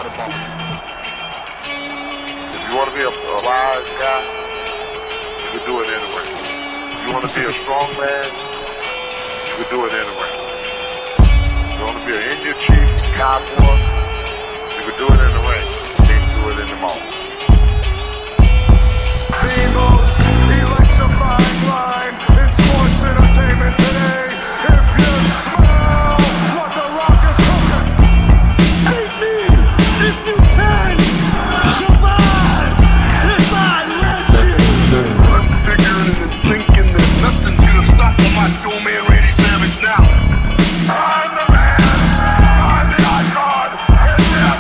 the bone. If you want to be a wise guy, you can do it anyway. If you want to be a strong man, you can do it anyway. If you want to be an Indian chief, cowboy, you can do it in the ring. You can't do it in the mall. He likes a fine line in sports entertainment today. If you smell what the Rock is cooking, hate me if you can survive if I let you. I'm figuring and thinking that nothing's gonna stop the Macho Man Randy Savage now. I'm the man, I'm the icon, and yes,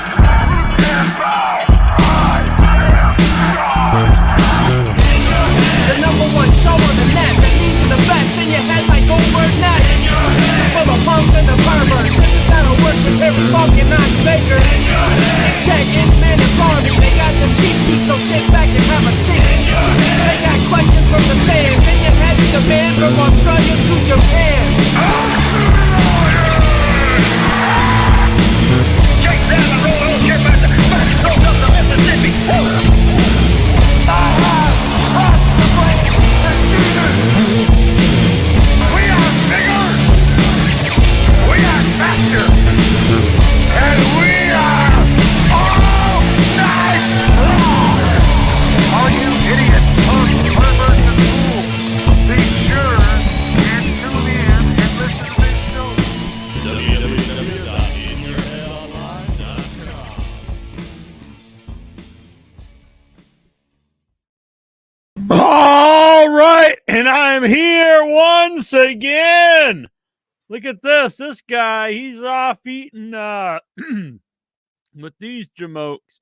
you can't bow. I am God. The number one show on the net that leads to the best in your head like Goldberg Net. For the punks and the perverts, this is how it works with Terry Funk and Knox Baker. Check Ishman and Barbie, they got the cheap heat, so sit back and have a seat. They got questions from the fans, in your head with the band from Australia to Japan. Shake down the road, get back to stroke up the Mississippi. We are bigger, we are faster, and we are all night long. All you idiots, punks, perverts, and fools, be sure and tune in and listen to this show. All right, and I'm here once again. Look at this. This guy, he's off eating with these jamokes.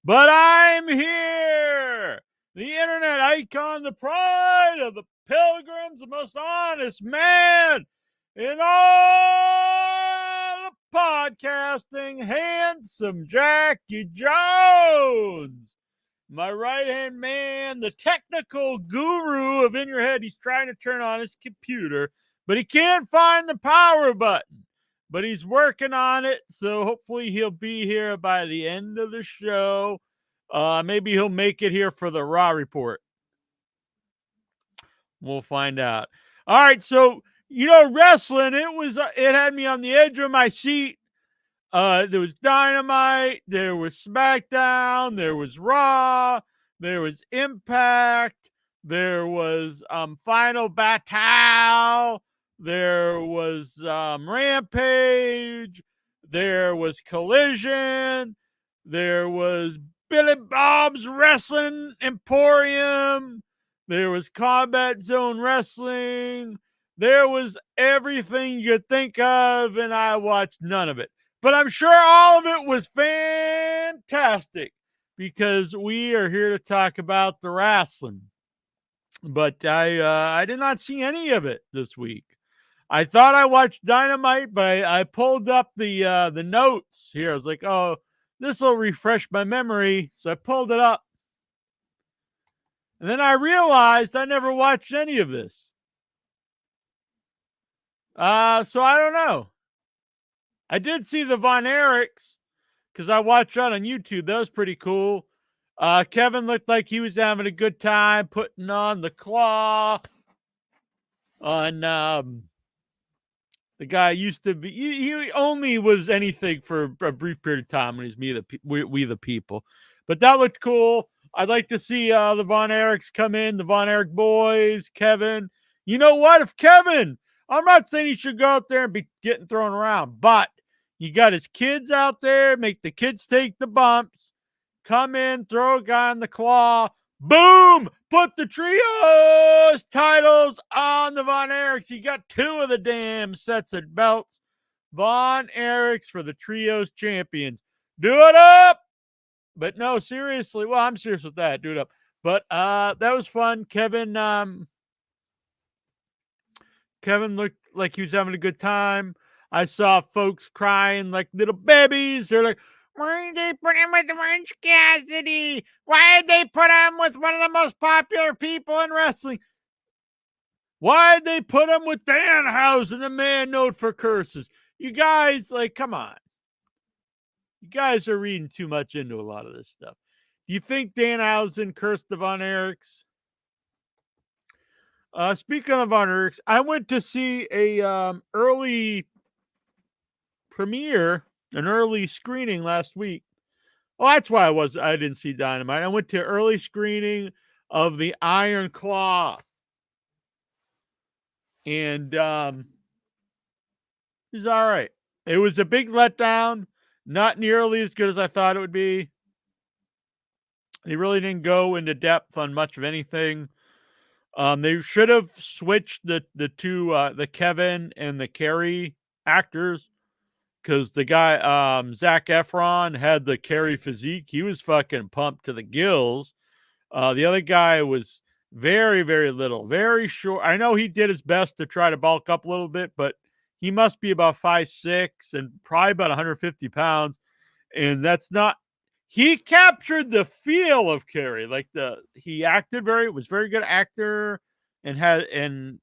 But I'm here. The internet icon, the pride of the pilgrims, the most honest man in all of podcasting, handsome Jackie Jones. My right-hand man, the technical guru of In Your Head. He's trying to turn on his computer, but he can't find the power button. But he's working on it, so hopefully he'll be here by the end of the show. Maybe he'll make it here for the Raw report. We'll find out. All right, so, wrestling, it had me on the edge of my seat. There was Dynamite, there was SmackDown, there was Raw, there was Impact, there was Final Battle, there was Rampage, there was Collision, there was Billy Bob's Wrestling Emporium, there was Combat Zone Wrestling, there was everything you could think of, and I watched none of it. But I'm sure all of it was fantastic because we are here to talk about the wrestling. But I did not see any of it this week. I thought I watched Dynamite, but I pulled up the notes here. I was like, oh, this will refresh my memory. So I pulled it up. And then I realized I never watched any of this. So I don't know. I did see the Von Erichs because I watched that on YouTube. That was pretty cool. Kevin looked like he was having a good time putting on the claw on the guy used to be. He only was anything for a brief period of time when he's We the People. But that looked cool. I'd like to see the Von Erichs come in, the Von Erich boys, Kevin. You know what? If Kevin, I'm not saying he should go out there and be getting thrown around, but you got his kids out there, make the kids take the bumps, come in, throw a guy on the claw, boom, put the trios titles on the Von Erichs. You got 2 of the damn sets of belts. Von Erichs for the trios champions. Do it up! But no, seriously, well, I'm serious with that. Do it up. But that was fun. Kevin looked like he was having a good time. I saw folks crying like little babies. They're like, why did they put him with Orange Cassidy? Why did they put him with one of the most popular people in wrestling? Why did they put him with Danhausen, the man known for curses? You guys, like, come on. You guys are reading too much into a lot of this stuff. Do you think Danhausen cursed the Von Erichs? Speaking of Von Erichs, I went to see a early premiere, an early screening last week. Oh, that's why I didn't see Dynamite. I went to early screening of the Iron Claw. And he's all right. It was a big letdown, not nearly as good as I thought it would be. They really didn't go into depth on much of anything. They should have switched the two the Kevin and the Carrie actors, because the guy Zac Efron had the Carrie physique. He was fucking pumped to the gills. The other guy was very, very little, very short. I know he did his best to try to bulk up a little bit, but he must be about 5'6" and probably about 150 pounds. And that's not, he captured the feel of Carrie. Like he acted was very good actor and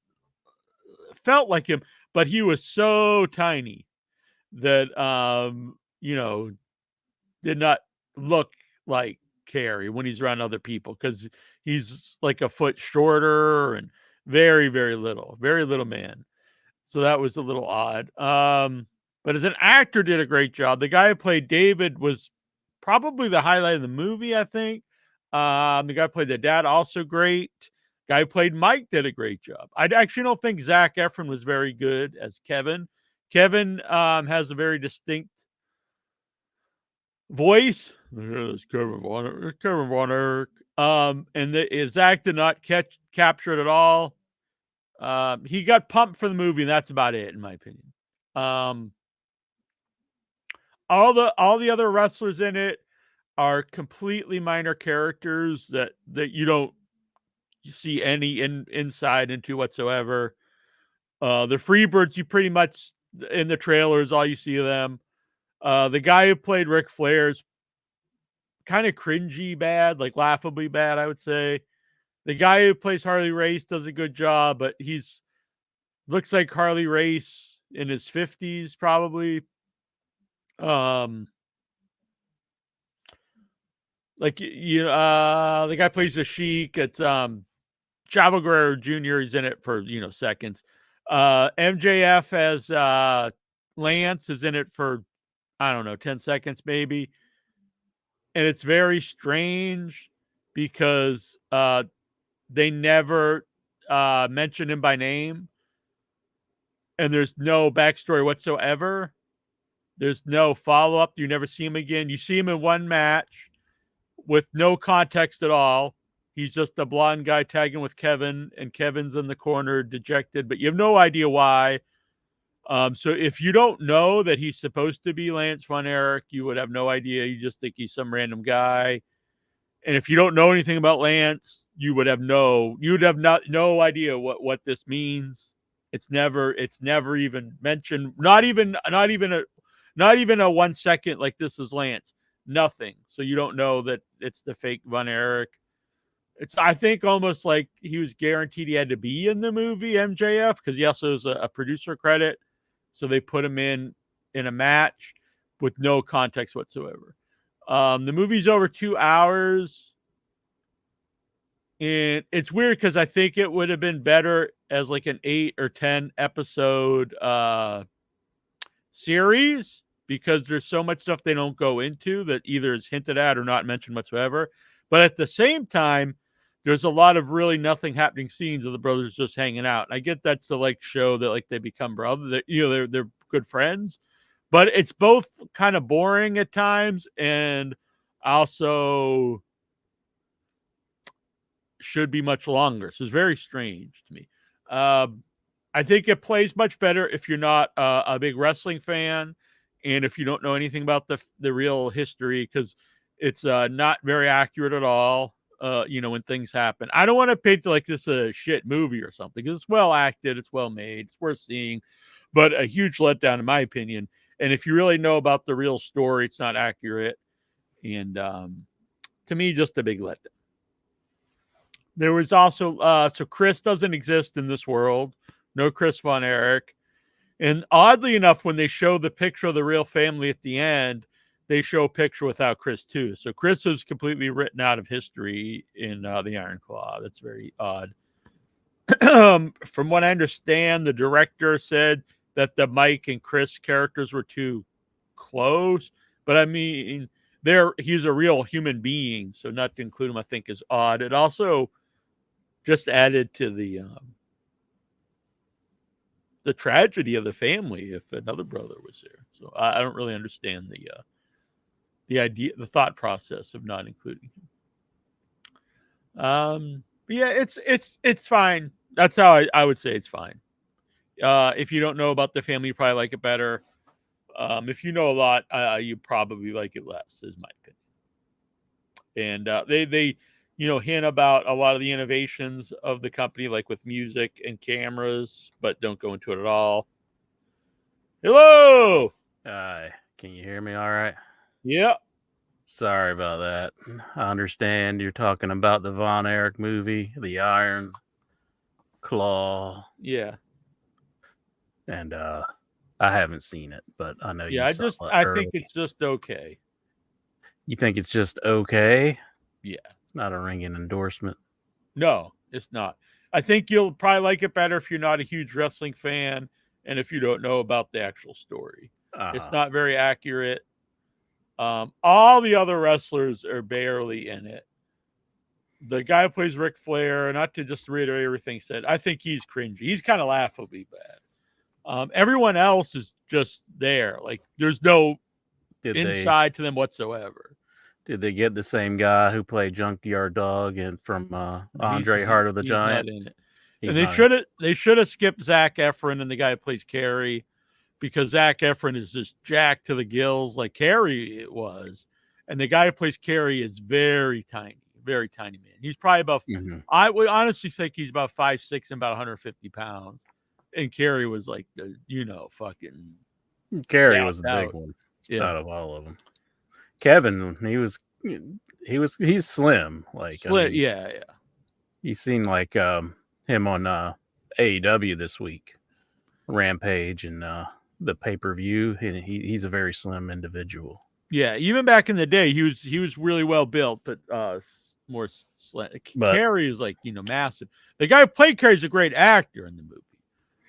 felt like him, but he was so tiny that, did not look like Carrie when he's around other people, because he's like a foot shorter and very, very little man. So that was a little odd. But as an actor, did a great job. The guy who played David was probably the highlight of the movie, I think. The guy who played the dad, also great. The guy who played Mike did a great job. I actually don't think Zac Efron was very good as Kevin. Kevin has a very distinct voice. There's Kevin Von Erich. And Zach did not capture it at all. He got pumped for the movie, and that's about it, in my opinion. All the other wrestlers in it are completely minor characters that you don't see any insight into whatsoever. The Freebirds, you pretty much in the trailers, all you see of them. The guy who played Ric Flair's kind of cringy bad, like laughably bad, I would say. The guy who plays Harley Race does a good job, but looks like Harley Race in his 50s, probably. The guy plays the Sheik. It's Chavo Guerrero Jr. He's in it for seconds. MJF as Lance is in it for, I don't know, 10 seconds maybe. And it's very strange because they never mention him by name. And there's no backstory whatsoever. There's no follow-up. You never see him again. You see him in one match with no context at all. He's just a blonde guy tagging with Kevin, and Kevin's in the corner dejected, but you have no idea why. So if you don't know that he's supposed to be Lance Von Erich, you would have no idea. You just think he's some random guy. And if you don't know anything about Lance, you would have no idea what this means. It's never even mentioned. Not even a 1 second like this is Lance. Nothing. So you don't know that it's the fake Von Erich. It's, I think, almost like he was guaranteed he had to be in the movie MJF, because he also has a producer credit. So they put him in a match with no context whatsoever. The movie's over 2 hours. And it's weird because I think it would have been better as like an 8 or 10 episode series, because there's so much stuff they don't go into that either is hinted at or not mentioned whatsoever. But at the same time, there's a lot of really nothing happening scenes of the brothers just hanging out. I get that's the show that they become brothers, that they're good friends, but it's both kind of boring at times and also should be much longer. So it's very strange to me. I think it plays much better if you're not a big wrestling fan and if you don't know anything about the real history, because it's not very accurate at all. When things happen, I don't want to paint like this a shit movie or something, because it's well acted, it's well made, it's worth seeing, but a huge letdown in my opinion. And if you really know about the real story, it's not accurate. And to me, just a big letdown. There was also so Chris doesn't exist in this world. No Chris Von Erich. And oddly enough, when they show the picture of the real family at the end, they show a picture without Chris too. So Chris is completely written out of history in the Iron Claw. That's very odd. From what I understand, the director said that the Mike and Chris characters were too close, but I mean, he's a real human being, so not to include him, I think, is odd. It also just added to the tragedy of the family if another brother was there. So I don't really understand the idea, the thought process of not including him. But yeah, it's fine. That's how I would say it's fine. If you don't know about the family, you probably like it better. If you know a lot, you probably like it less, is my opinion. And they hint about a lot of the innovations of the company, like with music and cameras, but don't go into it at all. Hello. Can you hear me all right? Yeah. Sorry about that. I understand you're talking about the Von Erich movie, The Iron Claw. Yeah. And I haven't seen it, but I know you saw it I early. think it's just okay. You think it's just okay? Yeah. It's not a ringing endorsement. No, it's not. I think you'll probably like it better if you're not a huge wrestling fan and if you don't know about the actual story. It's not very accurate. All the other wrestlers are barely in it. The guy who plays Ric Flair, not to just reiterate everything said, I think he's cringy. He's kind of laughably bad. Everyone else is just there. Like, there's no inside to them whatsoever. Did they get the same guy who played Junkyard Dog and from Andre Hart of the Giant? Not in it. And they should have skipped Zac Efron and the guy who plays Kerry, because Zac Efron is just jacked to the gills like Kerry it was. And the guy who plays Kerry is very tiny man. He's probably about, I would honestly think he's about 5'6" and about 150 pounds. And Kerry was like, fucking. Kerry was the big one out of all of them. Kevin, he's slim. Like, slim, yeah. You seen like him on AEW this week, Rampage, and the pay-per-view, and he's a very slim individual. Yeah, even back in the day, he was really well built, but more slim. Kerry is like massive. The guy who played Kerry is a great actor in the movie,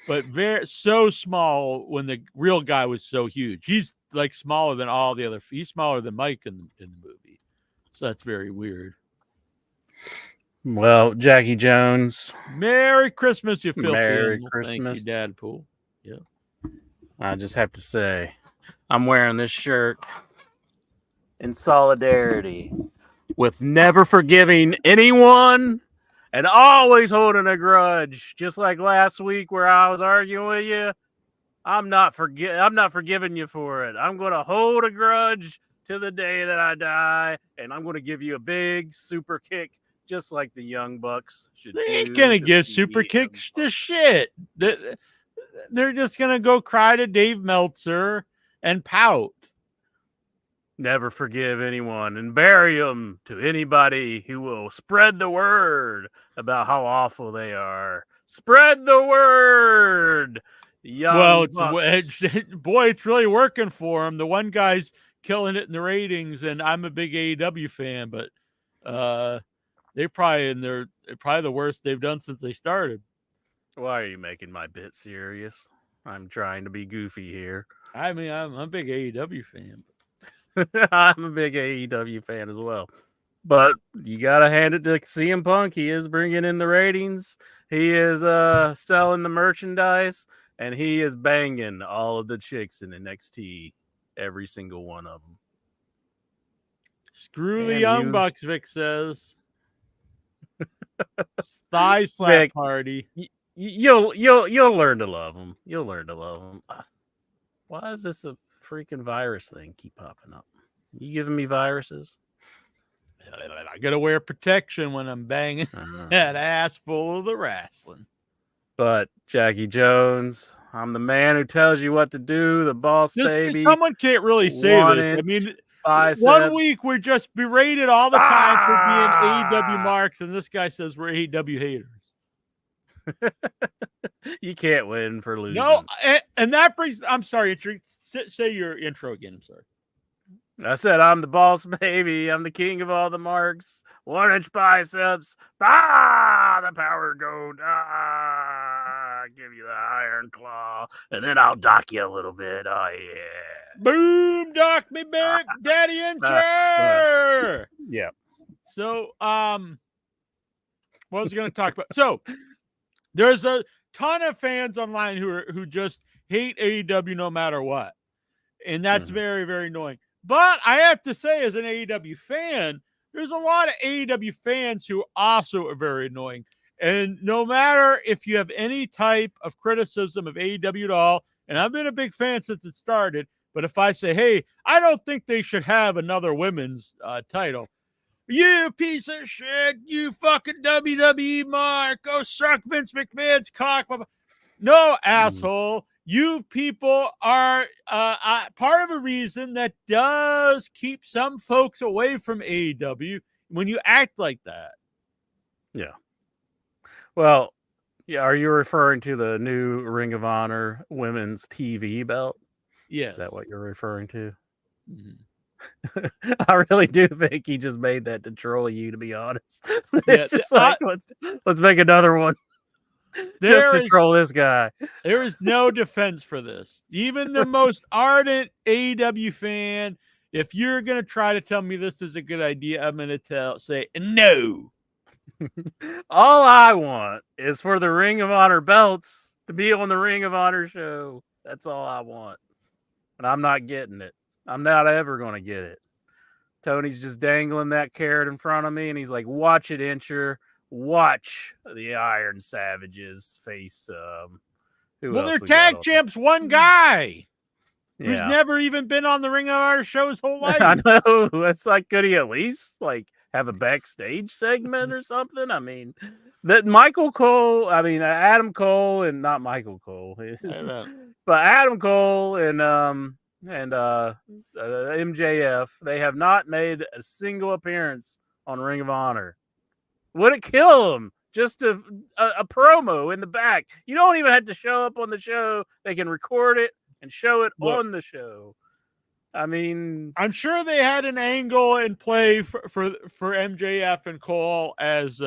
but so small when the real guy was so huge. He's like smaller than all the other. He's smaller than Mike in the movie, so that's very weird. Well, Jackie Jones, Merry Christmas, you filthy Merry animal. Christmas, Thank you, Dadpool. Yeah, I just have to say, I'm wearing this shirt in solidarity with never forgiving anyone and always holding a grudge. Just like last week where I was arguing with you, I'm not forgiving you for it. I'm going to hold a grudge to the day that I die, and I'm going to give you a big super kick, just like the Young Bucks should. They ain't gonna give super kicks to shit. They're just gonna go cry to Dave Meltzer and pout. Never forgive anyone and bury them to anybody who will spread the word about how awful they are. Spread the word. It's really working for him. The one guy's killing it in the ratings, and I'm a big AEW fan, but they're probably the worst they've done since they started. Why are you making my bit serious? I'm trying to be goofy here. I mean, I'm a big AEW fan. I'm a big AEW fan as well. But you got to hand it to CM Punk. He is bringing in the ratings. He is selling the merchandise. And he is banging all of the chicks in NXT. Every single one of them. Screw the Young Bucks, Vic says. Thigh slap Vic, party. You'll learn to love them. You'll learn to love them. Why is this a freaking virus thing keep popping up? You giving me viruses? I gotta wear protection when I'm banging that ass full of the wrestling. But Jackie Jones, I'm the man who tells you what to do. The boss baby. Someone can't really say this. I mean, biceps. 1 week we're just berated all the time for being AEW marks, and this guy says we're AEW haters. You can't win for losing. No, and that brings. I'm sorry, say your intro again. I'm sorry. I said, I'm the boss, baby. I'm the king of all the marks. 1-inch biceps. Ah, the power goat. Ah, give you the iron claw. And then I'll dock you a little bit. Oh, yeah. Boom, dock me back, daddy in chair. Yeah. So, what was I going to talk about? So, there's a ton of fans online who just hate AEW no matter what, and that's very, very annoying. But I have to say, as an AEW fan, there's a lot of AEW fans who also are very annoying. And no matter if you have any type of criticism of AEW at all, and I've been a big fan since it started, but if I say, hey, I don't think they should have another women's title, you piece of shit, you fucking WWE mark, go suck Vince McMahon's cock. No, asshole. You people are part of a reason that does keep some folks away from AEW when you act like that. Yeah. Well, yeah. Are you referring to the new Ring of Honor women's TV belt? Yes. Is that what you're referring to? Mm-hmm. I really do think he just made that to troll you, to be honest. It's just like, let's make another one. Just to troll this guy. There is no defense for this. Even the most ardent AEW fan, if you're going to try to tell me this is a good idea, I'm going to say no. All I want is for the Ring of Honor belts to be on the Ring of Honor show. That's all I want. And I'm not getting it. I'm not ever going to get it. Tony's just dangling that carrot in front of me, and he's like, watch it, Incher. Watch the Iron Savages face. They're tag champs, one guy who's never even been on the Ring of Honor show his whole life. I know. That's like, could he at least like have a backstage segment or something? I mean, that Michael Cole, Adam Cole, and not Michael Cole, but Adam Cole and MJF, they have not made a single appearance on Ring of Honor. Would it kill them? Just a promo in the back. You don't even have to show up on the show. They can record it and show it on the show. I mean, I'm sure they had an angle in play for MJF and Cole as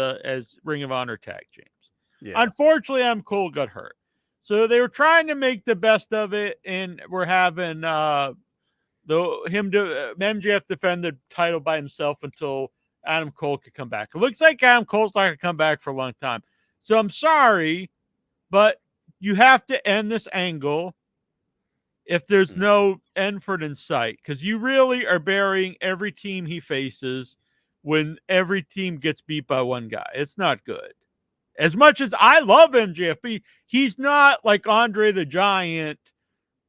Ring of Honor tag champs. Yeah. Unfortunately, Adam Cole got hurt. So they were trying to make the best of it, and we're having MJF defend the title by himself until Adam Cole could come back. It looks like Adam Cole's not going to come back for a long time. So I'm sorry, but you have to end this angle if there's no end for it in sight, because you really are burying every team he faces when every team gets beat by one guy. It's not good. As much as I love MJF, he's not like Andre the Giant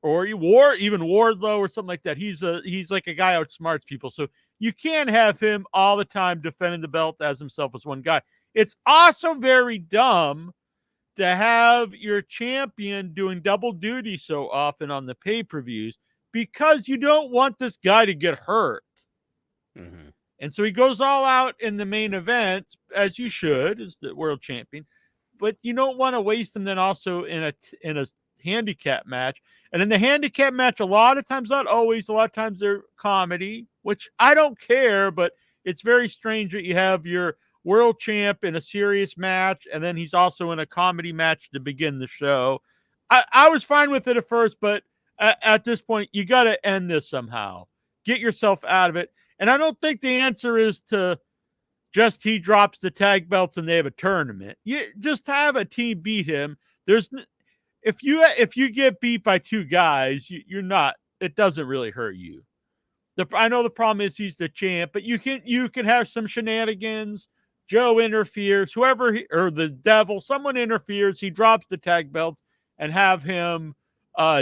or even Wardlow or something like that. He's like a guy outsmarts people. So you can't have him all the time defending the belt as himself as one guy. It's also very dumb to have your champion doing double duty so often on the pay-per-views because you don't want this guy to get hurt. Mm-hmm. And so he goes all out in the main event, as you should, as the world champion. But you don't want to waste him then also in a handicap match. And in the handicap match, a lot of times, not always, a lot of times they're comedy, which I don't care, but it's very strange that you have your world champ in a serious match, and then he's also in a comedy match to begin the show. I was fine with it at first, but at this point, you got to end this somehow. Get yourself out of it. And I don't think the answer is to just he drops the tag belts and they have a tournament. You just have a team beat him. If you get beat by two guys, you're not. It doesn't really hurt you. I know the problem is he's the champ, but you can have some shenanigans. Joe interferes, or the devil, someone interferes. He drops the tag belts and have him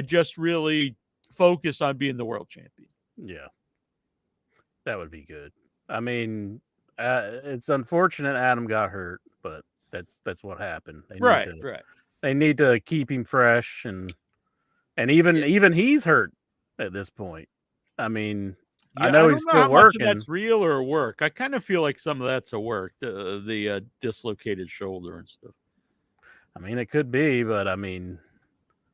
just really focus on being the world champion. Yeah. That would be good. I mean, it's unfortunate Adam got hurt, but that's what happened. They need to keep him fresh, and even he's hurt at this point. I mean, I know he's still working. Much of that's real or work. I kind of feel like some of that's a work. The dislocated shoulder and stuff. I mean, it could be, but I mean,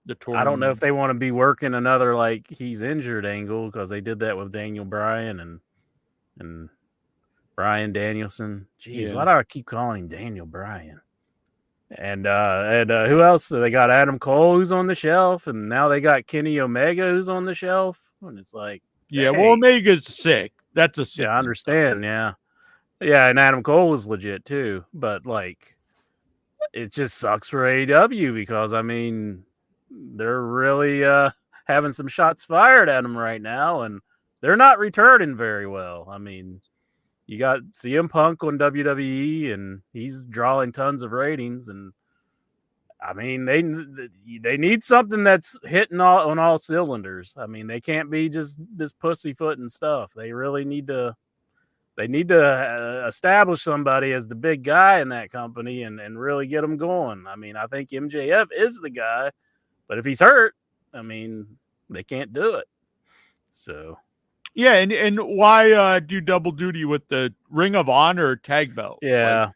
the I tournament. don't know if they want to be working another like he's injured angle because they did that with Daniel Bryan and Bryan Danielson. Jeez, Yeah. why do I keep calling him Daniel Bryan? And who else? So they got Adam Cole who's on the shelf, and now they got Kenny Omega who's on the shelf. And it's like, Yeah, hey, well, Omega's sick. That's a sick. yeah, I understand. Yeah, and Adam Cole is legit too, but like, it just sucks for AEW because I mean, they're really having some shots fired at them right now, and they're not returning very well. I mean, you got CM Punk on WWE, and he's drawing tons of ratings, and I mean, they need something that's hitting on all cylinders. I mean, they can't be just this pussyfooting stuff. They really need to. They need to establish somebody as the big guy in that company and really get them going. I mean, I think MJF is the guy, but if he's hurt, I mean, they can't do it. So Yeah, and why do double duty with the Ring of Honor tag belts? yeah,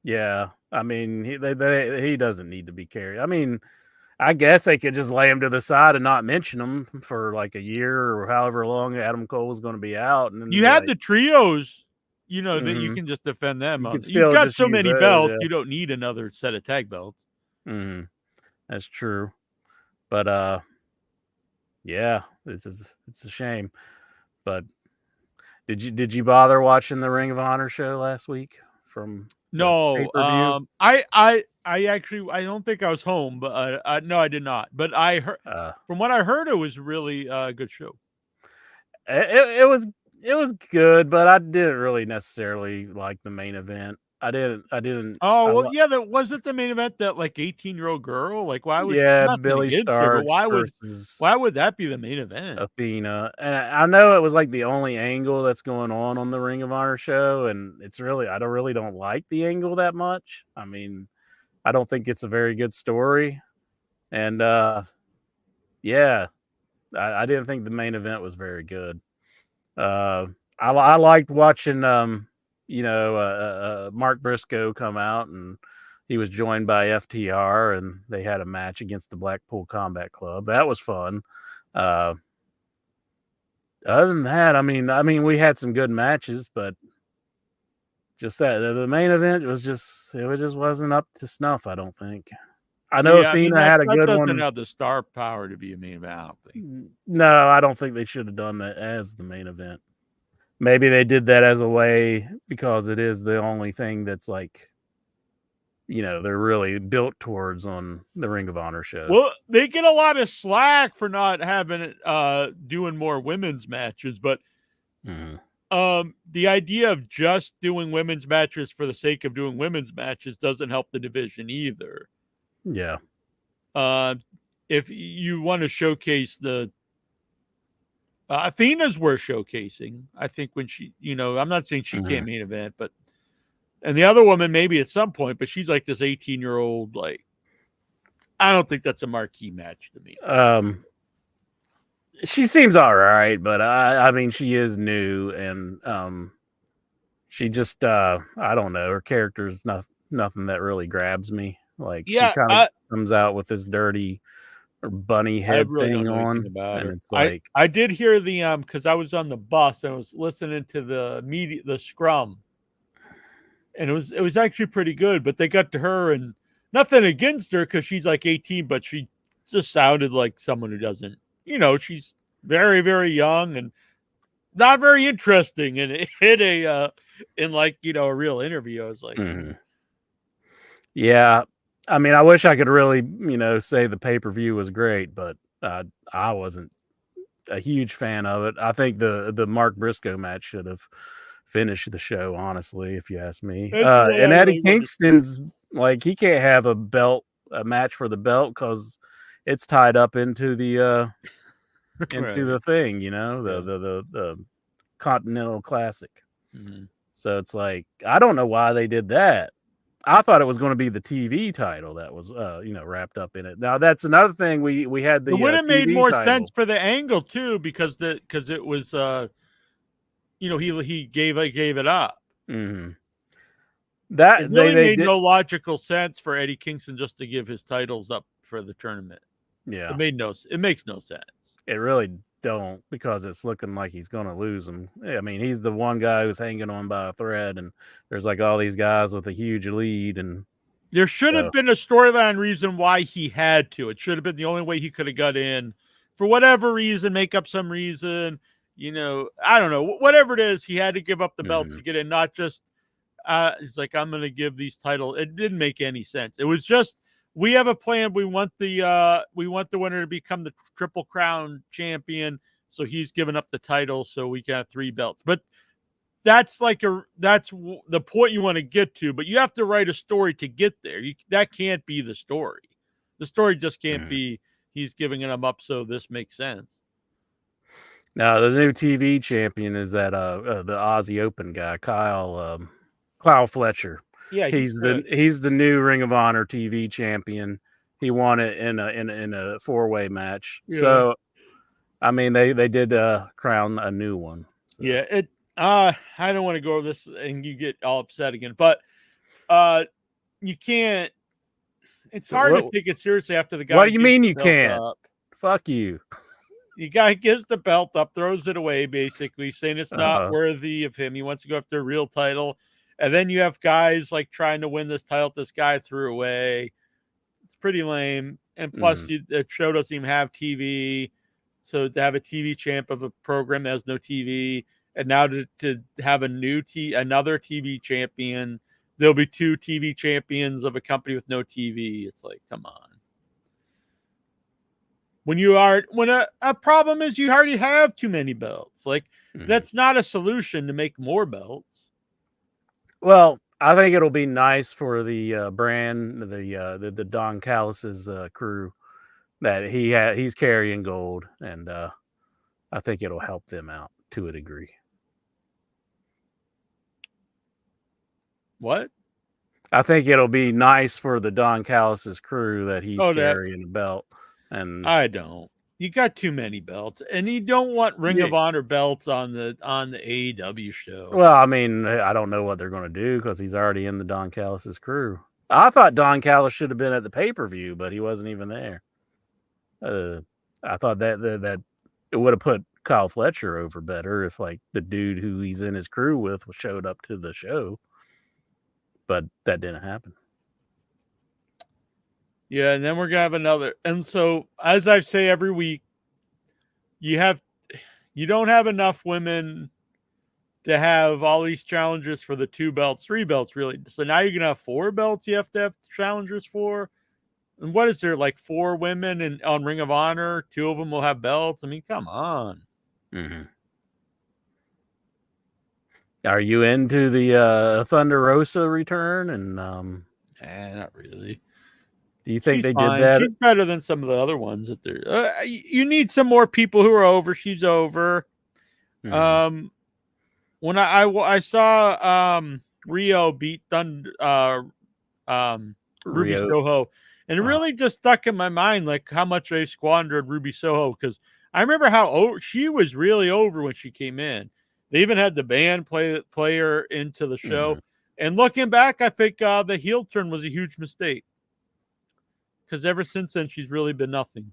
yeah. I mean, he doesn't need to be carried. I mean, I guess they could just lay him to the side and not mention him for like a year or however long Adam Cole was going to be out. And then you had the trios, that you Mhm. can just defend them. You on. could still You've got just so use many those, belts, yeah. you don't need another set of tag belts. That's true. But yeah, it's a shame. But did you bother watching the Ring of Honor show last week from the No, pay-per-view? I actually I don't think I was home, but no, I did not. But I heard from what I heard, it was really a good show. It was good, but I didn't really necessarily like the main event. I didn't. Oh well, yeah, that was it. The main event, that like 18-year-old girl. Like, why was nothing Billy against her, but Starks versus why would that be the main event? Athena, and I know it was like the only angle that's going on the Ring of Honor show, and it's really I don't like the angle that much. I mean, I don't think it's a very good story, and yeah, I didn't think the main event was very good. I liked watching Mark Briscoe come out, and he was joined by FTR, and they had a match against the Blackpool Combat Club. That was fun. Other than that, I mean, we had some good matches, but just that the main event was just wasn't up to snuff. I don't think. I know Athena had a good one. That doesn't have the star power to be a main event. I don't think. No, I don't think they should have done that as the main event. Maybe they did that as a way because it is the only thing that's like, they're really built towards on the Ring of Honor show. Well, they get a lot of slack for not having it doing more women's matches, but the idea of just doing women's matches for the sake of doing women's matches doesn't help the division either. Yeah. If you want to showcase the Athena's worth showcasing, I think, when she, I'm not saying she can't main event, but and the other woman maybe at some point, but she's like this 18-year-old, like, I don't think that's a marquee match to me. She seems all right, but I mean, she is new, and she just I don't know, her character's nothing that really grabs me. Like, she kind of comes out with this dirty bunny head thing on, and it's like I did hear the because I was on the bus and I was listening to the scrum, and it was actually pretty good. But they got to her, and nothing against her because she's like 18, but she just sounded like someone who doesn't, she's very, very young and not very interesting. And it hit in like a real interview. I was like, yeah. I mean, I wish I could really, say the pay-per-view was great, but I wasn't a huge fan of it. I think the Mark Briscoe match should have finished the show, honestly, if you ask me. And Eddie Kingston's like, he can't have a match for the belt because it's tied up into the the thing, the Continental Classic. So it's like, I don't know why they did that. I thought it was going to be the TV title that was, wrapped up in it. Now that's another thing. We had the. It would have made TV more title. sense for the angle too, because it was, he gave it up. That it really made no logical sense for Eddie Kingston just to give his titles up for the tournament. Yeah, It makes no sense. it really don't, because it's looking like he's going to lose him. I mean, he's the one guy who's hanging on by a thread, and there's like all these guys with a huge lead, and There should have so been a storyline reason why he had to. It should have been the only way he could have got in. For whatever reason, make up some reason. I don't know. Whatever it is, he had to give up the belts to get in, not just it's like, I'm going to give these titles. It didn't make any sense. It was just, we have a plan. We want the winner to become the Triple Crown champion. So he's given up the title so we can have 3 belts. But that's the point you want to get to, but you have to write a story to get there. That can't be the story. The story just can't be he's giving them up so this makes sense. Now the new TV champion is that the Aussie Open guy, Kyle Fletcher. Yeah, he's the new Ring of Honor TV champion. He won it in a 4-way match. Yeah. So, I mean, they did crown a new one. So. Yeah, I don't want to go over this and you get all upset again, but you can't. It's hard to take it seriously after the guy. What do you mean you can't? Fuck you. The guy gives the belt up, throws it away, basically saying it's not worthy of him. He wants to go after a real title. And then you have guys like trying to win this title. This guy threw away. It's pretty lame. And plus, the show doesn't even have TV. So to have a TV champ of a program that has no TV, and now to have another TV champion, there'll be 2 TV champions of a company with no TV. It's like, come on. When a problem is you already have too many belts. Like, that's not a solution to make more belts. Well, I think it'll be nice for the brand, the Don Callis's crew, that he's carrying gold, and I think it'll help them out to a degree. What? I think it'll be nice for the Don Callis's crew that he's carrying a belt. And I don't. You got too many belts, and you don't want Ring of Honor belts on the AEW show. Well, I mean, I don't know what they're going to do because he's already in the Don Callis's crew. I thought Don Callis should have been at the pay-per-view, but he wasn't even there. I thought that it would have put Kyle Fletcher over better if, like, the dude who he's in his crew with showed up to the show, but that didn't happen. Yeah, and then we're gonna have another. And so, as I say every week, you don't have enough women to have all these challenges for the 2 belts, 3 belts, really. So now you're gonna have 4 belts you have to have challengers for. And what is there, like 4 women on Ring of Honor? 2 of them will have belts. I mean, come on. Are you into the Thunder Rosa return? And not really. Do you think they did that? She's better than some of the other ones that they're. You need some more people who are over. She's over. When I saw Rio beat Ruby Soho, and it really just stuck in my mind, like how much they squandered Ruby Soho, because I remember how she was really over when she came in. They even had the band play her into the show. And looking back, I think the heel turn was a huge mistake. Because ever since then, she's really been nothing.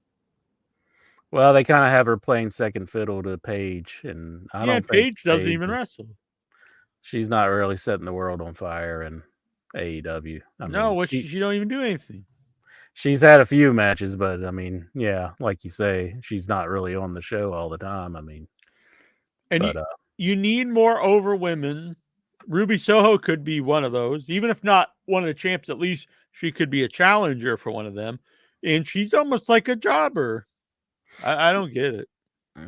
Well, they kind of have her playing second fiddle to Paige, and I don't think Paige doesn't even wrestle. She's not really setting the world on fire in AEW. She don't even do anything. She's had a few matches, but I mean, yeah, like you say, she's not really on the show all the time. I mean, you need more over women. Ruby Soho could be one of those, even if not one of the champs. At least she could be a challenger for one of them, and she's almost like a jobber. I don't get it.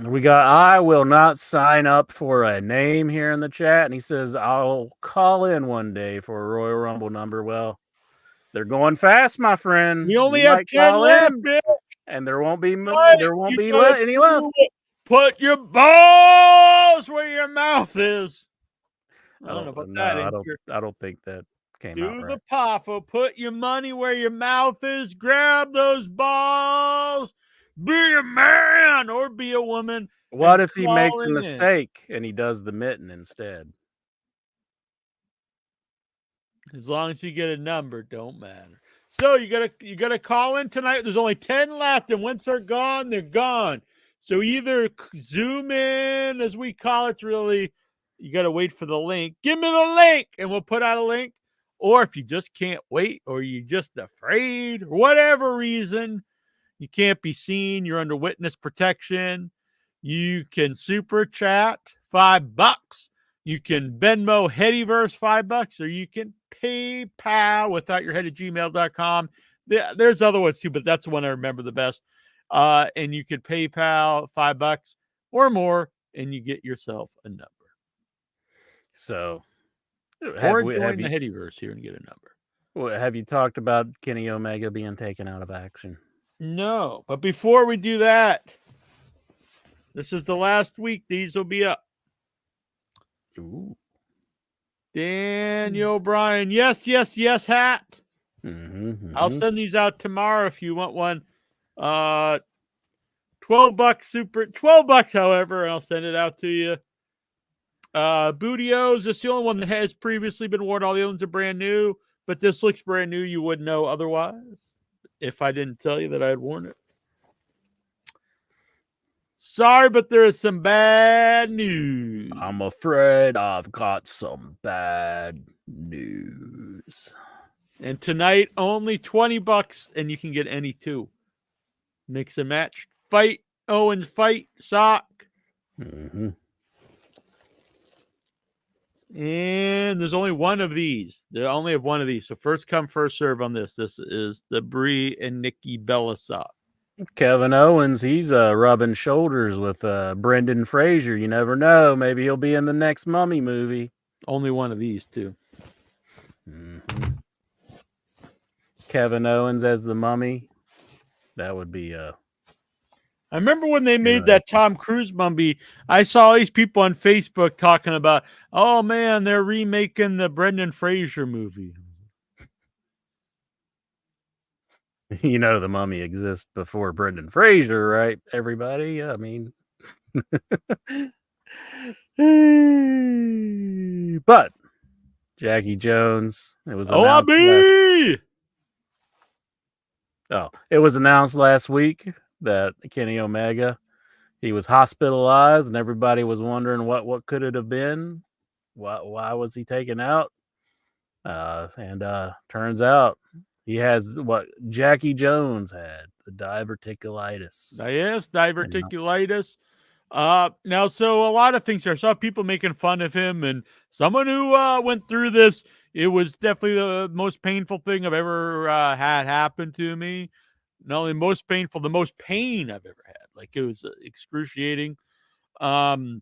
We got, I will not sign up for a name here in the chat. And he says, I'll call in one day for a Royal Rumble number. Well, they're going fast, my friend. We only have 10 left, bitch. And there won't be any left. Put your balls where your mouth is. I don't know about that. I don't think that came out right. Do the PAFO. Put your money where your mouth is. Grab those balls. Be a man or be a woman. What if he makes a mistake and he does the mitten instead? As long as you get a number, don't matter. So you gotta call in tonight. There's only 10 left, and once they're gone, they're gone. So either Zoom in, as we call it, really, you gotta wait for the link. Give me the link, and we'll put out a link. Or if you just can't wait, or you're just afraid, or whatever reason, you can't be seen, you're under witness protection, you can super chat $5. You can Venmo Headyverse $5, or you can PayPal without your head at gmail.com. There's other ones too, but that's the one I remember the best. And you could PayPal $5 or more, and you get yourself a number. So, Or join the Headyverse here and get a number. Have you talked about Kenny Omega being taken out of action? No, but before we do that, this is the last week. These will be up. Ooh. Daniel Bryan. Yes, yes, yes, hat. I'll Mm-hmm. send these out tomorrow if you want one. $12 $12, however, and I'll send it out to you. Bootios, this is the only one that has previously been worn. All the other ones are brand new, but this looks brand new. You wouldn't know otherwise if I didn't tell you that I had worn it. Sorry, but there is some bad news. I'm afraid I've got some bad news. And tonight, only $20, and you can get any two. Mix and match. Fight, Owens fight, sock. Mm-hmm. And there's only one of these. They only have one of these. So first come, first serve on this. This is the Brie and Nikki Bella sock. Kevin Owens, he's rubbing shoulders with Brendan Fraser. You never know. Maybe he'll be in the next Mummy movie. Only one of these, too. Mm-hmm. Kevin Owens as the Mummy. That would be I remember when they made that Tom Cruise Mummy, I saw all these people on Facebook talking about, oh, man, they're remaking the Brendan Fraser movie. You know, the Mummy exists before Brendan Fraser, right, everybody? I mean, but Jackie Jones, it was announced. It was announced last week that Kenny Omega, he was hospitalized, and everybody was wondering what could it have been? Why was he taken out? And turns out he has what Jackie Jones had, the diverticulitis. Yes, diverticulitis. Now, so a lot of things here. I saw people making fun of him, and someone who went through this, it was definitely the most painful thing I've ever had happen to me. Not only most painful, the most pain I've ever had. Like, it was excruciating. Then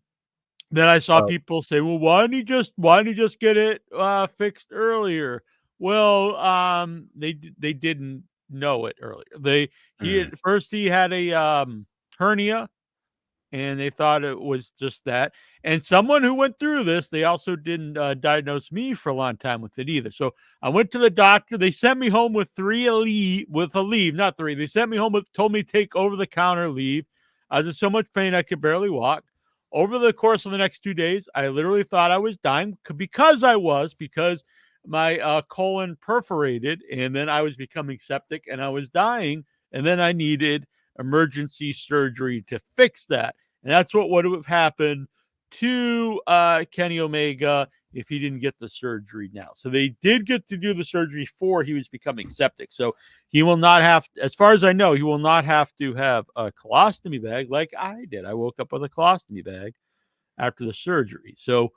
I saw people say, well, why didn't he just get it fixed earlier? Well, they didn't know it earlier. He had a hernia, and they thought it was just that. And someone who went through this, they also didn't diagnose me for a long time with it either. So I went to the doctor. They sent me home with not three. They sent me home told me to take over-the-counter leave. I was in so much pain I could barely walk. Over the course of the next 2 days, I literally thought I was dying because my colon perforated, and then I was becoming septic, and I was dying, and then I needed emergency surgery to fix that. And that's what would have happened to Kenny Omega if he didn't get the surgery now. So they did get to do the surgery before he was becoming septic. So he will not have, as far as I know, he will not have to have a colostomy bag like I did. I woke up with a colostomy bag after the surgery. So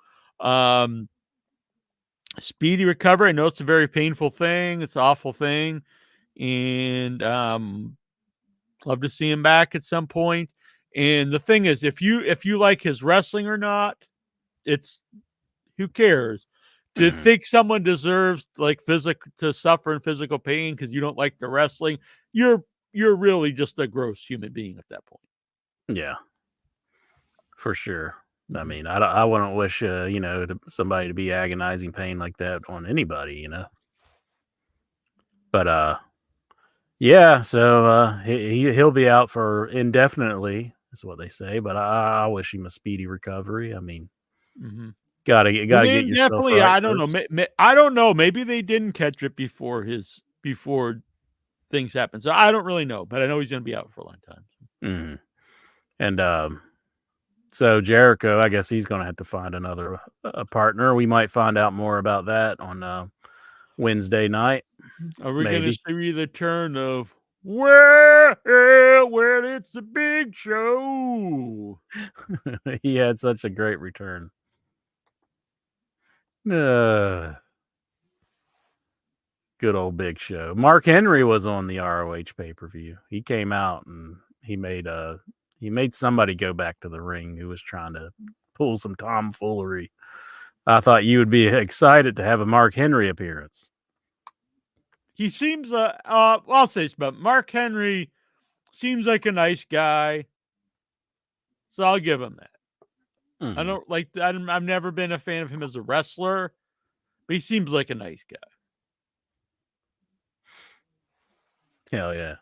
speedy recovery. I know it's a very painful thing. It's an awful thing. And love to see him back at some point. And the thing is, if you like his wrestling or not, it's who cares? To think someone deserves to suffer in physical pain because you don't like the wrestling, you're really just a gross human being at that point. Yeah, for sure. I mean, I wouldn't wish somebody to be agonizing pain like that on anybody, But yeah, so he'll be out for indefinitely. That's what they say. But I wish him a speedy recovery. I mean, gotta get yourself definitely. Right I don't know. I don't know. Maybe they didn't catch it before things happen. So I don't really know, but I know he's going to be out for a long time. Mhm. And so Jericho, I guess he's going to have to find another partner. We might find out more about that on Wednesday night. Are we going to Maybe. see the turn of well, it's the big show? He had such a great return. Good old Big Show. Mark Henry was on the ROH pay-per-view. He came out and he made somebody go back to the ring who was trying to pull some tomfoolery. I thought you would be excited to have a Mark Henry appearance. He seems I'll say this, but Mark Henry seems like a nice guy. So I'll give him that. Mhm. I don't like I've never been a fan of him as a wrestler, but he seems like a nice guy. Hell yeah.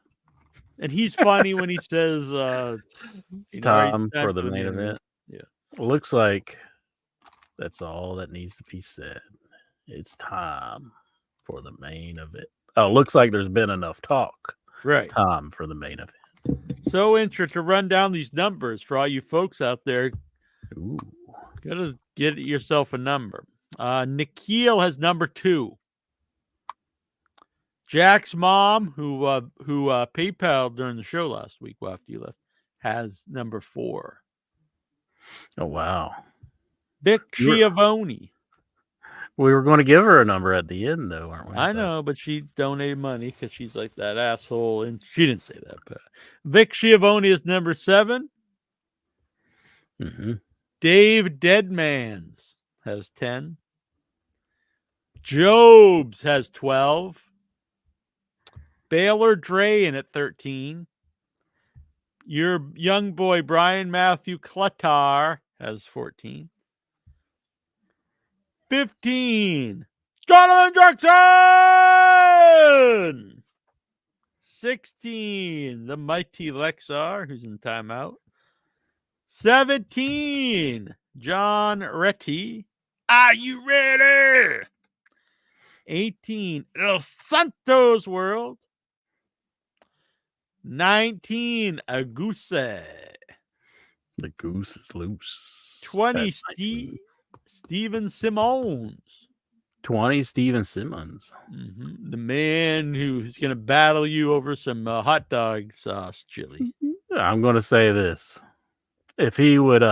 And he's funny when he says It's time for the main event. Yeah. Looks like that's all that needs to be said. It's time for the main event. Oh, looks like there's been enough talk. Right. It's time for the main event. So interesting to run down these numbers for all you folks out there. Ooh. Gotta get yourself a number. Nikhil has number 2. Jack's mom, who PayPal during the show last week after you left, has number 4. Oh wow. Vic Schiavone. We were going to give her a number at the end, though, aren't we? I know, but she donated money because she's like that asshole, and she didn't say that. But Vic Schiavone is number 7. Mm-hmm. Dave Deadmans has 10. Jobs has 12. Baylor Drayen at 13. Your young boy Brian Matthew Cluttar has 14. 15. Jonathan Jackson! 16. The mighty Lexar, who's in timeout. 17. John Retty. Are you ready? 18. El Santos World. 19. Aguse. The goose is loose. 20. Steven Simmons. 20. Steven Simmons. Mm-hmm. The man who's going to battle you over some hot dog sauce chili. I'm going to say this. If he would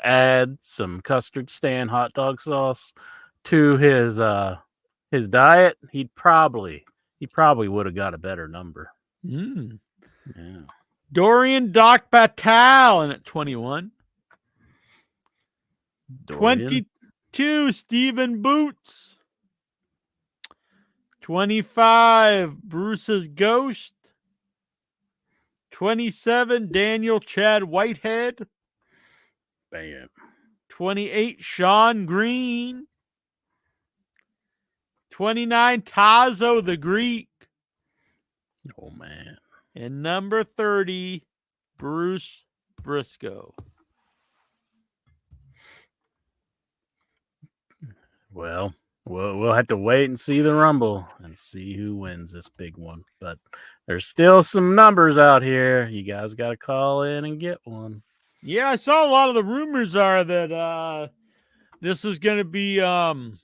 add some custard stand hot dog sauce to his diet, he probably would have got a better number. Mm. Yeah. Dorian Doc Batal in at 21. Dorian. 22, Stephen Boots. 25, Bruce's Ghost. 27, Daniel Chad Whitehead. Bam. 28, Sean Green. 29, Tazo the Greek. Oh, man. And number 30, Bruce Briscoe. Well, we'll have to wait and see the Rumble and see who wins this big one. But there's still some numbers out here. You guys got to call in and get one. Yeah, I saw a lot of the rumors are that this is going to be the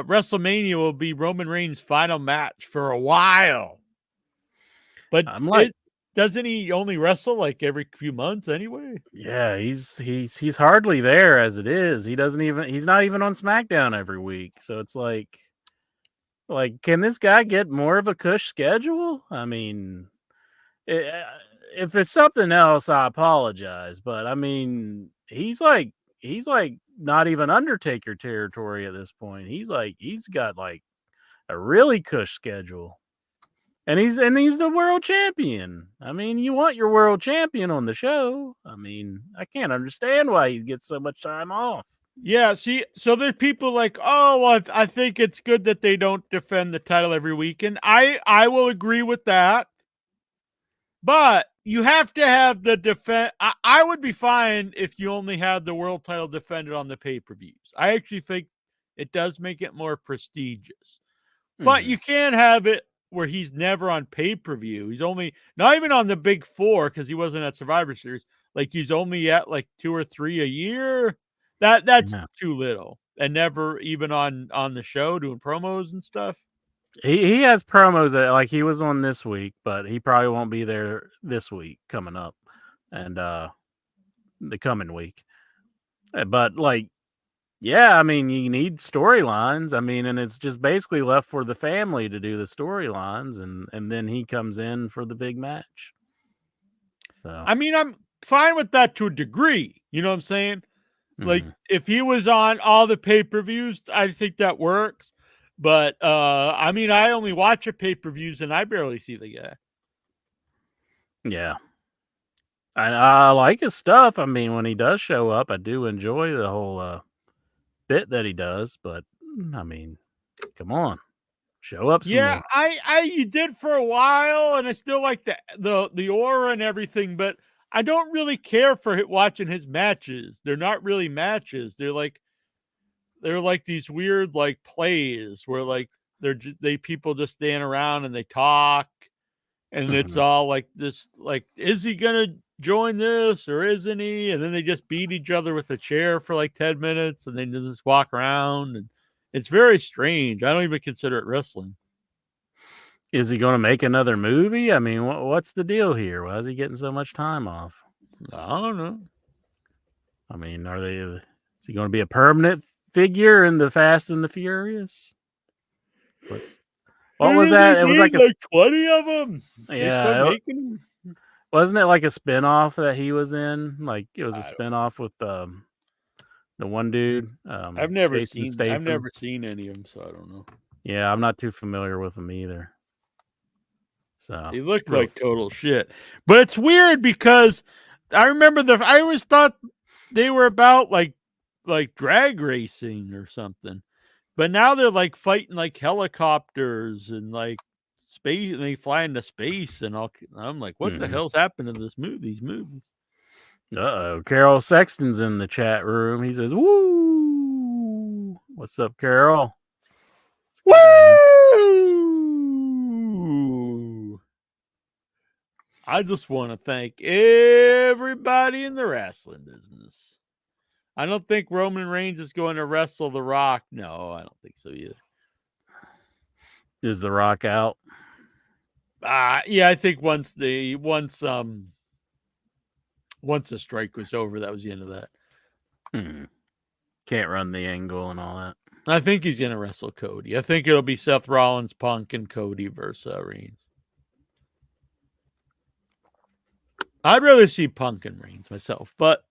WrestleMania will be Roman Reigns' final match for a while. But I'm like, doesn't he only wrestle like every few months anyway? yeah, he's hardly there as it is. He's not even on SmackDown every week. So it's like can this guy get more of a cush schedule? I mean, if it's something else, I apologize. But I mean, he's like not even Undertaker territory at this point. He's got like a really cush schedule. And he's the world champion. I mean, you want your world champion on the show. I mean, I can't understand why he gets so much time off. Yeah, see, so there's people like, oh, well, I think it's good that they don't defend the title every week. And I will agree with that. But you have to have the defense. I would be fine if you only had the world title defended on the pay-per-views. I actually think it does make it more prestigious. But you can't have it where he's never on pay-per-view. He's only not even on the big 4 because he wasn't at Survivor Series. Like he's only at like 2 or 3 a year. That's Yeah. too little. And never even on the show doing promos and stuff. He has promos that like he was on this week, but he probably won't be there this week coming up and the coming week. But like, yeah, I mean, you need storylines. I mean, and it's just basically left for the family to do the storylines, and then he comes in for the big match. So I mean, I'm fine with that to a degree. You know what I'm saying? Like if he was on all the pay-per-views, I think that works. But I mean, I only watch a pay-per-views and I barely see the guy. yeah. I like his stuff. I mean, when he does show up, I do enjoy the whole bit that he does, but I mean, come on. Show up some Yeah, more. you did for a while, and I still like the aura and everything, but I don't really care for watching his matches. They're not really matches. They're like these weird like plays where like they people just stand around and they talk, and it's all like this. Like, is he gonna join this or isn't he? And then they just beat each other with a chair for like 10 minutes, and then just walk around, and it's very strange. I don't even consider it wrestling. Is he going to make another movie? I mean, what's the deal here? Why is he getting so much time off? I don't know. I mean, is he going to be a permanent figure in the Fast and the Furious? What was that? It was like 20 of them. Yeah, wasn't it like a spinoff that he was in? Like it was a spinoff with the one dude. I've never Jason seen. Statham. I've never seen any of them, so I don't know. Yeah, I'm not too familiar with them either. So they look like total shit. But it's weird because I remember I always thought they were about like drag racing or something. But now they're like fighting like helicopters and like space, and they fly into space and all. I'm like, what the hell's happened to these movies? Uh-oh. Carol Sexton's in the chat room. He says, woo! What's up, Carol? Woo! I just want to thank everybody in the wrestling business. I don't think Roman Reigns is going to wrestle The Rock. No, I don't think so either. Is The Rock out? Yeah, I think once the strike was over, that was the end of that. Can't run the angle and all that. I think he's going to wrestle Cody. I think it'll be Seth Rollins, Punk, and Cody versus Reigns. I'd rather see Punk and Reigns myself, but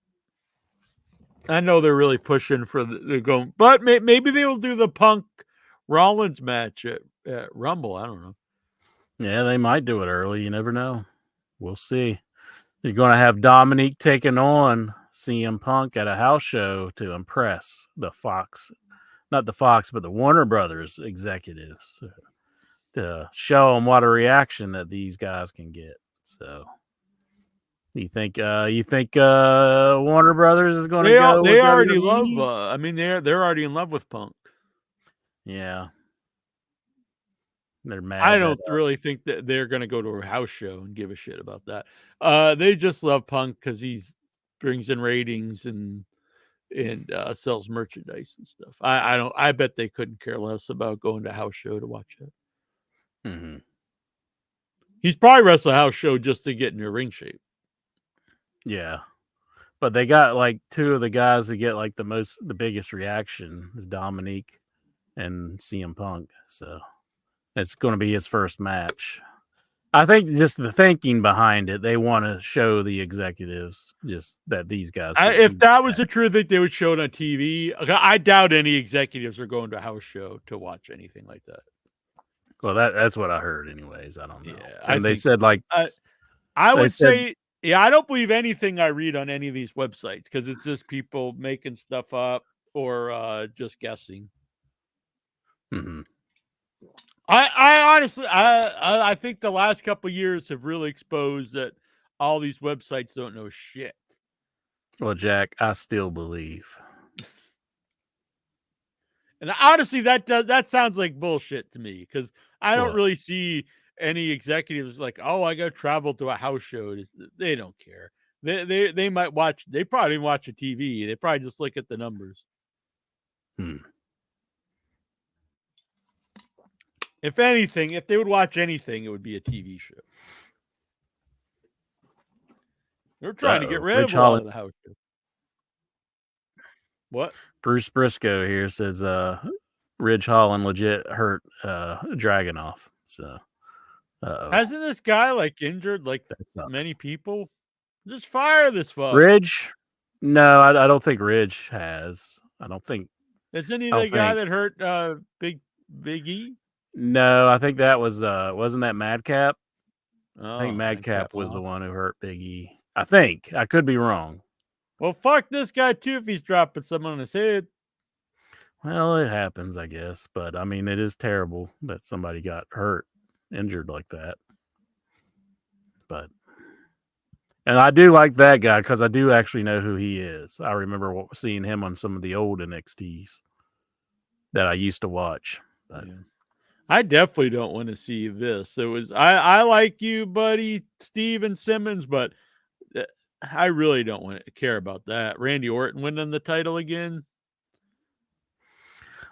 I know they're really pushing for they're going. But maybe they will do the Punk Rollins match at Rumble. I don't know. Yeah, they might do it early. You never know. We'll see. You're going to have Dominique taking on CM Punk at a house show to impress the Fox, not the Fox, but the Warner Brothers executives to show them what a reaction that these guys can get. So, you think Warner Brothers is going to go? They already love. I mean, they're already in love with Punk. Yeah. They're mad. I don't really think that they're going to go to a house show and give a shit about that. They just love Punk because he brings in ratings and sells merchandise and stuff. I bet they couldn't care less about going to a house show to watch that. Mm-hmm. He's probably wrestled a house show just to get in your ring shape. Yeah, but they got like two of the guys who get like the biggest reaction is Dominique and CM Punk. So it's going to be his first match. I think just the thinking behind it, they want to show the executives just that these guys. If that was the truth, that they would show it on TV. I doubt any executives are going to a house show to watch anything like that. Well, that's what I heard, anyways. I don't know. Yeah, and they said like I would say, yeah, I don't believe anything I read on any of these websites because it's just people making stuff up or just guessing. Mm-hmm. I honestly, I think the last couple of years have really exposed that all these websites don't know shit. Well, Jack, I still believe. And honestly, that sounds like bullshit to me because I don't What? really see any executives like, oh, I got to travel to a house show. They don't care. They might watch. They probably watch a TV. They probably just look at the numbers. If anything, if they would watch anything, it would be a TV show. They're trying to get rid of a lot of the house shows. What? Bruce Briscoe here says Ridge Holland legit hurt Dragunov. So Hasn't this guy like injured like many people? Just fire this fuck. Ridge? No, I don't think Ridge has. I don't think. Isn't he the guy that hurt Big E? No, I think that was wasn't that Madcap? Oh, I think Madcap was the one who hurt Big E. I think. I could be wrong. Well, fuck this guy too if he's dropping someone on his head. Well, it happens, I guess. But I mean, it is terrible that somebody got hurt, injured like that. And I do like that guy because I do actually know who he is. I remember seeing him on some of the old NXTs that I used to watch. But yeah. I definitely don't want to see this. It was I like you, buddy, Steven Simmons, but I really don't want to care about that. Randy Orton winning the title again.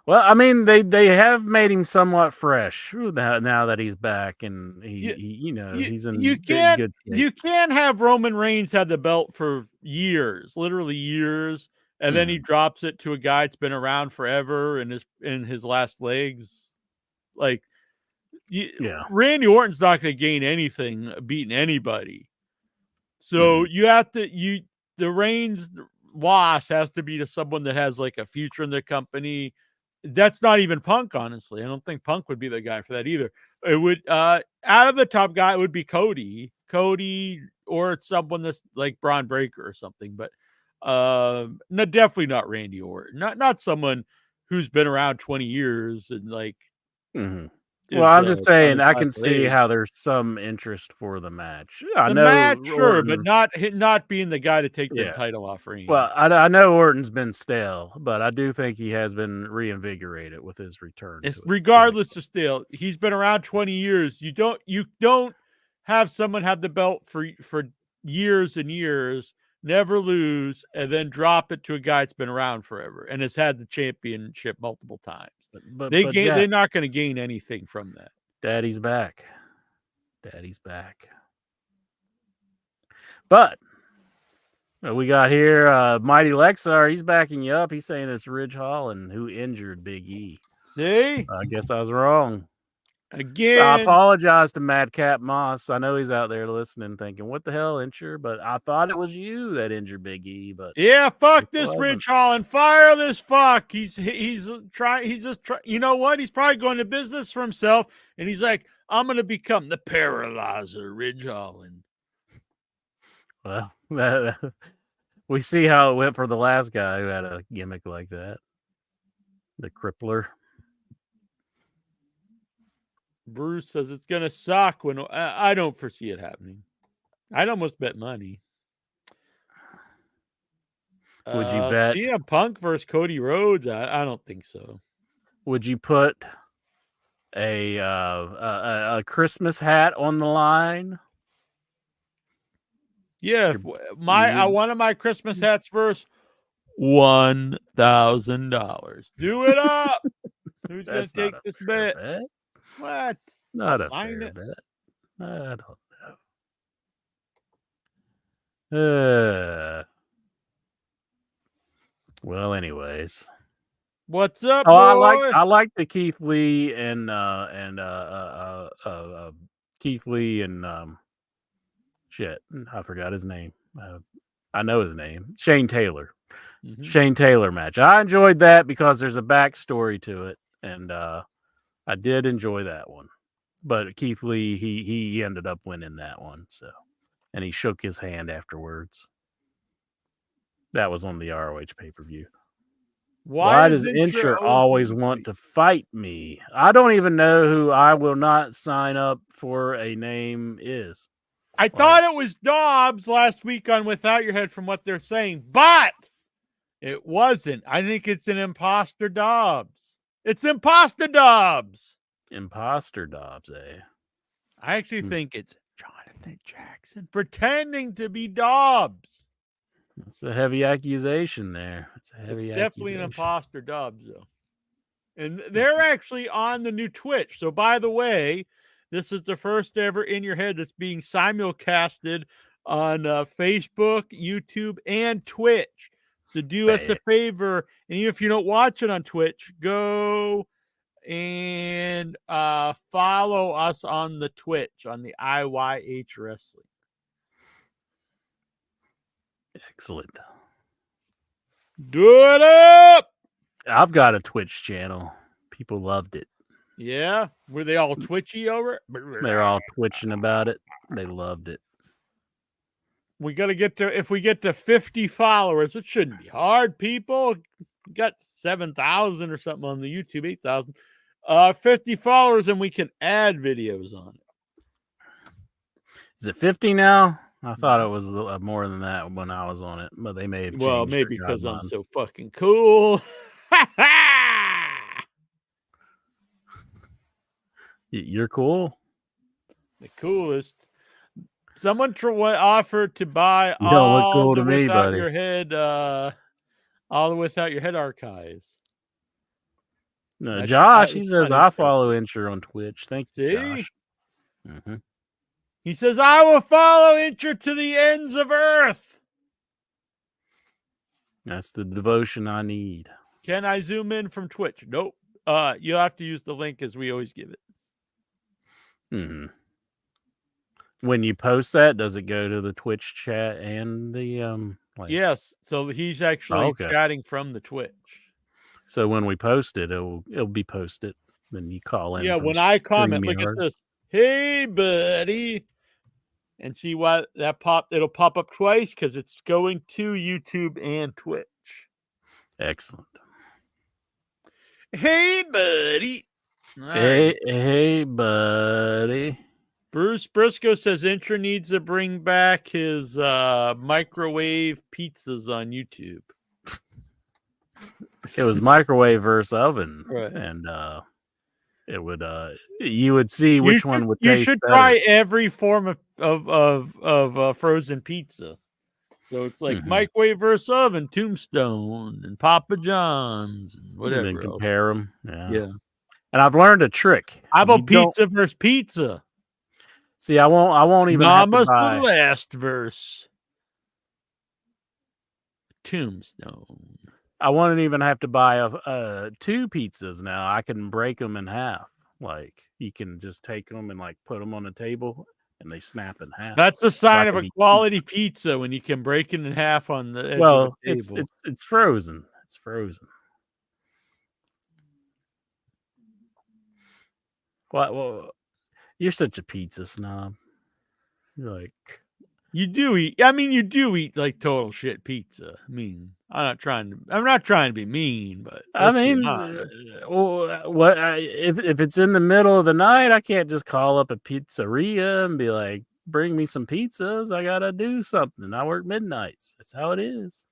Well, I mean, they have made him somewhat fresh now that he's back, and he's in you good shape. You can't have Roman Reigns have the belt for years, literally years, and then he drops it to a guy that's been around forever in his last legs. Like, Randy Orton's not going to gain anything beating anybody. So you have to the Reigns loss has to be to someone that has like a future in the company. That's not even Punk, honestly. I don't think Punk would be the guy for that either. It would out of the top guy, it would be Cody, or someone that's like Braun Breaker or something. But no, definitely not Randy Orton. Not someone who's been around 20 years and like. Well, I'm just saying I can see how there's some interest for the match. I know match, sure, but not being the guy to take the title off Reigns. Well, I know Orton's been stale, but I do think he has been reinvigorated with his return. Regardless of stale, he's been around 20 years. You don't have someone have the belt for years and years, never lose, and then drop it to a guy that's been around forever and has had the championship multiple times. They're not going to gain anything from that. Daddy's back. But we got here Mighty Lexar. He's backing you up. He's saying it's Ridge Holland who injured Big E. See? So I guess I was wrong. Again. So I apologize to Madcap Moss. I know he's out there listening thinking, what the hell, injure? But I thought it was you that injured Big E. But yeah, fuck this Ridge Holland. Fire this fuck. He's just trying. You know what? He's probably going to business for himself. And he's like, I'm going to become the paralyzer, Ridge Holland. Well, we see how it went for the last guy who had a gimmick like that. The Crippler. Bruce says it's going to suck when I don't foresee it happening. I'd almost bet money. Would you bet CM Punk versus Cody Rhodes? I don't think so. Would you put a Christmas hat on the line? Yeah, one of my Christmas hats versus $1,000. Do it up. Who's going to take this bet? What? Not a fair bet. I don't know. Well, anyways. What's up, boy? I like the Keith Lee and shit. I forgot his name. I know his name. Shane Taylor. Mm-hmm. Shane Taylor match. I enjoyed that because there's a backstory to it, and I did enjoy that one. But Keith Lee, he ended up winning that one. So, and he shook his hand afterwards. That was on the ROH pay-per-view. Why does Incher always want to fight me? I don't even know who I will not sign up for a name is. I thought it was Dobbs last week on Without Your Head from what they're saying, but it wasn't. I think it's an imposter Dobbs. It's Imposter Dobbs. Imposter Dobbs, eh? I actually think it's Jonathan Jackson pretending to be Dobbs. That's a heavy accusation there. It's a heavy It's definitely an accusation. imposter Dobbs, though. And they're actually on the new Twitch. So, by the way, this is the first ever In Your Head that's being simulcasted on Facebook, YouTube, and Twitch. So, do us a favor. And even if you don't watch it on Twitch, go and follow us on the Twitch, on the IYH Wrestling. Excellent. Do it up! I've got a Twitch channel. People loved it. Yeah? Were they all twitchy over it? They're all twitching about it. They loved it. We got to get to, if we get to 50 followers, it shouldn't be hard, people. We got 7,000 or something on the YouTube, 8,000. 50 followers, and we can add videos on it. Is it 50 now? I thought it was more than that when I was on it, but they may have changed. Well, maybe because I'm so fucking cool. You're cool. The coolest. Someone offered to buy You don't look all cool the to me, Without buddy. Your Head, all the Without Your Head archives. No, That Josh, he was says funny. I follow Incher on Twitch. Thank you, See? Josh. Mm-hmm. He says, I will follow Incher to the ends of earth. That's the devotion I need. Can I zoom in from Twitch? Nope. You'll have to use the link as we always give it. Mm-hmm. When you post that, does it go to the Twitch chat and the Yes. So he's actually okay. chatting from the Twitch. So when we post it, it'll be posted. Then you call in. Yeah, from when I comment, look at StreamYard. this. Hey, buddy. And see why that it'll pop up twice because it's going to YouTube and Twitch. Excellent. Hey, buddy. All Hey, right. hey, buddy. Bruce Briscoe says Intra needs to bring back his microwave pizzas on YouTube. It was microwave versus oven, Right. and it would you would see which one would taste You should better. try every form of frozen pizza. So it's like microwave versus oven, Tombstone, and Papa John's, and whatever. And then compare them. Yeah. And I've learned a trick. How You about don't- pizza versus pizza? See, I won't even have to Mama buy. Celeste versus Tombstone. I won't even have to buy two pizzas now. I can break them in half. Like you can just take them and like put them on the table, and they snap in half. That's the sign That of can a be quality pizza when you can break it in half on the edge well, of the table. it's frozen. It's frozen. What? Well, you're such a pizza snob. You're like, You do eat. I mean, you do eat like total shit pizza. I mean, I'm not trying to be mean, but I let's be mean, honest. what? If it's in the middle of the night, I can't just call up a pizzeria and be like, "Bring me some pizzas." I gotta do something. I work midnights. That's how it is.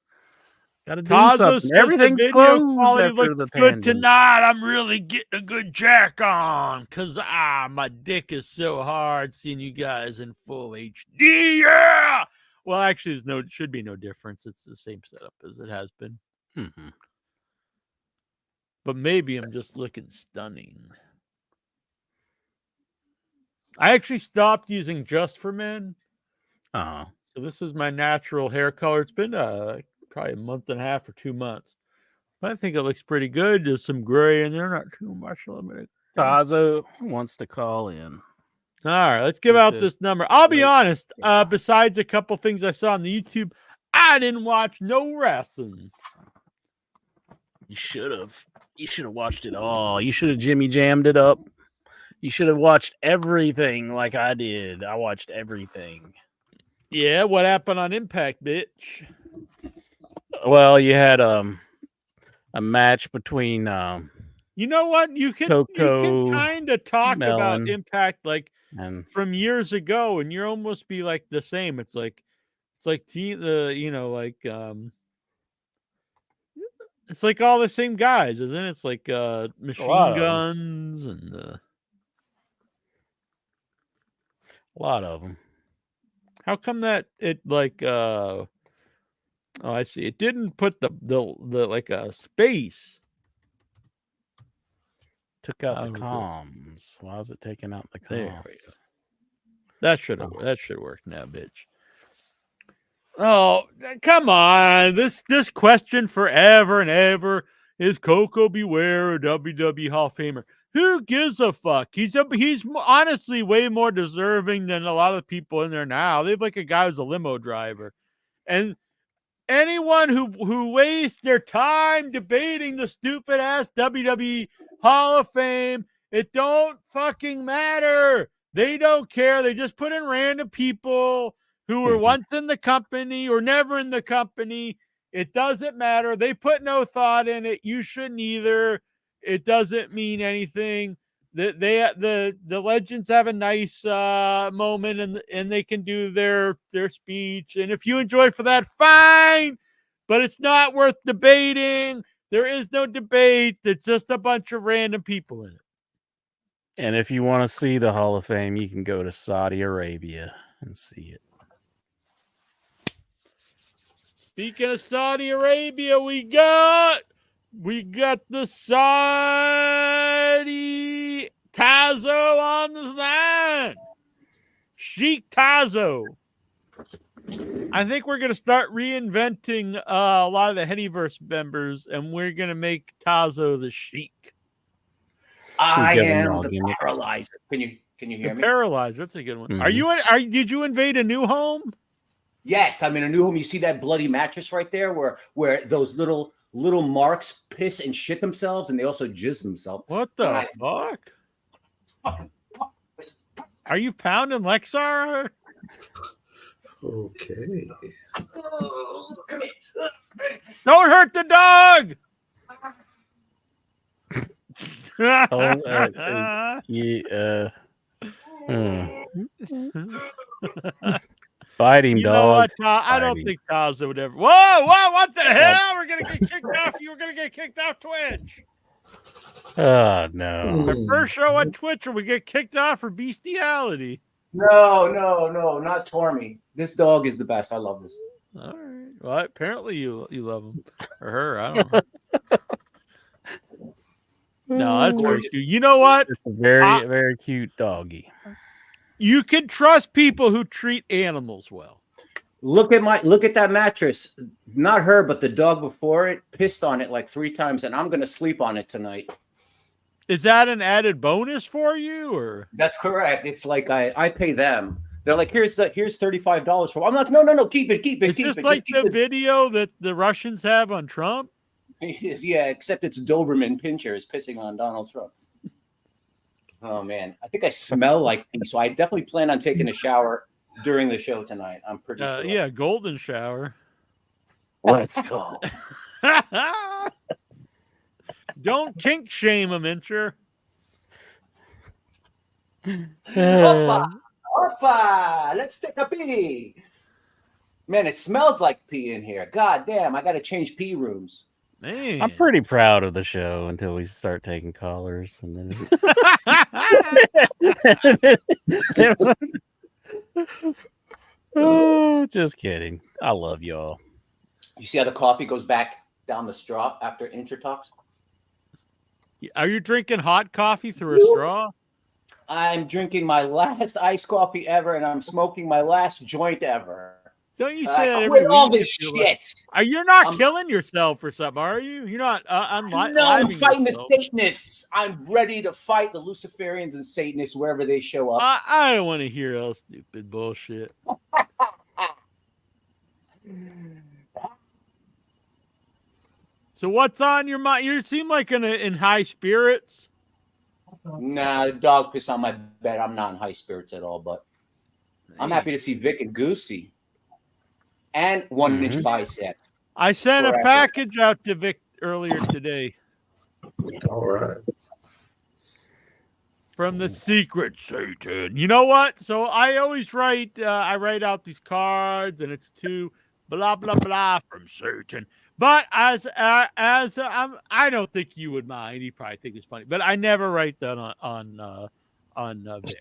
Gotta do Tazo something. says Everything's the video closed quality after looks the good pandemic. tonight. I'm really getting a good jack on because my dick is so hard seeing you guys in full HD. Yeah. Well, actually, should be no difference. It's the same setup as it has been. Mm-hmm. But maybe I'm just looking stunning. I actually stopped using Just for Men. Uh-huh. So this is my natural hair color. It's been probably a month and a half or 2 months. But I think it looks pretty good. There's some gray in there, not too much. Tazo wants to call in. All right, let's give out this number. I'll be honest. Besides a couple things I saw on the YouTube, I didn't watch no wrestling. You should have. You should have watched it all. You should have Jimmy jammed it up. You should have watched everything like I did. I watched everything. Yeah, what happened on Impact, bitch? Well, you had a match between you know what? You can kind of talk about Impact like and from years ago, and you're almost be like the same. It's like It's like all the same guys, isn't it? It's like lot machine of 'em. guns and A lot of them. how come that it like oh, I see. It didn't put the like a space. Took out the How's this? comms. Why is it taking out the There comms? we go. That should work now, bitch. Oh, come on. This question forever and ever is Coco Beware a WWE Hall of Famer? Who gives a fuck? He's honestly way more deserving than a lot of people in there now. They have like a guy who's a limo driver. And anyone who wastes their time debating the stupid ass WWE Hall of Fame, it don't fucking matter. They don't care. They just put in random people who were once in the company or never in the company. It doesn't matter. They put no thought in it. You shouldn't either. It doesn't mean anything. The legends have a nice moment and they can do their speech. And if you enjoy for that, fine. But it's not worth debating. There is no debate. It's just a bunch of random people in it. And if you want to see the Hall of Fame, you can go to Saudi Arabia and see it. Speaking of Saudi Arabia, we got the Saudi Tazo on the line. Sheik Tazo. I think we're going to start reinventing a lot of the Hennyverse members, and we're going to make Tazo the Sheik. I Giving am y'all the gimmicks. paralyzer. Can you hear The me? Paralyzer. That's a good one. Mhm. Did you invade a new home? Yes, I'm in a new home. You see that bloody mattress right there, where those little marks piss and shit themselves, and they also jizz themselves. What the Right. fuck? Fucking fuck. Are you pounding Lexar? Okay. Come here. Don't hurt the dog. Yeah. Fight him, You know dog. what, I don't Fighting. think Tazo would ever. Whoa, what the hell? We're gonna get kicked off. You were gonna get kicked off Twitch. Oh no. The first show on Twitch, where we get kicked off for bestiality. No, not Tormy. This dog is the best. I love this. All right. Well, apparently you love him or her. I don't know. No, that's very cute. You know what? It's a very, very cute doggy. You can trust people who treat animals well. Look at that mattress. Not her, but the dog before it pissed on it like 3 times, and I'm gonna sleep on it tonight. Is that an added bonus for you, or? That's correct. It's like I pay them. They're like, here's $35 for. I'm like, no, keep it. Is this like the video that the Russians have on Trump? Yeah, except it's Doberman Pinscher is pissing on Donald Trump. Oh man, I think I smell like pee, so I definitely plan on taking a shower during the show tonight. I'm pretty sure. Yeah, golden shower. Let's go. Don't kink shame him, Incher. Opa, let's take a pee. Man, it smells like pee in here. God damn, I got to change pee rooms. Man. I'm pretty proud of the show until we start taking callers, and then oh, just kidding. I love y'all. You see how the coffee goes back down the straw after Incher talks? Are you drinking hot coffee through a straw? I'm drinking my last iced coffee ever, and I'm smoking my last joint ever. Don't you say that I every quit all week this if you're like- shit. Are you not killing yourself or something? Are you? You're not unliving No, I'm fighting yourself. the Satanists. I'm ready to fight the Luciferians and Satanists wherever they show up. I don't want to hear all stupid bullshit. So what's on your mind? You seem like in high spirits. Nah, the dog pissed on my bed. I'm not in high spirits at all, but I'm happy to see Vic and Goosey. And 1-inch biceps. I sent a Forever. package out to Vic earlier today All right. from the Secret Satan. You know what? So I always write. I write out these cards, and it's to blah blah blah from Satan. But I don't think you would mind. You probably think it's funny, but I never write that on Vix.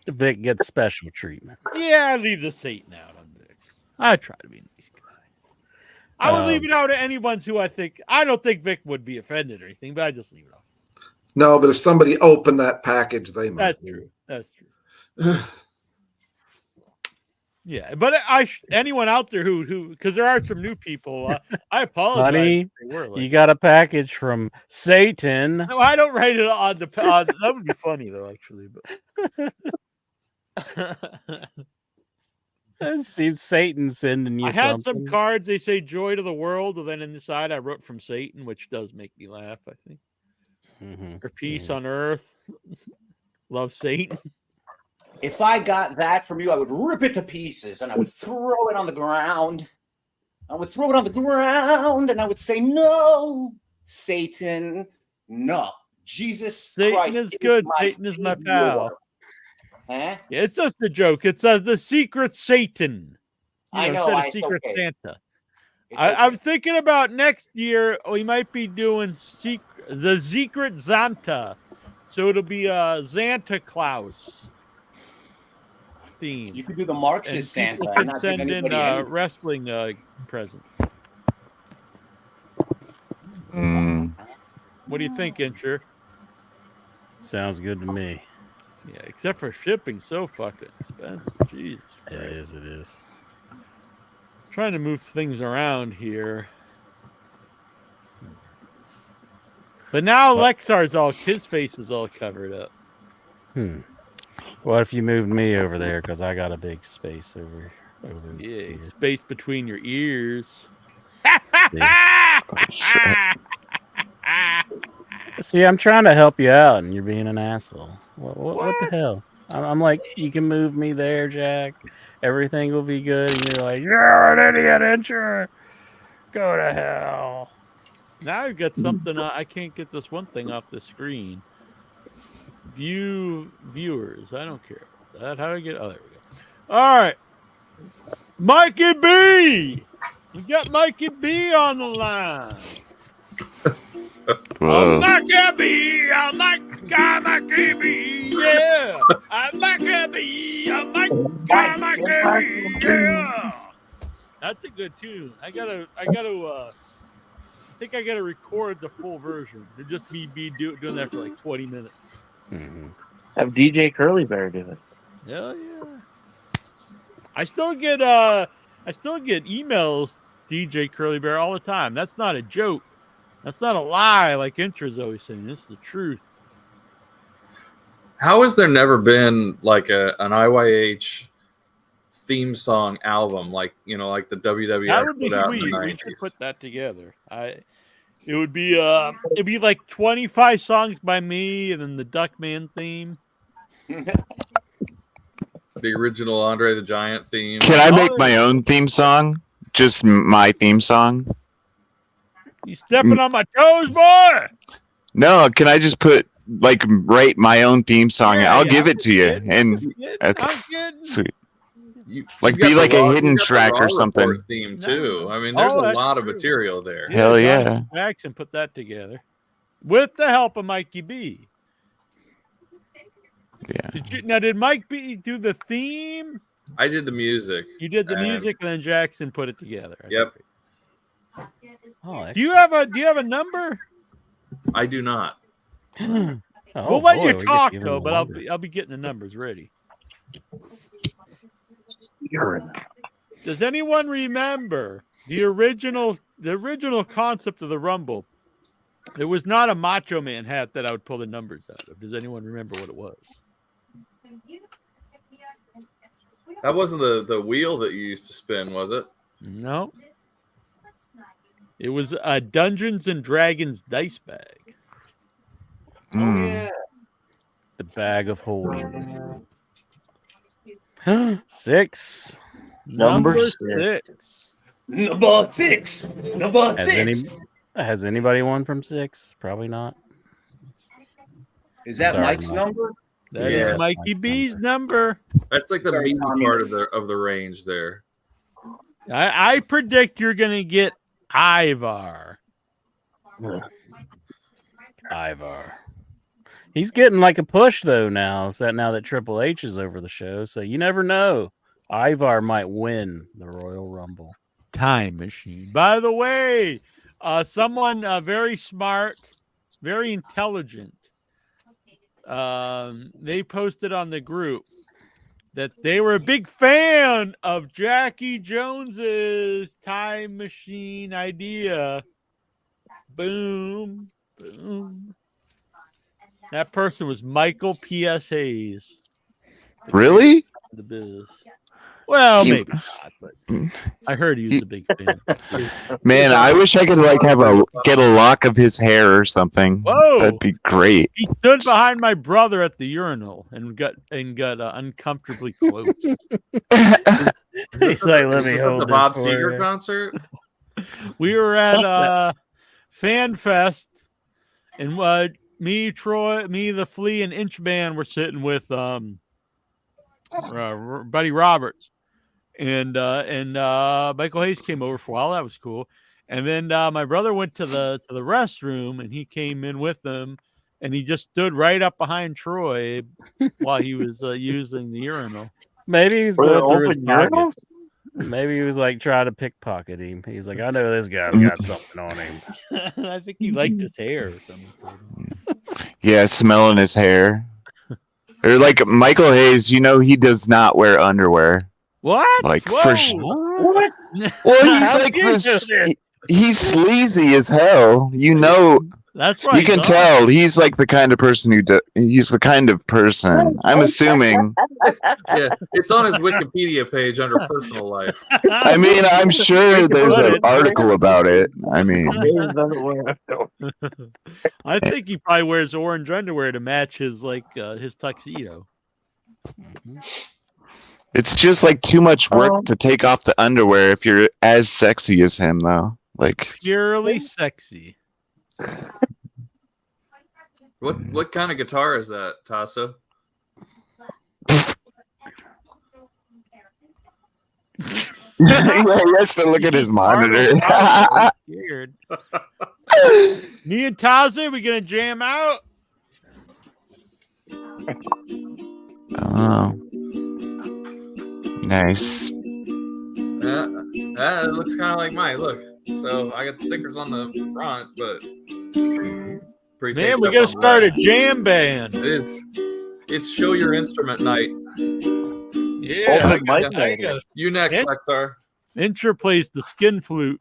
Vic gets special treatment. Yeah, I leave the Satan out on Vix. I try to be a nice guy. I would leave it out to anyone who I don't think Vic would be offended or anything, but I just leave it off. No, but if somebody opened that package, they might. That's true. Yeah, but anyone out there who because there are some new people. I apologize. Honey, if they were like, you got a package from Satan. no, I don't write it on the. That would be funny though, actually. But It seems Satan sending you I had something. some cards. They say "Joy to the World," and then inside I wrote "From Satan," which does make me laugh. I think. Mhm. Or peace on earth. Love Satan. If I got that from you, I would rip it to pieces and I would throw it on the ground. I would throw it on the ground and I would say, "No, Satan, no. Jesus Satan Christ is good. Satan is my savior." pal. Huh? Yeah, it's just a joke. It's the secret Satan. I know, Instead of it's secret okay. Santa. It's I'm okay. thinking about next year. We might be doing the secret Santa, so it'll be Santa Claus theme. You could do the And Marxist people Santa can and not give send in anybody anything. wrestling presents. What do you think, Incher? Sounds good to me. Yeah, except for shipping, so fucking expensive. Jesus Christ. It is. Trying to move things around here. But now Lexar's his face is all covered up. What if you moved me over there? Because I got a big space over Yeah, here. space between your ears. See, I'm trying to help you out, and you're being an asshole. What the hell? I'm like, you can move me there, Jack. Everything will be good. And you're like, you're an idiot, Incher. Go to hell. Now I've got something. I can't get this one thing off the screen. Viewers. I don't care about that. How do I get? Oh, there we go. All right. Mikey B. You got Mikey B on the line. Whoa. Mikey B. I'm Mikey B. Yeah. I'm Mikey B. I'm Mikey B. Yeah. That's a good tune. I think I gotta record the full version. It'd just be doing that for like 20 minutes. Have DJ Curly Bear do it. Hell yeah. I still get emails, DJ Curly Bear, all the time. That's not a joke. That's not a lie like Intra's always saying. This is the truth. How has there never been like an IYH theme song album, like like the WWF That would be put out in sweet. the We 90s? should put that together. It'd be like 25 songs by me and then the Duckman theme. The original Andre the Giant theme. Can I make my own theme song? Just my theme song? You stepping on my toes, boy? No, can I just write my own theme song? Yeah, I'll yeah, give I'm it to you. kidding. And I'm okay, kidding. sweet. You Like, got be the like a Raw- hidden you got the track or Raw something. Report theme No. too. I mean, there's Oh, a that's lot of true. material there. Hell yeah. Jonathan Jackson put that together with the help of Mikey B. Yeah. Did Mike B do the theme? I did the music. You did the And- music, and then Jackson put it together. Yep, Oh, Do you have a number? I do not. Oh, We'll let boy, you we get talk even though, but longer. I'll be getting the numbers ready. Does anyone remember the original concept of the Rumble? It was not a Macho Man hat that I would pull the numbers out of. Does anyone remember what it was? That wasn't the wheel that you used to spin, was it? No. It was a Dungeons and Dragons dice bag. Mm. The bag of holding. 6. Number Number 6. Number six. Number Has, six. has anybody won from 6? Probably not. Is that Sorry, Mike's Mike. number? That is Yeah, Mikey that's B's number. That's like the Very meaty part of the range there. I predict you're going to get Ivar. Ivar. He's getting like a push though now. Now that Triple H is over the show, so you never know. Ivar might win the Royal Rumble. Time machine. By the way, someone very smart, very intelligent. They posted on the group that they were a big fan of Jackie Jones's time machine idea. Boom, boom. That person was Michael P.S. Hayes. Really? The biz. Well, He- maybe not, but I heard he was a big fan. Man, I wish I could like get a lock of his hair or something. Whoa. That'd be great. He stood behind my brother at the urinal and got uncomfortably close. He's like, let me hold the this Bob for Seger you. concert. We were at Fan Fest, and Troy, the Flea, and Inchman were sitting with Buddy Roberts, and Michael Hayes came over for a while. That was cool. And then my brother went to the restroom, and he came in with them, and he just stood right up behind Troy while he was using the urinal. Maybe he's Were there going through his open pockets. urinals? Maybe he was like trying to pickpocket him. He's like, I know this guy's got something on him. I think he liked his hair or something. Yeah, smelling his hair. Or like Michael Hayes, he does not wear underwear. What? Like Whoa. for sure. What? Well, he's How like do you know this. this? He's sleazy as hell. That's right. You can tell he's like the kind of person he's the kind of person. I'm assuming. Yeah, it's on his Wikipedia page under personal life. I mean, I'm sure there's an article about it. I mean, I think he probably wears orange underwear to match his his tuxedo. it's just like too much work to take off the underwear if you're as sexy as him, though. Like, Purely sexy. What kind of guitar is that, Tasso? he has to look at his monitor. I'm scared. Me and Taza, we gonna jam out? Oh, nice. It looks kind of like mine. Look, so I got the stickers on the front, but pretty. Man, taped we up gotta on the start a back. jam band. It is. It's show your instrument night. Yeah. Open mic night. You next, And- Lexar. Intra plays the skin flute.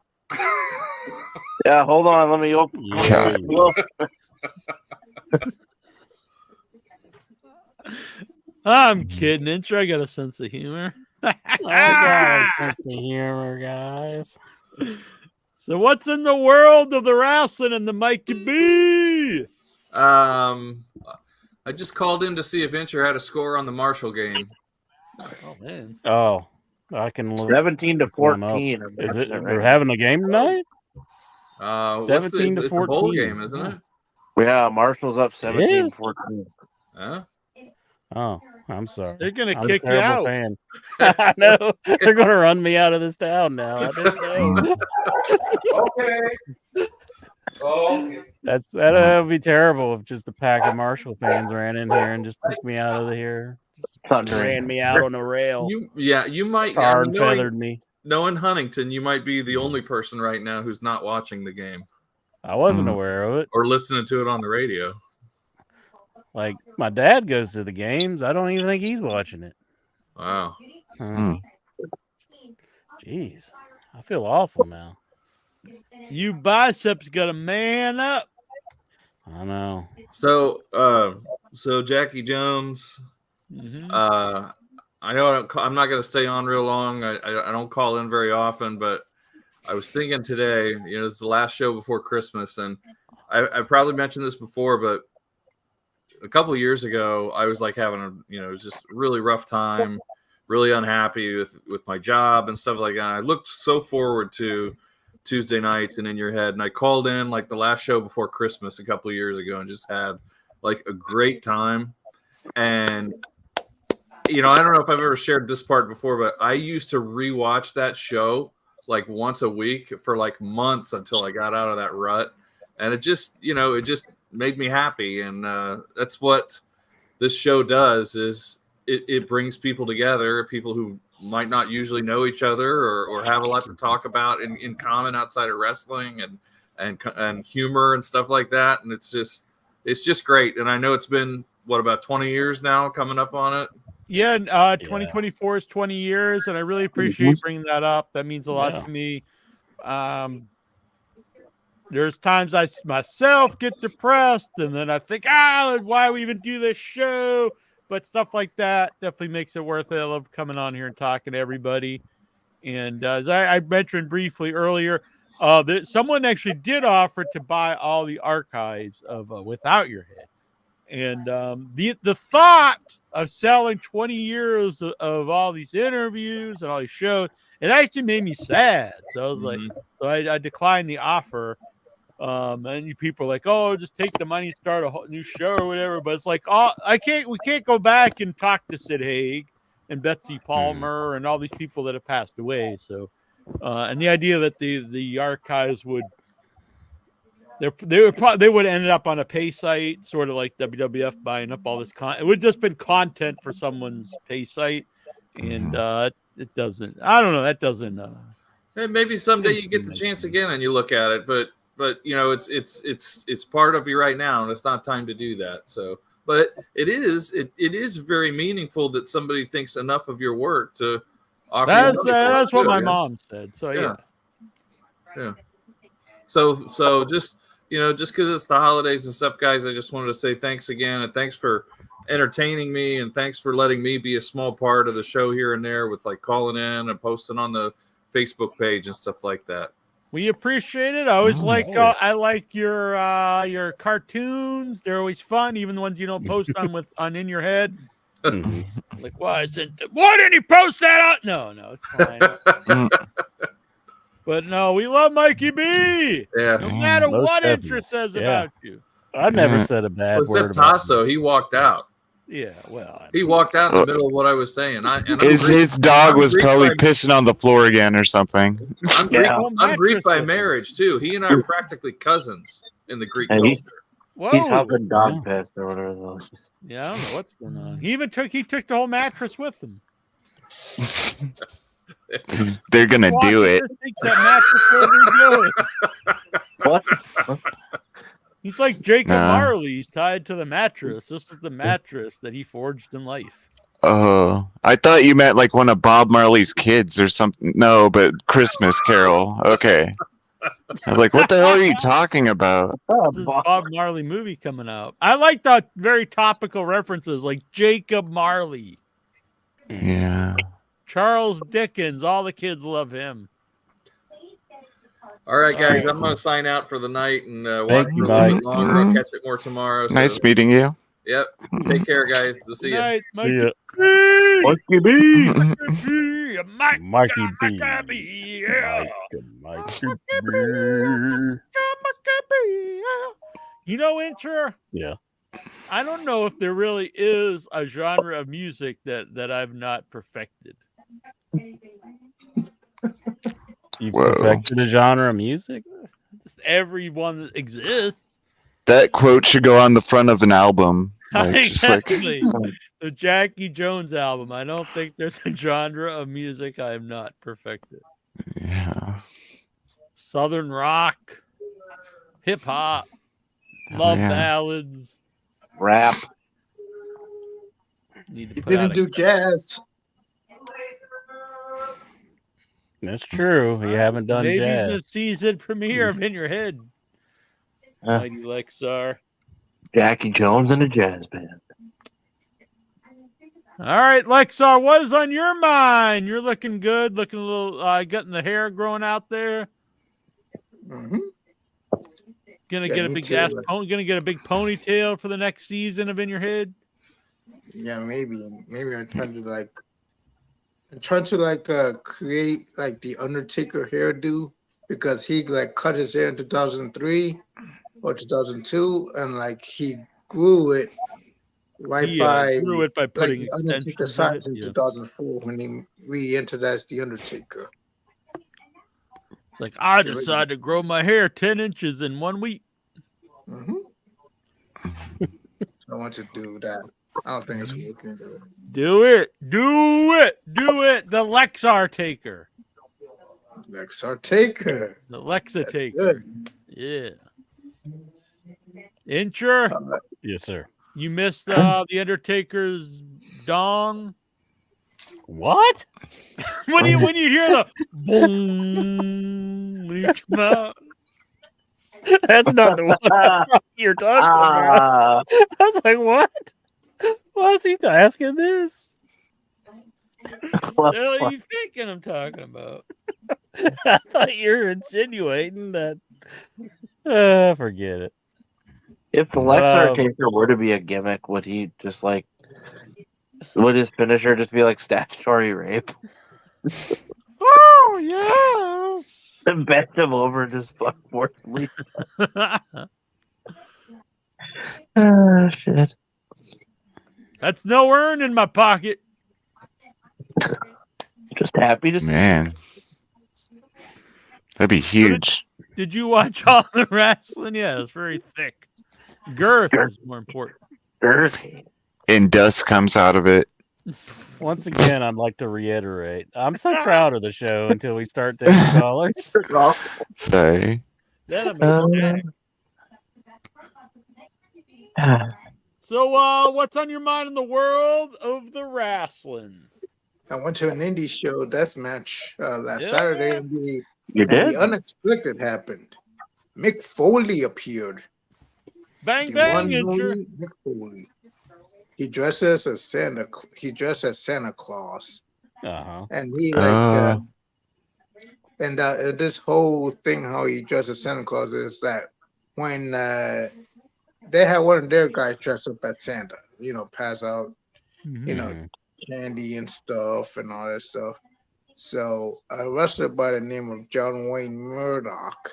Yeah, hold on. Let me open. God. I'm kidding. Intra, I got a sense of humor. I got a sense of humor, guys. So what's in the world of the wrestling and the Mikey B? I just called in to see if Incher had a score on the Marshall game. Oh man. Oh, I can look. 17 to Pulling 14. Is it? We're having a game tonight? 17 to it's a bowl 14. game, isn't it? Yeah, Marshall's up 17 is? 14. Huh? Oh, I'm sorry. They're gonna I'm kick a you terrible out. fan. I know. They're going to run me out of this town now. I didn't know. Okay. Oh, That would be terrible if just a pack of Marshall fans ran in here and just took me out of here. Just ran me out on a rail. you might. Tarred I and mean, feathered me. knowing Huntington, you might be the only person right now who's not watching the game I wasn't aware of it. or listening to it on the radio. Like, my dad goes to the games. I don't even think he's watching it. Wow. Jeez. I feel awful now. You biceps gotta man up. I know. So Jackie Jones. Mhm. I know I'm not going to stay on real long. I don't call in very often, but I was thinking today, it's the last show before Christmas, and I probably mentioned this before, but a couple of years ago, I was like having a just really rough time, really unhappy with my job and stuff like that. And I looked so forward to Tuesday nights and In Your Head, and I called in like the last show before Christmas a couple of years ago and just had like a great time. And you know, I don't know if I've ever shared this part before, but I used to rewatch that show like once a week for like months until I got out of that rut. And it just, you know, it just made me happy. And that's what this show does, is it brings people together, people who might not usually know each other or have a lot to talk about in common outside of wrestling and humor and stuff like that. And it's just great. And I know it's been, what, about 20 years now coming up on it? Yeah, 2024 is 20 years, and I really appreciate bringing that up. That means a lot to me. There's times I myself get depressed, and then I think, why we even do this show? But stuff like that definitely makes it worth it. I love coming on here and talking to everybody. And as I mentioned briefly earlier, someone actually did offer to buy all the archives of Without Your Head. And the thought of selling 20 years of all these interviews and all these shows, it actually made me sad. So I was like, so I declined the offer. And people are like, oh, just take the money, start a whole new show or whatever. But it's like, we can't go back and talk to Sid Haig and Betsy Palmer and all these people that have passed away. So, and the idea that the archives would, they would have ended up on a pay site, sort of like WWF buying up all this content. It would have just been content for someone's pay site, and it doesn't. I don't know. That doesn't. Hey, maybe someday you get the chance again and you look at it, but you know, it's part of you right now, and it's not time to do that. So, but it is very meaningful that somebody thinks enough of your work to offer. That's what my mom said. So yeah. So just, you know, just because it's the holidays and stuff, guys, I just wanted to say thanks again, and thanks for entertaining me, and thanks for letting me be a small part of the show here and there with like calling in and posting on the Facebook page and stuff like that. We appreciate it. I always I like your cartoons. They're always fun, even the ones you don't post on In Your Head. Like, why didn't he post that on? No, it's fine. But no, we love Mikey B. Yeah. No matter what interest says about you. I never said a bad word. Except Tasso, he walked out. Yeah, well, he walked out in the middle of what I was saying. His dog was probably pissing on the floor again or something. I'm Greek by marriage too. He and I are practically cousins in the Greek culture. He's helping dog piss or whatever though. Yeah, I don't know what's going on. He took the whole mattress with him. They're gonna do it. What? He's like Jacob Marley. He's tied to the mattress. This is the mattress that he forged in life. Oh, I thought you meant like one of Bob Marley's kids or something. No, but Christmas Carol. Okay. I was like, what the hell are you talking about? This is a Bob Marley movie coming out. I like the very topical references like Jacob Marley. Yeah. Charles Dickens. All the kids love him. All right, guys, I'm going to sign out for the night and watch for a little bit longer. I'll catch it more tomorrow. Nice meeting you. Yep. Take care, guys. We'll see you. Nice, Mikey B. Mikey B. You know, Inter? Yeah. I don't know if there really is a genre of music that I've not perfected. You've perfected a genre of music? Just every one that exists. That quote should go on the front of an album. Like, exactly. The Jackie Jones album. I don't think there's a genre of music I have not perfected. Yeah. Southern rock, hip hop, love ballads, rap. Need to You put didn't out do jazz. That's true. You haven't done maybe jazz. the season premiere of In Your Head. Mighty Lexar. Jackie Jones and a jazz band. All right, Lexar, what is on your mind? You're looking good, looking a little, getting the hair growing out there. Mm-hmm. Gonna get a big ponytail for the next season of In Your Head. Yeah, maybe I tried to create like the Undertaker hairdo because he like cut his hair in 2003 or 2002 and like he grew it right He by grew it by like putting the Undertaker extensions in size it. in Yeah. 2004 when he re-entered as the Undertaker. It's like, I The decided to grow my hair 10 inches in 1 week. Mm-hmm. I want to do that. I don't think it's working. Do it. Do it. Do it. The Lexar Taker. Lexar Taker. The Lexa That's Taker. good. Yeah. Incher, Yes, sir. you missed the Undertaker's dong. What? when you hear the boom when you come out. That's not the one I thought you're talking about. I was like, what? Why is he asking this? What the hell are you thinking I'm talking about? I thought you were insinuating that. Forget it. If the Lexar Taker were to be a gimmick, would he just like? Would his finisher just be like statutory rape? Oh yes. And bent him over and just fuck forcibly. Shit. That's no earn in my pocket. Just happy to see. Man, that'd be huge. Did you watch all the wrestling? Yeah, it's very thick. Girth is more important. Girthy. And dust comes out of it. Once again, I'd like to reiterate, I'm so proud of the show until we start taking callers. Sorry. So, what's on your mind in the world of the wrestling? I went to an indie show death match last Yeah. Saturday, and the You did? the unexpected happened. Mick Foley appeared. Bang The bang, one Incher. only Mick Foley. He dresses as Santa. He dressed as Santa Claus, and he and this whole thing how he dresses Santa Claus is that when they had one of their guys dressed up as Santa, you know, pass out, you know, candy and stuff and all that stuff. So a wrestler by the name of John Wayne Murdoch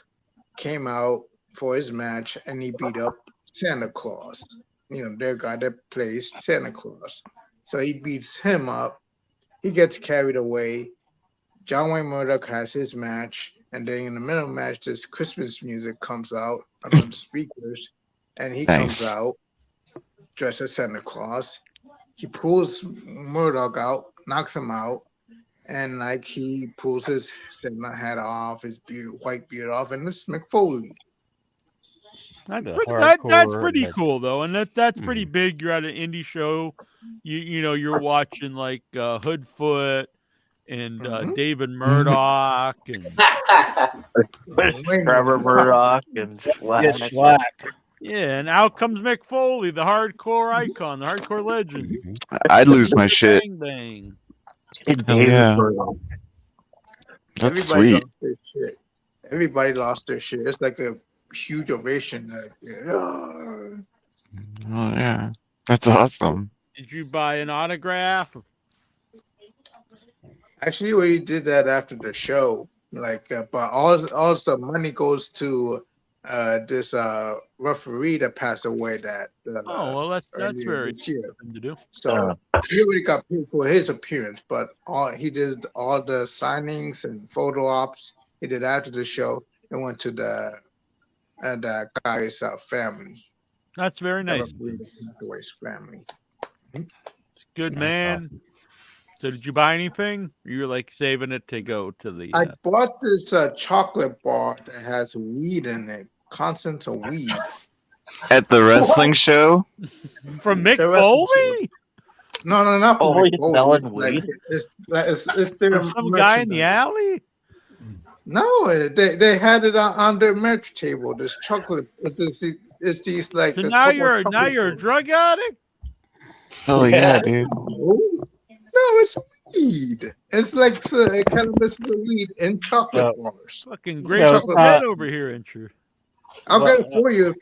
came out for his match and he beat up Santa Claus. You know, their guy that plays Santa Claus. So he beats him up. He gets carried away. John Wayne Murdoch has his match. And then in the middle of the match, this Christmas music comes out on speakers. And he comes out dressed as Santa Claus. He pulls Murdoch out, knocks him out. And like he pulls his Santa hat off, his white beard off, and this is Mick Foley. That's pretty cool though, and that's pretty big. You're at an indie show, you know you're watching like Hoodfoot and David Murdoch and Trevor Murdoch and Schlack. Yeah, and out comes Mick Foley, the hardcore icon, the hardcore legend. I'd lose my shit. Bang bang. Hell yeah. That's sweet. Everybody lost their shit. It's like a huge ovation. Like, oh yeah, that's awesome. Did you buy an autograph? Actually, we did that after the show. Like, but all the money goes to this referee that passed away. That that's very year. thing to do. So he already got paid for his appearance, but he did all the signings and photo ops. He did after the show and went to the guy's family. That's very nice. Family. It's good, man. So did you buy anything? Or you were like saving it to go to the... I bought this chocolate bar that has weed in it. Constant of weed. At the wrestling show? From Mick Foley? No, not from Mick Foley. Weed? It's their some guy in the alley? No, they had it on their merch table. This chocolate, it's these like. So now you're a drug addict? Oh yeah, dude. No, it's weed. It's like cannabis weed and chocolate bars. Fucking great chocolate over here, Incher. I'll get it for you if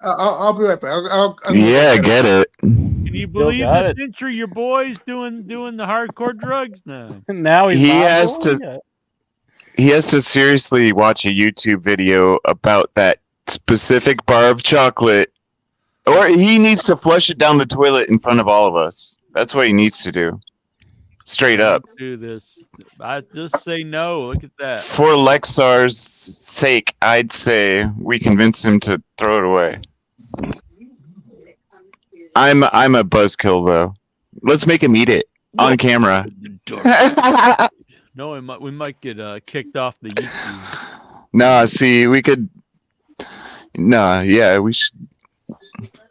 I'll be right back. I'll get it. Can you believe this, Incher? Your boy's doing the hardcore drugs now. Now he has to seriously watch a YouTube video about that specific bar of chocolate Or he needs to flush it down the toilet in front of all of us. That's what he needs to do. Straight up. Do this. I just say no. Look at that. For Lexar's sake, I'd say we convince him to throw it away. I'm a buzzkill though. Let's make him eat it on camera. No, we might get kicked off the YouTube. Nah, see, we could. Nah, yeah, we should.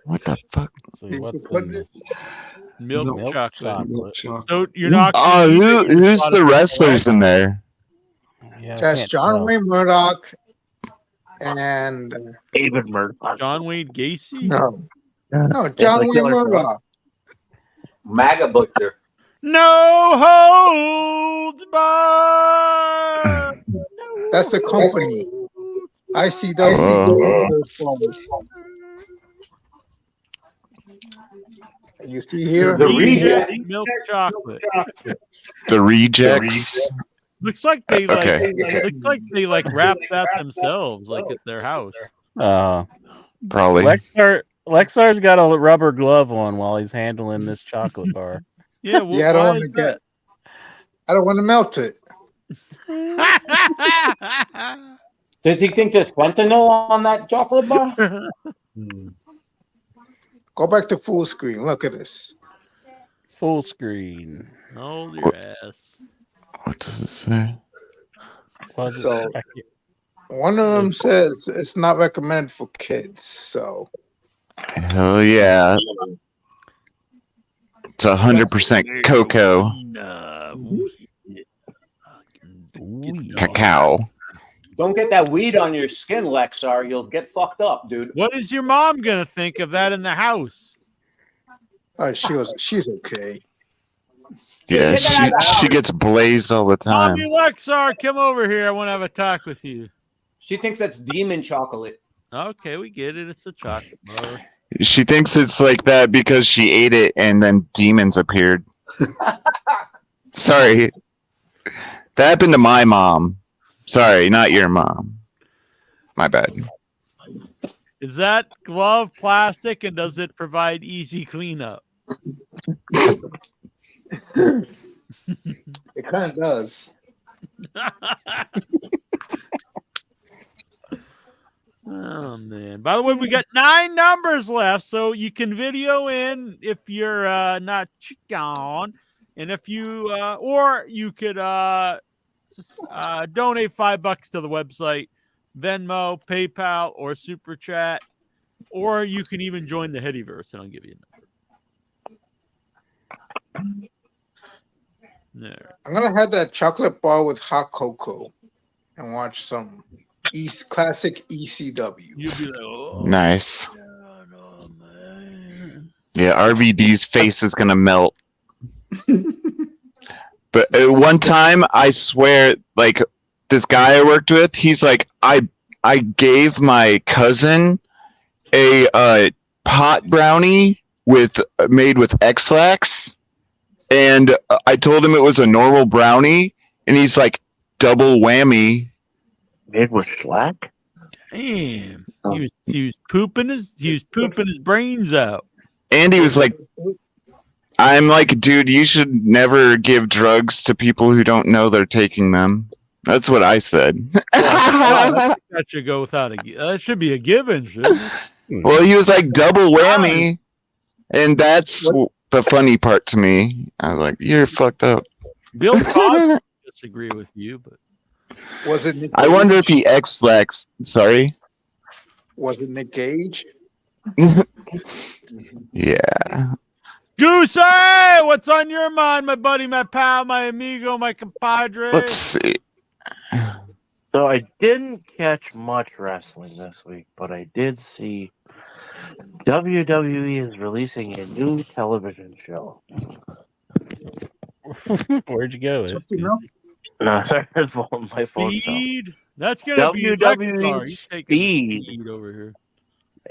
What the fuck? Let's see, what's in this? Milk chocolate. Milk chocolate. So you're not. Oh, who's the wrestlers in there? Yeah, I That's can't John tell. Wayne Murdoch and David Murdoch. John Wayne Gacy? no, John Wayne Killer Croc. Murdoch. MAGA butcher. No holds barred. That's the company. You see here? The reject. Milk chocolate. The rejects. Looks like they Okay. wrapped that themselves, like at their house. Probably. Lexar's got a rubber glove on while he's handling this chocolate bar. Yeah, well, Yeah, I don't why want to is get. I don't want to melt it. that? Does he think there's fentanyl on that chocolate bar? Go back to full screen. Look at this. Full screen. Hold your ass. What does it say? Was it So- One of them says it's not recommended for kids. So Hell yeah. It's 100% cocoa. Cacao. Don't get that weed on your skin, Lexar. You'll get fucked up, dude. What is your mom gonna think of that in the house? she's okay. Yeah, she gets blazed all the time. Mommy Lexar, come over here. I want to have a talk with you. She thinks that's demon chocolate. Okay, we get it. It's a chocolate bar. She thinks it's like that because she ate it and then demons appeared. Sorry. That happened to my mom. Sorry, not your mom. My bad. Is that glove plastic and does it provide easy cleanup? It kind of does. Oh man! By the way, we got 9 numbers left, so you can video in if you're not chicken, and if you or you could donate $5 to the website, Venmo, PayPal, or Super Chat, or you can even join the Headyverse, and I'll give you a number. There. I'm gonna have that chocolate bar with hot cocoa and watch some classic ECW. You'll be like, oh, Nice. oh man. Yeah, RVD's face is gonna melt. But one time, I swear, like this guy I worked with, he's like, I gave my cousin a pot brownie made with X-Lax, and I told him it was a normal brownie, and he's like, double whammy. Made with slack? Damn. He was pooping his brains out. And he was like, I'm like, dude, you should never give drugs to people who don't know they're taking them. That's what I said. That should go without that should be a given, shouldn't it? Well, he was like double whammy, and that's the funny part to me. I was like, you're fucked up. Bill Cosby disagree with you, but Was it Nick I wonder if he X-Lax. Sorry. Was it Nick Gage? Yeah. Goose, hey, what's on your mind, my buddy, my pal, my amigo, my compadre? Let's see. So I didn't catch much wrestling this week, but I did see WWE is releasing a new television show. Where'd you go? Just enough. No, sorry, my phone fell. Speed. That's gonna be WWE He's taking Speed. speed over here.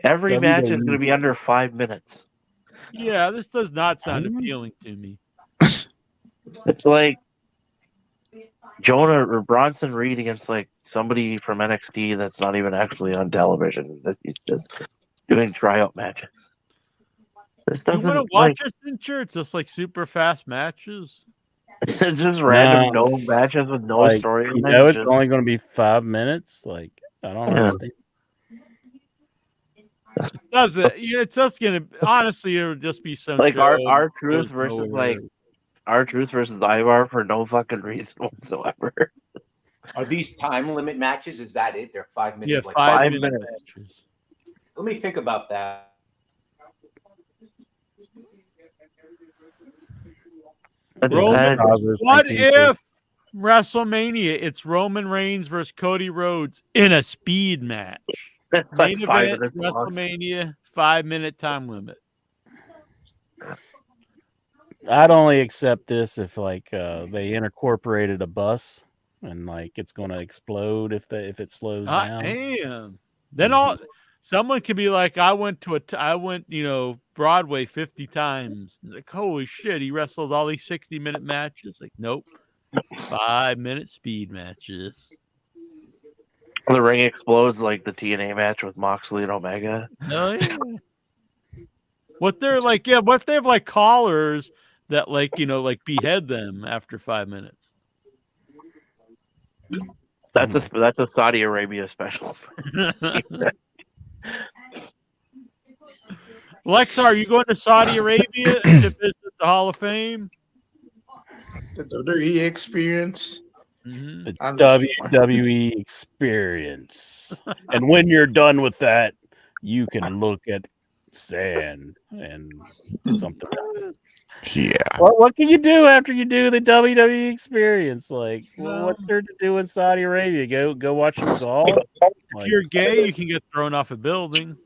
Every match is going to be under 5 minutes. Yeah, this does not sound appealing to me. It's like Jonah or Bronson Reed against like somebody from NXT that's not even actually on television. It's just doing tryout matches. This You doesn't want to watch us in church? It's just like super fast matches. It's just random No. no matches with no Like, story. you know, it's only going to be 5 minutes. Like, I don't Yeah. understand. Does it? It's just gonna. Honestly, it would just be some Like show our that truth goes versus nowhere. like our truth versus Ivar for no fucking reason whatsoever. Are these time limit matches? Is that it? They're 5 minutes. Yeah, like 5 minute minutes. matches. Let me think about that. That's Roman, sad. what if WrestleMania? It's Roman Reigns versus Cody Rhodes in a speed match. Like Main 5 event, minutes long. WrestleMania, 5-minute time limit. I'd only accept this if like they incorporated a bus and like it's going to explode if it slows down. Damn. Then someone could be like, I went Broadway 50 times. Like, holy shit, he wrestled all these 60-minute matches. Like, nope. 5-minute speed matches. The ring explodes like the TNA match with Moxley and Omega. Oh, yeah. What they're like, yeah, what if they have like collars that like behead them after 5 minutes? That's a Saudi Arabia special. Lexa, are you going to Saudi Arabia to visit the Hall of Fame? The WWE experience. The WWE experience. And when you're done with that, you can look at sand and something else. Yeah. What can you do after you do the WWE experience? Like, what's there to do in Saudi Arabia? Go watch some golf. If you're gay, you can get thrown off a building.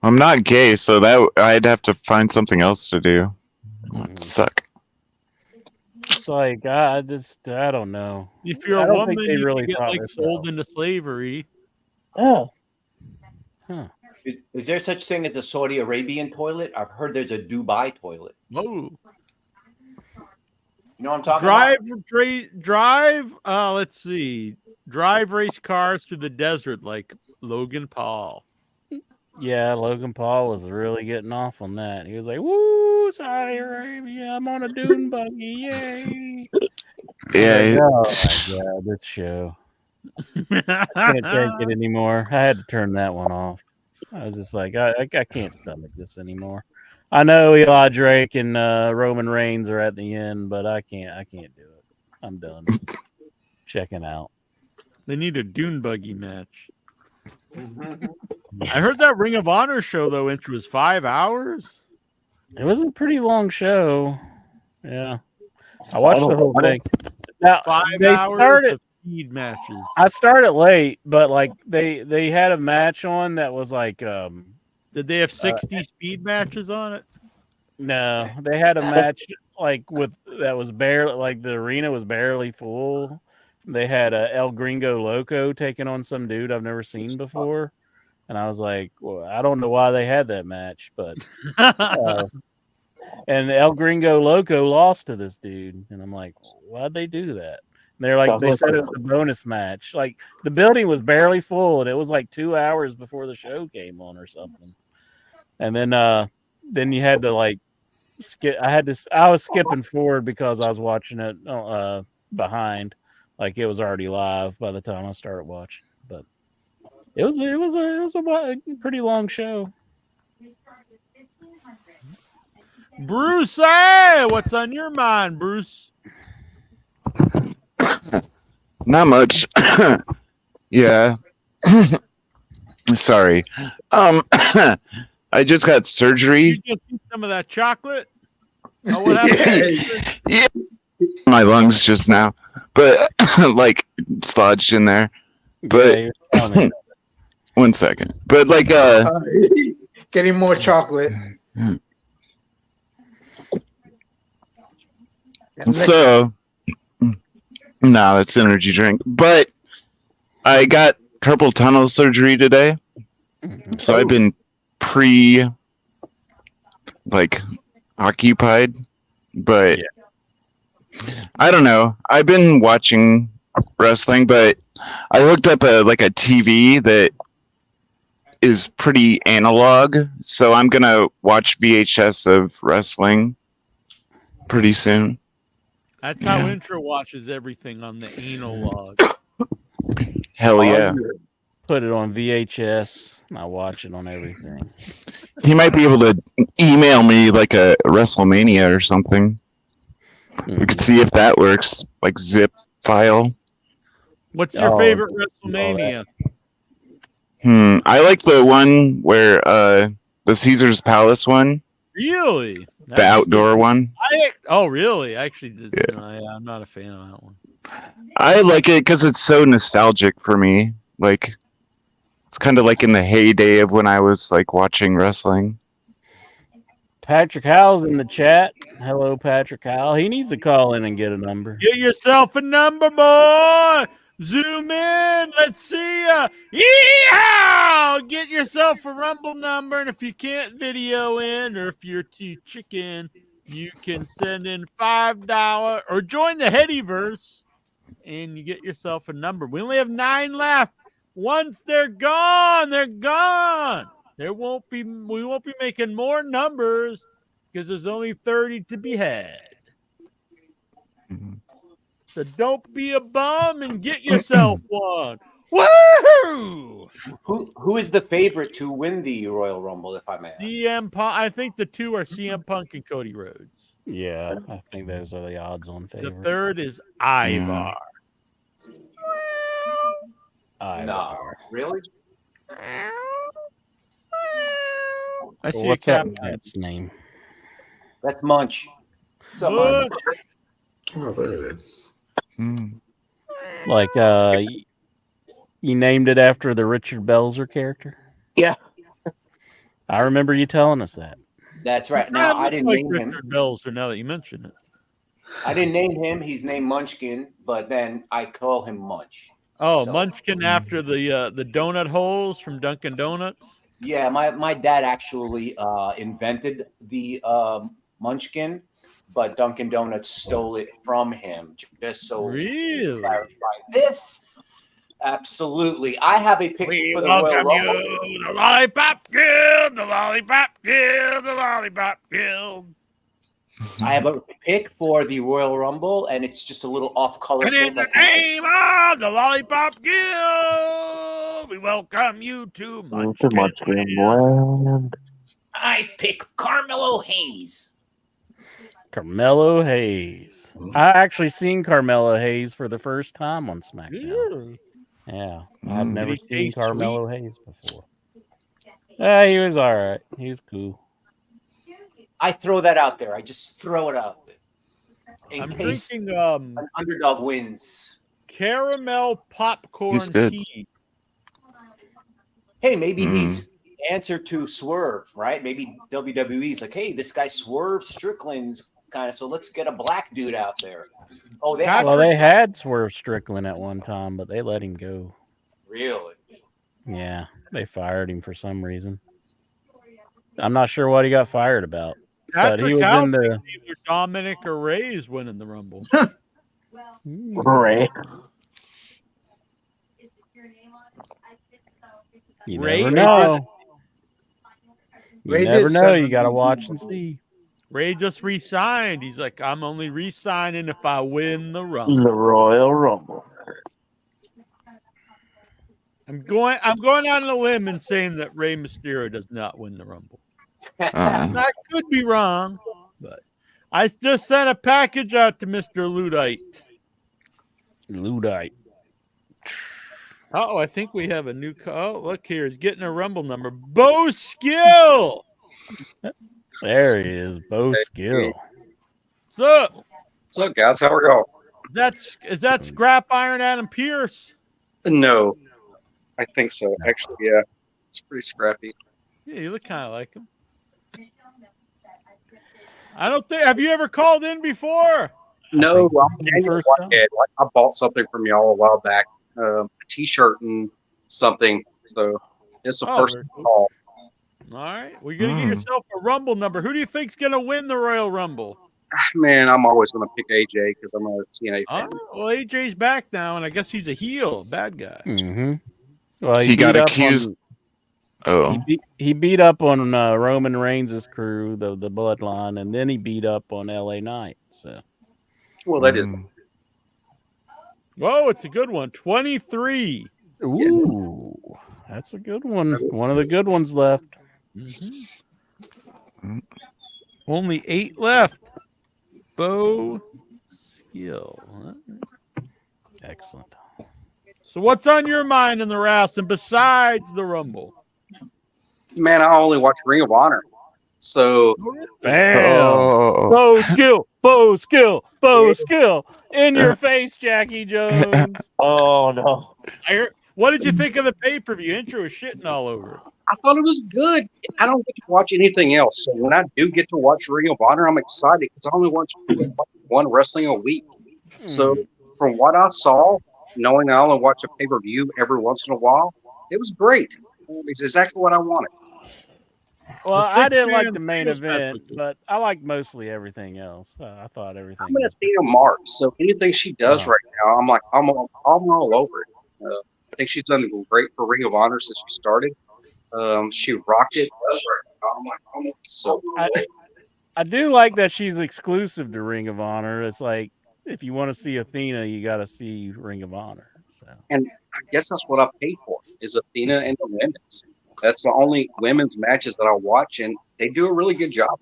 I'm not gay, so that I'd have to find something else to do. That'd suck. It's like I don't know. If you're I a don't woman, think they you really can get thought like this sold into slavery. Oh. Huh. Is there such thing as a Saudi Arabian toilet? I've heard there's a Dubai toilet. Whoa. You know what I'm talking about? Drive. Let's see. Drive race cars through the desert like Logan Paul. Yeah, Logan Paul was really getting off on that. He was like, "Woo, Saudi Arabia! I'm on a dune buggy, yay!" Yeah. Oh my god, this show. I can't take it anymore. I had to turn that one off. I was just like, I can't stomach this anymore. I know Eli Drake and Roman Reigns are at the end, but I can't do it. I'm done. Checking out. They need a dune buggy match. I heard that Ring of Honor show though, which was 5 hours. It was a pretty long show. Yeah, I watched the whole thing. Now 5 they hours started. of speed matches. I started late, but like they had a match on that was like Did they have 60 speed matches on it? no, they had a match like that was barely like the arena was barely full. They had El Gringo Loco taking on some dude I've never seen before, and I was like, well, I don't know why they had that match, but and El Gringo Loco lost to this dude, and I'm like, why'd they do that? And they're like, they said it was a bonus match. Like the building was barely full, and it was like 2 hours before the show came on or something. And then you had to like skip. I was skipping forward because I was watching it behind, like it was already live by the time I started watching. But it was a pretty long show. Bruce, hey, what's on your mind, Bruce? Not much. Yeah. Sorry. I just got surgery. You just eat some of that chocolate? Oh, what happened? Yeah. My lungs just now, but like sludged in there. But one second. But like getting more chocolate. So no, that's energy drink. But I got carpal tunnel surgery today. So I've been occupied, but I don't know. I've been watching wrestling, but I hooked up a TV that is pretty analog, so I'm gonna watch VHS of wrestling pretty soon. That's how Intro watches everything on the analog. Hell yeah. Put it on VHS. I watch it on everything. He might be able to email me like a WrestleMania or something. We could see if that works, like zip file. What's your favorite WrestleMania? I like the one where the Caesar's Palace one. Really? The outdoor one. Oh, really? Actually, I'm not a fan of that one. I like it because it's so nostalgic for me. Like, it's kind of like in the heyday of when I was like watching wrestling. Patrick Howell's in the chat. Hello, Patrick Howell. He needs to call in and get a number. Get yourself a number, boy. Zoom in. Let's see ya. Yeehaw! Get yourself a Rumble number, and if you can't video in, or if you're too chicken, you can send in $5 or join the Headyverse, and you get yourself a number. We only have 9 left. Once they're gone, they're gone. We won't be making more numbers because there's only 30 to be had. So don't be a bum and get yourself one. Woo! Who is the favorite to win the Royal Rumble, if I may? CM Punk. I think the 2 are CM Punk and Cody Rhodes. Yeah, I think those are the odds-on favorite. The 3rd is Ivar. No, really? I see What's a that cap. cat's name? That's Munch. What's up, Munch? Oh, there it is. Like, you named it after the Richard Belzer character? Yeah. I remember you telling us that. That's right. Now, I didn't name him. Richard Belzer, now that you mention it. I didn't name him. He's named Munchkin, but then I call him Munch. Oh, So- Munchkin after the donut holes from Dunkin' Donuts. Yeah, my dad actually invented the Munchkin, but Dunkin' Donuts stole it from him. Just so Really? clarify this. Absolutely. I have a pick We for the Royal welcome Rumble. you, the Lollipop Guild, the Lollipop Guild, the Lollipop Guild. I have a pick for the Royal Rumble, and it's just a little off-color And in pick. the name of the Lollipop Guild, we welcome you to Too much Greenland. I pick Carmelo Hayes. Carmelo Hayes. I actually seen Carmelo Hayes for the first time on SmackDown. Yeah, I've never Did he seen taste Carmelo Hayes before. Yeah, he was all right. He was cool. I throw that out there. I just throw it out there. In I'm case drinking an underdog wins. caramel popcorn He's good. tea. Hey, maybe he's the answer to Swerve, right? Maybe WWE's like, hey, this guy Swerve Strickland's kind of, so let's get a black dude out there. Oh, they have Well, they had Swerve Strickland at one time, but they let him go. really. Yeah, they fired him for some reason. I'm not sure what he got fired about. But he Patrick was Howell in the thinks either Dominic or Ray's winning the Rumble. Right. You Ray never know. You Ray never did know. send You them got to the watch email. and see. Ray just re-signed. He's like, I'm only re-signing if I win the Rumble. The Royal Rumble. I'm going on a limb and saying that Rey Mysterio does not win the Rumble. I could be wrong, but I just sent a package out to Mr. Ludite. Ludite. Oh, I think we have a new. Oh, look here, he's getting a Rumble number. Bo Skill. There he is, Bo Skill. What's up? What's up, guys? How we go? Is that Scrap Iron Adam Pierce? No, I think so. Actually, yeah, it's pretty scrappy. Yeah, you look kind of like him. I don't think. Have you ever called in before? No, think I'm this is the Daniel first time. Whitehead. I bought something from y'all a while back, a T-shirt and something. So it's the Oh, first very cool. call. All right, well, you're gonna get yourself a Rumble number. Who do you think's gonna win the Royal Rumble? Man, I'm always going to pick AJ because I'm a TNA fan. Well, AJ's back now, and I guess he's a heel, bad guy. Mm-hmm. Well, He got accused. He beat up on Roman Reigns' crew, the Bloodline, and then he beat up on LA Knight. So, well, that is. Whoa, it's a good one. 23. Ooh, that's a good one. One of the good ones left. Mm-hmm. Only 8 left. Bo Skill. Excellent. So what's on your mind in the wrestling besides the Rumble? Man, I only watch Ring of Honor. So, bam. Bo Skill. In your face, Jackie Jones. Oh, no. What did you think of the pay-per-view? Intro was shitting all over it. I thought it was good. I don't get to watch anything else. So when I do get to watch Ring of Honor, I'm excited because I only watch one wrestling a week. So from what I saw, knowing I only watch a pay-per-view every once in a while, it was great. It's exactly what I wanted. Well, I didn't like the main event, but I liked mostly everything else. I thought everything. I'm an Athena Mark, so anything she does right now, I'm like, I'm all over it. I think she's done great for Ring of Honor since she started. She rocked it. So I do like that she's exclusive to Ring of Honor. It's like if you want to see Athena, you got to see Ring of Honor. So, and I guess that's what I paid for is Athena and the women's. That's the only women's matches that I watch, and they do a really good job.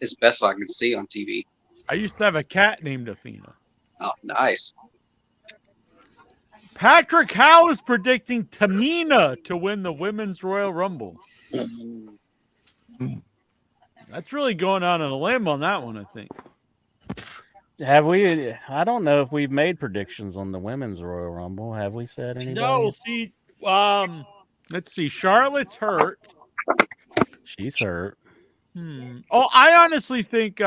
It's best I can see on TV. I used to have a cat named Athena. Oh, nice. Patrick Howe is predicting Tamina to win the Women's Royal Rumble. That's really going out on a limb on that one, I think. Have we? I don't know if we've made predictions on the Women's Royal Rumble. Have we said anybody? No, see, let's see. Charlotte's hurt. She's hurt. Oh, I honestly think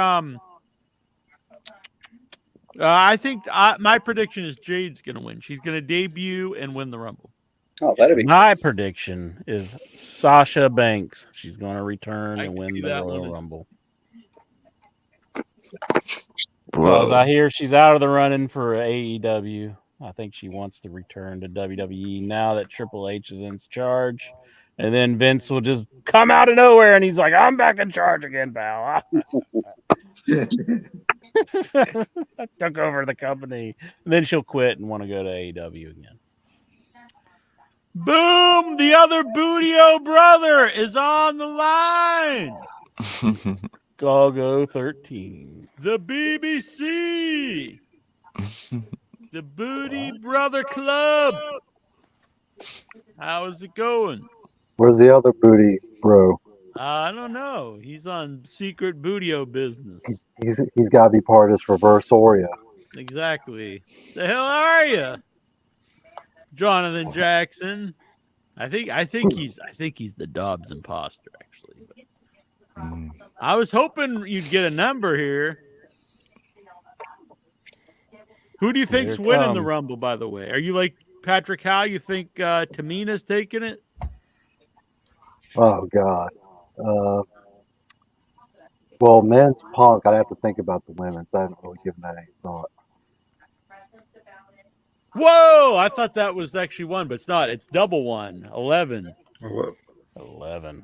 I think my prediction is Jade's going to win. She's going to debut and win the Rumble. Oh, that'd be my prediction is Sasha Banks. She's going to return and win the Royal Rumble. Because I hear she's out of the running for AEW. I think she wants to return to WWE now that Triple H is in charge. And then Vince will just come out of nowhere and he's like, I'm back in charge again, pal. I took over the company. And then she'll quit and want to go to AEW again. Boom! The other Boodio brother is on the line. Gogo 13. The BBC. The Booty Brother Club. How is it going? Where's the other booty, bro? I don't know. He's on secret Boodio business. He's got to be part of this reverse Oreo. Exactly. The hell are you, Jonathan Jackson? I think he's the Dobbs imposter, actually. But I was hoping you'd get a number here. Who do you think's winning the Rumble, by the way? Are you like Patrick Howe? You think Tamina's taking it? Oh, God. Well, men's Punk, I'd have to think about the women's. I haven't really given that any thought. Whoa! I thought that was actually one, but it's not. It's double one. 11. 11.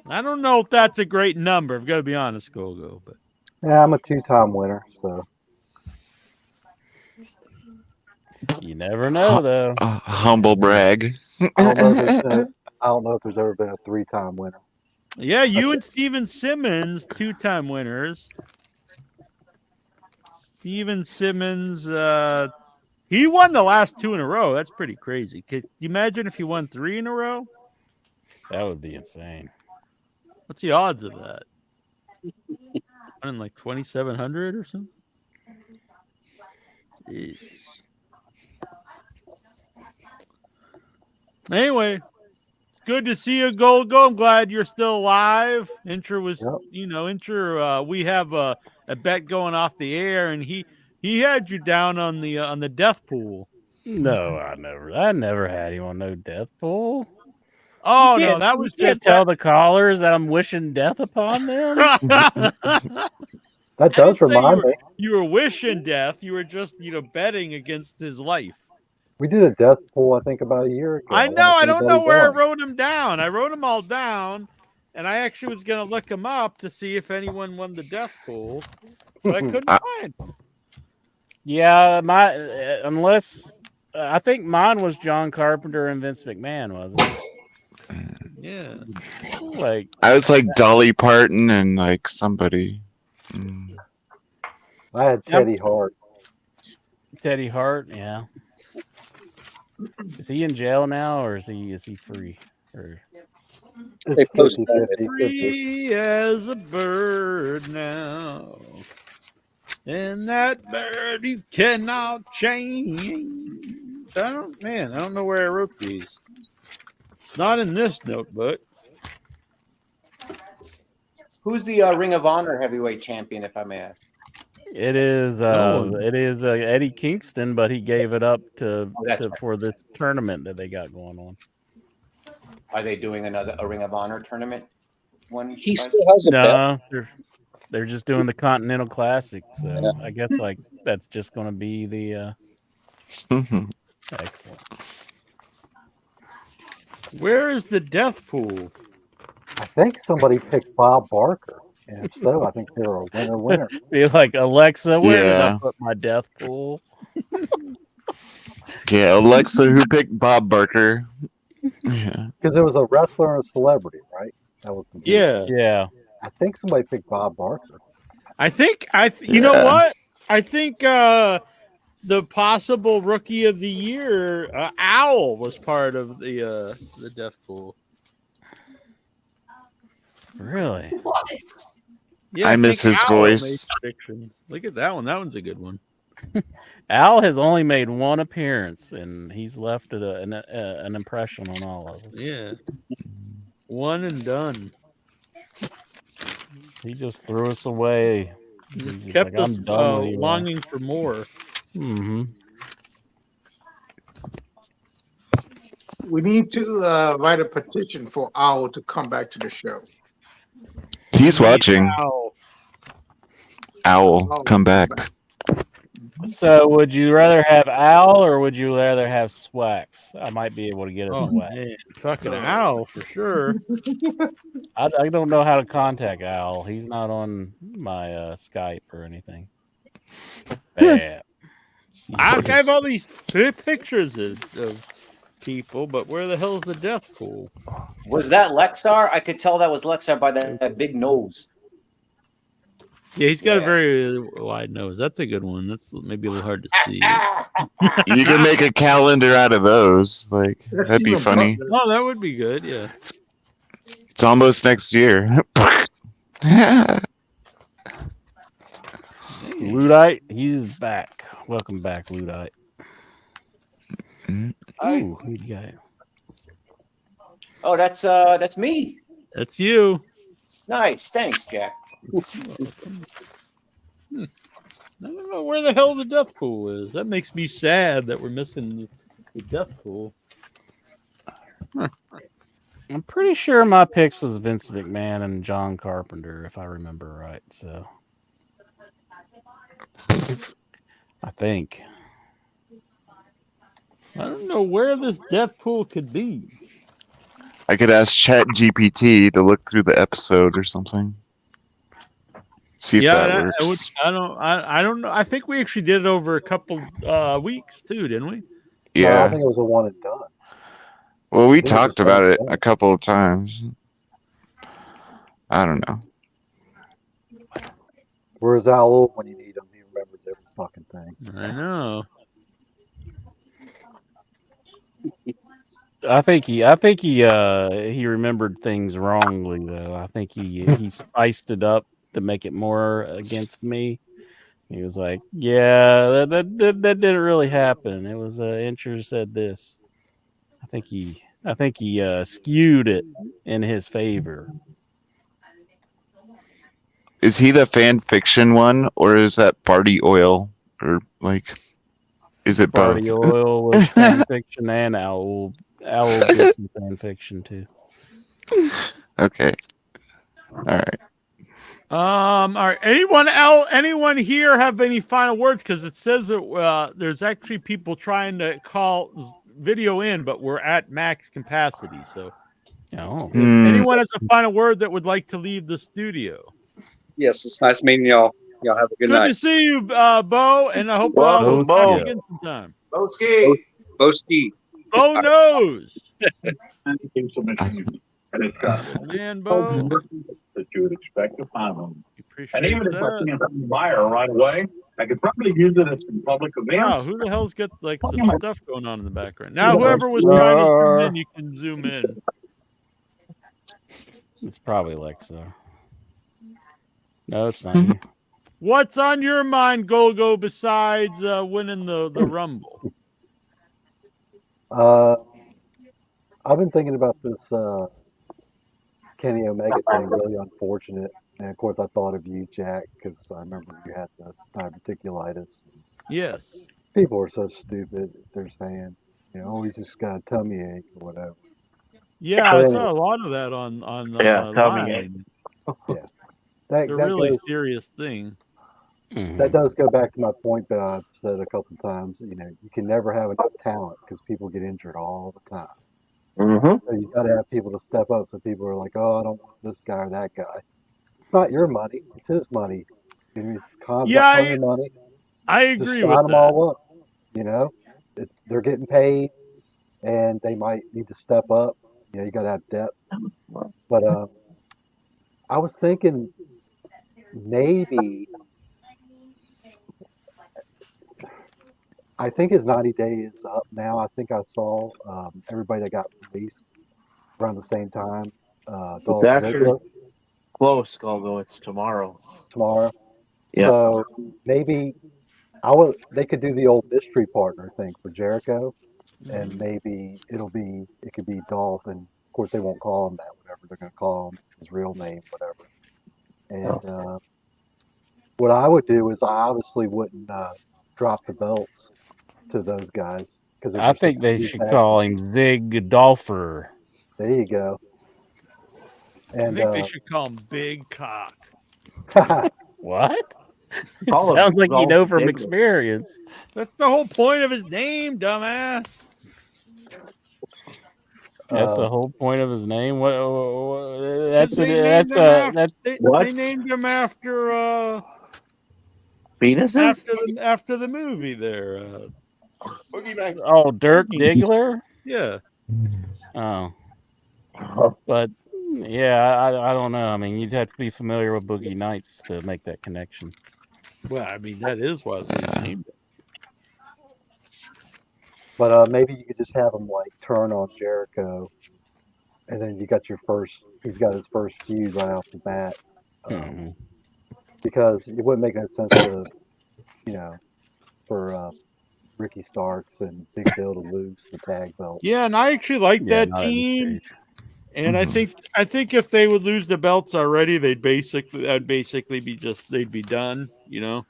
I don't know if that's a great number. I've got to be honest, Gogo. But yeah, I'm a 2-time winner, so. You never know, though. Humble brag. I don't know if there's ever been a 3-time winner. Yeah, you and Steven Simmons, 2-time winners. Steven Simmons, he won the last 2 in a row. That's pretty crazy. Could you imagine if he won 3 in a row? That would be insane. What's the odds of that? Like 2,700 or something? Jeez. Anyway, it's good to see you, Golgo. I'm glad you're still alive. Inter was, we have a bet going off the air, and he had you down on the death pool. No, I never had him on no death pool. Oh You no, can't- that was you can't just tell the callers that I'm wishing death upon them. That I does didn't say remind me. you were wishing death. You were just, betting against his life. We did a death pool, I think, about a year ago. I wonder know. if I don't know anybody where I won. wrote them down. I wrote them all down, and I actually was going to look them up to see if anyone won the death pool, but I couldn't find them. Yeah, unless I think mine was John Carpenter and Vince McMahon, wasn't it? Yeah. Like I was like Dolly Parton and like somebody. I had Teddy Hart. Teddy Hart, yeah. Is he in jail now, or is he free? Or It's 50-50. Free as a bird now, and that bird you cannot change. I don't know where I wrote these. It's not in this notebook. Who's the Ring of Honor heavyweight champion, if I may ask? it is Eddie Kingston, but he gave it up for this tournament that they got going on. Are they doing a Ring of Honor tournament? He still has a belt. No, they're just doing the Continental Classic, so I guess like that's just going to be the excellent. Where is the death pool? I think somebody picked Bob Barker. And if so, I think they're a winner. Be like, Alexa, where did I Yeah. put my death pool? Yeah, Alexa, who picked Bob Barker? Yeah. Because it was a wrestler and a celebrity, right? That was the Yeah. Yeah. I think somebody picked Bob Barker. I think you know what? I think the possible rookie of the year, Owl, was part of the death pool. Really? What? Yeah, I miss think his Owl made voice. predictions. Look at that one. That one's a good one. Al has only made one appearance, and he's left an impression on all of us. Yeah. One and done. He just threw us away. He's Kept like, us I'm done with you. longing for more. Mm-hmm. We need to write a petition for Owl to come back to the show. He's watching. Owl. Owl, come back. So, would you rather have Al or would you rather have Swax? I might be able to get a Oh, Swax. man. Fucking Owl for sure. I don't know how to contact Al. He's not on my Skype or anything. Bad. I have all these pictures of people, but where the hell's the death pool? Was that Lexar? I could tell that was Lexar by that big nose. Yeah, he's got a very wide nose. That's a good one. That's maybe a little hard to see. You can make a calendar out of those. Like that'd be funny. Oh, that would be good. Yeah. It's almost next year. Ludite, he's back. Welcome back, Ludite. Oh, who you got? Oh, that's me. That's you. Nice. Thanks, Jack. I don't know where the hell the death pool is. That makes me sad that we're missing the death pool. I'm pretty sure my picks was Vince McMahon and John Carpenter, if I remember right. So I think. I don't know where this death pool could be. I could ask Chat GPT to look through the episode or something. See if that works. I don't know. I think we actually did it over a couple weeks too, didn't we? No, Yeah. I think it was a one and done. Well, we think it talked was about it done. a couple of times. I don't know. Whereas Owl, when you need him, he remembers every fucking thing. I know. I think he remembered things wrongly though. I think he spiced it up to make it more against me. He was like, "Yeah, that didn't really happen. It was Incher said this." I think he skewed it in his favor. Is he the fan fiction one, or is that Barty Oil, or like, is it both? Barty Oil was fan fiction, and Owl did some fan fiction too. Okay. All right. All right. Anyone here have any final words? Because it says that there's actually people trying to call video in, but we're at max capacity. So, Oh. if anyone has a final word that would like to leave the studio. Yes, it's nice meeting y'all. Y'all have a good Good night. to see you, Bo, and I hope Whoa, we'll talk Bo. again sometime. Bo Ski. Bo Ski. Bo knows. And it's got Man, Bo. that you would expect to find them. Appreciate And even if I that. can't buy her right away, I could probably use it at some public Wow, events. who the hell's got like some stuff going on in the background? Now, whoever was trying to zoom in, you can zoom in. It's probably Alexa. No, it's not you. What's on your mind, Gogo, besides winning the Rumble? I've been thinking about this Kenny Omega thing. Really unfortunate, and of course, I thought of you, Jack, because I remember you had the diverticulitis. Yes. People are so stupid. They're saying, oh, he's just got a tummy ache or whatever. Yeah, But I anyway. saw a lot of that on tummy ache. line. Yeah, that It's a really goes, serious thing. that does go back to my point that I've said a couple times. You can never have enough talent because people get injured all the time. So you got to have people to step up. So people are like, "Oh, I don't want this guy or that guy." It's not your money; it's his money. Khan's Yeah, got plenty of money. I Just agree sign with them that. all up. They're getting paid, and they might need to step up. You got to have depth. But I was thinking maybe. I think his 90 days is up now. I think I saw everybody that got released around the same time. Dolph It's actually Ziggler close, although it's tomorrow. tomorrow. Yeah. So maybe they could do the old mystery partner thing for Jericho, and maybe it could be Dolph, and of course they won't call him that. Whatever they're going to call him, his real name, whatever. And what I would do is I obviously wouldn't drop the belts to those guys because I think they should call him Zig Dolpher. There you go. I And think they should call him Big Cock. What? It Call him sounds like you Dolph know from Ziggler. experience. That's the whole point of his name, dumbass. That's the whole point of his name. What? That's They it. named That's him after- that's They named him after Penises? after the movie there. Oh, Dirk Diggler. Yeah. Oh, but yeah, I don't know. I mean, you'd have to be familiar with Boogie Nights to make that connection. Well, I mean, that is why they named it. But maybe you could just have him like turn on Jericho, and then he's got his first feud right off the bat. Because it wouldn't make any sense to, for Ricky Starks and Big Bill to lose the tag belt. Yeah, and I actually like Yeah, that not at this team. stage. And I think if they would lose the belts already, that'd basically be they'd be done. Yeah,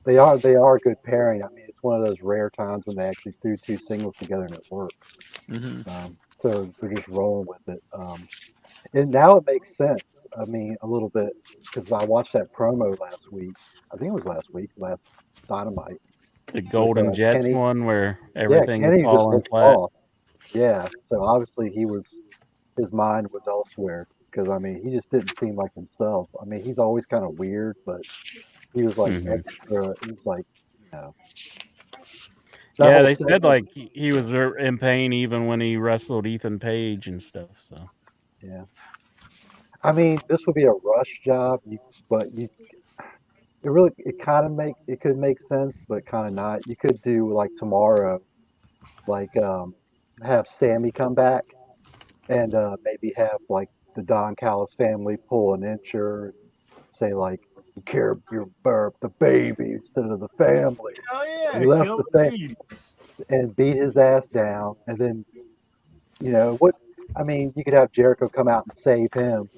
they are a good pairing. I mean, it's one of those rare times when they actually threw two singles together and it works. So they're just rolling with it. And now it makes sense. I mean, a little bit because I watched that promo last week. I think it was last Dynamite. The Golden with, Jets Kenny. one where everything Kenny is just falling looked flat. off. Yeah, so obviously his mind was elsewhere because I mean he just didn't seem like himself. I mean he's always kind of weird, but he was like extra. He's like, that Yeah, whole they segment- said like he was in pain even when he wrestled Ethan Page and stuff. So yeah. I mean, this would be a rush job, it could make sense, but kind of not. You could do like tomorrow, like have Sammy come back and maybe have like the Don Callis family pull an incher, say like you care about the baby instead of the family. Oh yeah, He left kill the the family and beat his ass down, and then you could have Jericho come out and save him.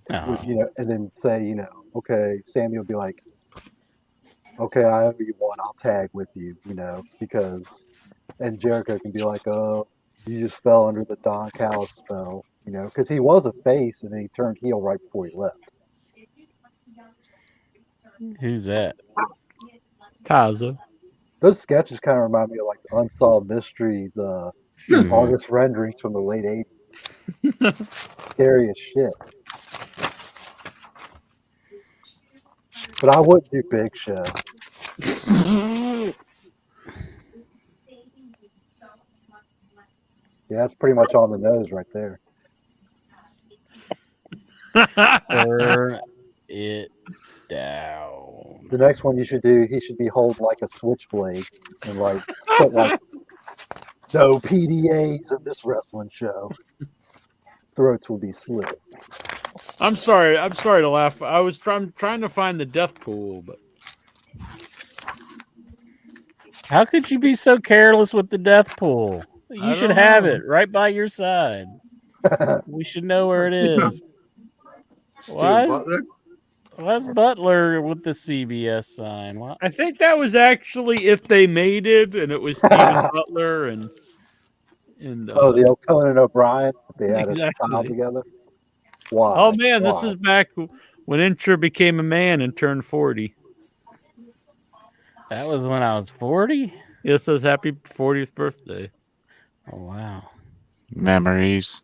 And then say, okay, Sammy will be like, okay, I owe you one, I'll tag with you, because, and Jericho can be like, oh, You just fell under the Don Callis spell, you know, because he was a face and then he turned heel right before he left. Who's that? Taza. Those sketches kind of remind me of like the Unsolved Mysteries, August renderings from the late 80s. Scary as shit. But I wouldn't do Big Show. Yeah, that's pretty much on the nose right there. Burn it down. The next one you should do, he should be holding like a switchblade and like put like no PDAs in this wrestling show. Throats will be slit. I'm sorry to laugh. I was trying to find the death pool, but How could you be so careless with the death pool? I You should don't have know. it right by your side. We should know where it is. Why is Butler with the CBS sign? Why? I think that was actually if they made it, and it was Steven Butler and the old Conan O'Brien. They had a Exactly. child together. Why? oh man, this Why? is back when Incher became a man and turned 40. That was when I was 40. It says happy 40th birthday. Oh wow. Memories.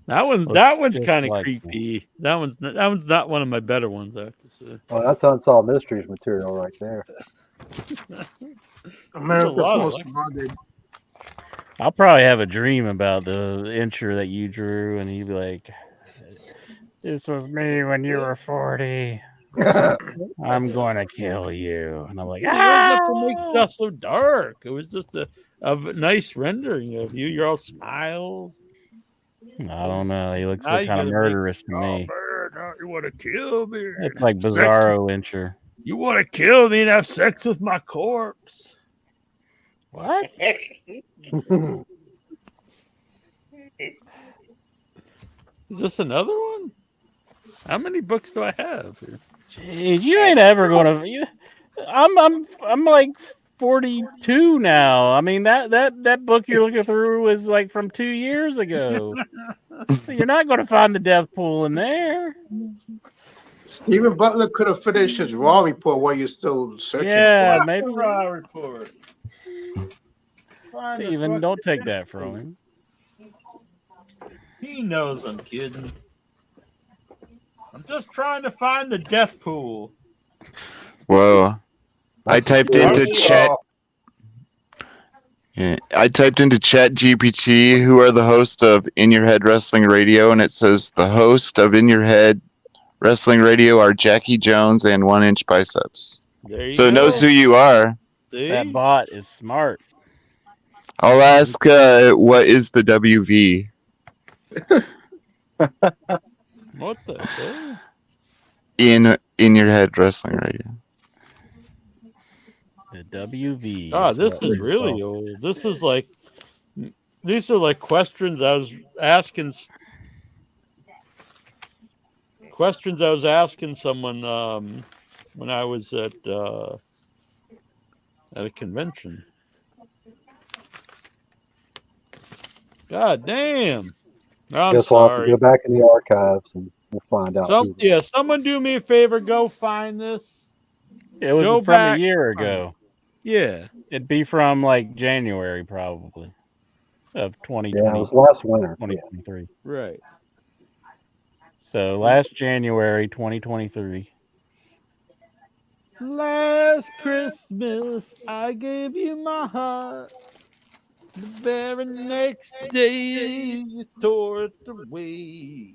That one's just kind of like creepy. That one's not one of my better ones, I have to say. Oh, that's Unsolved Mysteries material right there. America's lot of Most that. Wanted. I'll probably have a dream about the intro that you drew, and you'd be like, "This was me when you were 40. I'm going to kill you." And I'm like, You don't have to "Ah!" make stuff so dark. It was just a nice rendering of you. You're all smiles. I don't know. He looks Now like you kind of gotta murderous to Oh, me. man, now you want to kill me? It's like Sex- Bizarro Incher. You want to kill me and have sex with my corpse? What? Is this another one? How many books do I have here? Jeez, you ain't ever gonna. I'm like 42 now. I mean that book you're looking through is like from 2 years ago. You're not going to find the death pool in there. Stephen Butler could have finished his Raw report while you're still searching Yeah, for it. maybe. Raw report. Find the Steven, fucking don't take death that from pool. him. He knows I'm kidding. I'm just trying to find the death pool. Whoa. I typed into chat. Yeah, I typed into Chat GPT, who are the host of In Your Head Wrestling Radio, and it says the host of In Your Head Wrestling Radio are Jackie Jones and 1 Inch Biceps. There you So it go. knows who you are. See? That bot is smart. I'll ask, what is the WV? What the hell? In Your Head Wrestling Radio. The WV. Oh, this is really old. This is like, these are like questions I was asking. Questions I was asking someone when I was at a convention. God damn! I'm Guess we'll have to sorry. go back in the archives and we'll find out. who- Someone do me a favor. Go find this. It was Go from back. a year ago. Yeah. It'd be from like January probably of 2020. Yeah, it was last winter. 2023. Right. So last January 2023. Last Christmas, I gave you my heart. The very next day, you tore it away.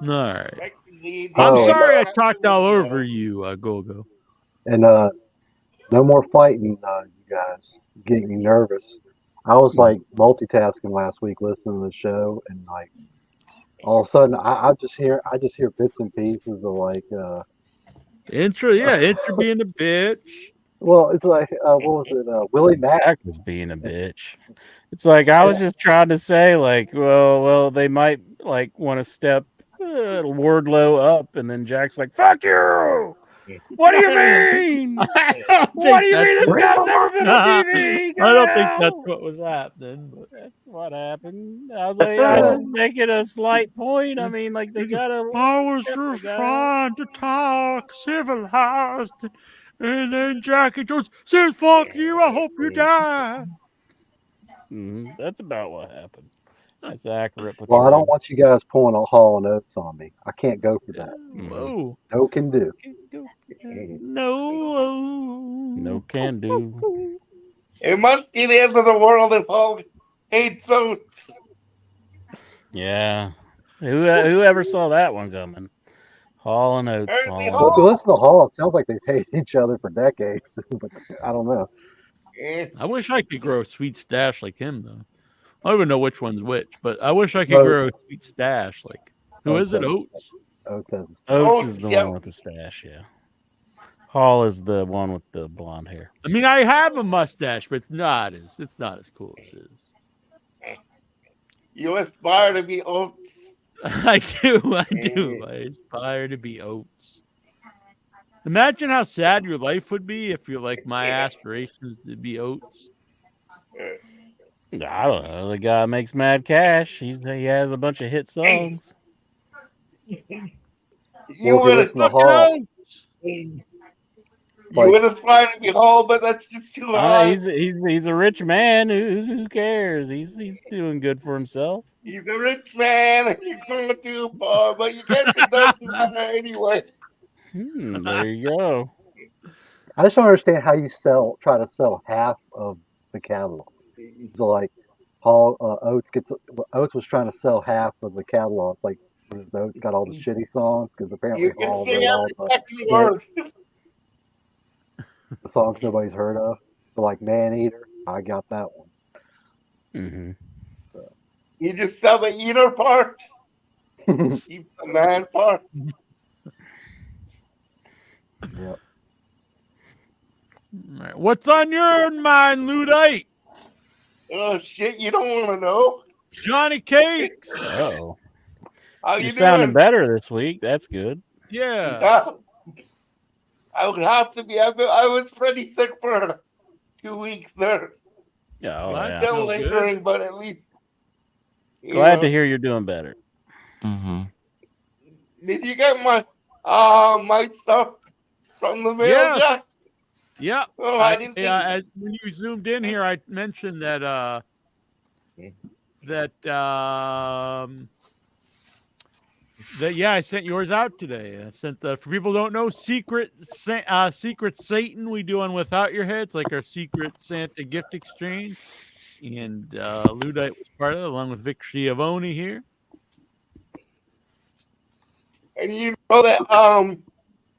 All right. I'm Oh, sorry I talked all over you, Gogo. And no more fighting, you guys. Getting me nervous. I was like multitasking last week listening to the show, and like all of a sudden I just hear bits and pieces of like Intro being a bitch. well, it's like what was it? Willie Mack Jack was being a bitch. It's like I was just trying to say, like, well, they might like want to step Wardlow up, and then Jack's like, "Fuck you." What do you mean? What do you mean this guy's never been on TV? I don't think that's what was happening. But That's what happened. I was like, I was just making a slight point. I mean, like they gotta. I was just trying to talk civilized, and then Jackie Jones says, "Fuck you! I hope you die." That's about what happened. That's accurate. Well, I don't want you guys pulling a Hall and Oates on me. I can't go for that. Whoa. No can do. No can do. It must be the end of the world if Hall hates Oates. Yeah. Whoever saw that one coming? Hall and Oates. Well, if you listen to Hall, it sounds like they've hated each other for decades. But I don't know. I wish I could grow a sweet stash like him, though. I don't even know which one's which, but I wish I could grow a sweet stash. Like, who is it? Oates? Oates is the one with the stash, yeah. Hall is the one with the blonde hair. I mean, I have a mustache, but it's not as cool as his. You aspire to be Oates. I do. I aspire to be Oates. Imagine how sad your life would be if you're like my aspirations to be Oates. I don't know. The guy makes mad cash. He has a bunch of hit songs. You would aspire to be Hall, but that's just too high. He's a rich man. Who cares? He's doing good for himself. He's a rich man, and he's going too far, but you can't do nothing anyway. There you go. I just don't understand how you try to sell half of the catalog. So like Oates was trying to sell half of the catalog. It's like Oates got all the shitty songs because apparently You can Hall sing did all every second word. the songs nobody's heard of. But like Man Eater, I got that one. Mm-hmm. So You just sell the eater part. Keep the man part. Yep. Right. What's on your mind, Ludite? Oh shit! You don't want to know. Johnny Cakes. Oh, How you're you sounding doing? better this week. That's good. Yeah. I would have to be. I was pretty sick for 2 weeks there. Yeah, It's still lingering, but at least. Glad to hear you're doing better. Mm-hmm. Did you get my stuff from the mail, Yeah. Jack? Yeah. Oh, I didn't think. As when you zoomed in here, I mentioned that I sent yours out today. I sent for people who don't know, Secret Satan we do on Without Your Head. It's like our Secret Santa gift exchange. And Ludite was part of it, along with Vic Schiavone here. And you know that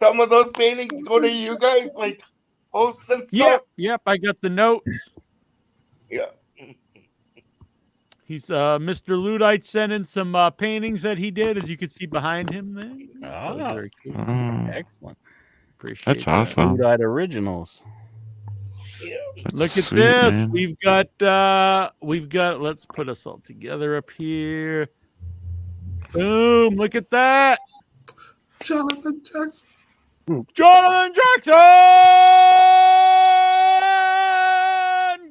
some of those paintings go to you guys, like hosts and stuff. Yep, I got the note. Yeah. He's Mr. Ludite sending some paintings that he did, as you can see behind him there. That was very cool. Excellent. Appreciate That's that. awesome. Ludite originals. That's Look at sweet, this. man. We've got let's put us all together up here. Boom, look at that. Jonathan Jackson. Jonathan Jackson!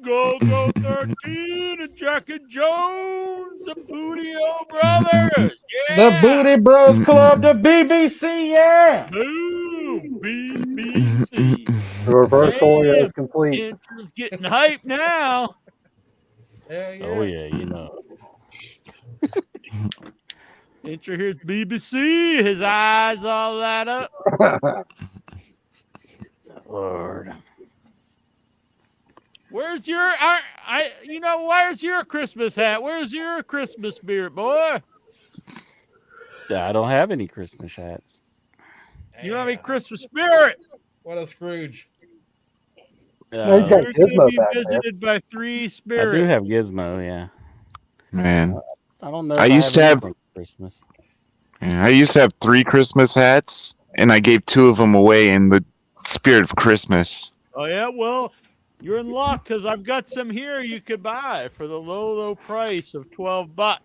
Go 13 and Jack and Jones, the Bootio Brothers. The Booty Bros Club, the BBC, yeah. Boom, BBC. The reverse Oreo is complete. Intro's getting hype now. Oh yeah, you know. Intro here's BBC. His eyes all light up. Lord. Where's your where's your Christmas hat? Where's your Christmas spirit, boy? I don't have any Christmas hats. You don't have any Christmas spirit. What a Scrooge. No, he's got You're going Gizmo to be back there. visited by three I spirits. do have Gizmo, yeah. Man, I don't know. I if used to have- anything for Christmas. I used to have 3 Christmas hats, and I gave 2 of them away in the spirit of Christmas. Oh yeah, well, you're in luck because I've got some here you could buy for the low price of $12.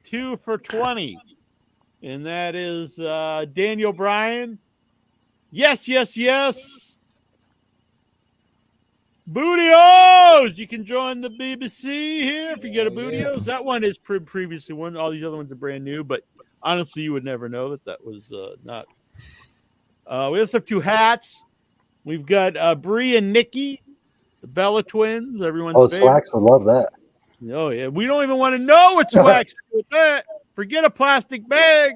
2 for $20, and that is Daniel Bryan, Yes, yes, yes. Bootios! You can join the BBC here if you get a Bootios. That one is previously one. All these other ones are brand new, but honestly, you would never know that was not. We also have 2 hats. We've got Bree and Nikki, the Bella twins, everyone's Oh, favorite. Slacks would love that. Oh, yeah. We don't even want to know what Slacks do with that. Forget a plastic bag.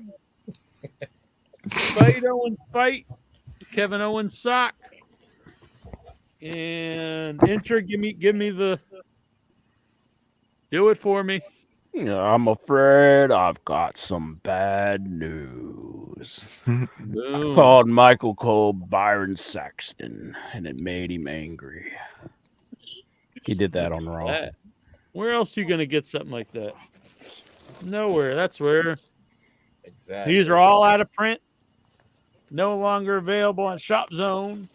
Fight Owens fight. Kevin Owens sock. And enter, give me the do it for me. I'm afraid I've got some bad news. I called Michael Cole Byron Saxton, and it made him angry. He did that on Raw. Where else are you gonna get something like that? Nowhere. That's where. Exactly. These are all out of print. No longer available on Shop Zone.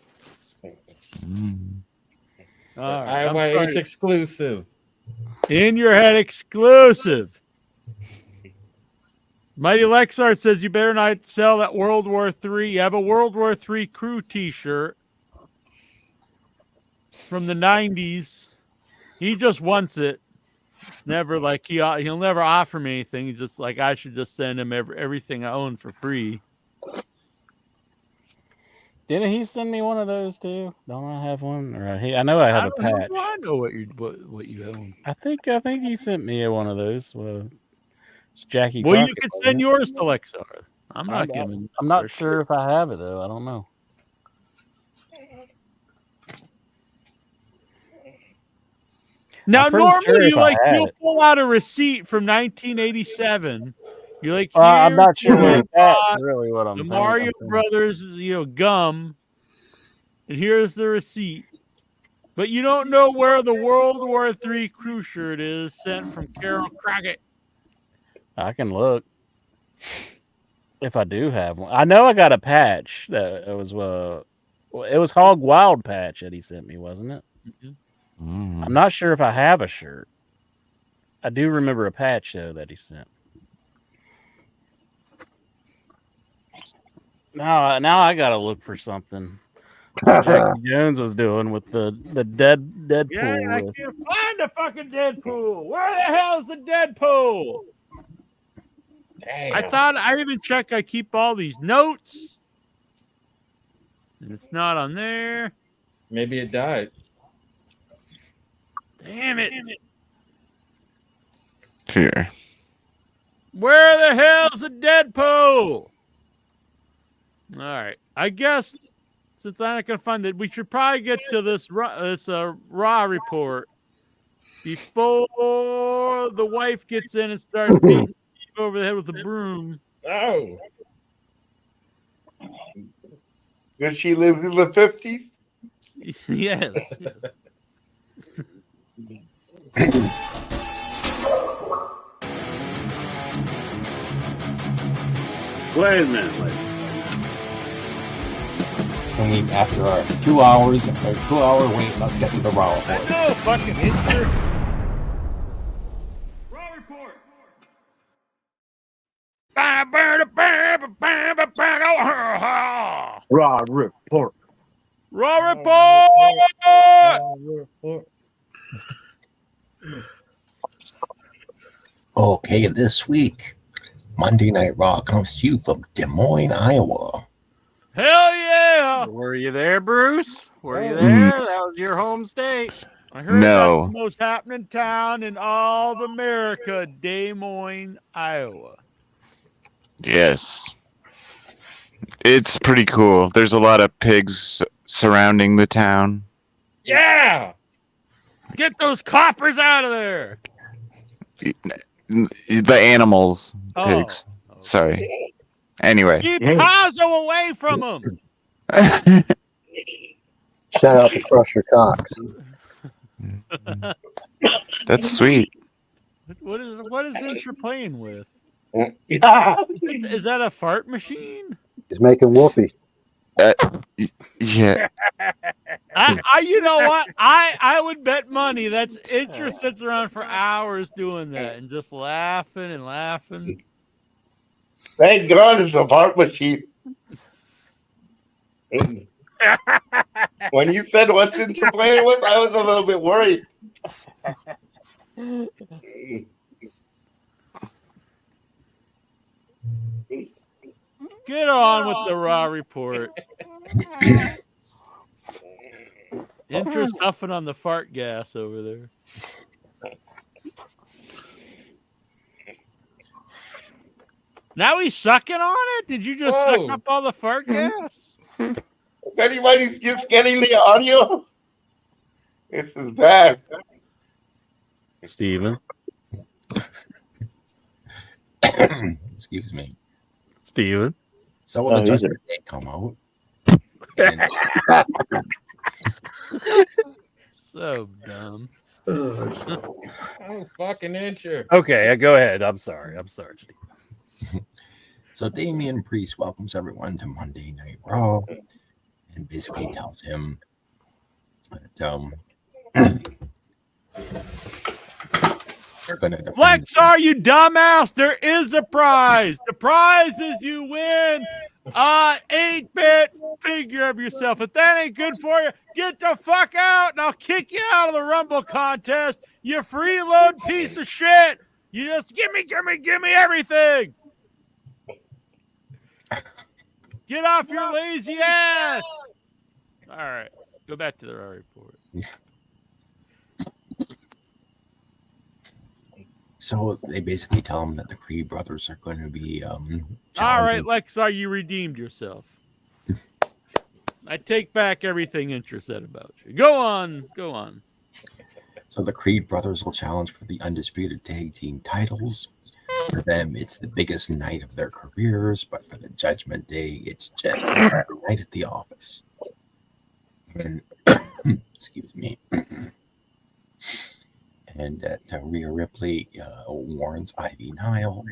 All right, I'm sorry. IYH exclusive. In your head exclusive. Mighty Lexar says you better not sell that World War III. You have a World War III crew t-shirt from the 90s. He just wants it. Never like he'll never offer me anything. He's just like I should just send him everything I own for free. Didn't he send me one of those too? Don't I have one? Or I know I have a patch. I know what you own. I think he sent me one of those. Well, it's Jackie. Well, Crockett, you can send yours to Lexar. I'm not giving. I'm not sure if I have it though. I don't know. Now, normally sure you'll pull out a receipt from 1987. You're like, I'm not here's sure that's really what I'm the saying. Mario Brothers, gum, and here's the receipt. But you don't know where the World War III crew shirt is sent from Carol Crockett. I can look if I do have one. I know I got a patch that it was Hog Wild patch that he sent me, wasn't it? Mm-hmm. I'm not sure if I have a shirt. I do remember a patch though that he sent. Now I gotta look for something. Jackie Jones was doing with the Deadpool. Yeah, I can't find the fucking Deadpool. Where the hell's the Deadpool? Damn. I thought I even check. I keep all these notes, and it's not on there. Maybe it died. Damn it! Here. Where the hell's the Deadpool? All right, I guess since I'm not gonna find it, we should probably get to this Raw report before the wife gets in and starts beating Steve over the head with a broom. Oh, Because she lives in the 50s? Yes. Wait a minute, ladies. And we, after our 2 hours, or 2 hour wait, let's get to the Raw report. No fucking history. Raw report. Raw report. Okay, this week, Monday Night Raw comes to you from Des Moines, Iowa. Hell yeah! Were you there, Bruce? Were you there? That was your home state. I heard No. that's the most happening town in all of America, Des Moines, Iowa. Yes. It's pretty cool. There's a lot of pigs surrounding the town. Yeah! Get those coppers out of there! The animals, pigs. Sorry. Anyway. Keep Tazo away from them! Shout out to Crusher Cox. That's sweet. What is it you're playing with? Yeah. Is that a fart machine? He's making whoopee. Yeah. You know what? I would bet money that's Intra sits around for hours doing that and just laughing and laughing. Thank God it's a fart machine. When you said Weston you're playing with, I was a little bit worried. Get on with the Raw report. Interest huffing on the fart gas over there. Now he's sucking on it? Did you just suck up all the fart gas? If anybody's just getting the audio, this is bad. Steven. Excuse me. Steven. So will the Judgment Day come out? So dumb. Oh, fucking incher. Okay, go ahead. I'm sorry, Steve. So Damian Priest welcomes everyone to Monday Night Raw and basically tells him that they're going to Flexar, you dumbass! There is a prize. The prize is you win 8-bit figure of yourself. If that ain't good for you, get the fuck out, and I'll kick you out of the Rumble contest. You freeload piece of shit. You just give me everything. Get off your lazy ass. All right, go back to the Raw report. So they basically tell him that the Creed brothers are going to be. All right, Lexar, you redeemed yourself. I take back everything Intra said about you. Go on. So the Creed brothers will challenge for the undisputed tag team titles. For them, it's the biggest night of their careers, but for the Judgment Day, it's just a night at the office. And excuse me. And that Rhea Ripley warns Ivy Nile,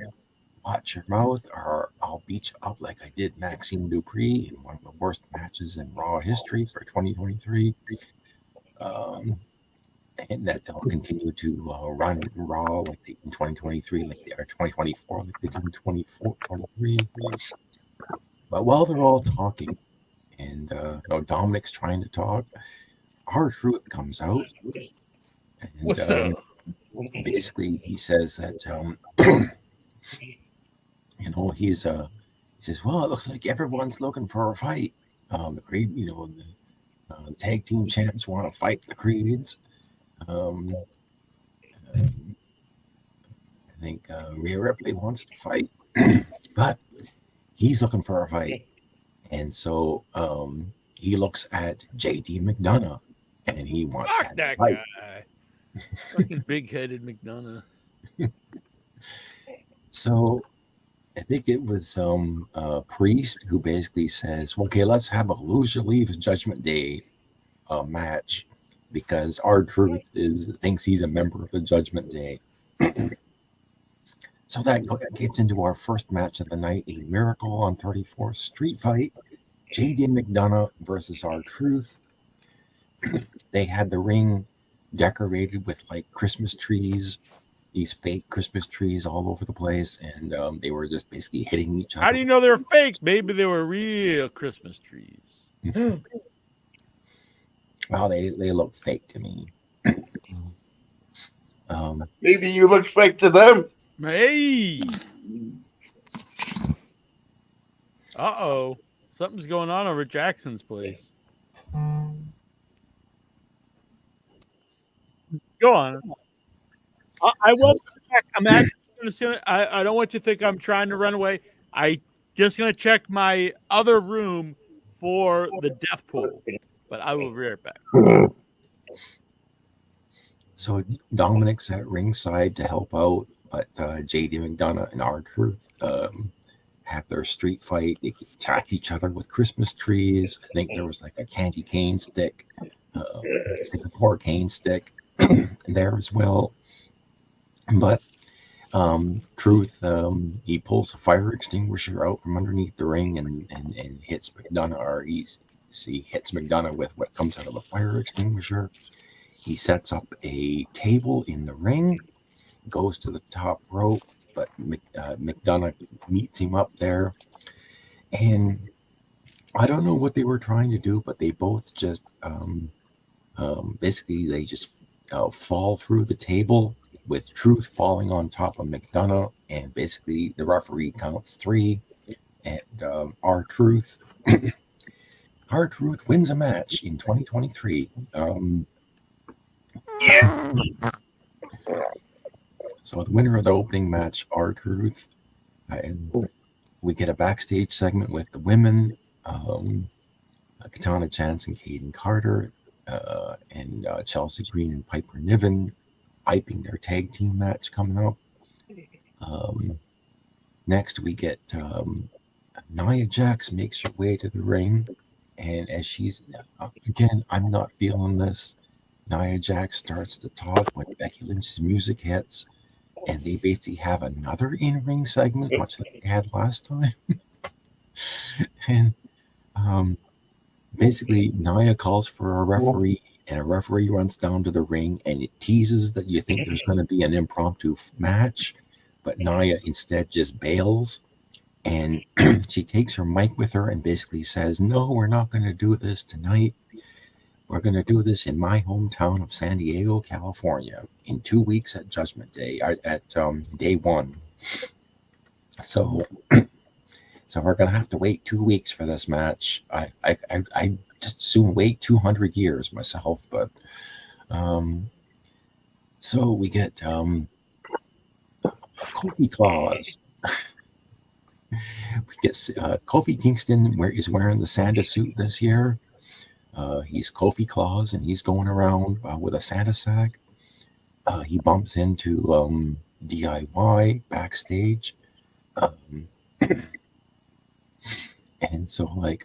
watch your mouth or I'll beat you up like I did Maxine Dupree in one of the worst matches in Raw history for 2023. And that they'll continue to run Raw like they in 2023, like they are 2024, like they did in 23. But while they're all talking, and Dominic's trying to talk, R-Truth comes out. And, What's up? Basically, he says that he says, well, it looks like everyone's looking for a fight. The Creed, the tag team champs want to fight the Creeds. I think Rhea Ripley wants to fight, but he's looking for a fight, and so he looks at JD McDonough, and he wants to have that a fight. guy. Fucking big-headed McDonough. So I think it was Priest who basically says, okay, let's have a loser leaves Judgment Day match because R-Truth thinks he's a member of the Judgment Day. So that gets into our first match of the night, a Miracle on 34th Street fight. JD McDonough versus R-Truth. They had the ring decorated with like Christmas trees, these fake Christmas trees all over the place, and they were just basically hitting each other. How do you know they're fake? Maybe they were real Christmas trees. Well, they look fake to me. Maybe you look fake to them. Hey. Uh-oh. Something's going on over at Jackson's place. Go on. I won't check. I'm actually I don't want you to think I'm trying to run away. I just going to check my other room for the death pool, but I will be right back. So Dominic's at ringside to help out, but JD McDonough and R-Truth have their street fight. They attack each other with Christmas trees. I think there was like a candy cane stick, a Singapore cane stick there as well. But Truth, he pulls a fire extinguisher out from underneath the ring and hits McDonough, or he hits McDonough with what comes out of the fire extinguisher. He sets up a table in the ring, goes to the top rope, but McDonough meets him up there. And I don't know what they were trying to do, but they both just basically they just fall through the table, with Truth falling on top of McDonough, and basically the referee counts 3, and R-Truth R-Truth wins a match in 2023. Yeah. So the winner of the opening match, R-Truth, and we get a backstage segment with the women, Katana Chance and Kaden Carter, and Chelsea Green and Piper Niven hyping their tag team match coming up. Next, we get Nia Jax makes her way to the ring, and as she's again, I'm not feeling this. Nia Jax starts to talk when Becky Lynch's music hits, and they basically have another in-ring segment, much like they had last time. And basically, Nia calls for a referee, and a referee runs down to the ring, and it teases that you think there's going to be an impromptu match, but Nia instead just bails, and she takes her mic with her and basically says, "No, we're not going to do this tonight. We're going to do this in my hometown of San Diego, California, in 2 weeks at Judgment Day, at day 1. So we're going to have to wait 2 weeks for this match. I just soon wait 200 years myself, but so we get Kofi Claus. We get Kofi Kingston is wearing the Santa suit this year. He's Kofi Claus, and he's going around with a Santa sack. He bumps into DIY backstage. And so, like,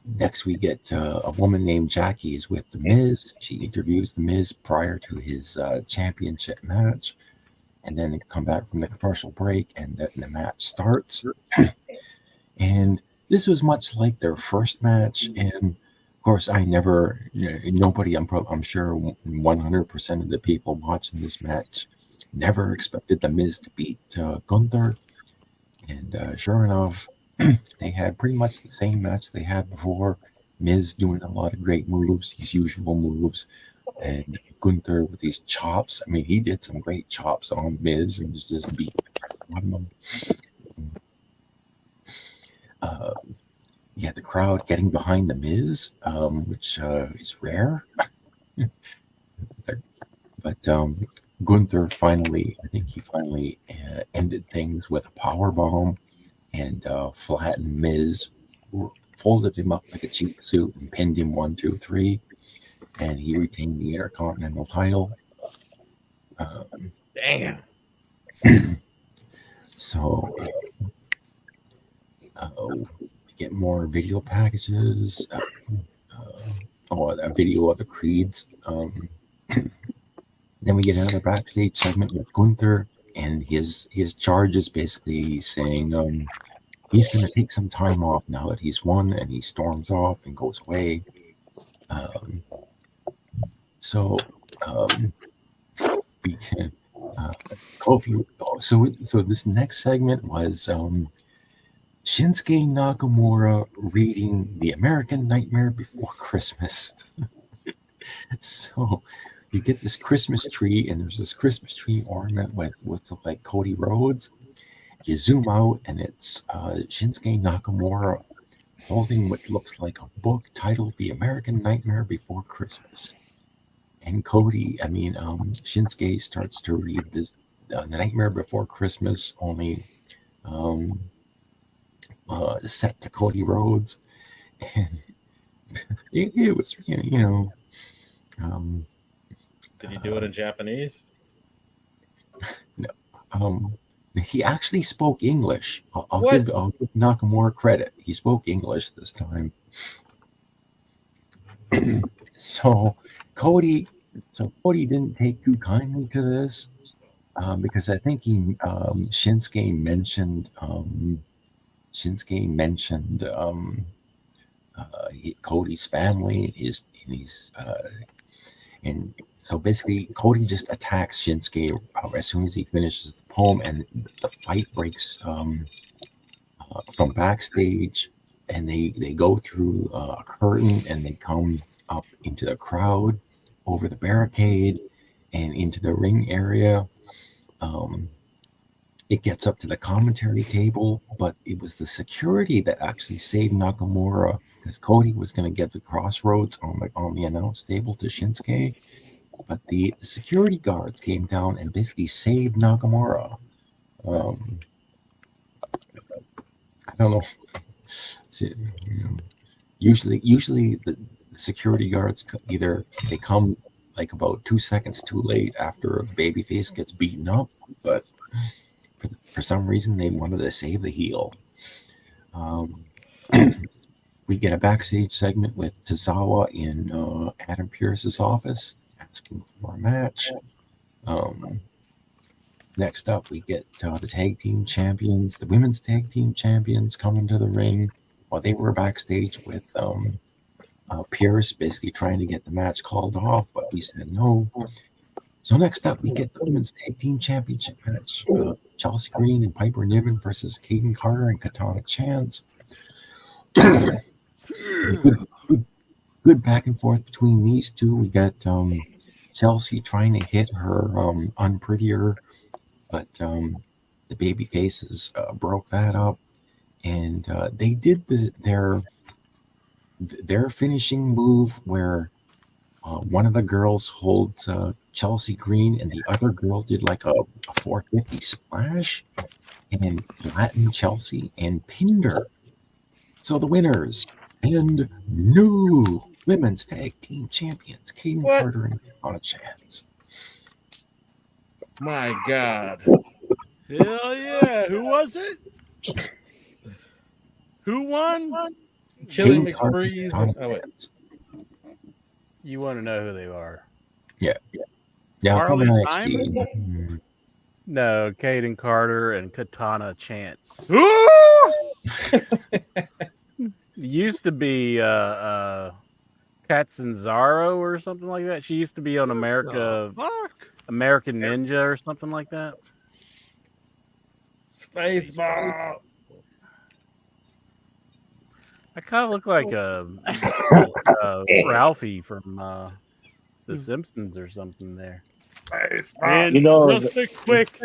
next we get a woman named Jackie is with The Miz. She interviews The Miz prior to his championship match. And then come back from the commercial break, and the match starts. And this was much like their first match. And of course, nobody, I'm sure 100% of the people watching this match never expected The Miz to beat Gunther. And sure enough, they had pretty much the same match they had before. Miz doing a lot of great moves, his usual moves. And Gunther with these chops. I mean, he did some great chops on Miz and was just beating him. The crowd getting behind the Miz, which is rare. But Gunther finally ended things with a power bomb and flattened Miz, folded him up like a cheap suit and pinned him 1, 2, 3. And he retained the Intercontinental title. Damn. So we get more video packages. A video of the Creeds. Then we get another backstage segment with Gunther, and his charge is basically saying he's going to take some time off now that he's won, and he storms off and goes away. So we can Kofi. So this next segment was Shinsuke Nakamura reading The American Nightmare Before Christmas. So you get this Christmas tree, and there's this Christmas tree ornament with what's like Cody Rhodes. You zoom out, and it's Shinsuke Nakamura holding what looks like a book titled The American Nightmare Before Christmas. And Shinsuke starts to read this The Nightmare Before Christmas, only set to Cody Rhodes. And it was, Did he do it in Japanese? No. He actually spoke English. I'll give Nakamura credit. He spoke English this time. So Cody didn't take too kindly to this because I think Shinsuke mentioned Cody's family, and so basically Cody just attacks Shinsuke as soon as he finishes the poem, and the fight breaks from backstage, and they go through a curtain and they come up into the crowd, over the barricade, and into the ring area. It gets up to the commentary table, but it was the security that actually saved Nakamura, because Cody was going to get the crossroads on the announce table to Shinsuke, but the security guards came down and basically saved Nakamura. I don't know. Usually the security guards either they come like about 2 seconds too late after the babyface gets beaten up, but for some reason they wanted to save the heel. We get a backstage segment with Tozawa in Adam Pearce's office asking for a match. Next up, we get the tag team champions, the women's tag team champions, coming to the ring while they were backstage with Pierce, basically trying to get the match called off, but we said no. So next up, we get the women's tag team championship match: Chelsea Green and Piper Niven versus Kaden Carter and Katana Chance. Good back and forth between these two. We got Chelsea trying to hit her unprettier, but the baby faces broke that up, and they did their finishing move where one of the girls holds Chelsea Green and the other girl did like a 450 splash and flattened Chelsea and pinned her. So the winners and new women's tag team champions, Kaden Carter and Katana Chance. My God. Hell yeah. Who was it? Who won? Chili Kaden Carter, McBreeze. Katana Oh, wait. Chance. You want to know who they are? Yeah. Now from Harley NXT. No, Kaden Carter and Katana Chance. Used to be Catanzaro or something like that. She used to be on American Ninja or something like that. Spaceball. I kind of look like Ralphie from The Simpsons or something there. And You know, just a quick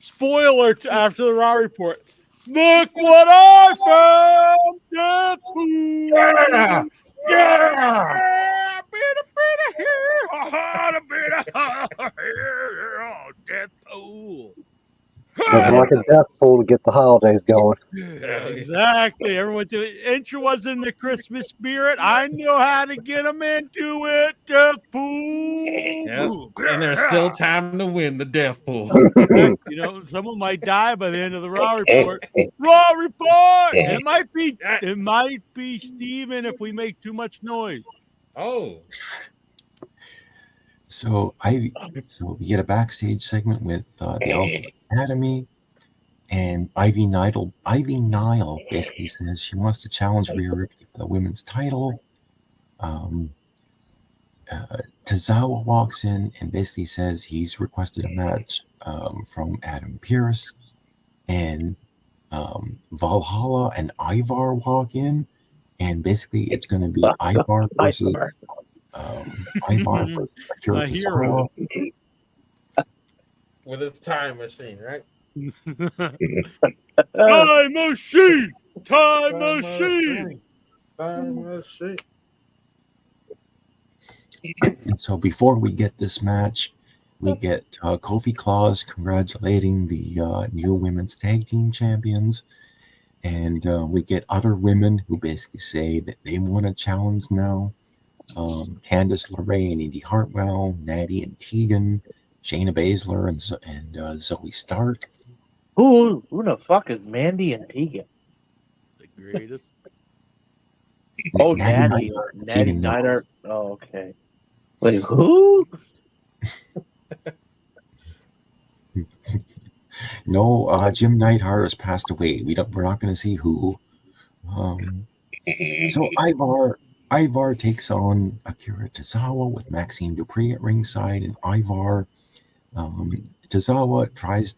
spoiler after the Raw report. Look what I found! Deadpool! Yeah! Yeah! Deadpool! Nothing like a death pool to get the holidays going. Yeah, exactly. Everyone's intro was in the Christmas spirit. I know how to get them into it. Deathpool. Yep. And there's still time to win the death pool. You know, someone might die by the end of the Raw report. Raw report. It might be Steven if we make too much noise. Oh. So we get a backstage segment with the Alpha Academy, and Ivy Nile basically says she wants to challenge Rhea Ripley for the women's title. Tozawa walks in and basically says he's requested a match from Adam Pearce, and Valhalla and Ivar walk in, and basically it's going to be Ivar versus Ivar versus Akira Tozawa. With his time machine, right? Time machine! Time machine! Time machine. And so before we get this match, we get Kofi Claus congratulating the new women's tag team champions. And we get other women who basically say that they want a challenge now. Candice LeRae and Indy Hartwell, Natty and Tegan, Shayna Baszler and Zoe Stark. Who the fuck is Mandy and Tegan? The greatest. Oh, Natty Natty Neidhart. Oh, okay. Wait, who? No, Jim Neidhart has passed away. We're not going to see who. So Ivar takes on Akira Tozawa with Maxine Dupree at ringside, and Ivar Tozawa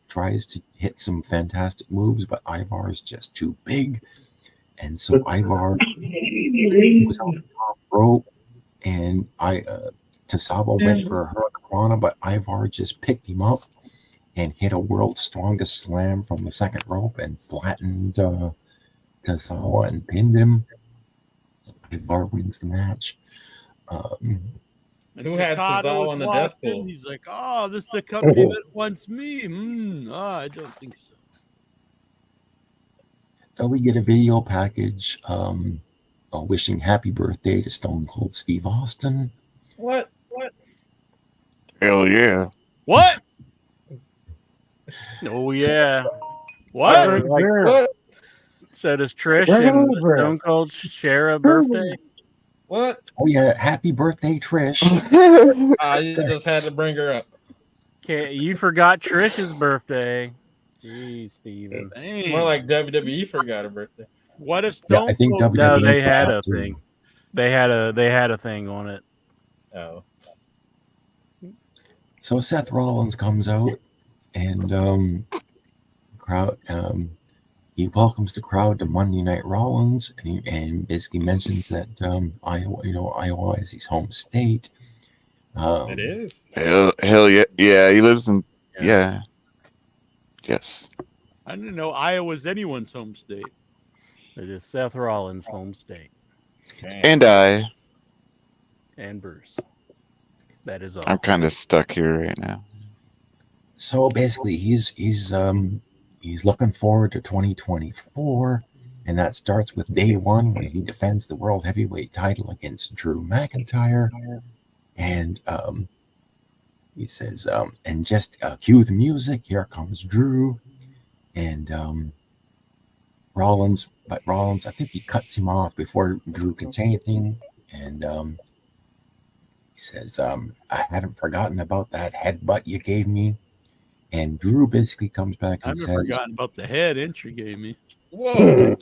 tries to hit some fantastic moves, but Ivar is just too big. And so Ivar was on the top rope, and Tasabo went for a Hurricanrana, but Ivar just picked him up and hit a world's strongest slam from the second rope and flattened Tasabo and pinned him. Ivar wins the match. Who had Cesaro on the death pool? He's like, "Oh, this is the company that wants me." I don't think so. So we get a video package wishing happy birthday to Stone Cold Steve Austin. What? Hell yeah. What? Oh yeah. What? What? So does Trish and Stone Cold share a birthday? What? Oh yeah, happy birthday, Trish. You just had to bring her up. Okay, you forgot Trish's birthday. Jeez, Steven. More like WWE forgot her birthday. What if Yeah, I think WWE. No, they had a too. thing. They had a thing on it. Oh. So Seth Rollins comes out and crowd he welcomes the crowd to Monday Night Rollins and basically mentions that Iowa is his home state. It is. Hell yeah. Yeah, he lives in Yes. I didn't know Iowa's anyone's home state. It is Seth Rollins' home state. And And Bruce. That is all. I'm kind of stuck here right now. So basically he's looking forward to 2024, and that starts with day one when he defends the World Heavyweight title against Drew McIntyre. And he says, and just cue the music, here comes Drew. And Rollins, I think he cuts him off before Drew can say anything. And he says, I hadn't forgotten about that headbutt you gave me. And Drew basically comes back I and haven't says, forgotten about the head inch you gave me. Whoa.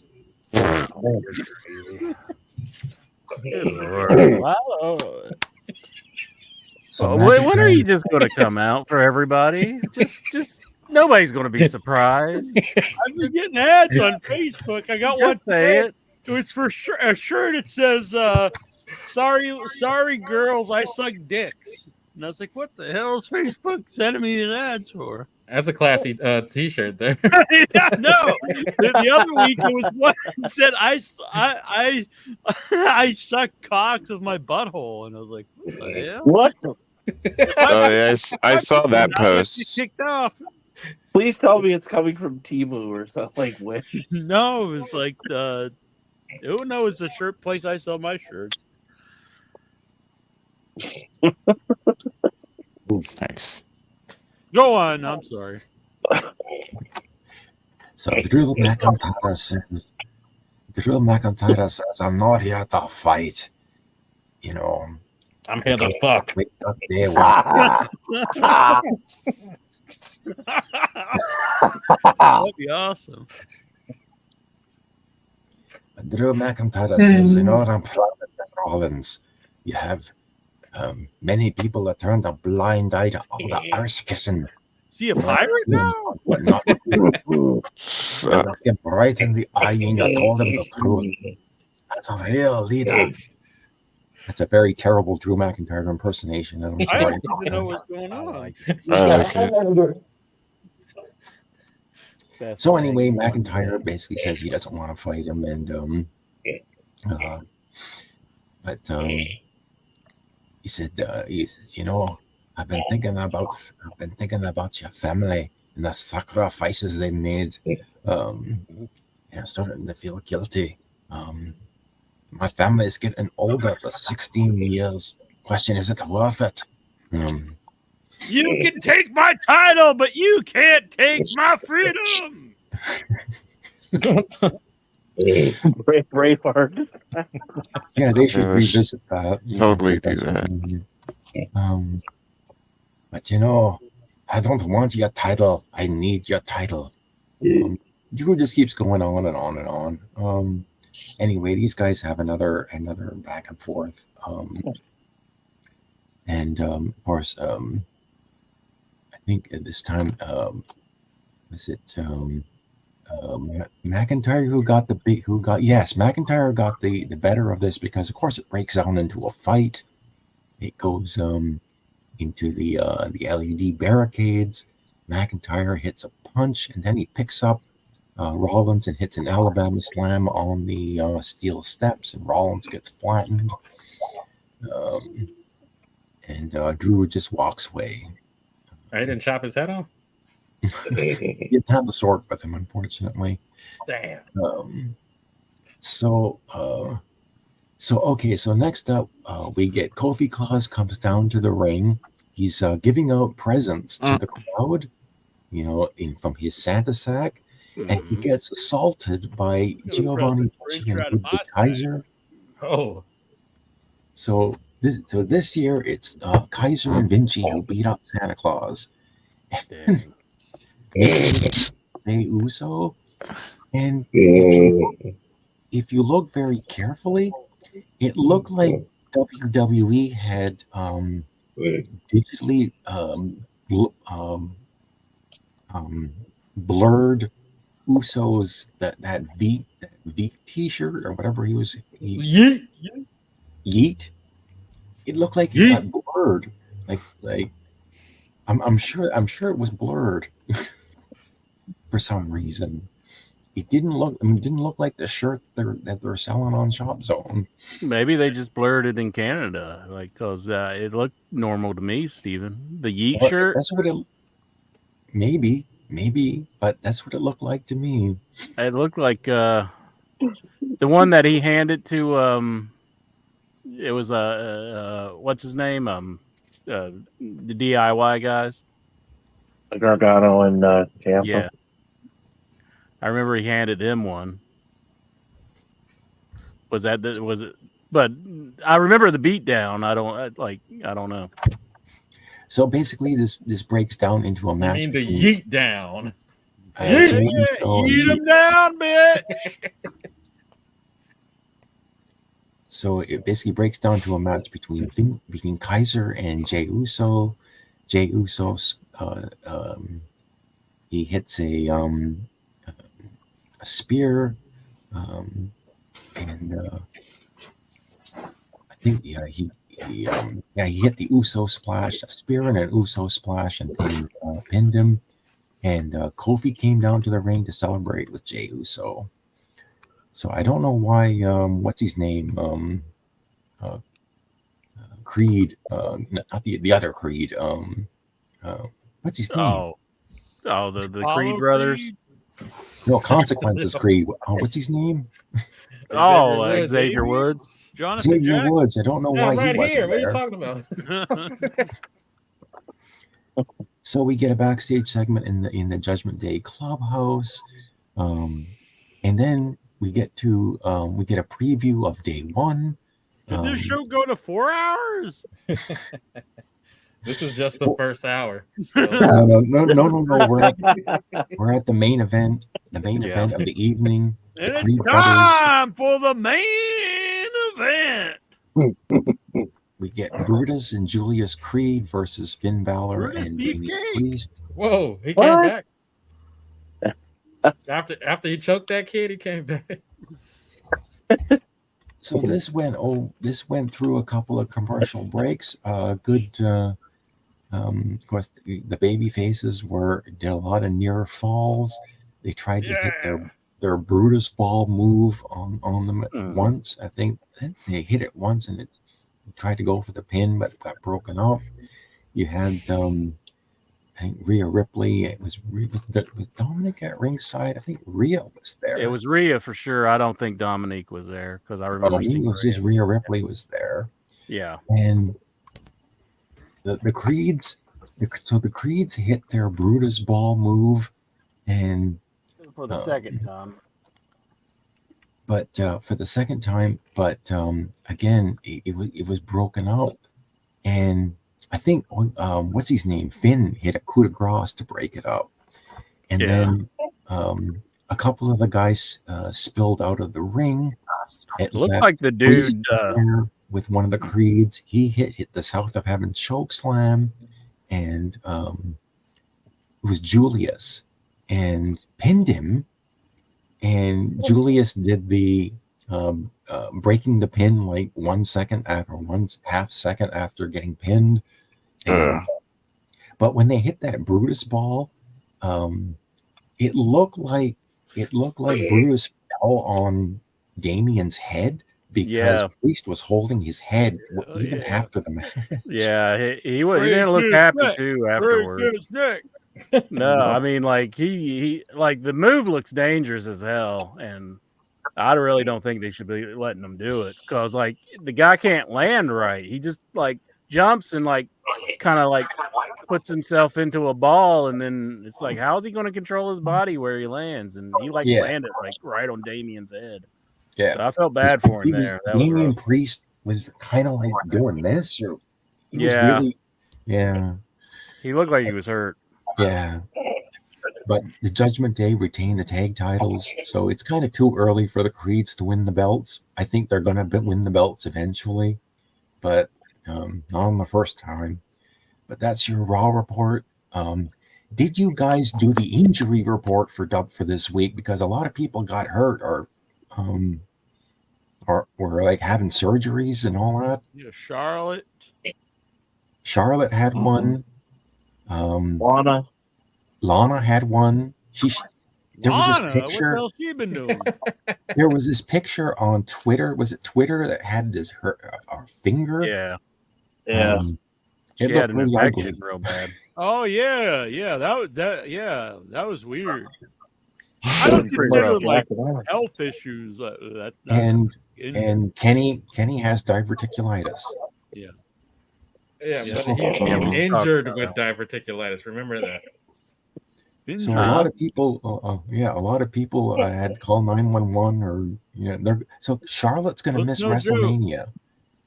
Wow. So when are you just going to come out for everybody? Just nobody's going to be surprised. I've been getting ads on Facebook. I got Just one. say it. It's for sure a shirt. It says, "Sorry, girls, I suck dicks." And I was like, "What the hell is Facebook sending me these ads for?" That's a classy T-shirt there. Yeah, no. The other week it was one that said, I suck cocks with my butthole," and I was like, "What the hell?" What? Oh yeah, I saw that post. Kicked off. Please tell me it's coming from Temu or something like Wish. No, it was like it's the shirt place I sell my shirts. Nice. Go on. I'm sorry. So Drew McIntyre says, I'm not here to fight. You know, I'm here to fuck. Wake up there. That'd be awesome. Drew McIntyre says, you know, I'm proud of Rollins. You have many people that turned a blind eye to all the arse kissing. Is he a pirate now? But not you. You looked him right in the eye and you told him the truth. That's a real leader. That's a very terrible Drew McIntyre impersonation. I'm I sorry. don't even know what's going on. So anyway, McIntyre basically says he doesn't want to fight him, and he says, you know, I've been thinking about your family and the sacrifices they made. I'm starting to feel guilty. My family is getting older to 16 years. Question, is it worth it? You can take my title, but you can't take my freedom. Braveheart. Yeah, they should revisit that. Totally do that. But you know, I don't want your title. I need your title. Drew just keeps going on and on and on. Anyway, these guys have another back and forth. And of course, I think at this time, McIntyre McIntyre got the better of this because of course it breaks down into a fight. It goes into the LED barricades. McIntyre hits a punch and then he picks up Rollins and hits an Alabama slam on the steel steps, and Rollins gets flattened. And Drew just walks away. I didn't chop his head off. He didn't have the sword with him, unfortunately. Damn. So next up, we get Kofi Claus comes down to the ring. He's giving out presents to the crowd, from his Santa sack, and he gets assaulted by Giovanni Bocci and Ludwig Kaiser. Oh. So this year it's Kaiser and Vinci who beat up Santa Claus. Jey Uso, and if you look very carefully, it looked like WWE had digitally blurred Uso's that V T-shirt or whatever he was. Yeet. It looked like he got blurred. Like I'm sure it was blurred for some reason. It didn't look like the shirt that they're selling on Shop Zone. Maybe they just blurred it in Canada, because it looked normal to me, Steven. The Yeet shirt. That's what it. Maybe, but that's what it looked like to me. It looked like the one that he handed to. It was what's his name? The DIY guys. Gargano and Ciampa. Yeah. I remember he handed him one. Was it? But I remember the beatdown. I don't know. So basically, this breaks down into a match. I mean the yeet down. Yeet him down, bitch. So it basically breaks down to a match between Kaiser and Jey Uso. Jey Uso, he hits a spear, and I think he hit the Uso splash, a spear and an Uso splash, and pinned him. And Kofi came down to the ring to celebrate with Jey Uso. So I don't know why. What's his name? Creed, not the other Creed. What's his name? Oh, the Creed brothers. No, Consequences Creed. What's his name? Xavier Woods. Jonathan Xavier Jackson. Woods. I don't know why right he wasn't here. What are you there. talking about? So we get a backstage segment in the Judgment Day Clubhouse, and then we get a preview of day one. Did this show go to 4 hours? This is just the first hour. No. We're at the main event. The main event of the evening. And The it's Creed time for the main event. We get Brutus and Julius Creed versus Finn Balor Brutus and Damian Beefcake. Priest. Whoa, he came back. After he choked that kid, he came back. So this went through a couple of commercial breaks. Of course, the baby faces did a lot of near falls. They tried to hit their Brutus ball move on them once. I think they hit it once and it tried to go for the pin, but it got broken up. You had I think Rhea Ripley. Was Dominic at ringside? I think Rhea was there. It was Rhea for sure. I don't think Dominique was there because I remember. It was just Rhea Ripley was there. Yeah. And the Creeds. So the Creeds hit their Brutus ball move, and for the second time. But for the second time, again, it was broken up, and I think what's his name? Finn hit a coup de grace to break it up, and then a couple of the guys spilled out of the ring. It looked like the dude with one of the Creeds. He hit the South of Heaven choke slam, and it was Julius, and pinned him. and Julius did the breaking the pin like 1 second after 1/2 second after getting pinned. And, but when they hit that Brutus ball, it looked like Brutus fell on Damien's head because Priest was holding his head even after the match. Yeah, he didn't look happy too afterwards. No, I mean, like he like the move looks dangerous as hell, and I really don't think they should be letting him do it because like the guy can't land right. He just like jumps and like kind of like puts himself into a ball, and then it's like, how's he going to control his body where he lands? And he like landed like right on Damien's head. Yeah, so I felt bad for him there. Damien Priest was kind of like doing this, or he was really, he looked like he was hurt. Yeah, but the Judgment Day retained the tag titles, so it's kind of too early for the Creeds to win the belts. I think they're going to win the belts eventually, but not on the first time. But that's your Raw report. Did you guys do the injury report for this week? Because a lot of people got hurt or were like having surgeries and all that. Yeah, Charlotte had one. Lana had one. There was this picture. What else she been doing? There was this picture on Twitter. Was it Twitter that had her finger? Yeah. It she had looked an really infection ugly. real bad. Oh yeah, that was weird. I don't consider like health issues. That's not And Kenny has diverticulitis. Yeah, but he's injured with diverticulitis. Remember that. So a lot of people, a lot of people had to call 911, or so Charlotte's going to miss WrestleMania.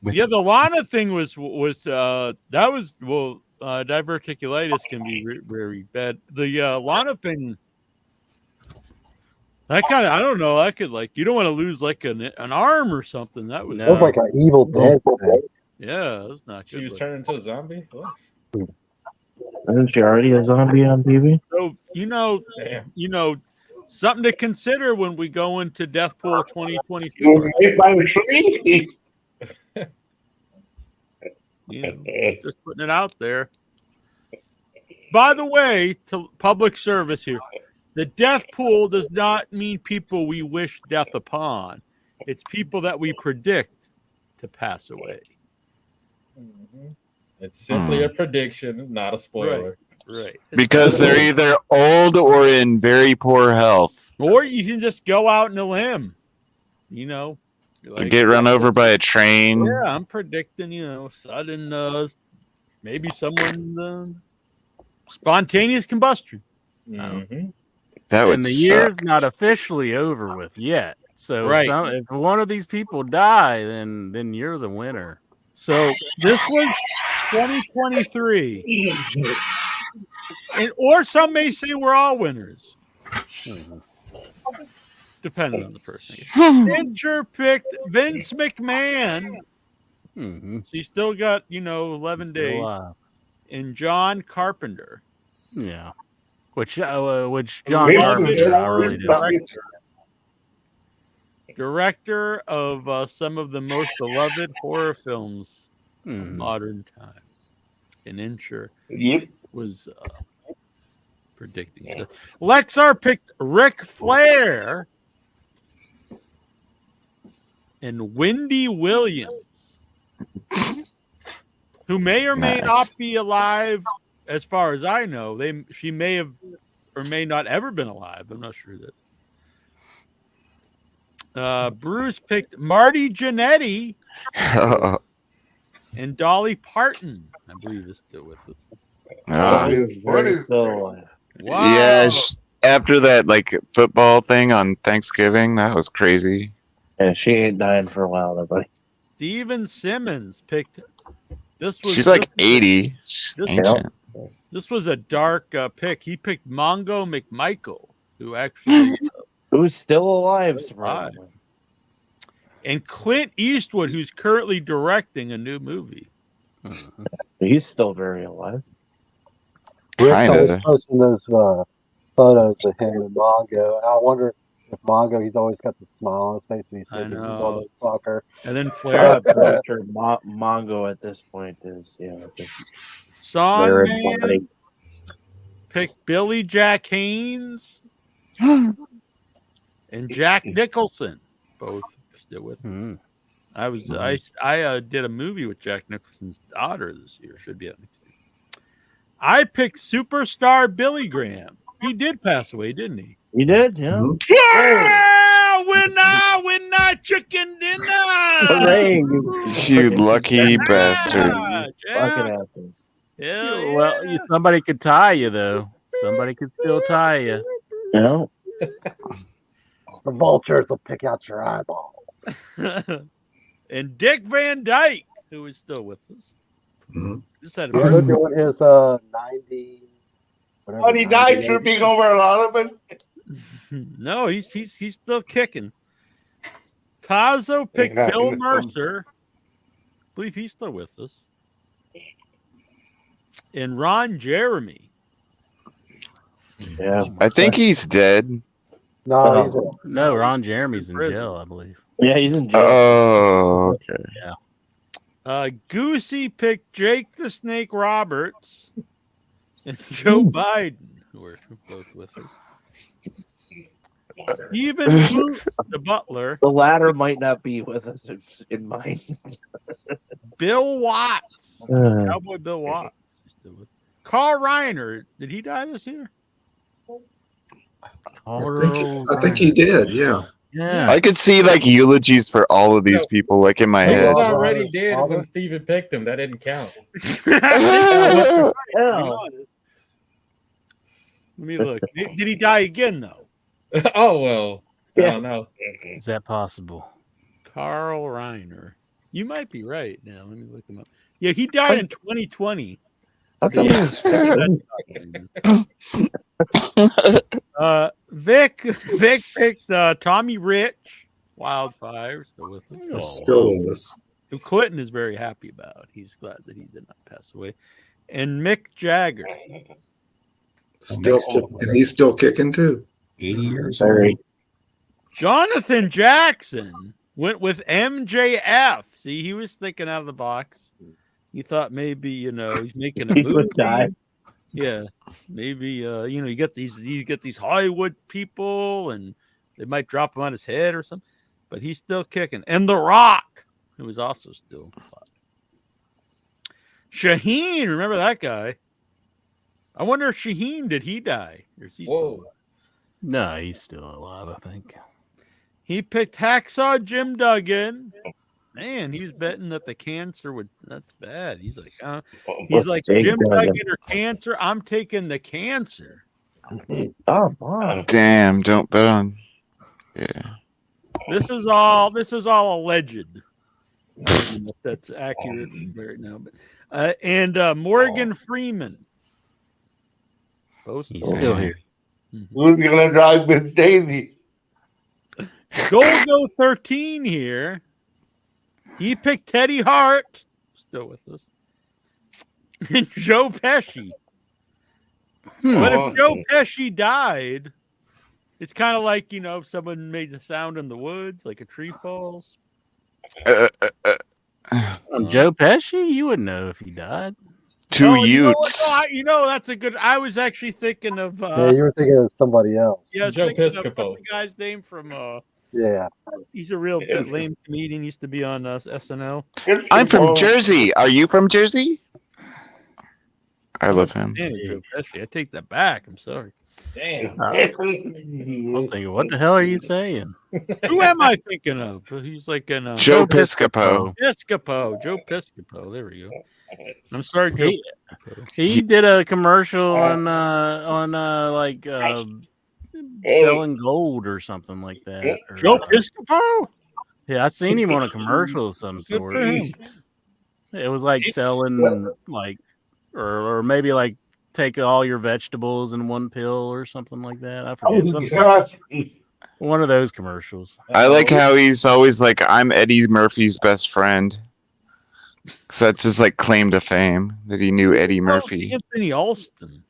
The Lana thing was diverticulitis can be very bad. The Lana thing, I don't know. I could you don't want to lose like an arm or something. That was like an Evil Dead thing. Yeah, that's not good. She was turned into a zombie. What? Isn't she already a zombie on TV? So something to consider when we go into Deathpool 2024. Just putting it out there. By the way, to public service here, the death pool does not mean people we wish death upon. It's people that we predict to pass away. Mm-hmm. It's simply a prediction, not a spoiler. Right. Because they're either old or in very poor health. Or you can just go out on a limb. Or get run over by a train. Yeah, I'm predicting, sudden, maybe someone spontaneous combustion. Mm-hmm. That would and the suck. year's not officially over with yet. So if one of these people die, then you're the winner. So this was 2023. Or some may say we're all winners. Depending on the person. Fincher picked Vince McMahon. She's still got, 11 days. And John Carpenter. Yeah. Which John Carpenter I really did. Director of some of the most beloved horror films of modern time. And Incher was predicting stuff. Lexar picked Ric Flair and Wendy Williams, who may or may not be alive. As far as I know, she may have or may not ever been alive. I'm not sure that. Bruce picked Marty Jannetty and Dolly Parton. I believe is still with us. Wow. Yeah, after that football thing on Thanksgiving, that was crazy. Yeah, she ain't dying for a while, though, buddy. Steven Simmons picked. She's like 80. She's ancient. This was a dark pick. He picked Mongo McMichael, who actually who's still alive, surprisingly. And Clint Eastwood, who's currently directing a new movie. He's still very alive. Rick's always posting those photos of him and Mongo, and I wonder With Mongo, he's always got the smile on his face when he's I thinking he's know. on the fucker. And then I'm Flair, pretty sure Mongo at this point is, just Songman everybody. picked Billy Jack Haynes and Jack Nicholson, both still with me. I did a movie with Jack Nicholson's daughter this year. Should be out next year. I picked superstar Billy Graham. He did pass away, didn't he? He did, yeah. Yeah, winner, chicken dinner. Hooray, You lucky bastard. Yeah. Well, somebody could tie you though. Somebody could still tie you. No. The vultures will pick out your eyeballs. And Dick Van Dyke, who is still with us. Just had a They're doing his 90. But he died tripping over a lot of it. No, he's still kicking. Tazo picked Bill Mercer. I believe he's still with us. And Ron Jeremy. Yeah. I think he's dead. No, No, Ron Jeremy's in jail, I believe. Yeah, he's in jail. Oh, okay. Yeah. Goosey picked Jake the Snake Roberts and Joe Biden, who are both with us. Even the Butler. The latter might not be with us in mind. Bill Watts. Cowboy Bill Watts. Carl Reiner. Did he die this year? I think he did. Yeah. Yeah. I could see like eulogies for all of these people, like in my He was head. already dead when Steven picked him. That didn't count. Let me look. Did he die again, though? Oh, well. I don't know. Is that possible? Carl Reiner. You might be right now. Let me look him up. Yeah, he died in 2020. Vic picked Tommy Rich, Wildfire, still with us. Still with us. Who Clinton is very happy about. He's glad that he did not pass away. And Mick Jagger. Still kicking, and he's still kicking too. 80 years old. Jonathan Jackson went with MJF. See, he was thinking out of the box. He thought maybe, he's making a He movie. would die. Yeah, maybe you get these Hollywood people, and they might drop him on his head or something. But he's still kicking. And The Rock, who is also still alive. Shaheen, remember that guy? I wonder if Shaheen, did he die? Or is he still alive? No, he's still alive, I think. He picked Hacksaw Jim Duggan. Man, he was betting that the cancer would. That's bad. He's like, Jim Duggan or cancer. I'm taking the cancer. Oh, wow. Damn! Don't bet on. Yeah. This is all alleged. I don't know if that's accurate right now, but Morgan Freeman. Both He's still here. Who's gonna drive Miss Daisy? Golgo 13 here. He picked Teddy Hart, still with us, and Joe Pesci. But if Joe Pesci died, it's kind of like, if someone made a sound in the woods, like a tree falls. Joe Pesci? You wouldn't know if he died. Utes. That's a good. I was actually thinking of. Yeah, you were thinking of somebody else. Yeah, Joe Piscopo. Piscopo. The guy's name from. Yeah. He's a real lame comedian. Used to be on SNL. I'm from Jersey. Are you from Jersey? I love him. Damn, Joe Pesci. I take that back. I'm sorry. Damn. I was thinking, what the hell are you saying? Who am I thinking of? He's like an Joe Piscopo. Piscopo. Joe Piscopo. There we go. I'm sorry, Joe. He did a commercial on selling gold or something like that. Or, Joe Piscopo? Yeah, I seen him on a commercial of some Good sort. for him. It was like selling or maybe like take all your vegetables in one pill or something like that. I forget. One of those commercials. I like how he's always like, I'm Eddie Murphy's best friend. So that's his claim to fame that he knew Eddie Murphy. Anthony Alston.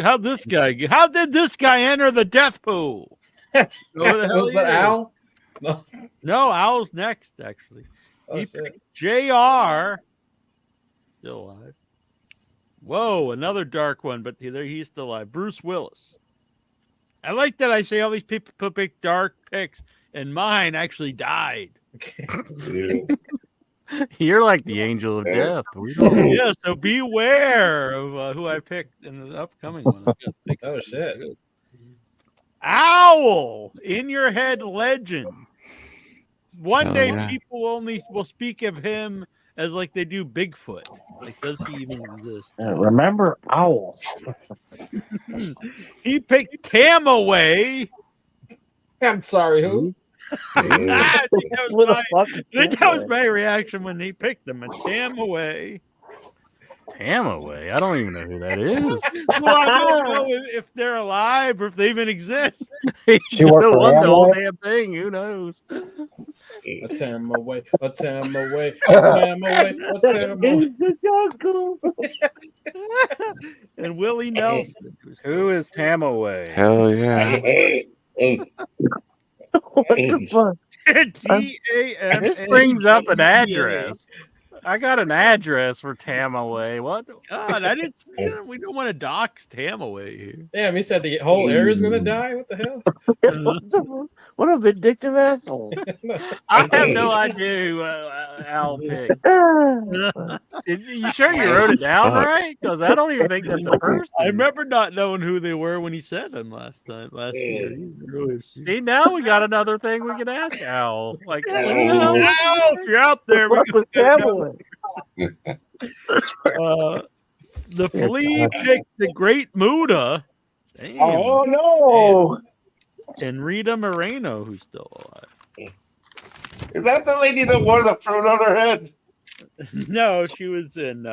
How did this guy enter the death pool? Who the hell Was that he is. Al? No. No, Al's next, actually. Oh, He shit. picked JR. Still alive. Whoa, another dark one, but he's still alive. Bruce Willis. I like that I say all these people pick dark picks, and mine actually died. You're like the angel of death. We don't. Yeah, so beware of who I picked in the upcoming one. Oh shit! Owl, in your head legend. One Hell day yeah. people only will speak of him as like they do Bigfoot. Like, does he even exist? Remember Owl? He picked Tamaway. I'm sorry, who? I think that What the was fuck my- is I think that was Tamaway? my reaction when he picked them. A Tamaway. Tamaway. I don't even know who that is. Well, I don't know if they're alive or if they even exist. She worked No for one, the whole Amway? damn thing. Who knows? A tam away, a tam away, a tam away, a tam away. And Willie Nelson. Who is Tamaway? Hell yeah. What the fuck? T-A-M-A. This brings up an address. I got an address for Tamaway. What? God, we don't want to dox Tamaway here. Damn, he said the whole area's gonna die. What the hell? What a vindictive asshole! I have no idea who Al picked. You sure you wrote it down Fuck. right? Because I don't even think that's a person. I remember not knowing who they were when he said them last year. See, now we got another thing we can ask Al. Like, what the hell? Al, if you're out there, we can the flea picked the Great Muda. Damn. Oh no! And Rita Moreno, who's still alive. Is that the lady that wore the fruit on her head? No, she was in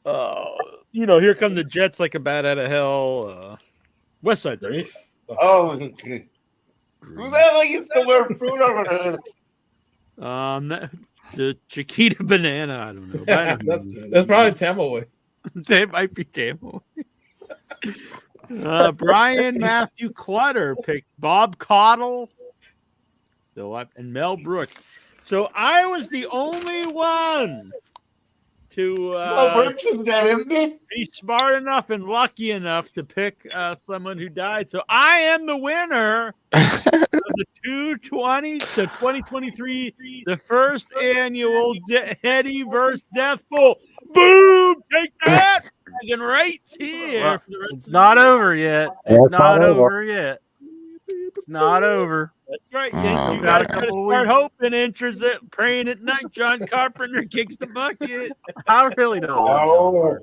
Here Come the Jets, Like a Bat Out of Hell, West Side Story. Grace? Oh, who the hell used to wear fruit on her head? The Chiquita Banana, I don't know. That's probably Tamaway. It might be Tamaway. Brian Matthew Clutter picked Bob Caudle and Mel Brooks. So I was the only one to Brooks is dead, isn't he? be smart enough and lucky enough to pick someone who died. So I am the winner of the 2023, the first annual Hetty vs. Death Pool. Boom! Take that! Dragon right here. Well, for the rest it's of not the year. over yet. Yeah, It's it's not not over. over yet. It's not over. That's right. Oh, You got to man. start hoping, enters it, praying at night. John Carpenter kicks the bucket. I really don't. Oh,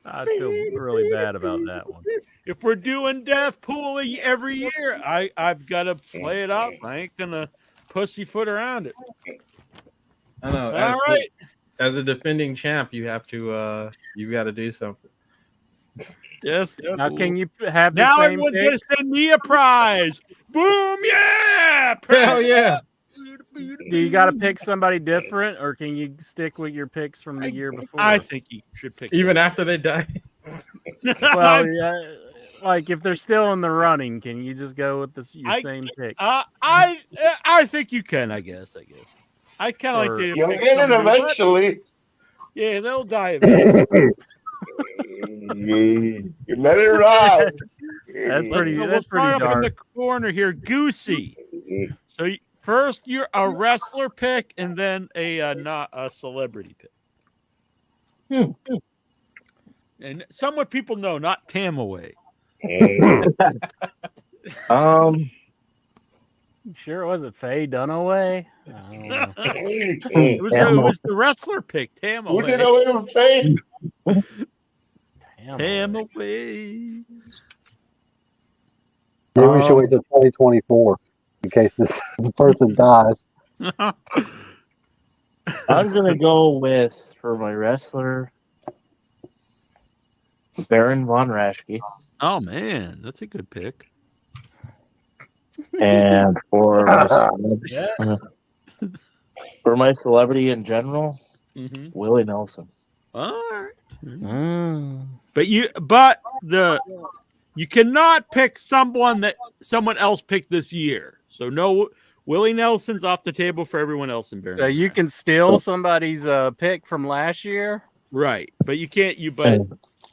I feel really bad about that one. If we're doing Death Pool every year, I've got to play it up. I ain't gonna pussyfoot around it. I know. All right. As a defending champ, you have to. You got to do something. Death Now, Pool. can you have the Now same everyone's pick? gonna send me a prize. Boom! Yeah! Hell yeah! Do you got to pick somebody different, or can you stick with your picks from the year before? I think you should pick. Even after they die. Well, yeah, like if they're still in the running, can you just go with your same pick? I think you can. I guess. I kind of like to. you'll pick get it somebody- eventually. Yeah, they'll die eventually. Let it ride. That's We'll pretty start up in dark. the corner here, Goosey. So first, you're a wrestler pick, and then not a celebrity pick. And somewhat people know, not Tamaway. Sure, it wasn't Faye Dunaway. I don't know. It was the wrestler pick, Who did I Tamaway. even say? Tamaway. Maybe we should wait till 2024 in case the person dies. I'm gonna go with for my wrestler, Baron von Raschke, Oh man, that's a good pick. and for my Yeah. for my celebrity in general, Mm-hmm. Willie Nelson. All right. But you cannot pick someone that someone else picked this year. So no, Willie Nelson's off the table for everyone else in Bear. So you can steal somebody's pick from last year, right? But you can't.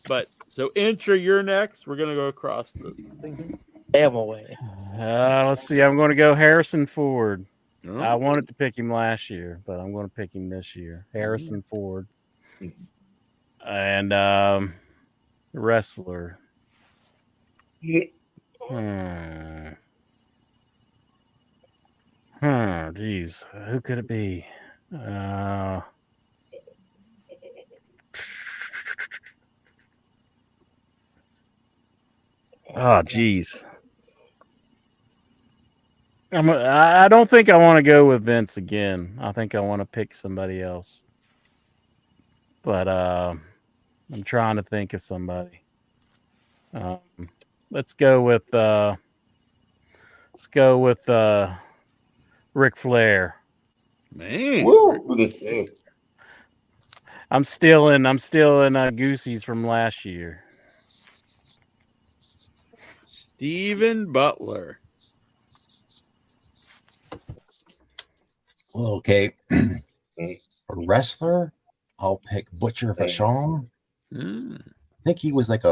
But so Intra, you're next. We're gonna go across the thing. Damn away. Let's see. I'm going to go Harrison Ford. I wanted to pick him last year, but I'm going to pick him this year. Harrison Ford. And wrestler. Geez. Who could it be? Geez. I don't think I want to go with Vince again. I think I want to pick somebody else. But I'm trying to think of somebody. Let's go with Ric Flair. Man, I'm stealing Goosey's from last year. Steven Butler. Well, okay. For wrestler, I'll pick Butcher Vachon. I think he was like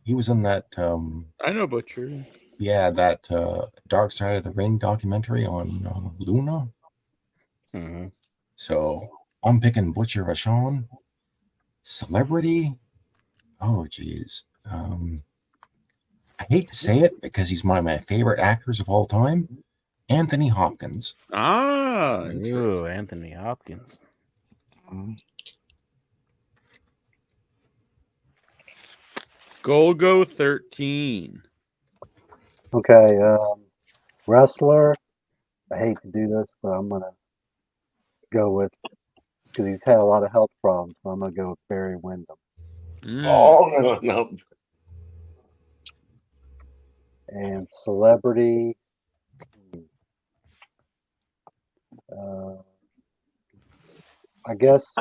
he was in that I know Butcher. Yeah, that Dark Side of the Ring documentary on Luna. So I'm picking Butcher Vachon. Celebrity. Oh geez. I hate to say it because he's one of my favorite actors of all time. Anthony Hopkins. Ooh, Anthony Hopkins. Golgo 13. Okay, wrestler. I hate to do this, but I'm gonna go with because he's had a lot of health problems. But I'm gonna go with Barry Windham. Oh no. And celebrity. I guess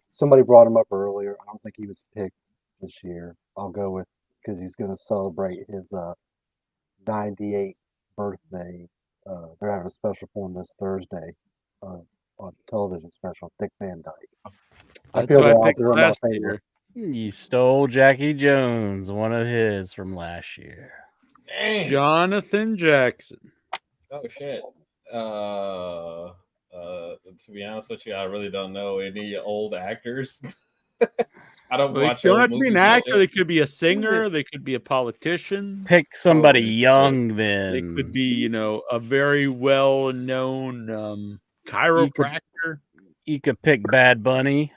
somebody brought him up earlier. I don't think he was picked this year. I'll go with because he's going to celebrate his 98th birthday. They're having a special for him this Thursday on television special. Dick Van Dyke. I feel bad they're my favorite. You stole Jackie Jones, one of his from last year. Dang. Jonathan Jackson. Oh shit. To be honest with you, I really don't know any old actors. I don't watch. They don't have to be an actor. They could be a singer. They could be a politician. Pick somebody young. Then they could be, a very well-known chiropractor. You could pick Bad Bunny.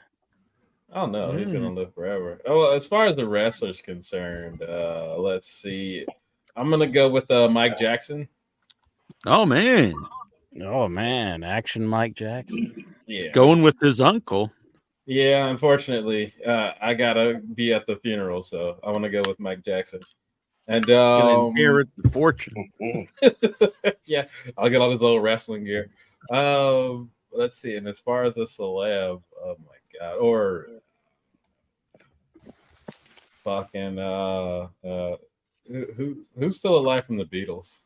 Oh no, he's gonna live forever. Oh, as far as the wrestler's concerned, let's see. I'm gonna go with Mike Jackson. Oh man, Action Mike Jackson. Yeah, going with his uncle. Yeah, unfortunately, I gotta be at the funeral, so I want to go with Mike Jackson. And inherit the fortune. Yeah, I'll get all his old wrestling gear. Let's see. And as far as a celeb, oh my god, or fucking who's still alive from the Beatles?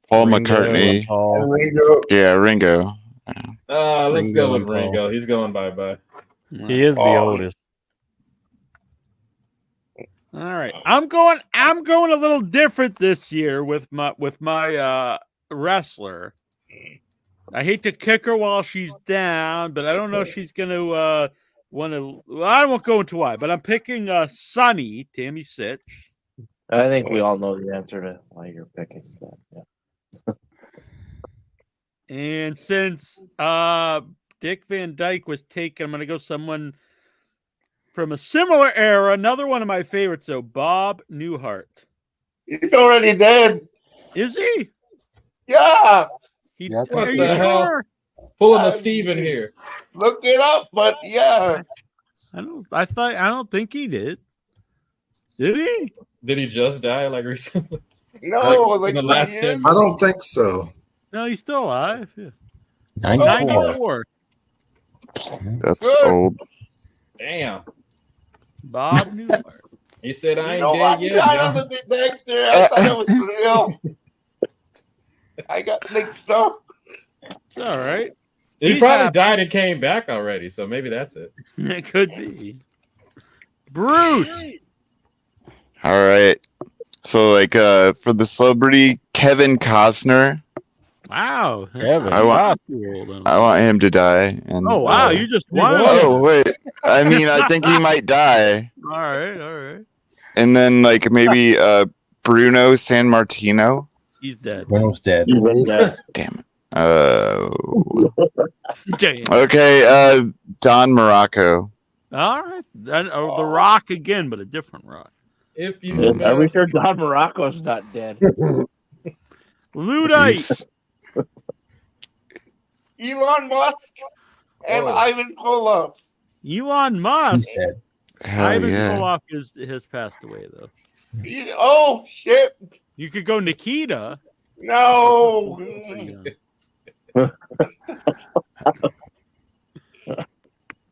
Paul McCartney. Ringo. Yeah, Ringo. Let's go with Ringo. He's going bye-bye. He is the oldest. All right, I'm going a little different this year with my wrestler. I hate to kick her while she's down, but I don't know if she's going to want to. Well, I won't go into why, but I'm picking Sunny, Tammy Sitch. I think we all know the answer to why you're picking that. Yeah. And since Dick Van Dyke was taken, I'm going to go someone from a similar era. Another one of my favorites, though, Bob Newhart. He's already dead. Is he? Yeah. What the hell? Pulling a Steven here. Look it up, but yeah. I don't think he did. Did he? Did he just die like recently? No, in the last 10 minutes? I don't think so. No, he's still alive. Yeah. 94. 94. That's Good. old. Damn. Bob Newhart. He said, I You ain't know, I dead yet, got John. on the big next there. I thought it was real. I got mixed up. It's all right. He He's probably happy. died and came back already, so maybe that's it. It could be. Bruce. All right. So like for the celebrity Kevin Costner, Wow. Kevin I want Costner. I want him to die. And Oh wow, you just won. oh wait, I mean I think he might die. All right. And then like maybe Bruno San Martino. He's dead. Bruno's dead. Damn it. Damn. Okay, Don Morocco. All right. Then the Rock again, but a different Rock. If you Are we sure Don Morocco's not dead? Ludite. Elon Musk and Ivan Koloff. Elon Musk. Hell Ivan yeah. Koloff has passed away though. Oh shit! You could go Nikita. No.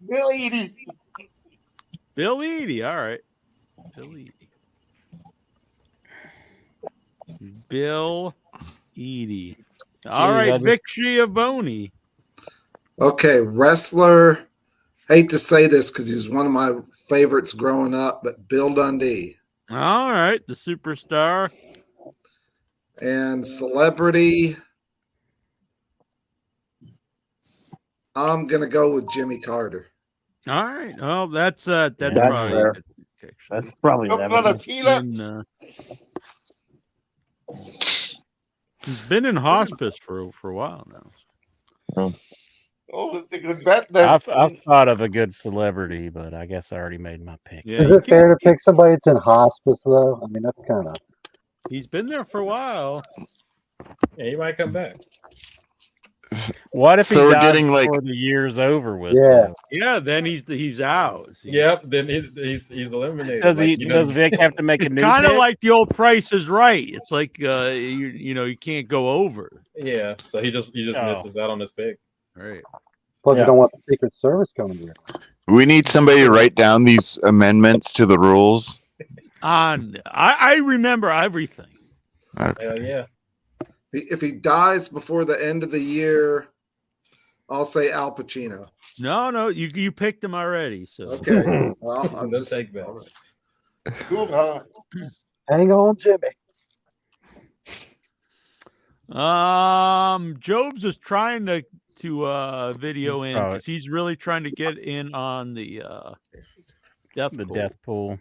Bill Eadie. Bill Eadie. All right. Bill Eadie. Bill Eadie. All Jeez, right, Vic Schiavone. Okay, wrestler. Hate to say this because he's one of my favorites growing up, but Bill Dundee. All right, the superstar. And celebrity. I'm gonna go with Jimmy Carter. All right. Oh, that's probably fair. a good pick. That's probably Up on a peanut. He's been in hospice for a while now. Oh, it's a good bet there. I've thought of a good celebrity, but I guess I already made my pick. Yeah, Is you it fair to pick somebody that's in hospice though? I mean, that's kind of. He's been there for a while. Yeah, he might come back. What if So he we're dies getting, like- before the year's over with? Yeah. Yeah, then he's out. See? Yep, then he's eliminated. Does Like, he? you Does know- Vic have to make a new? Kind of pick? like the old Price is Right. It's like you can't go over. Yeah, so he just misses out on this pick. Right. Plus, Yeah. you don't want the Secret Service coming here. We need somebody to write down these amendments to the rules. I remember everything. Hell yeah. If he dies before the end of the year, I'll say Al Pacino. No, you picked him already. So Okay. Well, I'll No just, take bets. Hang on, Jimmy. Jobs is trying to video He's in probably- because he's really trying to get in on the death pool. death pool.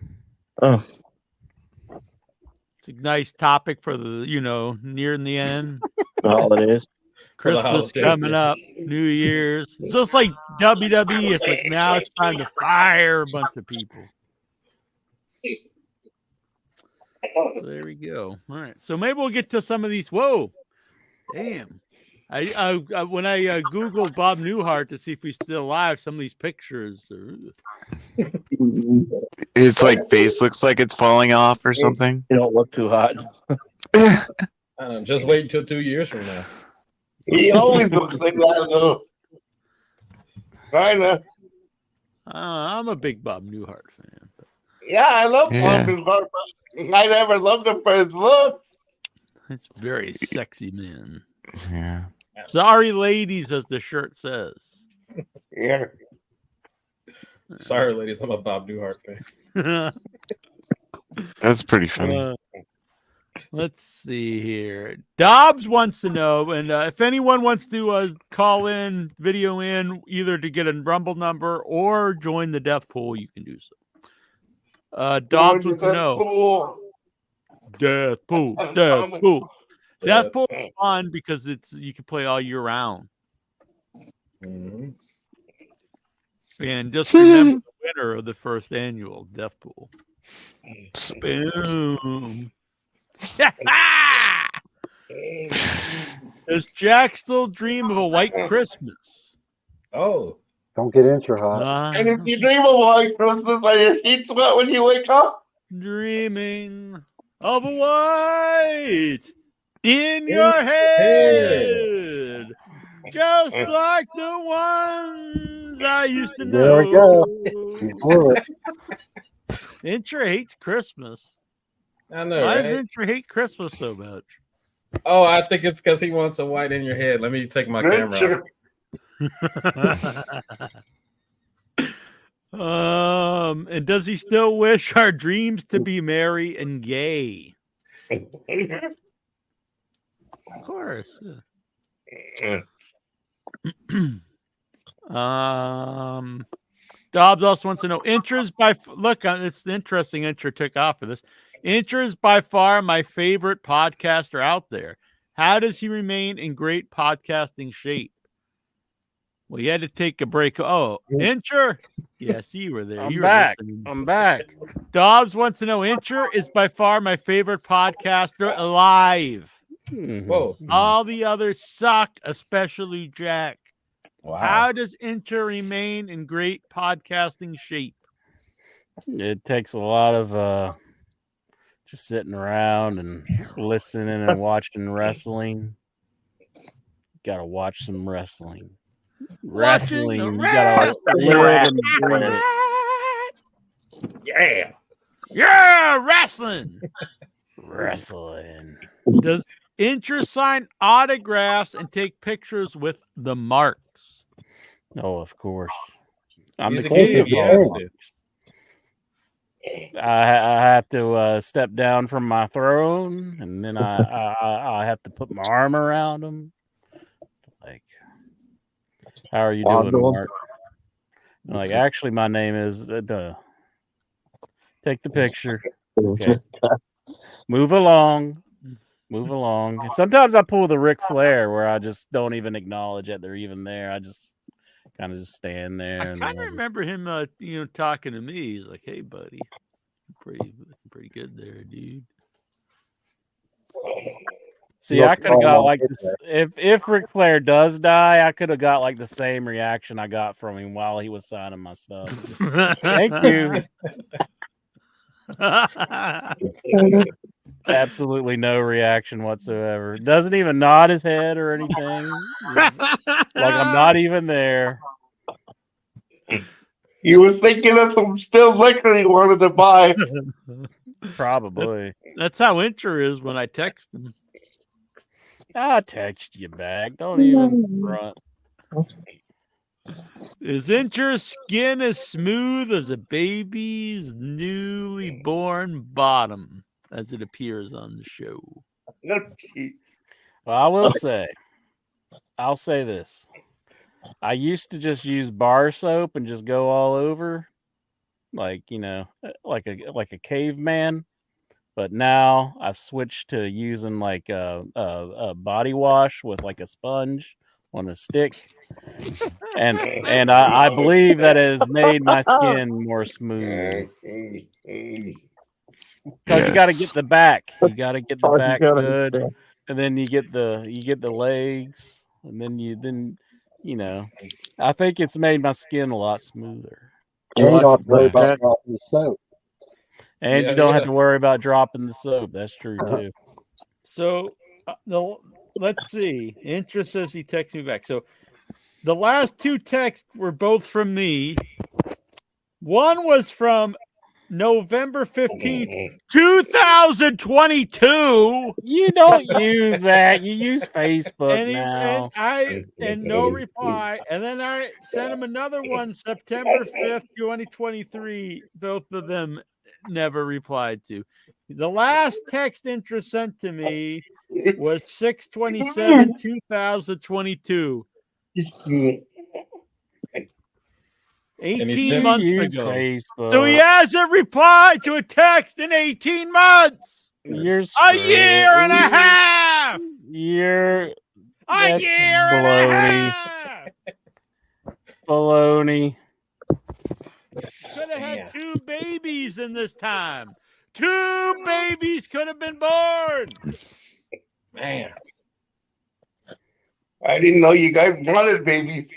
Oh. It's a nice topic for the nearing the end. All it is. Christmas holidays, coming yeah. up, New Year's. It's just like WWE. It's like now it's time to fire a bunch of people. So there we go. All right. So maybe we'll get to some of these. Whoa, damn! I when I googled Bob Newhart to see if he's still alive, some of these pictures. His like face looks like it's falling off or something. You don't look too hot. I don't know, just wait until 2 years from now. He always looks like that though. Kinda. I'm a big Bob Newhart fan. Yeah, I love Yeah. Bob Newhart, but I never loved him for his looks. It's very sexy man. Yeah. Sorry, ladies, as the shirt says. Yeah. Sorry, ladies, I'm a Bob Newhart fan. That's pretty funny. Let's see here. Dobbs wants to know, and if anyone wants to call in, video in, either to get a Rumble number or join the death pool, you can do so. Dobbs wants to know. Death pool, death pool. Death pool is fun because you can play all year round. Mhm. And just remember the winner of the first annual death pool. Boom. Does Jack still dream of a white Christmas? Oh. Don't get intra hot. And if you dream of white Christmas, are your feet sweat when you wake up? Dreaming of a white in your head, just like the ones I used to There we know. go. Intra hates Christmas. I know, Why right? does Intra hate Christmas so much? Oh, I think it's because he wants a white in your head. Let me take my camera off. And does he still wish our dreams to be merry and gay? Of course. Dobbs also wants to know Intra's by look. It's interesting. Intra took off for this. Intra is by far my favorite podcaster out there. How does he remain in great podcasting shape? Well, you had to take a break. Oh, Intra? Yes, you were there. I'm You were back. listening. I'm back. Dobbs wants to know Intra is by far my favorite podcaster alive. Whoa. All the others suck, especially Jack. Wow. How does Intra remain in great podcasting shape? It takes a lot of just sitting around and listening and watching wrestling. Gotta watch some wrestling. Wrestling. You gotta live and breathe it. Yeah. Yeah, wrestling. Wrestling. Does Intra sign autographs and take pictures with the Marks? Oh, of course. I'm He's the a kid, king of he all has to. marks. I have to step down from my throne, and then I have to put my arm around him. Like, how are you doing, Mark? I'm like, actually, my name is Take the picture. Okay. Move along. Move along. And sometimes I pull the Ric Flair where I just don't even acknowledge that they're even there. I just kind of just stand there. I and kind then of remember him, talking to me. He's like, "Hey, buddy, pretty good there, dude." See, I could have got like this if Ric Flair does die, I could have got like the same reaction I got from him while he was signing my stuff. Thank you. Absolutely no reaction whatsoever. Doesn't even nod his head or anything. Like I'm not even there. He was thinking of some still liquor he wanted to buy. Probably. That's how Intra is when I text him. I text you back. Don't even front. Is Intra's skin as smooth as a baby's newly born bottom, as it appears on the show? No, jeez. Well, I'll say this. I used to just use bar soap and just go all over, like like a caveman. But now I've switched to using like a body wash with like a sponge on a stick, and I believe that it has made my skin more smooth. Because you got to get the back, you got to get the back good, and then you get the legs, and then I think it's made my skin a lot smoother. And you don't have to worry about dropping the soap. And you don't have to worry about dropping the soap. That's true too. So, let's see. Intra says he texted me back. So, the last two texts were both from me. One was from November 15th, 2022. You don't use that. You use Facebook now. And no reply. And then I sent him another one, September 5th, 2023. Both of them never replied to. The last text Intra sent to me was 6/27, 2022. 18 months ago. Facebook. So he hasn't replied to a text in 18 months. You're a year and a half. You're a year and a half. Baloney. Could have had two babies in this time. Two babies could have been born. Man. I didn't know you guys wanted babies.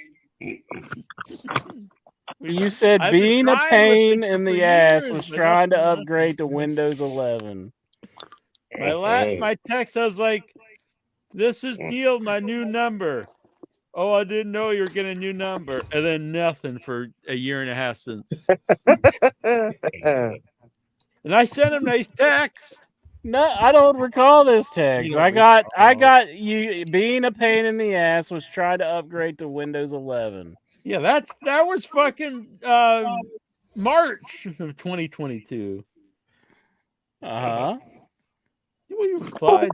You said I've been being a trying pain with it in for the ass years, was but trying to nothing. upgrade to Windows 11. My text, I was like, "This is Neil, my new number." Oh, I didn't know you were getting a new number. And then nothing for a year and a half since. And I sent him nice texts. No, I don't recall this text. You don't I got you being a pain in the ass was trying to upgrade to Windows 11. Yeah, that was fucking March of 2022. Uh-huh. Well, you replied.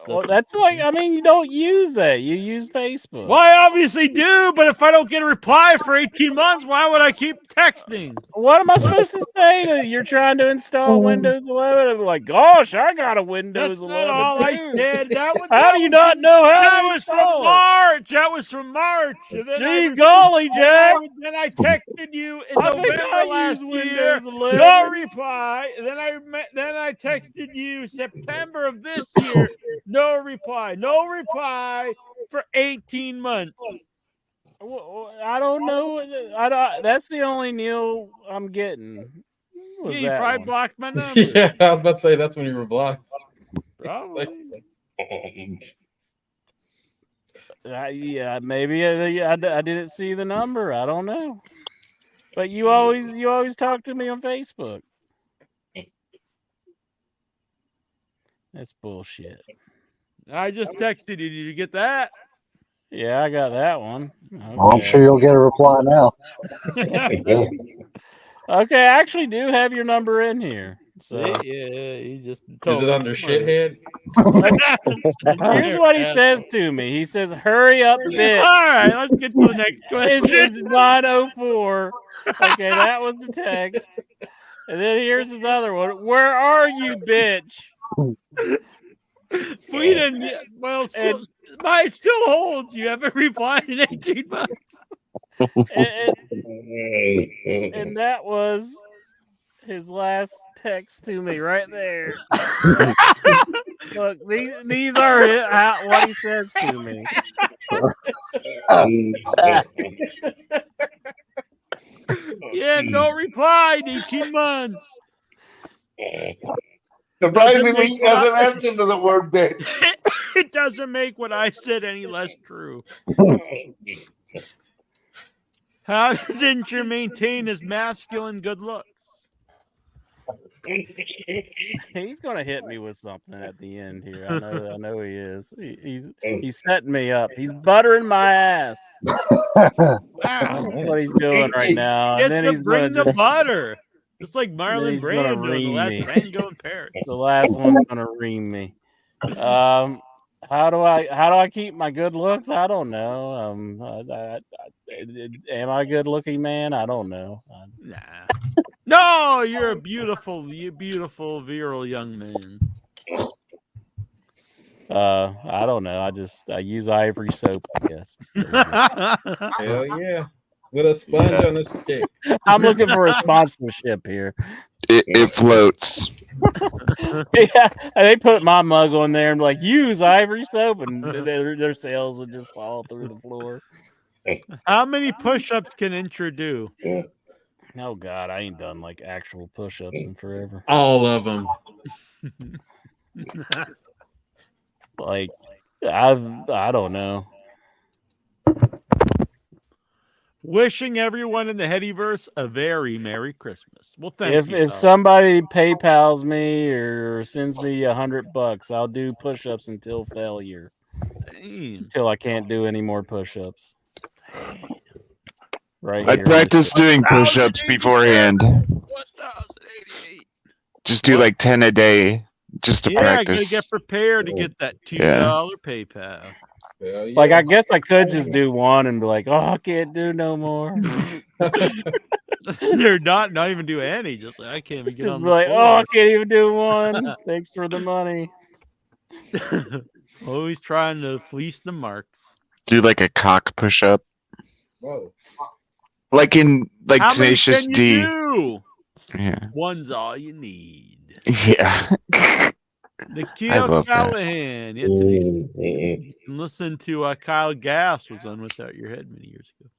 Well, that's like, I mean, you don't use that. You use Facebook. Well, I obviously do, but if I don't get a reply for 18 months, why would I keep texting? What am I supposed to say to you're trying to install Windows 11? I'm like, gosh, I got a Windows That's 11. not all I too. said. How do you not know how that to was from install it? March. That was from March. And then Gee golly, Jack. Then I texted you in I think November I last used year. Windows 11. No reply. And then I texted you September of this year. No reply. No reply for 18 months. I don't know. That's the only Neil I'm getting. Yeah, you probably blocked my number. Yeah, I was about to say that's when you were blocked. Probably. Yeah, maybe I didn't see the number. I don't know. But you always talk to me on Facebook. That's bullshit. I just texted you. Did you get that? Yeah, I got that one. Okay. Well, I'm sure you'll get a reply now. Okay, I actually do have your number in here. So yeah, you just Is it under shithead? Here's what he says to me. He says, "Hurry up, bitch." All right, let's get to the next question. It's 9:04. Okay, that was the text. And then here's his other one. Where are you, bitch? We didn't. Well, it still holds. You haven't replied in 18 months. And that was his last text to me right there. Look, these are what he says to me. Yeah, no reply in 18 months. Surprisingly, he doesn't answer to the word bitch. It doesn't make what I said any less true. How doesn't you maintain his masculine good looks? He's gonna hit me with something at the end here. I know he is. He's setting me up. He's buttering my ass. That's what he's doing right now. And then he's bring gonna the butter. Just like Marlon he's gonna Brando, the ream last me. Tango in Paris. The last one's gonna ream me. How do I keep my good looks? I don't know. Am I a good looking man? I don't know. Nah. No, you're a beautiful, virile young man. I don't know. I use ivory soap, I guess. Hell yeah. With a sponge on a stick. I'm looking for a sponsorship here. It floats. Yeah, they put my mug on there and like use ivory soap, and their sales would just fall through the floor. How many push-ups can Intro do? Oh God, I ain't done like actual push-ups in forever. All of them. Like I don't know. Wishing everyone in the Headyverse a very Merry Christmas. Well, thank you. If somebody PayPal's me or sends me $100, I'll do push-ups until failure. Damn. Until I can't do any more push-ups. Right. I practice doing push-ups beforehand. 1,088. Just do like 10 a day, just to Yeah, practice. I gotta get prepared to get that $2 Yeah. PayPal. Like I guess I could just do one and be like, oh, I can't do no more. They're not even do any. Just like I can't even get Just on be the like, floor. oh, I can't even do one. Thanks for the money. Always trying to fleece the marks. Do like a cock push-up, Whoa. like in like How many Tenacious can D. you do? Yeah, One's all you need. yeah. I Nikhil love that. Callahan. Yeah, Tenacious D. And listen to Kyle Gass was on Without Your Head many years ago.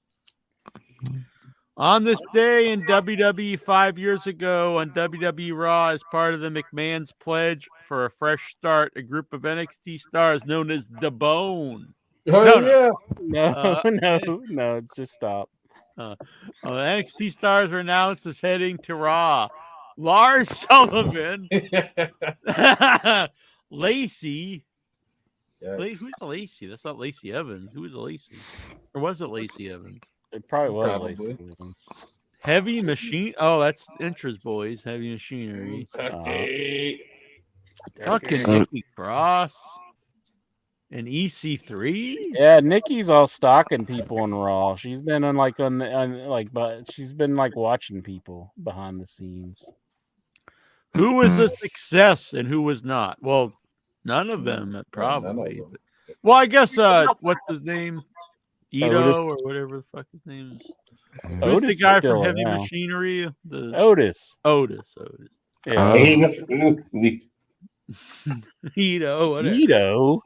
On this day in WWE 5 years ago on WWE Raw, as part of the McMahon's pledge for a fresh start, a group of NXT stars known as The Bone No. No, it's just stop. NXT stars are announced as heading to Raw. Lars Sullivan, Lacey. Who's Lacey? That's not Lacey Evans. Who is Lacey? Or was it Lacey Evans? It probably was Lacey Evans. Heavy Machine. Oh, that's Intra's Boys. Heavy Machinery. Fucking Nikki Cross. And EC3. Yeah, Nikki's all stalking people in Raw. She's been but she's been like watching people behind the scenes. Who was a success and who was not? Well, none of them probably. Well, I guess what's his name? Ito Otis. or whatever the fuck his name is. Who's Otis the guy is still from Heavy around. Machinery? Otis. Yeah. Ito. Whatever. Ito.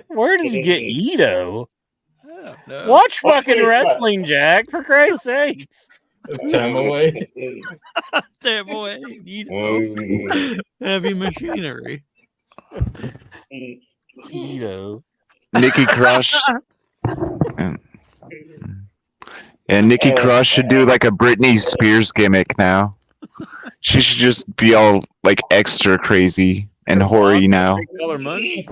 Where did you get Ito? No. Watch fucking wrestling, Jack, for Christ's sakes. Time away. Time away. Ito. Heavy Machinery. Ito. Nikki Crush. And Nikki Crush should do like a Britney Spears gimmick now. She should just be all like extra crazy and hoary now. Color money.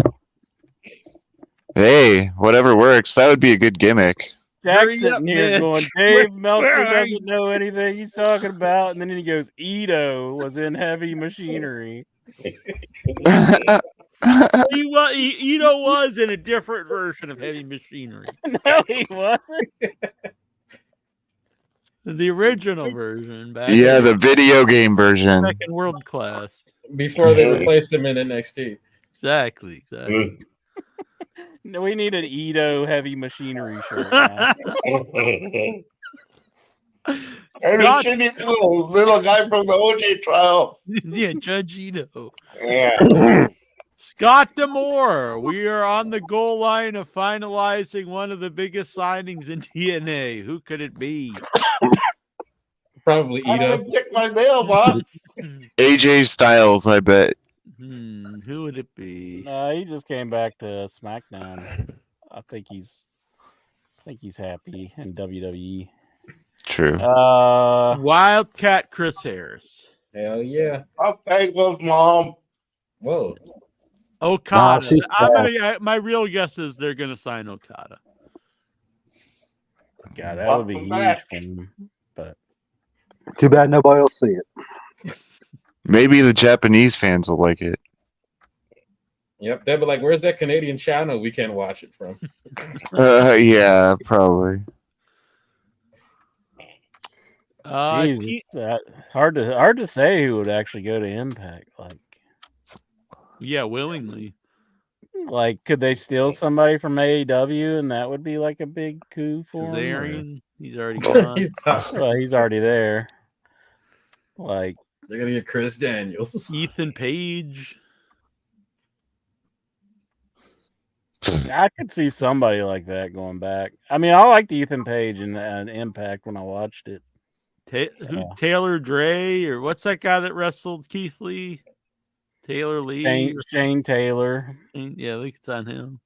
Hey, whatever works. That would be a good gimmick. Jack's sitting here bitch. going, Dave Meltzer where are doesn't know anything he's talking about. And then he goes, Ito was in Heavy Machinery. Ito was in a different version of Heavy Machinery. No, he wasn't. The original version. Back Yeah, in the video game version. second world class. Before they replaced him in NXT. Exactly. No, we need an Ito Heavy Machinery shirt now. Every Jimmy's little guy from the OJ trial. Yeah, Judge Ito. Yeah. Scott D'Amore, we are on the goal line of finalizing one of the biggest signings in TNA. Who could it be? Probably Ito. Check my mailbox. AJ Styles, I bet. Who would it be? He just came back to SmackDown. I think he's happy in WWE. True. Wildcat Chris Harris. Hell yeah. Up Bengals, mom. Whoa. Okada. she's My real guess is they're going to sign Okada. God, that would be Welcome huge back. for him. But Too bad nobody will see it. Maybe the Japanese fans will like it. Yep. They'll be like, where's that Canadian channel we can't watch it from? Yeah, probably. Jesus, hard to say who would actually go to Impact. Yeah, willingly. Like, could they steal somebody from AEW and that would be like a big coup for him? Kazarian, he's already gone. He's already there. Like, they're gonna get Chris Daniels, Ethan Page. I could see somebody like that going back. I mean, I liked Ethan Page in Impact when I watched it. Taylor Dre, or what's that guy that wrestled Keith Lee? Taylor Lee. Shane Taylor. Yeah, they could sign him.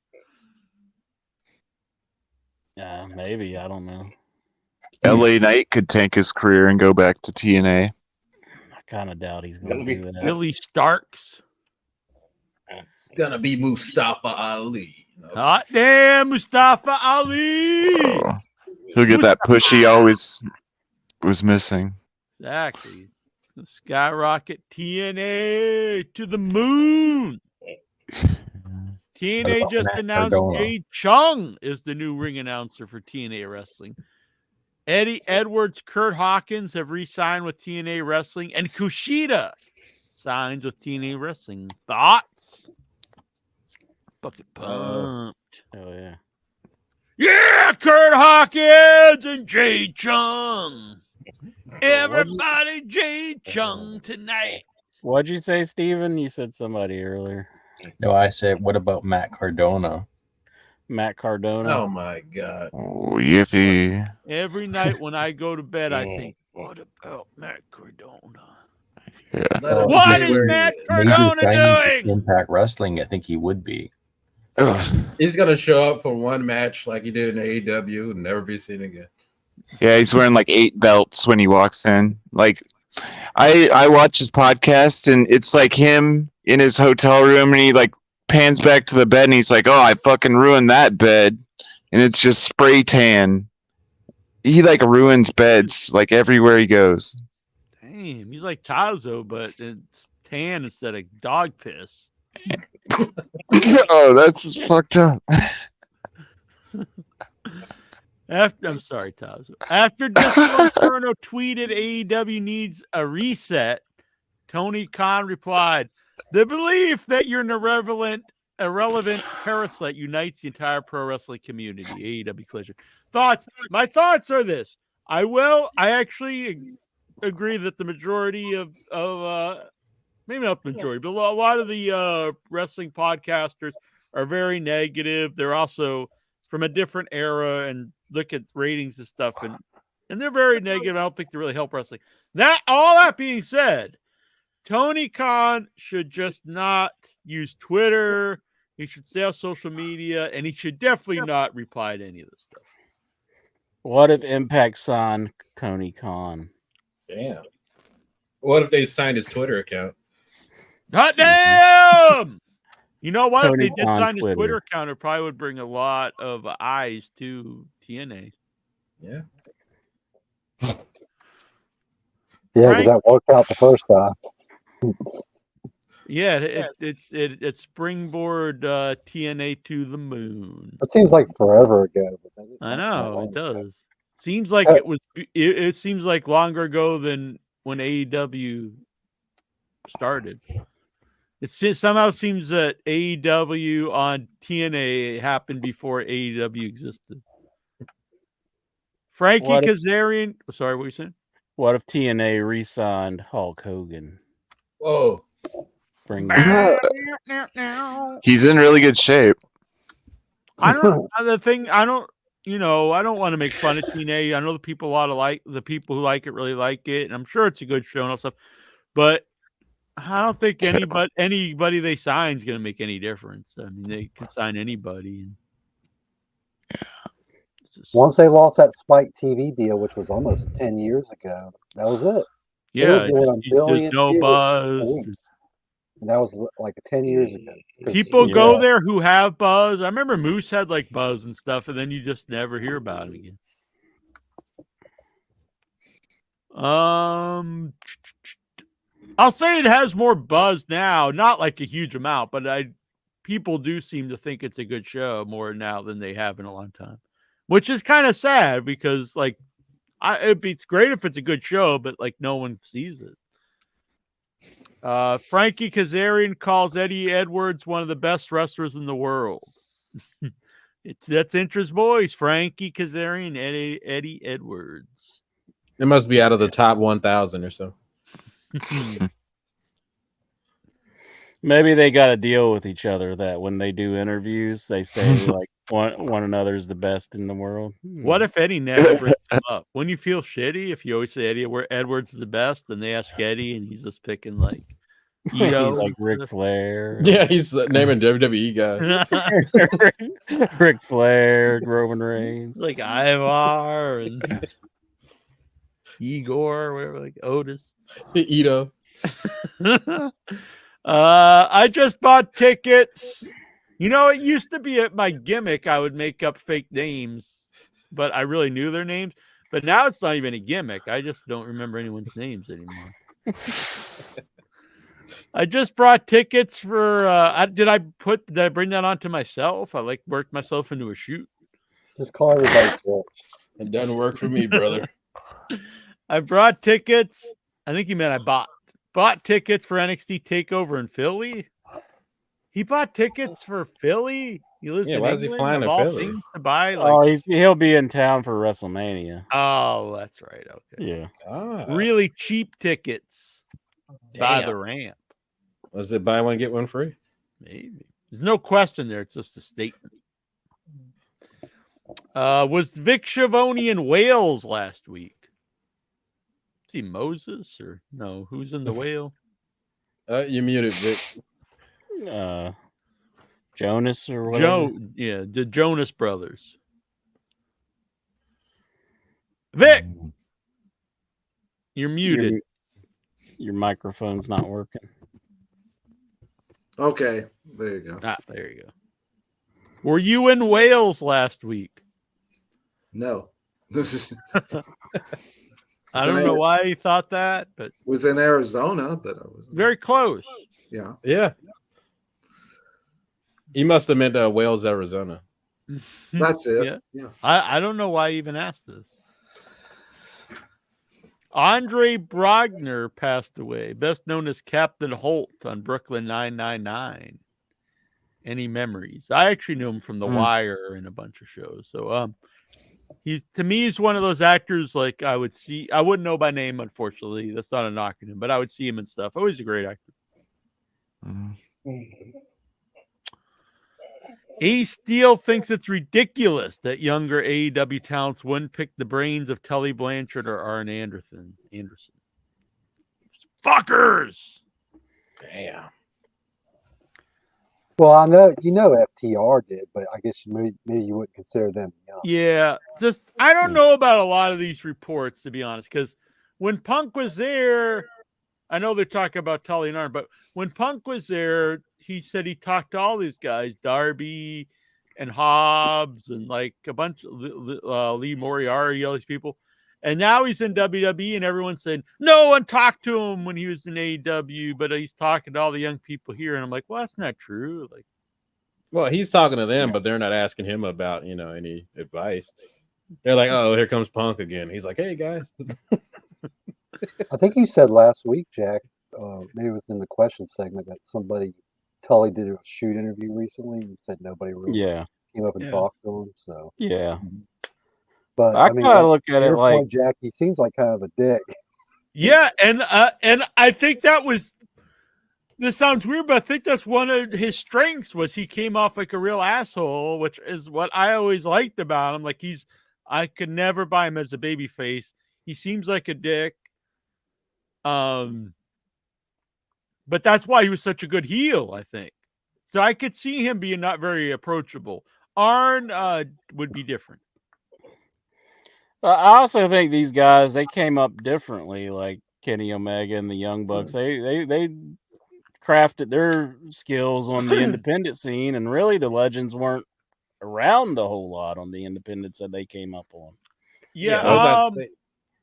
Yeah, maybe. I don't know. LA Knight could tank his career and go back to TNA. I kind of doubt he's going to do that. Billy Starks. It's gonna be Mustafa Ali. Hot damn, Mustafa Ali. He'll get that push he always was missing. Exactly. Skyrocket TNA to the moon. TNA just announced Jade Chung is the new ring announcer for TNA Wrestling. Eddie Edwards, Kurt Hawkins have re-signed with TNA Wrestling, and Kushida signs with TNA Wrestling. Thoughts? Fucking pumped. Oh yeah. Yeah, Kurt Hawkins and Jade Chung. Everybody, Jade Chung tonight. What'd you say, Steven? You said somebody earlier. No, I said, what about Matt Cardona? Matt Cardona. Oh my god. Oh, yippee. Every night when I go to bed, I think, what about Matt Cardona? Yeah. What is Matt Cardona doing? Impact Wrestling, I think he would be. He's gonna show up for one match like he did in AEW and never be seen again. Yeah, he's wearing like 8 belts when he walks in. Like, I watch his podcast and it's like him in his hotel room and he like pans back to the bed and he's like, "Oh, I fucking ruined that bed," and it's just spray tan. He like ruins beds like everywhere he goes. Damn, he's like Tazo, but it's tan instead of dog piss. Oh, that's fucked up. I'm sorry, Tazo. After Disco Inferno tweeted AEW needs a reset, Tony Khan replied, "The belief that you're an irrelevant parasite unites the entire pro wrestling community." AEW Collision. Thoughts? My thoughts are this. I actually agree that the majority of maybe not the majority, but a lot of the wrestling podcasters are very negative. They're also from a different era and look at ratings and stuff, and they're very negative. I don't think they really help wrestling. All that being said, Tony Khan should just not use Twitter. He should stay off social media, and he should definitely not reply to any of this stuff. What if Impact signed Tony Khan? Damn. What if they signed his Twitter account? Hot damn! You know what? Tony If they did Khan sign his Twitter. Twitter account, it probably would bring a lot of eyes to TNA. Yeah. Yeah, because that worked out the first time. Yeah, it springboard TNA to the moon. It seems like forever ago. But I know it does. Seems like it was. It seems like longer ago than when AEW started. It somehow seems that AEW on TNA happened before AEW existed. Frankie Kazarian. Sorry, what were you saying? What if TNA re-signed Hulk Hogan? Whoa. Bring He's in really good shape. I don't. The thing I don't. I don't want to make fun of TNA. I know the people the people who like it really like it, and I'm sure it's a good show and all stuff. But I don't think anybody they sign is going to make any difference. I mean, they can sign anybody. Once they lost that Spike TV deal, which was almost 10 years ago, that was it. Yeah, there's no buzz. And that was like 10 years ago. People go there who have buzz. I remember Moose had like buzz and stuff, and then you just never hear about it again. I'll say it has more buzz now, not like a huge amount, but people do seem to think it's a good show more now than they have in a long time, which is kind of sad because it's great if it's a good show, but like no one sees it. Frankie Kazarian calls Eddie Edwards one of the best wrestlers in the world. That's Intra's boys, Frankie Kazarian, Eddie Edwards. It must be out of the top 1,000 or so. Maybe they got a deal with each other that when they do interviews, they say like one another's the best in the world. What if Eddie never brings him up? Wouldn't you feel shitty if you always say Eddie Edwards is the best, and they ask Eddie, and he's just picking like Ito? He's like Ric Flair. Yeah, he's naming WWE guys. Ric Flair, Roman Reigns, like Ivar and Igor, whatever, like Otis, Ito. I just bought tickets. It used to be my gimmick. I would make up fake names, but I really knew their names. But now it's not even a gimmick. I just don't remember anyone's names anymore. I just brought tickets for. Did I bring that onto myself? I worked myself into a shoot. Just call everybody. It doesn't work for me, brother. I brought tickets. I think you meant I bought tickets for NXT TakeOver in Philly. He bought tickets for Philly. He lives in why England. is he flying of to all Philly? things to buy. he'll be in town for WrestleMania. Oh, that's right. Okay. Yeah. Really cheap tickets by Damn. the ramp. Was it buy one get one free? Maybe. There's no question there. It's just a statement. Was Vic Schiavone in Wales last week? Is he Moses or no? Who's in the whale? You muted Vic. Jonas or whatever. The Jonas Brothers. Vic, you're muted. Your microphone's not working. Okay, there you go. There you go. Were you in Wales last week? No. I don't know why you thought that, but was in Arizona, but I was very close. Yeah. Yeah. You must have meant Wales, Arizona. That's it. Yeah. I don't know why I even asked this. Andre Brogner passed away, best known as Captain Holt on Brooklyn 999. Any memories? I actually knew him from The Wire and a bunch of shows. So he's one of those actors like I would see. I wouldn't know by name, unfortunately. That's not a knock on him, but I would see him and stuff. Always a great actor. Ace Steel thinks it's ridiculous that younger AEW talents wouldn't pick the brains of Tully Blanchard or Arn Anderson. Fuckers! Damn. Well, I know FTR did, but I guess maybe you wouldn't consider them young. Yeah, just I don't know about a lot of these reports, to be honest, because when Punk was there, I know they're talking about Tully and Arn, but when Punk was there, he said he talked to all these guys, Darby and Hobbs and like a bunch of Lee Moriarty, all these people. And now he's in WWE and everyone's saying, no one talked to him when he was in AEW, but he's talking to all the young people here. And I'm like, well, that's not true. Like, well, he's talking to them, but they're not asking him about, any advice. They're like, oh, here comes Punk again. He's like, hey, guys. I think you said last week, Jack, maybe it was in the question segment, that Tully did a shoot interview recently. You said nobody really came up and talked to him. So but I kind of look at it like point, Jack. He seems like kind of a dick. Yeah, and I think this sounds weird, but I think that's one of his strengths was he came off like a real asshole, which is what I always liked about him. Like I could never buy him as a baby face. He seems like a dick. But that's why he was such a good heel, I think. So I could see him being not very approachable. Arn would be different. I also think these guys, they came up differently, like Kenny Omega and the Young Bucks. They crafted their skills on the independent scene, and really the legends weren't around a whole lot on the independents that they came up on. Yeah,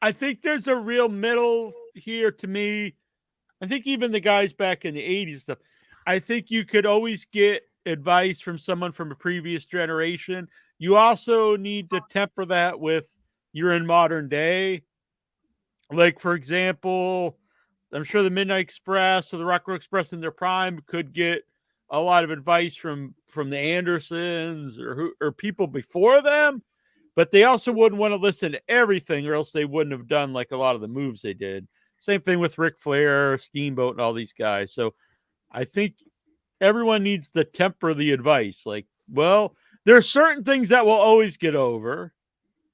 I think there's a real middle here to me. I think even the guys back in the 80s stuff, I think you could always get advice from someone from a previous generation. You also need to temper that with you're in modern day. Like, for example, I'm sure the Midnight Express or the Rock'n'Roll Express in their prime could get a lot of advice from the Andersons or people before them, but they also wouldn't want to listen to everything, or else they wouldn't have done like a lot of the moves they did. Same thing with Ric Flair, Steamboat, and all these guys. So I think everyone needs to temper the advice. Like, well, there are certain things that will always get over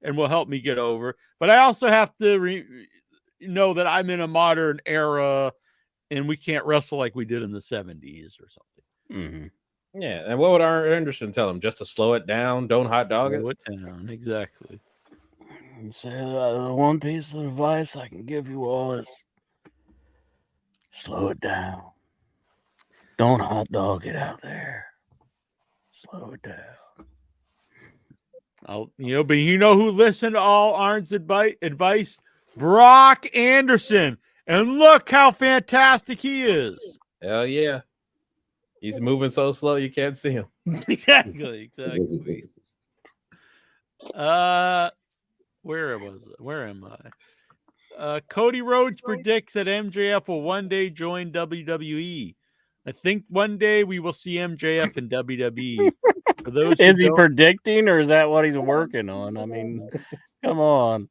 and will help me get over, but I also have to know that I'm in a modern era and we can't wrestle like we did in the 70s or something. Mm-hmm. Yeah, and what would Arn Anderson tell him? Just to slow it down, don't hot dog it? Slow it down, exactly. And say the one piece of advice I can give you all is slow it down. Don't hot dog it out there. Slow it down. But you know who listened to all Arn's advice? Brock Anderson. And look how fantastic he is. Hell yeah. He's moving so slow you can't see him. Exactly. Where am I? Cody Rhodes predicts that MJF will one day join WWE. I think one day we will see MJF in WWE. For those is he predicting, or is that what he's working on? I mean, come on.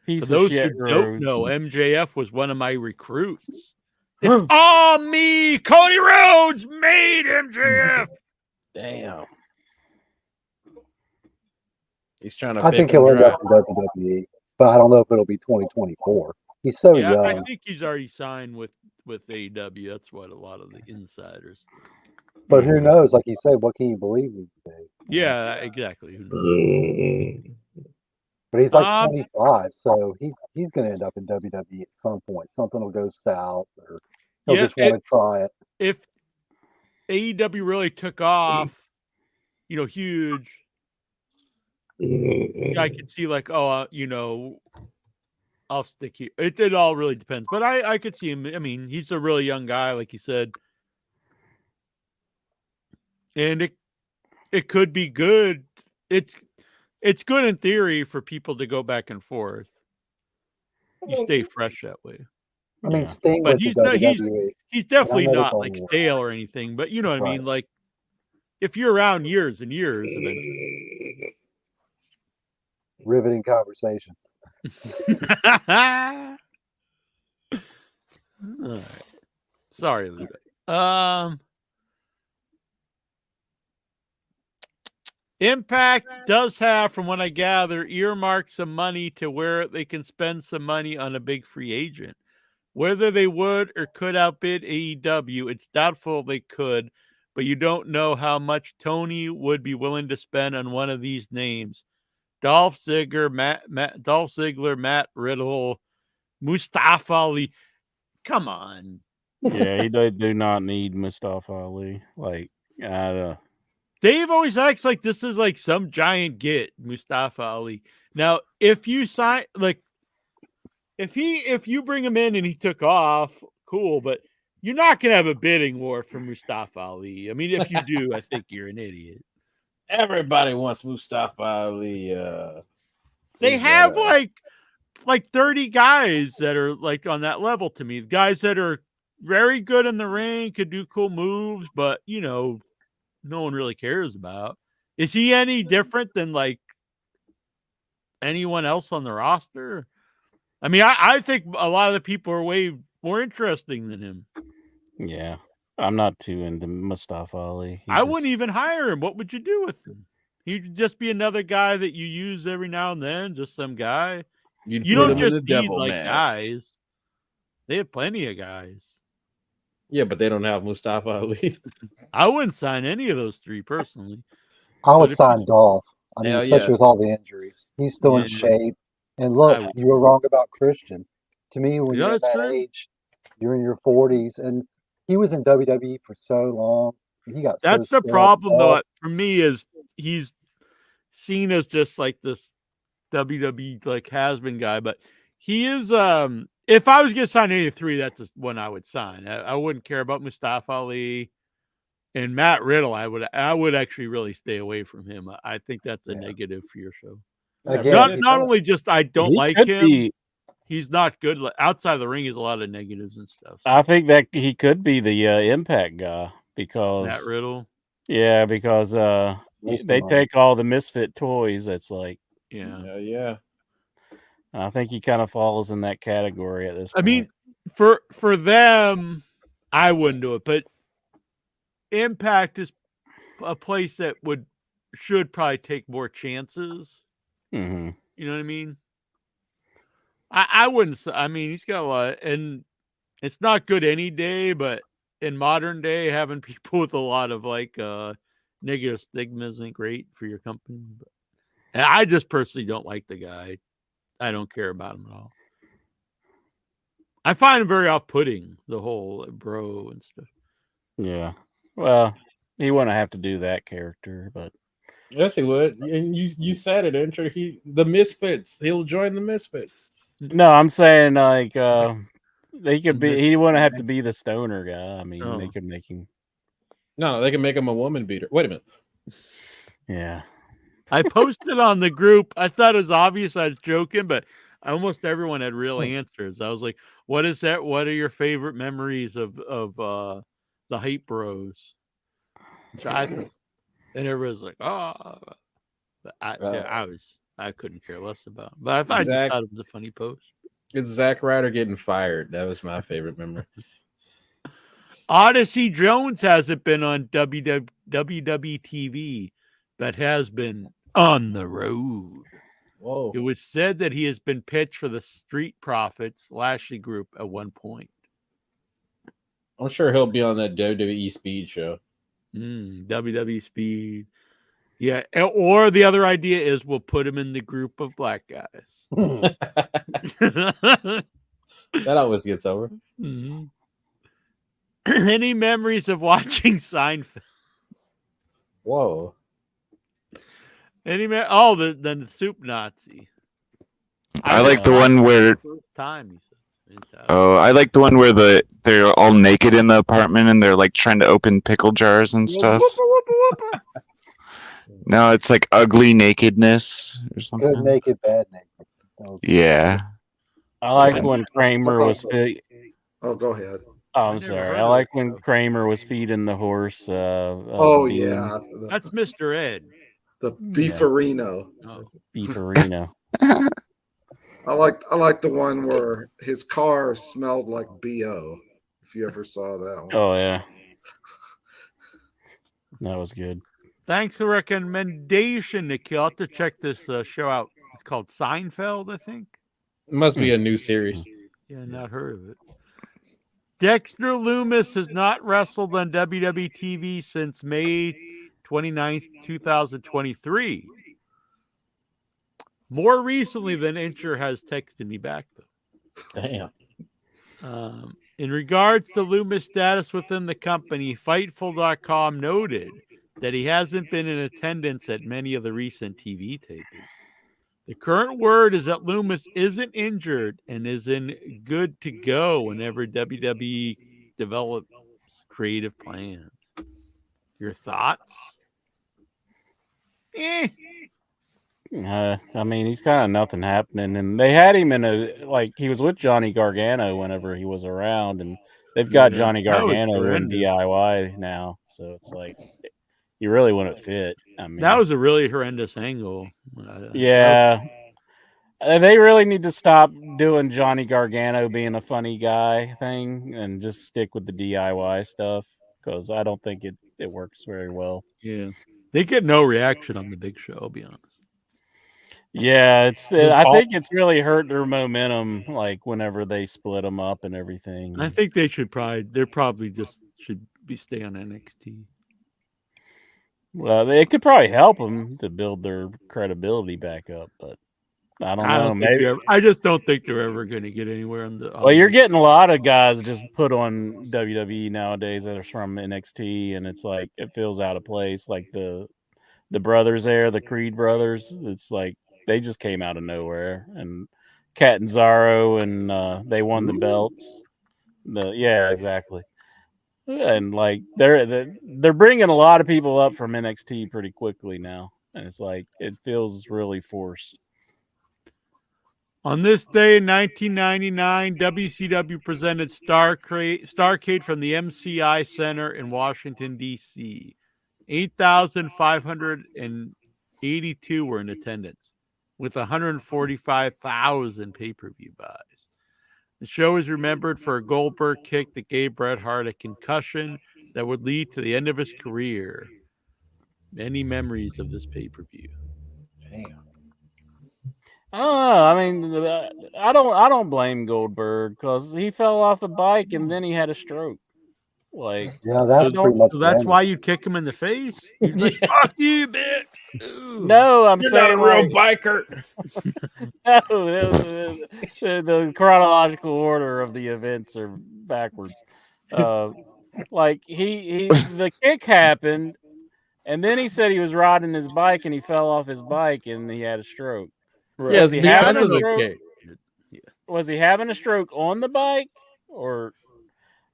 For those who don't know, MJF was one of my recruits. It's all me. Cody Rhodes made MJF. Damn. He's trying to. I think he'll end up in WWE, but I don't know if it'll be 2024. He's so young. I think he's already signed with AEW. That's what a lot of the insiders think. But who knows? Like you said, what can you believe these days? Yeah, exactly. Who knows? But he's like 25, so he's going to end up in WWE at some point. Something will go south, or he'll just want to try it. If AEW really took off, huge, I could see like, I'll stick here. It all really depends, but I could see him. I mean, he's a really young guy, like you said, and it could be good. It's good in theory for people to go back and forth. You stay fresh that way. I mean, Sting But with he's the not, WWE. he's definitely and I know not it's like only stale or anything. But you know what I mean. Like if you're around years and years, eventually. Riveting conversation. All right. Sorry, Luda. Impact does have, from what I gather, earmarked some money to where they can spend some money on a big free agent. Whether they would or could outbid AEW, it's doubtful they could, but you don't know how much Tony would be willing to spend on one of these names. Dolph Ziggler, Matt Riddle, Mustafa Ali. Come on. Yeah, he do not need Mustafa Ali. Like, Dave always acts like this is like some giant get, Mustafa Ali. Now, if you sign, like, if you bring him in and he took off, cool, but you're not gonna have a bidding war for Mustafa Ali. I mean, if you do, I think you're an idiot. Everybody wants Mustafa Ali. They have like 30 guys that are like on that level to me. Guys that are very good in the ring, could do cool moves, but no one really cares about. Is he any different than like anyone else on the roster? I mean, I think a lot of the people are way more interesting than him. yeah, I'm not too into Mustafa Ali. I wouldn't even hire him. What would you do with him? He'd just be another guy that you use every now and then, just some guy. You don't just need like guys. They have plenty of guys. Yeah, but they don't have Mustafa Ali. I wouldn't sign any of those three personally. I would sign Dolph. I mean, Hell especially yeah. with all the injuries. He's still in shape. And look, you were wrong about Christian. To me, when you're at that age, you're in your 40s, and he was in WWE for so long. He got That's the problem, though. For me, is he's seen as just like this WWE like has-been guy, but he is. If I was going to sign any of the three, that's just one I would sign. I wouldn't care about Mustafa Ali and Matt Riddle. I would actually really stay away from him. I think that's a negative for your show. Again, Not only just I don't He like could him. be- He's not good. Outside of the ring, is a lot of negatives and stuff. I think that he could be the Impact guy because Matt Riddle. Yeah, because they take all the misfit toys. That's like, yeah. I think he kind of falls in that category at this point. I mean, for them, I wouldn't do it, but Impact is a place that should probably take more chances. Mm-hmm. You know what I mean? I wouldn't. I mean, he's got a lot, and it's not good any day, but in modern day, having people with a lot of like negative stigma isn't great for your company. But, and I just personally don't like the guy. I don't care about him at all. I find him very off-putting, the whole bro and stuff. Yeah. Well, he wouldn't have to do that character, but Yes, he would. And you said it, didn't you? The Misfits. He'll join the Misfits. no, I'm saying like they could be. He wouldn't have to be the stoner guy. I mean, they could make him. No, they can make him a woman beater. Wait a minute. Yeah. I posted on the group. I thought it was obvious I was joking, but almost everyone had real answers. I was like, "What is that? What are your favorite memories of the Hype Bros?" So and everyone's like, "Oh," but I couldn't care less about him. But I just thought it was a funny post. It's Zack Ryder getting fired. That was my favorite memory. Odyssey Jones hasn't been on WWE TV, but has been on the road. Whoa. It was said that he has been pitched for the Street Profits Lashley Group at one point. I'm sure he'll be on that WWE Speed show. WWE Speed. Yeah, or the other idea is we'll put him in the group of black guys. That always gets over. Mhm. Any memories of watching Seinfeld? Whoa. The Soup Nazi. I like the one where. Time. You said. Oh, I like the one where they're all naked in the apartment and they're like trying to open pickle jars and stuff. No, it's like ugly nakedness or something. Good naked, bad naked. Yeah. I like when Kramer was. Oh, go ahead. Oh, I'm sorry. I like when Kramer was feeding the horse. Oh, beans. yeah. That's Mr. Ed. The beefarino. Beefarino. I like the one where his car smelled like BO. If you ever saw that one. Oh yeah, that was good. Thanks for the recommendation, Nick. You'll have to check this show out. It's called Seinfeld, I think. It must be a new series. Yeah, not heard of it. Dexter Loomis has not wrestled on WWE TV since May 29th, 2023. More recently than Incher has texted me back, though. Damn. In regards to Loomis' status within the company, Fightful.com noted that he hasn't been in attendance at many of the recent TV tapings. The current word is that Loomis isn't injured and is in good to go whenever WWE develops creative plans. Your thoughts? I mean, he's kind of nothing happening, and they had him in he was with Johnny Gargano whenever he was around, and they've got Johnny Gargano in DIY now, so it's like he really wouldn't fit. I mean, that was a really horrendous angle. Yeah, they really need to stop doing Johnny Gargano being a funny guy thing and just stick with the DIY stuff because I don't think it works very well. Yeah, they get no reaction on the Big Show. I'll be honest. Yeah, I think it's really hurt their momentum, like whenever they split them up and everything. I think they should probably just should stay on NXT. Well, it could probably help them to build their credibility back up, but I don't know. Maybe I just don't think they're ever going to get anywhere on the. Well, you're getting a lot of guys just put on WWE nowadays that are from NXT, and it's like it feels out of place. Like the brothers there, the Creed brothers. It's like they just came out of nowhere, and Catanzaro, and they won the belts. Yeah, exactly. And like they're bringing a lot of people up from NXT pretty quickly now, and it's like it feels really forced. On this day in 1999, WCW presented Starrcade from the MCI Center in Washington, D.C. 8,582 were in attendance, with 145,000 pay-per-view buys. The show is remembered for a Goldberg kick that gave Bret Hart a concussion that would lead to the end of his career. Many memories of this pay-per-view. Damn. I don't know. I mean, I don't blame Goldberg because he fell off a bike and then he had a stroke. Like, yeah, that's pretty much. So that's why you kick him in the face. You're like, fuck you, bitch. No, I'm You're saying not a real biker. No, the chronological order of the events are backwards. Like the kick happened, and then he said he was riding his bike and he fell off his bike and he had a stroke. Right. Yes, because of the kick. Was he having a stroke on the bike, or?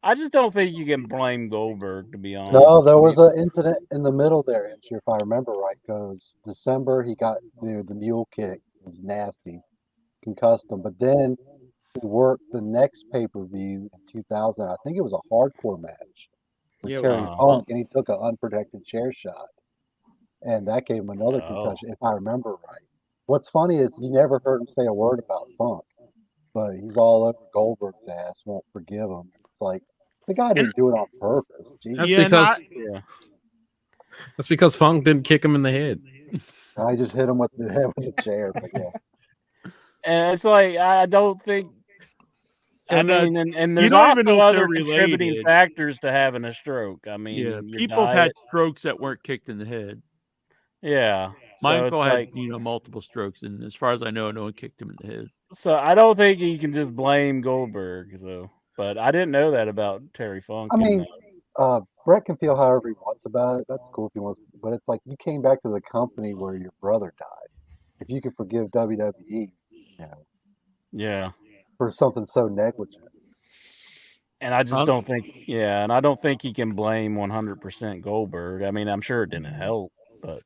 I just don't think you can blame Goldberg, to be honest. No, there was an incident in the middle there, if I remember right, because December he got the mule kick. It was nasty, concussed him. But then he worked the next pay-per-view in 2000. I think it was a hardcore match with Terry Funk, and he took an unprotected chair shot. And that gave him another concussion, if I remember right. What's funny is you never heard him say a word about Funk, but he's all over Goldberg's ass, won't forgive him. It's like, the guy didn't do it on purpose. That's because Funk didn't kick him in the head. I just hit him with the head with a chair. But yeah. And it's like I don't think And, and you there's don't even know also if they're other contributing related. factors to having a stroke. I mean, Yeah, your people have had diet. strokes that weren't kicked in the head. Yeah, My so it's uncle had, like, multiple strokes, and as far as I know, no one kicked him in the head. so I don't think you can just blame Goldberg. So, but I didn't know that about Terry Funk. I mean, Brett can feel however he wants about it. That's cool if he wants, but it's like you came back to the company where your brother died. If you can forgive WWE, yeah, for something so negligent. and I just don't think, and I don't think he can blame 100% Goldberg. I mean, I'm sure it didn't help, but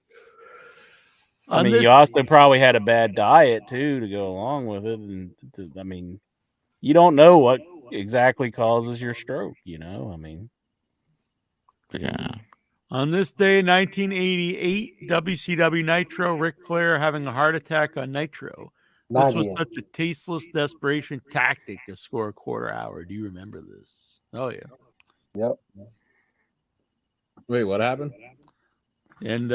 I mean, you also probably had a bad diet too to go along with it, and I mean, you don't know what exactly causes your stroke. I mean, yeah. On this day, 1988, WCW Nitro, Ric Flair having a heart attack on Nitro. This was 98. such a tasteless desperation tactic to score a quarter hour. Do you remember this? Oh, yeah. Yep. Wait, what happened? And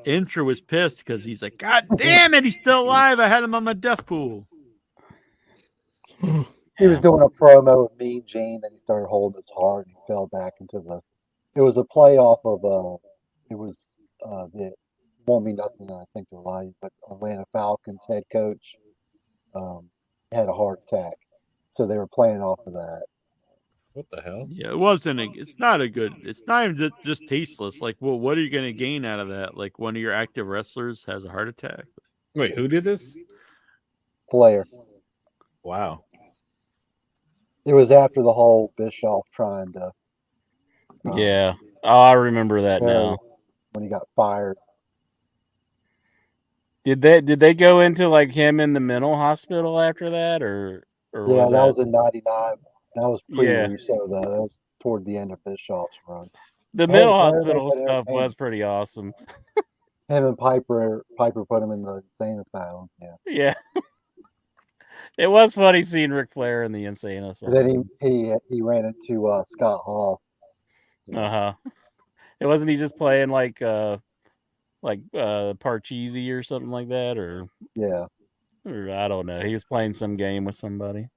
Intra was pissed because he's like, God damn it, he's still alive. I had him on my death pool. He was doing a promo with Mean Gene, then he started holding his heart and he fell back into the. It was a playoff of the won't mean nothing. I think to a lot, but Atlanta Falcons head coach had a heart attack, so they were playing off of that. What the hell? Yeah, it's not even just tasteless. Like, well, what are you going to gain out of that? Like, one of your active wrestlers has a heart attack. Wait, who did this? Flair. Wow. It was after the whole Bischoff trying to. Yeah. Oh, I remember that now. When he got fired. Did they go into like him in the mental hospital after that, or yeah, that was in '99. That was Yeah. pre-Russo though. That was toward the end of Bischoff's run. The mental hospital stuff was pretty awesome. Him and Piper put him in the insane asylum. Yeah. Yeah. It was funny seeing Ric Flair in the insane asylum. Then he ran into Scott Hall. Uh-huh. It wasn't he just playing like Parcheesi or something like that, or I don't know. He was playing some game with somebody.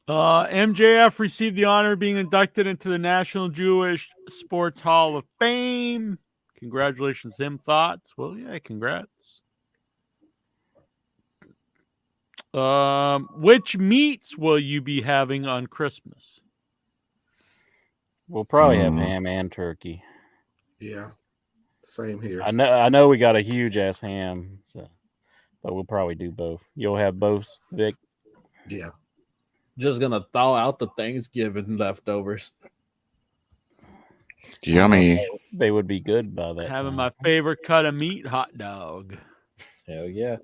MJF received the honor of being inducted into the National Jewish Sports Hall of Fame. Congratulations, him. Thoughts? Well, yeah, congrats. Which meats will you be having on Christmas? We'll probably have ham and turkey. Yeah, same here. I know we got a huge ass ham, but we'll probably do both. You'll have both, Vic. Yeah. Just gonna thaw out the Thanksgiving leftovers. Yummy. They would be good by that. Having my favorite cut of meat, hot dog. Hell yeah.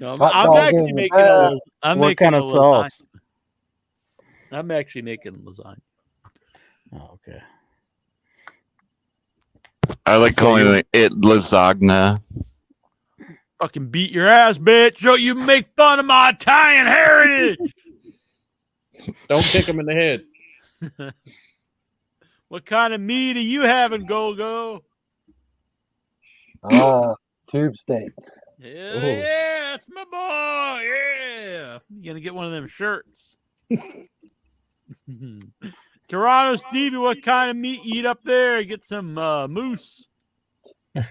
No, I'm actually making a. What kind of sauce? I'm actually making lasagna. Oh, okay. I like calling it lasagna. Fucking beat your ass, bitch. So you make fun of my Italian heritage. Don't kick him in the head. What kind of meat are you having, Go-Go? Tube steak. Yeah, that's my boy. Yeah. You gonna get one of them shirts. Toronto Stevie, what kind of meat you eat up there? Get some moose. I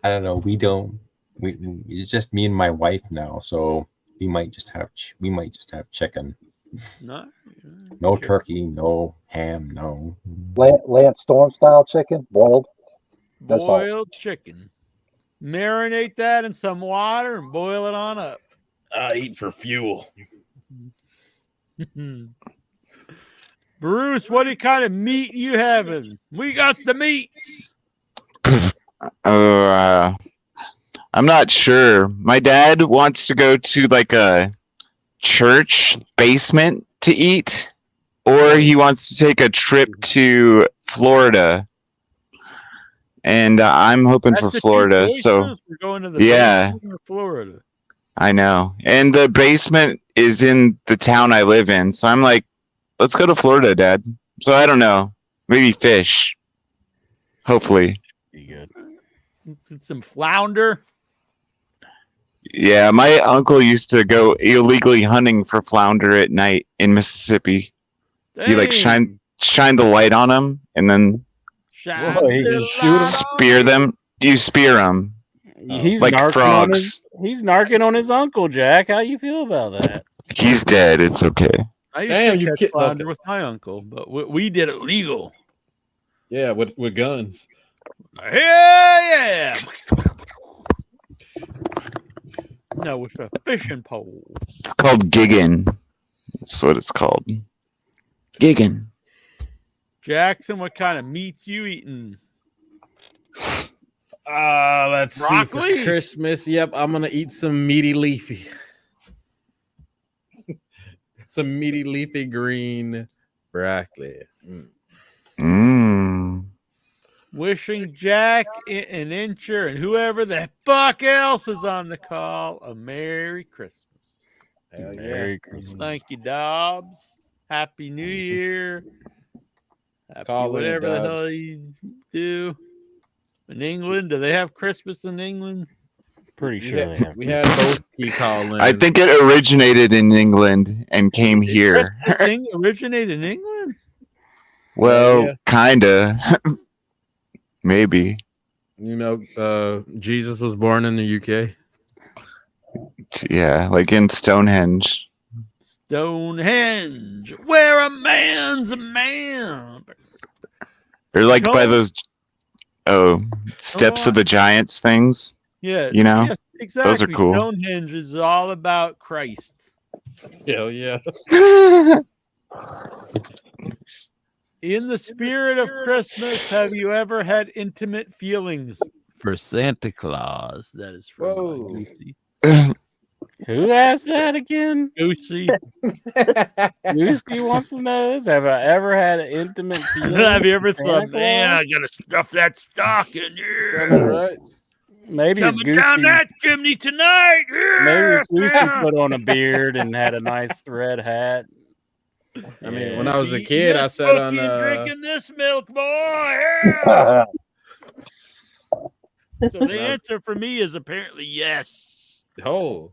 don't know. We don't. It's just me and my wife now, so we might just have chicken. No turkey, no ham, no. Lance Storm style chicken, boiled. That's all. Boiled chicken. Marinate that in some water and boil it on up. I eat for fuel. Bruce, what kind of meat you having? We got the meats. I'm not sure. My dad wants to go to like a church basement to eat, or he wants to take a trip to Florida. And I'm hoping for Florida. So we're going to the basement or Florida. I know. And the basement is in the town I live in. So I'm like, let's go to Florida, Dad. So I don't know. Maybe fish. Hopefully. Be good. Some flounder. Yeah, my uncle used to go illegally hunting for flounder at night in Mississippi. He like shine the light on them and then Shine he the can shoot 'em? light spear them. You spear them He's like narking on his. frogs. He's narking on his uncle, Jack. How you feel about that? He's dead. It's okay. I used Damn, to you catch kid- flounder okay. with my uncle, but we did it legal. Yeah, with guns. Yeah. No, with a fishing pole. It's called gigging. That's what it's called. Gigging. Jackson, what kind of meats you eating? Let's Broccoli? see. For Christmas, yep, I'm gonna eat some meaty leafy. Some meaty leafy green broccoli. Wishing Jack and Incher and whoever the fuck else is on the call a Merry Christmas. Hell yeah. Merry Christmas. Thank you, Dobbs. Happy New Year. Happy Call in, whatever the Dobbs. hell you do. In England, do they have Christmas in England? Pretty sure they have. We had both key call in. I think it originated in England and came here. Christmas thing originated in England? Well, Yeah. kinda. Maybe. You know, Jesus was born in the UK. Yeah, like in Stonehenge. Stonehenge, where a man's a man. Or like by Stone- those steps of the giants things. Yeah, You know? yeah, exactly. Those are cool. Stonehenge is all about Christ. Hell yeah. In the spirit of Christmas, have you ever had intimate feelings for Santa Claus? That is from Goosey. Who asked that again? Goosey. Goosey wants to know this. Have I ever had an intimate feeling? Have you ever for thought, Santa man, I Claus? gotta stuff that stocking here? That's right. Maybe if Coming down Goosey, that chimney tonight. maybe Yeah, if Goosey Santa. put on a beard and had a nice red hat. I mean, when I was a Eating kid, I this sat cookie on. and drinking this milk, boy. Yeah. So the answer for me is apparently yes. Oh.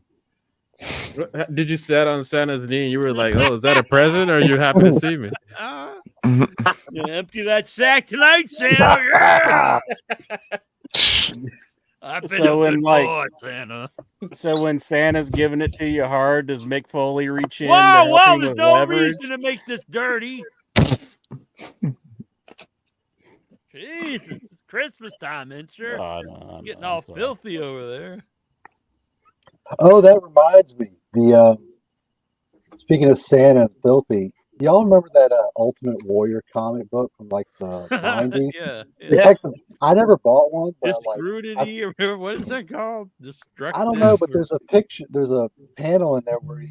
Did you sit on Santa's knee and you were like, oh, is that a present or are you happy to see me? You empty that sack tonight, Santa. Yeah. I've been So a when good like, boy, Santa. so when Santa's giving it to you hard, does Mick Foley reach in? Wow, to help wow, him there's with no leverage? reason to make this dirty. Jesus, it's Christmas time, Incher. I know, Getting all filthy over there. Oh, that reminds me. The speaking of Santa and filthy, y'all remember that Ultimate Warrior comic book from like the 90s? Yeah. It's like I never bought one, but like Disgrudity, or what is that called? I don't know, but there's a picture, there's a panel in there where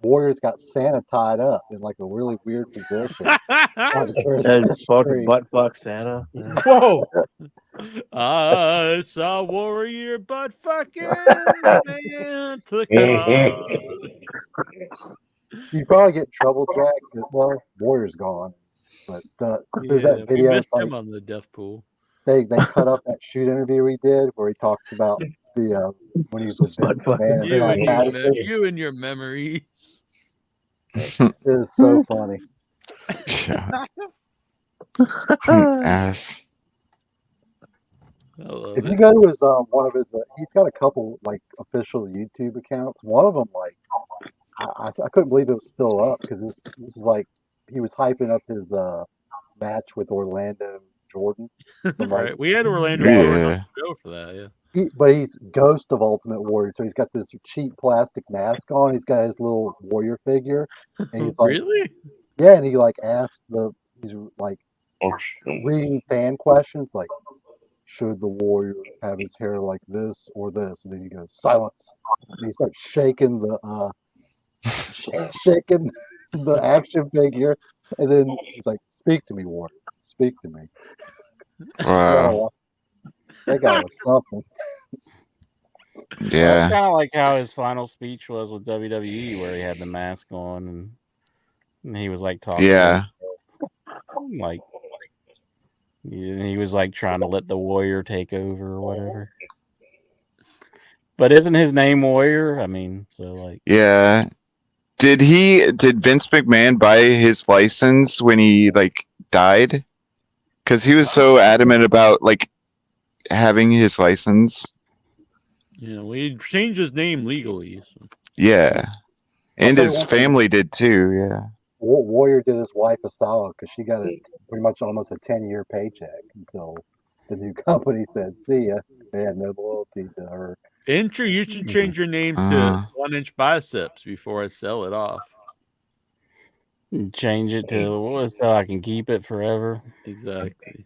Warrior's got Santa tied up in like a really weird position. And fucking butt fuck Santa. Whoa! I saw Warrior butt fucking man to the You probably get in trouble, Jack. 'Cause, well, Warrior's gone, but there's that we video. missed It's like him on the death pool. they cut up that shoot interview he did where he talks about the when he was a man in Patterson. You and your memories. It is so funny. Ass. If you go to his one of his, he's got a couple like official YouTube accounts. One of them, like, I couldn't believe it was still up because this is like he was hyping up his match with Orlando Jordan. From, like, Right. We had Orlando Yeah. Jordan on the show for that, yeah. but he's Ghost of Ultimate Warrior, so he's got this cheap plastic mask on. He's got his little warrior figure, and he's like, Really? yeah, and he like asks he's like reading fan questions like, should the warrior have his hair like this or this? And then he goes, silence. And he starts shaking the shaking the action figure, and then he's like, speak to me, warrior. Speak to me. Wow. That guy was something. Yeah. That's kind of like how his final speech was with WWE, where he had the mask on and he was like talking. Yeah. Like he was like trying to let the warrior take over or whatever. But isn't his name Warrior? I mean, so like, Yeah. Did Vince McMahon buy his license when he like died? Because he was so adamant about like having his license. Yeah, well, he changed his name legally. So. Yeah. And tell you his one thing. family did too, yeah. Warrior did his wife a solid because she got pretty much almost a 10-year paycheck until the new company said, "See ya." They had no loyalty to her. Incher, you should change your name to 1-inch biceps before I sell it off. change it to what so I can keep it forever. Exactly.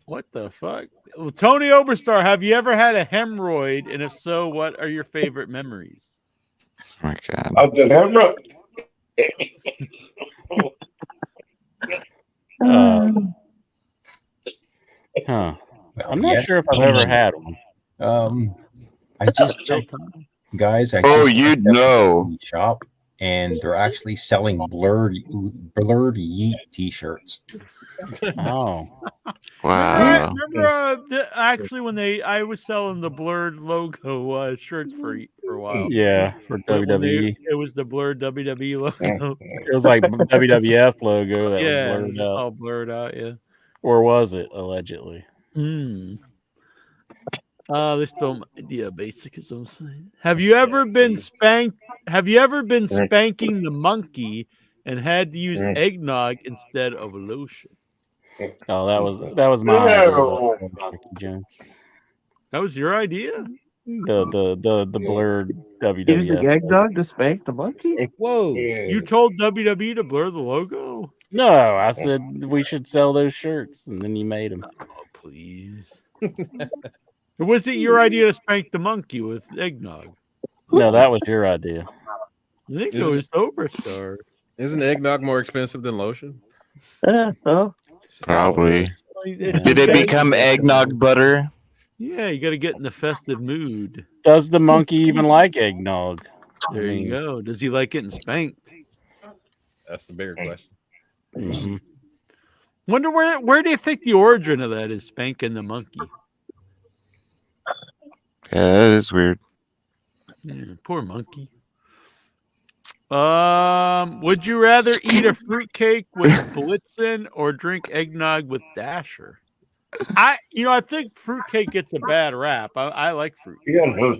What the fuck? Well, Tony Oberstar, have you ever had a hemorrhoid? And if so, what are your favorite memories? Oh my God. Of the hemorrhoid. Huh. Well, I'm not yes, sure if I've ever had one. I just checked, guys. I Oh, just you'd checked out know. the shop, and they're actually selling blurred Yeet T-shirts. Oh, wow! Remember, actually, when I was selling the blurred logo shirts for a while. Yeah, for When WWE. it was the blurred WWE logo. It was like WWF logo that Yeah, was it was blurred just out. all blurred out. Yeah. Or was it allegedly? Hmm. They stole my idea, basically, is what I'm saying. Have you ever been spanked? Have you ever been spanking the monkey and had to use eggnog instead of lotion? Oh, that was my idea, Mickey Jones. That was your idea? The blurred WWF. Using eggnog to spank the monkey? Whoa! You told WWE to blur the logo? No, I said we should sell those shirts, and then you made them. Oh, please. Was it your idea to spank the monkey with eggnog? No, that was your idea. I think it was Oberstar. Isn't eggnog more expensive than lotion? Well, Probably. It Did it depends. become eggnog butter? Yeah, you got to get in the festive mood. Does the monkey even like eggnog? There you go. Does he like getting spanked? That's the bigger question. Mm-hmm. Wonder where do you think the origin of that is? Spanking the monkey. Yeah, that is weird. Yeah, poor monkey. Would you rather eat a fruitcake with Blitzen or drink eggnog with Dasher? I think fruitcake gets a bad rap. I like fruitcake. Yeah,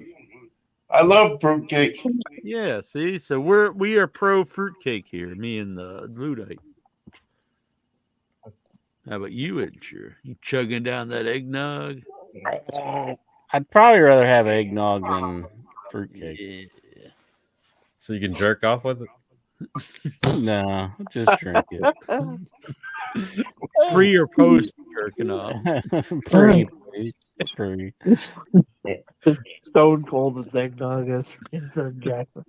I love fruitcake. Yeah, see, so we are pro fruitcake here, me and the Luddite. How about you, Incher? You chugging down that eggnog? I'd probably rather have eggnog than fruitcake. Yeah. So you can jerk off with it? No, just drink it. Pre or post jerking off? Pre, please. Pre. Stone Cold is eggnog is Jackson.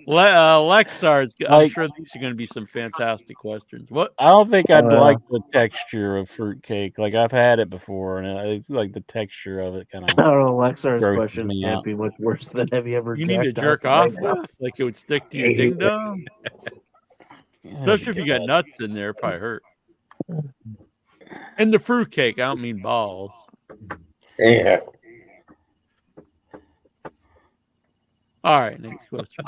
Lexar's. I'm Like- sure these are going to be some fantastic questions. What? I don't think I'd like the texture of fruitcake. Like I've had it before, and it's like the texture of it kind I of. don't know. Lexar's grosses question me can't out. be much worse than have you ever You need to jacked jerk off right now? with? Like it would stick to your ding dong? Especially if you got nuts in there, it probably hurt. And the fruitcake, I don't mean balls. Yeah. All right, next question.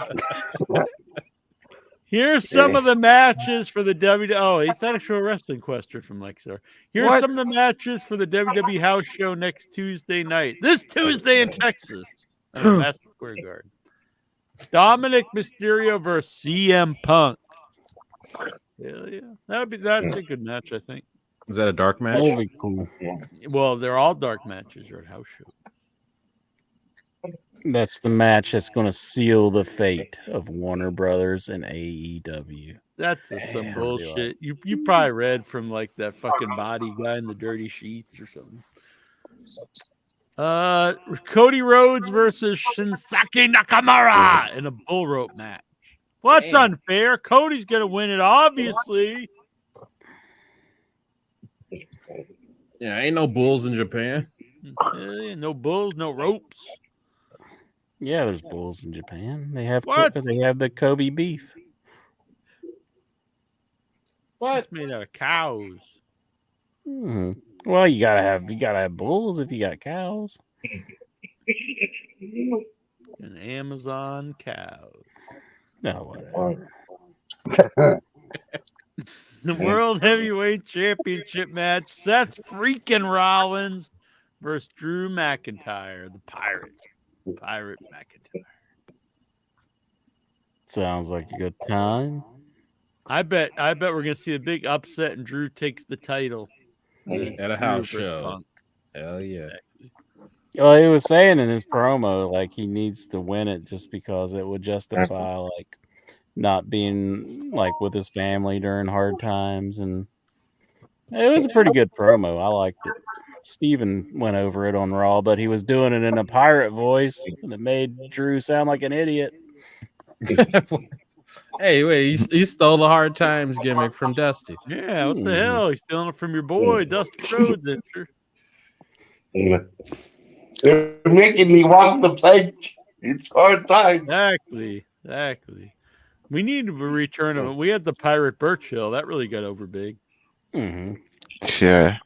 Here's some of the matches for the WWE. Oh, it's an actual wrestling question from Lexar. Here's some of the matches for the WWE House Show next Tuesday night. This Tuesday in Texas at Madison Square Garden. Dominic Mysterio versus CM Punk. Hell yeah, that's a good match, I think. Is that a dark match? That would be cool. Well, they're all dark matches or at house shows. That's the match that's going to seal the fate of Warner Brothers and AEW. That's some bullshit. You probably read from like that fucking body guy in the dirty sheets or something. Cody Rhodes versus Shinsuke Nakamura in a bull rope match. Well, that's unfair. Cody's gonna win it, obviously. Yeah, ain't no bulls in Japan. No bulls, no ropes. Yeah, there's bulls in Japan. They have What? they have the Kobe beef. What? It's made out of cows. Well, you gotta have bulls if you got cows. An Amazon cow. No, whatever. The World Heavyweight Championship match: Seth freaking Rollins versus Drew McIntyre, the Pirate. Pirate McIntyre. Sounds like a good time. I bet we're gonna see a big upset and Drew takes the title. At a house show. Hell yeah. Well, he was saying in his promo like he needs to win it just because it would justify like not being like with his family during hard times, and it was a pretty good promo. I liked it. Steven went over it on Raw, but he was doing it in a pirate voice, and it made Drew sound like an idiot. Hey, wait, he stole the hard times gimmick from Dusty. Yeah, what the hell? He's stealing it from your boy, Dusty Rhodes. They're making me walk the plank. It's hard time. Exactly. We need a return of it. We had the Pirate Birchill. That really got over big. Yeah.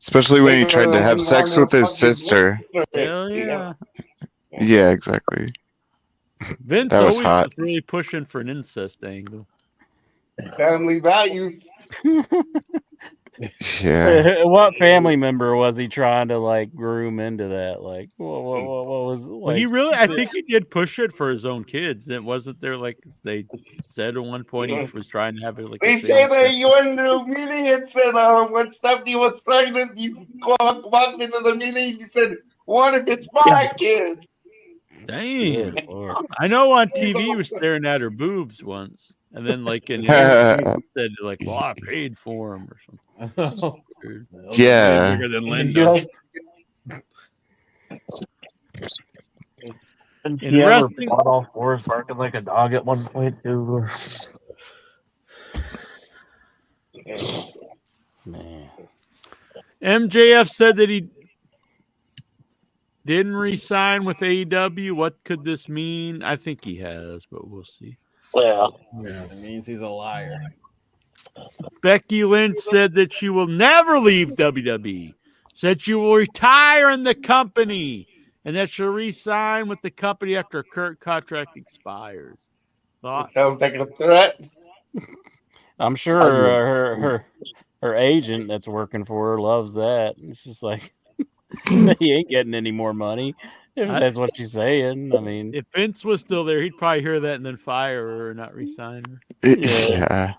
Especially when he tried to have sex with his sister. Hell yeah. Yeah, exactly. Vince That was always hot. was really pushing for an incest angle. Family values. Yeah. What family member was he trying to like groom into that? Like, what was? Well, he really, I think he did push it for his own kids. It wasn't there like they said at one point he was trying to have it like. They say that you went into a meeting and said when Stephanie was pregnant, he walked into the meeting. He said, "What if it's my kid?" Damn. I know on TV he was staring at her boobs once, and then like in the interview, he said like, "Well, I paid for him" or something. Yeah. Bigger than Linda. And In he ever wrestling- fought all fours barking like a dog at one point too. Man. MJF said that he didn't re-sign with AEW. What could this mean? I think he has, but we'll see. Well, Yeah, it means he's a liar. Becky Lynch said that she will never leave WWE. Said she will retire in the company and that she'll re-sign with the company after her current contract expires. Thought? Sounds like a threat. I'm sure her agent that's working for her loves that. It's just like he ain't getting any more money. If that's what she's saying. I mean, If Vince was still there, he'd probably hear that and then fire her or not re-sign her. Yeah.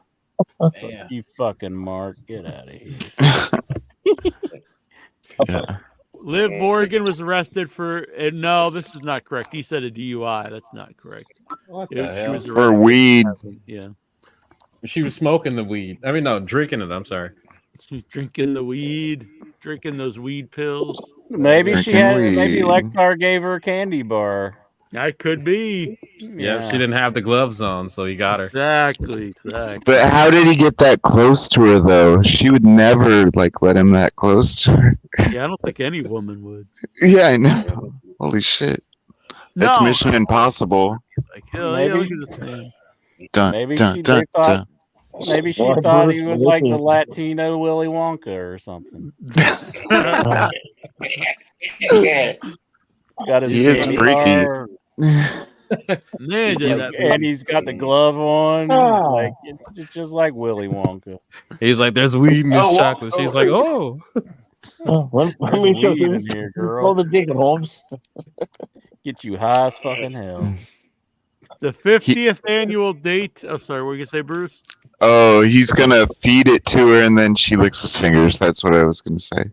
Damn. You fucking Mark, get out of here. Yeah. Liv Morgan was arrested for no, this is not correct. He said a DUI. That's not correct. What She the hell? was For arrested. weed. Yeah. She was smoking the weed. I mean, no, drinking it. I'm sorry. She's drinking the weed, drinking those weed pills. Maybe she Drinking had. Maybe weed. Lectar gave her a candy bar. That could be. Yeah, she didn't have the gloves on, so he got her. Exactly. But how did he get that close to her though? She would never like let him that close to her. Yeah, I don't think any woman would. Yeah, I know. Holy shit. That's No. Mission Impossible. Like, hell yeah, look at this man. Dun, Maybe dun, she dun, thought. dun. Maybe she Well, thought Bruce he was like the Willis- Latino Willy Wonka or something. Got his He is candy freaky. bar, Man, does that and he's got the glove on. It's like it's just like Willy Wonka. He's like, "There's weed in this Oh, chocolate." She's like, "Oh." let There's me show weed you in here, girl. Pull the dick, Holmes. Get you high as fucking hell. the 50th annual date. Oh, sorry, what were you gonna say, Bruce? Oh, he's gonna feed it to her and then she licks his fingers. That's what I was gonna say.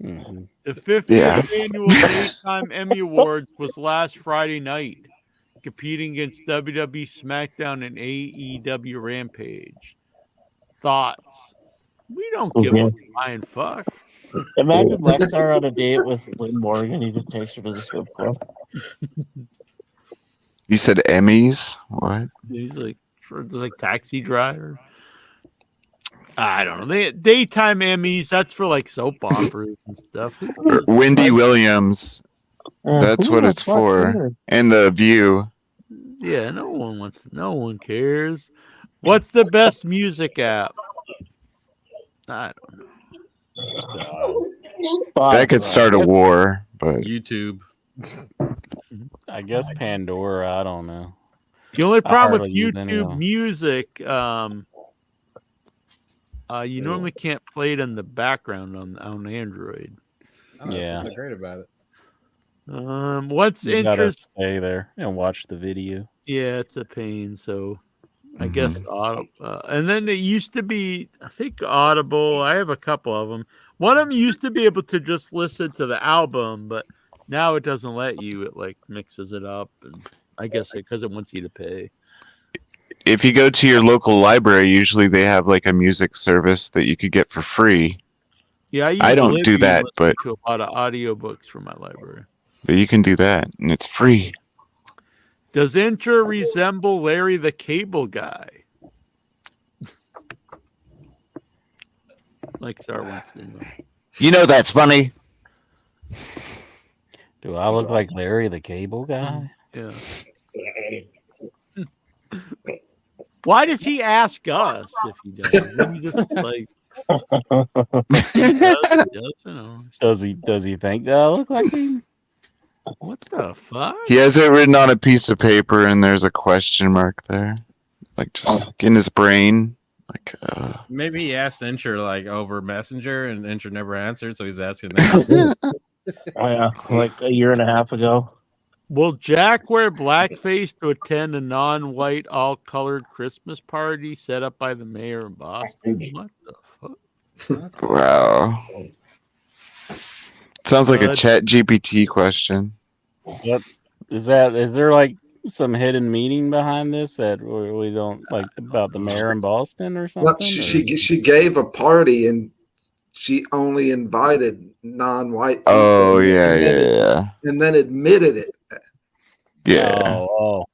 Mhm. The 50th Yeah. annual Daytime Emmy Awards was last Friday night, competing against WWE SmackDown and AEW Rampage. Thoughts? We don't give a flying fuck. Imagine Lectar on a date with Lynn Morgan. He just takes her to the strip club. You said Emmys? What? He's like taxi driver. I don't know. They daytime Emmys. That's for like soap operas and stuff. Who Or cares? Wendy Williams. That's Who what the it's fuck for. cares? And The View. Yeah, no one cares. What's the best music app? I don't know. That could start a war, but YouTube. I guess Pandora. I don't know. The only I problem with hardly use any of YouTube them. Music, you normally can't play it in the background on Android. Oh, that's what's so great about it. What's You gotta interesting? stay there and watch the video. Yeah, it's a pain. So I guess Audible. And then it used to be, I think Audible. I have a couple of them. One of them used to be able to just listen to the album, but now it doesn't let you. It like mixes it up, and I guess because it wants you to pay. if you go to your local library, usually they have like a music service that you could get for free. Yeah, I, use I don't Libby do and that, listen but to a lot of audiobooks from my library. you can do that, and it's free. Does Intra resemble Larry the Cable Guy? Like Star wants to know. You know that's funny. Do I look like Larry the Cable Guy? Yeah. Why does he ask us if he does? Wouldn't he just like he doesn't. Does he think that I look like him? What the fuck? He has it written on a piece of paper, and there's a question mark there, like just in his brain. Like, Maybe he asked Incher like over Messenger, and Incher never answered, so he's asking that. Oh yeah, like a year and a half ago. Will Jack wear blackface to attend a non-white, all-colored Christmas party set up by the mayor of Boston? What the fuck? wow. Sounds like a Chat GPT question. Is there like some hidden meaning behind this that we don't like about the mayor in Boston or something? Well, she gave a party and she only invited non-white people. Oh yeah. And then admitted it. Yeah. Oh.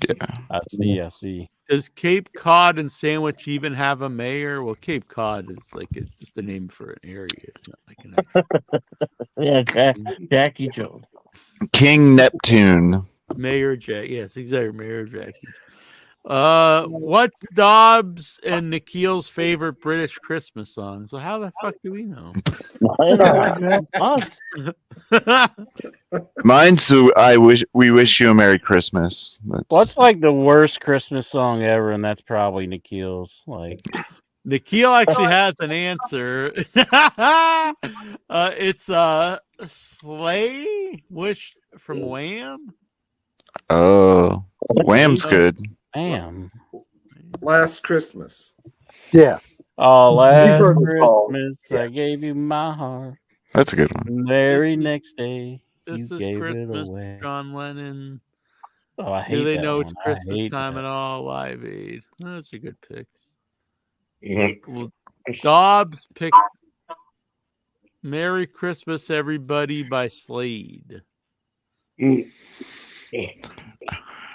Yeah. I see. Does Cape Cod and Sandwich even have a mayor? Well, Cape Cod is like it's just a name for an area. It's not like an Yeah, Jackie Jones. King Neptune. Mayor Jack. Yes, exactly. Mayor Jackie. What's Dobbs and Nikhil's favorite British Christmas song? So how the fuck do we know? Mine's we wish you a Merry Christmas. What's like the worst Christmas song ever? And that's probably Nikhil's. Like Nikhil actually has an answer. It's Slay Wish from Wham. Oh, Wham's good. Damn. Last Christmas. Yeah. Oh, last heard the song. Christmas I gave you my heart. That's a good one. The very next day This you is gave Christmas. it away. John Lennon. Oh, I hate Do they that know it's one. I Christmas hate time that. at all? Live Aid. That's a good pick. Well, Dobbs picked "Merry Christmas, Everybody" by Slade.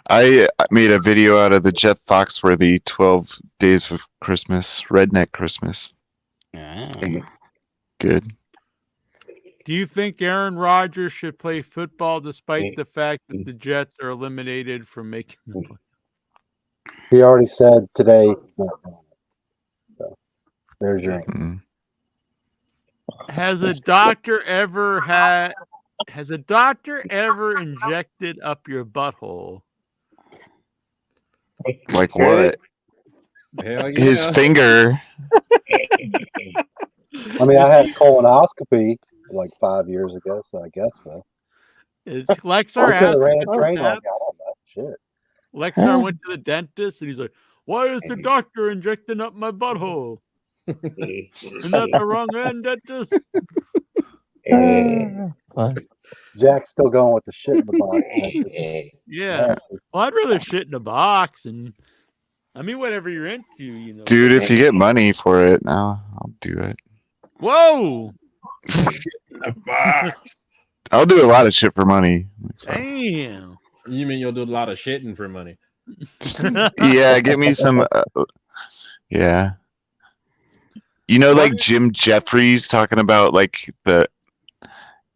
I made a video out of the Jeff Foxworthy 12 Days of Christmas, Redneck Christmas. Good. Do you think Aaron Rodgers should play football despite the fact that the Jets are eliminated from making the play? He already said today he's not doing it. So there's your answer. Has a doctor ever injected up your butthole? Like what? Hell yeah. His finger. I mean, I had colonoscopy like 5 years ago, so I guess so. It's Lexar I could have asked ran me a train that. like that on that shit. Lexar went to the dentist and he's like, "Why is the doctor injecting up my butthole? Isn't that the wrong end, dentist?" Jack's still going with the shit in the box. Yeah. Well, I'd rather shit in a box, and I mean, whatever you're into, you know. Dude, if you get money for it, now I'll do it. Whoa! I'll do a lot of shit for money. Damn. You mean you'll do a lot of shitting for money? Yeah, give me some. Yeah. You know, like Jim Jeffries talking about like the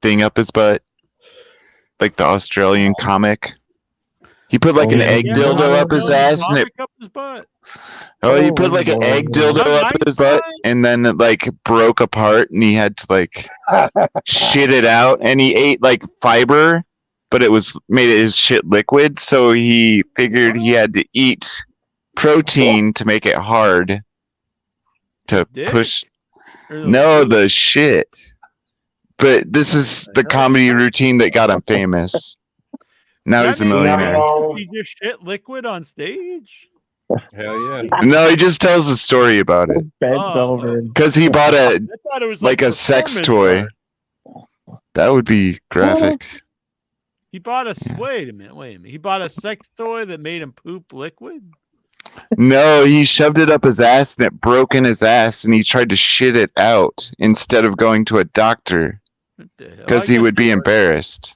thing up his butt, like the Australian comic. He put like an egg Yeah, dildo up his ass, and it. Comic up his butt. Oh, he put like an egg dildo up his butt, and then it like broke apart, and he had to like shit it out, and he ate like fiber, but it was made his shit liquid, so he figured he had to eat protein to make it hard to push. No, the shit. But this is the comedy routine that got him famous. Now he's a millionaire. He just shit liquid on stage. Hell yeah. No, he just tells a story about it. Because he bought a thought it was like a sex toy. performance That would be graphic. He bought a wait a minute. He bought a sex toy that made him poop liquid. No, he shoved it up his ass and it broke in his ass, and he tried to shit it out instead of going to a doctor because he would be embarrassed.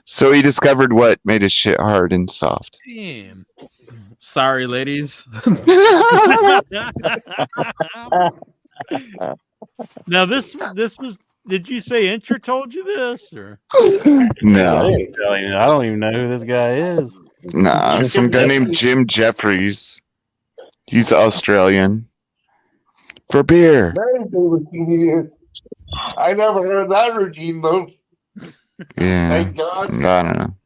So he discovered what made his shit hard and soft. Damn. Sorry, ladies. Now this is. Did you say Incher told you this or? No. I don't even know who this guy is. Nah, some guy named Jim Jeffries. He's Australian. For beer. Very famous comedian. I never heard that routine though. Yeah. Thank God. I don't know.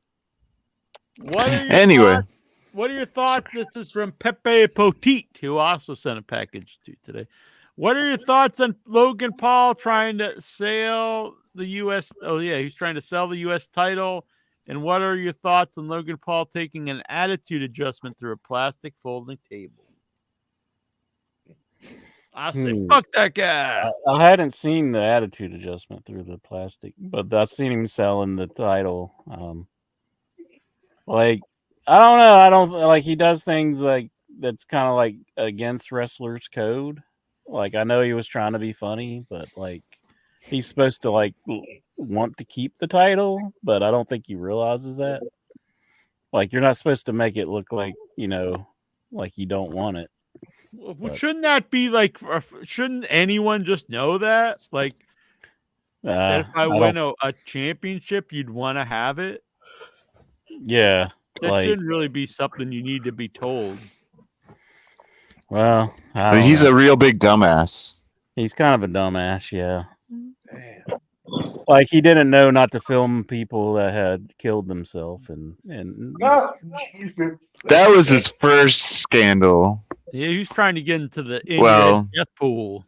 What are your Anyway. thoughts? What are your thoughts? This is from Pepe Potit, who also sent a package to today. What are your thoughts on Logan Paul trying to sell the U.S.? Oh, yeah, he's trying to sell the U.S. title. And what are your thoughts on Logan Paul taking an attitude adjustment through a plastic folding table? I say, fuck that guy. I hadn't seen the attitude adjustment through the plastic, but I've seen him selling the title. Like, I don't know. I don't like he does things like that's kind of like against wrestlers' code. Like, I know he was trying to be funny, but like he's supposed to like want to keep the title, but I don't think he realizes that. Like, you're not supposed to make it look like, like you don't want it. Well, shouldn't that be like? Shouldn't anyone just know that? Like, that if I win a championship, you'd want to have it. Yeah, that like, shouldn't really be something you need to be told. Well, But he's a real big dumbass. He's kind of a dumbass, yeah. Like, he didn't know not to film people that had killed themselves, and That was his first scandal. Yeah, he was trying to get into the death pool.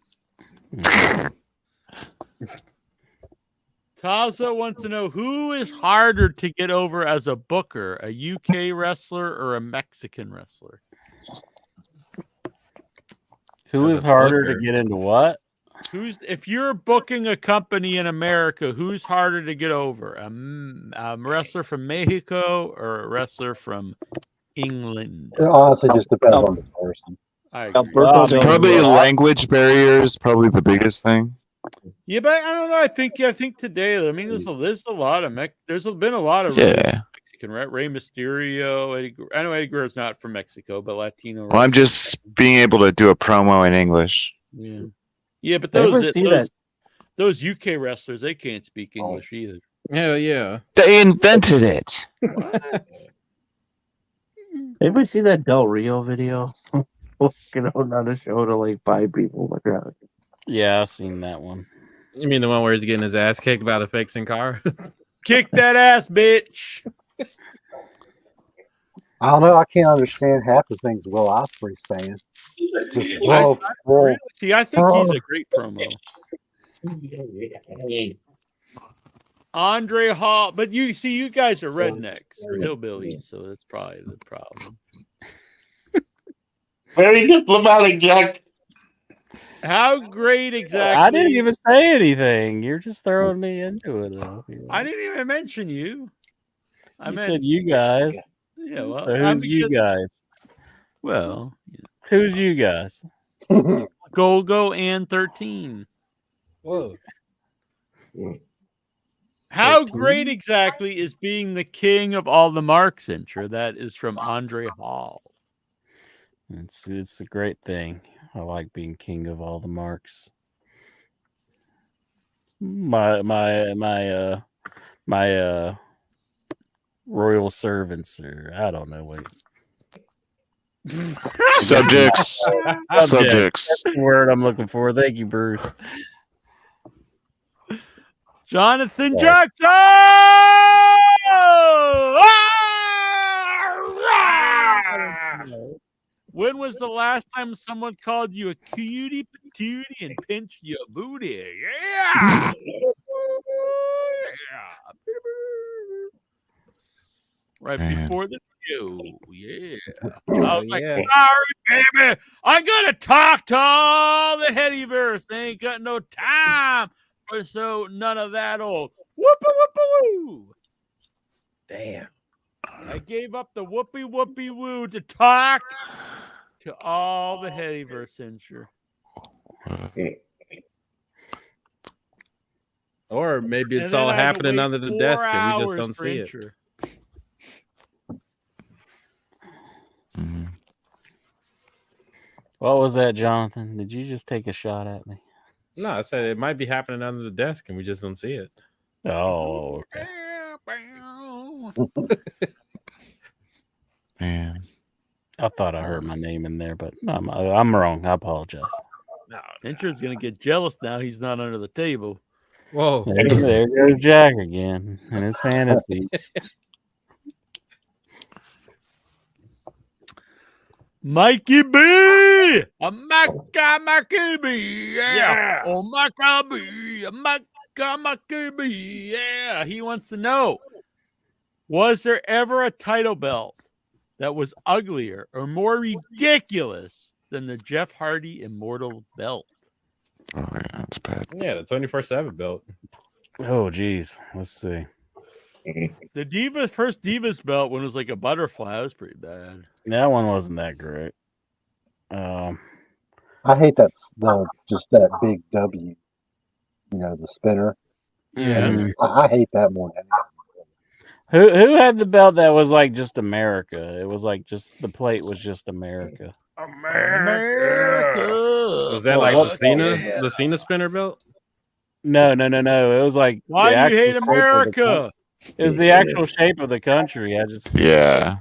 Taza wants to know who is harder to get over as a booker, a UK wrestler or a Mexican wrestler? Who is harder to get into what? If you're booking a company in America, who's harder to get over? A wrestler from Mexico or a wrestler from England? It honestly just depends on the person. Probably language barrier is probably the biggest thing. Yeah, but I don't know. I think today. I mean, there's a lot of there's been a lot of Mexican, right? Rey Mysterio. I know Eddie Guerrero's not from Mexico, but Latino. Well, I'm just being able to do a promo in English. Yeah. Yeah, but those UK wrestlers, they can't speak English either. Hell yeah. They invented it. Anybody see that Del Rio video? On a show to like 5 people in the crowd. Yeah, I've seen that one. You mean the one where he's getting his ass kicked by the fixing car? Kick that ass, bitch. I don't know. I can't understand half the things Will Ospreay's saying. Just roll. See, I think he's a great promo. Andre Hall, but you guys are rednecks or hillbillies, so that's probably the problem. Very diplomatic, Jack. How great exactly? I didn't even say anything. You're just throwing me into it, though. I didn't even mention you. I said you guys. Yeah, well, so who's you guys? Well, who's you guys? Golgo and 13. Whoa. How great exactly is being the king of all the marks, Intra? That is from Andre Hall. It's a great thing. I like being king of all the marks. My royal servants, or I don't know what. Subjects. Subjects. That's the word I'm looking for. Thank you, Bruce. Jonathan Yeah. Jackson! When was the last time someone called you a cutie patootie and pinched your booty? Yeah! Right Man. before the show. Yeah. I was like, sorry, baby. I gotta talk to all the headyverse. They ain't got no time for so none of that old woo. Damn. I gave up the whoopee woo to talk to all the headyverse censure. Or maybe it's And then all I had to happening wait under the 4 desk and we just hours don't for see it. intro. What was that, Jonathan? Did you just take a shot at me? No, I said it might be happening under the desk and we just don't see it. Oh, okay. Man. I thought I heard my name in there, but no, I'm wrong. I apologize. No, Incher's gonna get jealous now. He's not under the table. Whoa. There goes Jack again and his fantasy. Mikey B, a Mikey B, yeah. Oh, Mikey B, a Mikey B, yeah. He wants to know: was there ever a title belt that was uglier or more ridiculous than the Jeff Hardy Immortal belt? Oh yeah, that's bad. Yeah, the 24/7 belt. Oh, geez. Let's see. The first Divas belt, when it was like a butterfly, that was pretty bad. That one wasn't that great. I hate just that big W. You know, the spinner. Yeah. I hate that more than anything. Who had the belt that was like just America? It was like just the plate was just America. America. Was that like the Cena spinner belt? No. It was like Why the do you hate actual shape of the America? country. It was the actual shape of the country. I just Yeah.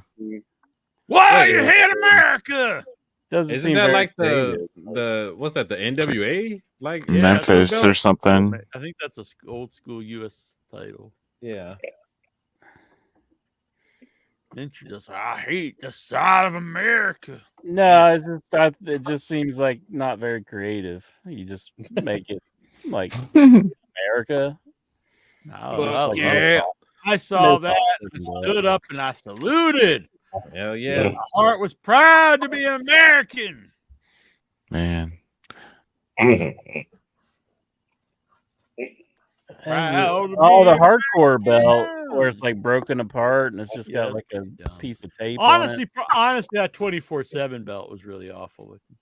Why you hate America? doesn't Isn't seem that very like creative. the what's that, the NWA? Like Memphis belt? or something. I think that's a old school U.S. title. Yeah. Didn't you just? I hate the side of America. No, it's just it just seems like not very creative. You just make it like America. Oh, Like, yeah. I saw no that. I stood up and I saluted. Hell yeah. My heart was proud to be an American. Man. Proud to Oh, be the hardcore belt where it's like broken apart and it's just got like a piece of tape. Honestly, on it. that 24/7 belt was really awful looking.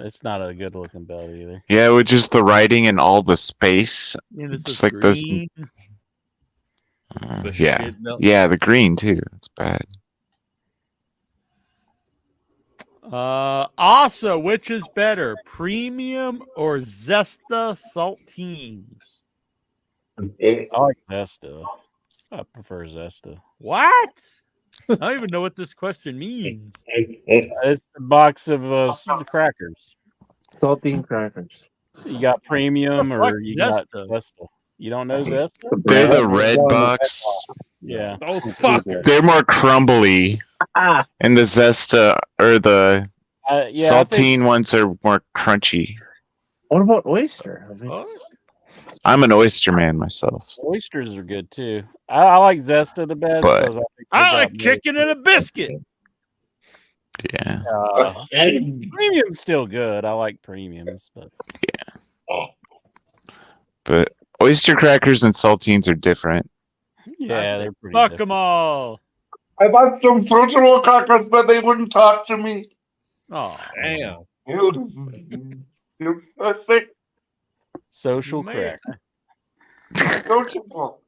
It's not a good looking belt either. Yeah, with just the writing and all the space. And it's Just just like those. green. The Yeah. shit belt. Yeah, the green too. That's bad. Also, which is better, premium or Zesta saltines? I like Zesta. I prefer Zesta. What? I don't even know what this question means. It's a box of crackers. Saltine crackers. You got premium What the fuck or is you got Zesta? Zesta. You don't know Zesta? They're the red box. Yeah. Those fuckers. They're more crumbly. And the Zesta or the Yeah, I think- saltine ones are more crunchy. What about oyster? I'm an oyster man myself. Oysters are good too. I like Zesta the best But- because I think I they like got chicken and a biscuit. Yeah. Premium's still good. I like premiums, but But oyster crackers and saltines are different. yeah, they're pretty. Fuck different. them all. I bought some social crackers, but they wouldn't talk to me. Oh, Damn. You're sick. Social Man. crack. Sociable.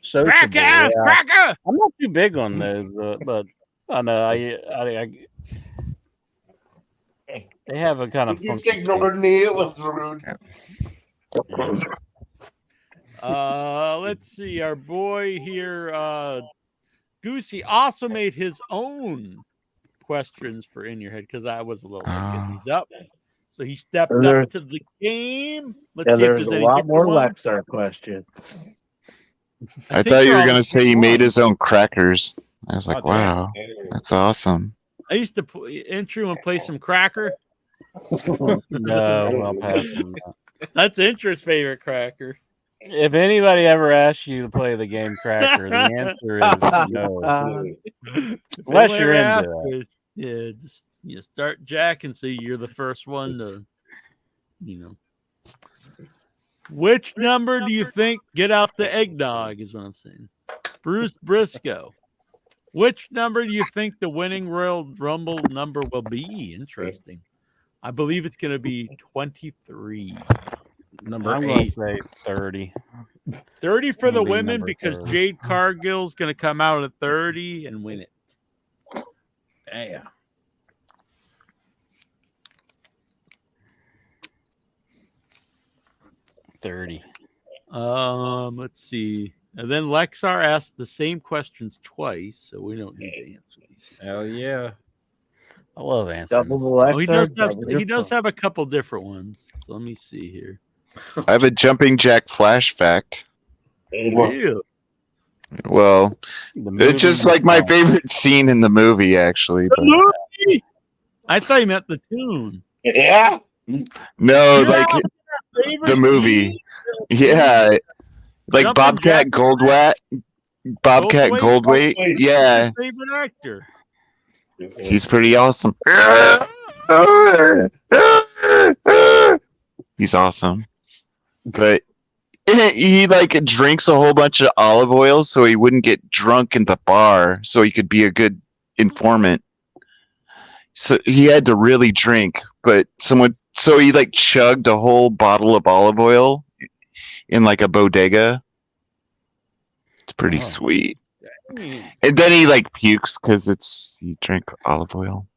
Sociable, Cracker, yeah. cracker. I'm not too big on those, but I know I they have a kind of You funky just ignored me. It was rude. Let's see. Our boy here, Goosey also made his own questions for In Your Head because I was a little late getting these up. So he stepped And up there's- to the game. Let's And see if there's there's a any lot different more ones. Lexar questions. I think thought you they're were all going the to say same he made ones. his own crackers. I was like, Oh, damn. wow, that's awesome. I used to intro and play some cracker. No, I'll pass on that. That's Intra's favorite cracker. If anybody ever asks you to play the game Cracker, the answer is no. Unless you're into it. Yeah, just start Jack and see you're the first one to, Which number do you think get out the eggnog is what I'm saying. Bruce Briscoe. Which number do you think the winning Royal Rumble number will be? Interesting. I believe it's going to be 23. Number I'm going to say 30. 30 for It's the gonna be women number because 30. Jade Cargill's going to come out at 30 and win it. Damn. $30. Let's see. And then Lexar asked the same questions twice, so we don't need to answer these. Hell yeah. I love answering. Double the this. Lexar, Oh, he does double have a couple different ones. So let me see here. I have a jumping jack flash fact. Really? Well, movie it's just like my favorite scene in the movie, actually. The But movie? I thought you meant the tune. Yeah. no, You like have a favorite the movie. scene? Yeah, like Jumpin' Bobcat Jack Goldthwait. Bobcat Goldthwait. Yeah, Who's your favorite actor? he's pretty awesome. He's awesome. But he like drinks a whole bunch of olive oil so he wouldn't get drunk in the bar, so he could be a good informant. So he had to really drink, but so he like chugged a whole bottle of olive oil in like a bodega. It's pretty sweet. And then he like pukes because he drank olive oil.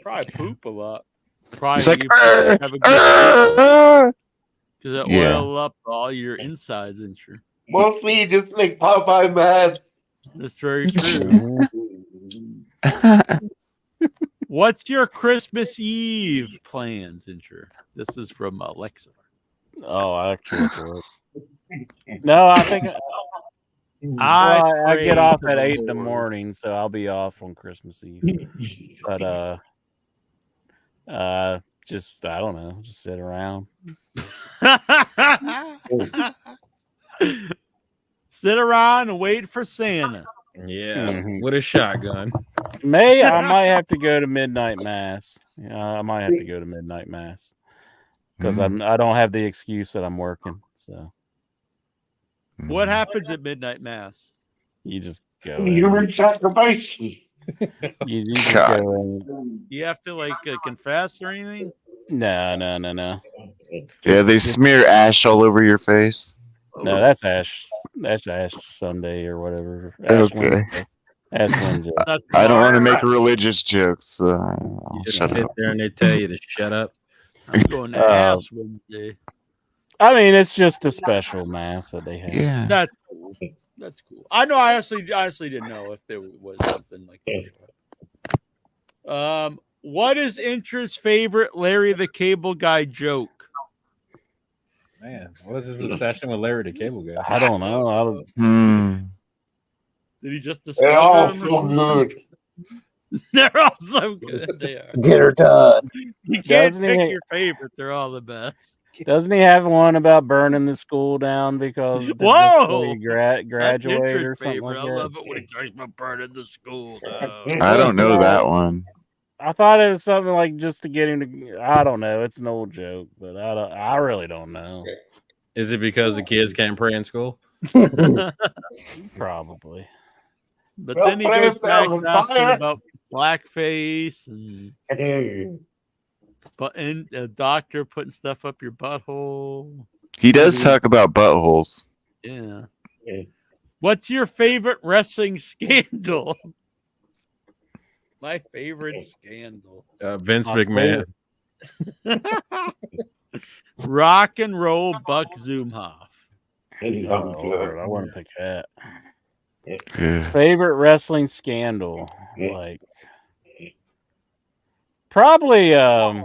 Probably poop a lot. Probably He's like, you have a good because it Yeah. oil up all your insides and sure. Mostly you just make Popeye mad. That's very true. What's your Christmas Eve plans, Insure? This is from Alexa. Oh, actually, no, I think I get off at 8 in the morning, so I'll be off on Christmas Eve. But just I don't know, just sit around. Sit around and wait for Santa. Yeah, with a shotgun. I might have to go to midnight mass. Yeah, I might have to go to midnight mass because I don't have the excuse that I'm working. So What happens at midnight mass? you just go. Human sacrifice. You just go in. Do you have to like confess or anything? No. Yeah, they smear ash all over your face. No, that's Ash. That's Ash Sunday or whatever. Ash Okay. Wednesday. Ash Wednesday. I don't want to make religious jokes. You just Shut sit up. there and they tell you to shut up. I'm going to Ash Wednesday. I mean, it's just a special mass that they have. Yeah. That's cool. That's cool. I know. I honestly didn't know if there was something like that. What is Intra's favorite Larry the Cable Guy joke? Man, what is his obsession with Larry the Cable Guy? I don't know. Did he just They're discover all him? so good. They're all so good. They are. Get her done. You can't Doesn't pick he- your favorite. They're all the best. Doesn't he have one about burning the school down because Whoa! he That's graduated Intra's or something favorite. like I that? love it when he talks about burning the school down. I don't know that one. I thought it was something like just to get him to. I don't know. It's an old joke, but I really don't know. Is it because the kids can't pray in school? Probably. But Well, then he pray goes for back the to asking fire. about blackface and a doctor putting stuff up your butthole. He does talk about buttholes. Yeah. What's your favorite wrestling scandal? My favorite scandal. Vince My McMahon. Rock and roll Buck Zumhoff. Oh, Lord, I want to pick that. Favorite wrestling scandal, like probably the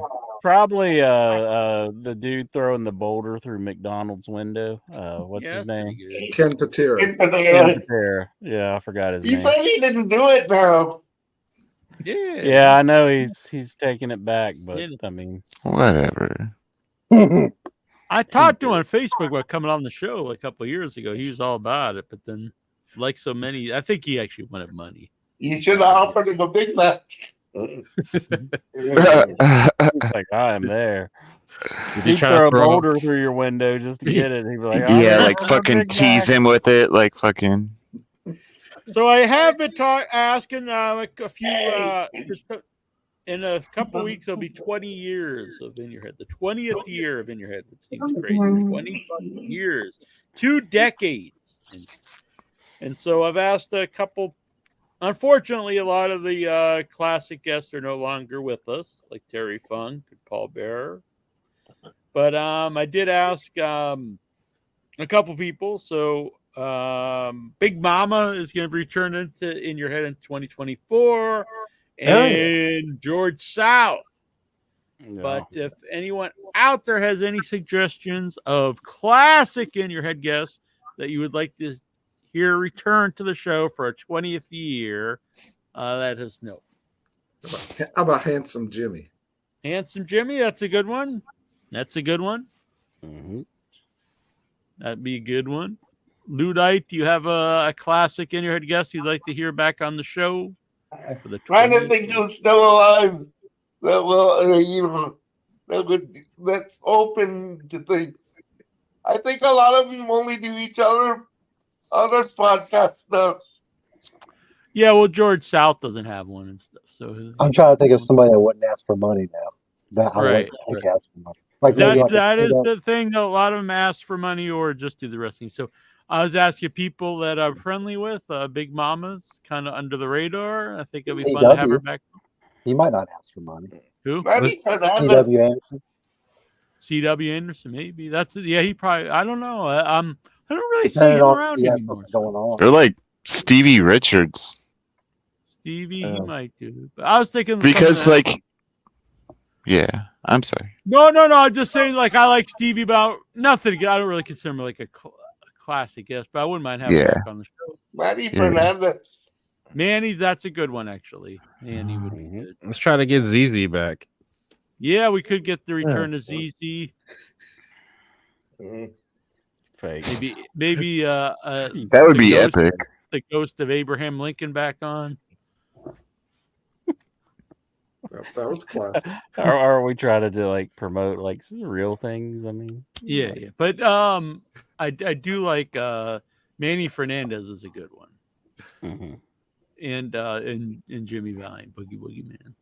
dude throwing the boulder through McDonald's window. What's his name? Ken Patera. Ken Patera. Yeah, I forgot his He name. said he didn't do it now. Yeah, I know he's taking it back, but I mean, Whatever. I talked to him on Facebook about coming on the show a couple of years ago. He was all about it, but then, like so many, I think he actually wanted money. You should have offered him a big match. like I am there. Did He'd throw a boulder through your window just to get it. He'd be like, Yeah, "Oh, like that's a fucking big tease match." him with it, like fucking. So I have been asking like a few. In a couple weeks, it'll be 20 years of In Your Head. The 20th year of In Your Head, which seems crazy. 20 fucking years, 2 decades, and so I've asked a couple. Unfortunately, a lot of the classic guests are no longer with us, like Terry Funk and Paul Bearer. But I did ask a couple people. So Big Mama is going to return into In Your Head in 2024, and George South. No. But if anyone out there has any suggestions of classic In Your Head guests that you would like to hear return to the show for a 20th year, let us know. How about Handsome Jimmy? Handsome Jimmy, that's a good one. That's a good one. Mm-hmm. That'd be a good one. Ludite, do you have a classic In Your Head guest you'd like to hear back on the show? For the Trying to 20th? think who's still alive that will, that's open to things. I think a lot of them only do each other's podcast stuff. Yeah, well, George South doesn't have one and stuff. So I'm trying to think of somebody that wouldn't ask for money now. That I Right, wouldn't think ask for money. Like maybe That's like a that is stand-up- the thing that a lot of them ask for money or just do the wrestling. So I was asking people that I'm friendly with, Big Mama's kind of under the radar. I think it'll be fun to have her CW. back. He might not ask for money. Who? CW Anderson. C.W. Anderson, maybe. That's it. Yeah, he probably. I don't know. I don't really see Depending him on if around he has anymore. something going on. They're like Stevie Richards. Stevie, he might do. But I was thinking of Because, something else. like, yeah, I'm sorry. No. I'm just saying, like, I like Stevie, but nothing. I don't really consider him like a classic guest, but I wouldn't mind having him Yeah. back on the show. Manny Yeah. Fernandez. Manny, that's a good one, actually. Manny would be good. Let's try to get ZZ back. Yeah, we could get the return of ZZ. Fake. Maybe That would the be ghost- epic. The ghost of Abraham Lincoln back on. That was classic. Or we try to do like promote like real things. I mean, Yeah. But I do like Manny Fernandez is a good one. Mm-hmm. And Jimmy Valiant, Boogie Woogie Man.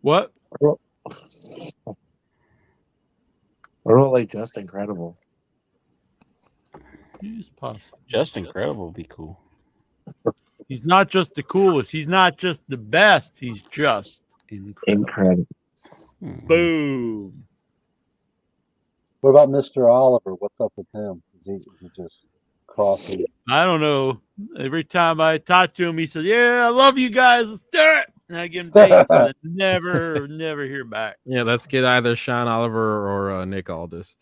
What? Really, just incredible. He's possible. Just Incredible would be cool. He's not just the coolest. He's not just the best. He's just incredible. Boom. What about Mr. Oliver? What's up with him? Is he just crossing? I don't know. Every time I talk to him, he says, "Yeah, I love you guys. Let's do it." And I give him dates, and I never hear back. Yeah, let's get either Sean Oliver or Nick Aldis.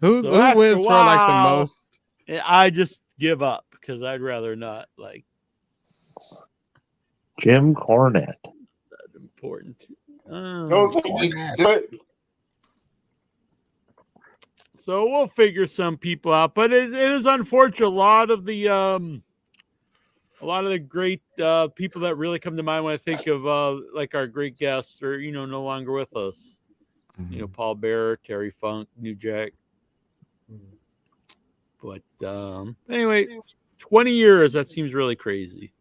Who So after wins a for like the while, most? I just give up because I'd rather not like Jim Cornette. that important. Don't think he can do it. So we'll figure some people out, but it is unfortunate. A lot of the great people that really come to mind when I think of like our great guests are no longer with us. Paul Bearer, Terry Funk, New Jack. But anyway, 20 years, that seems really crazy.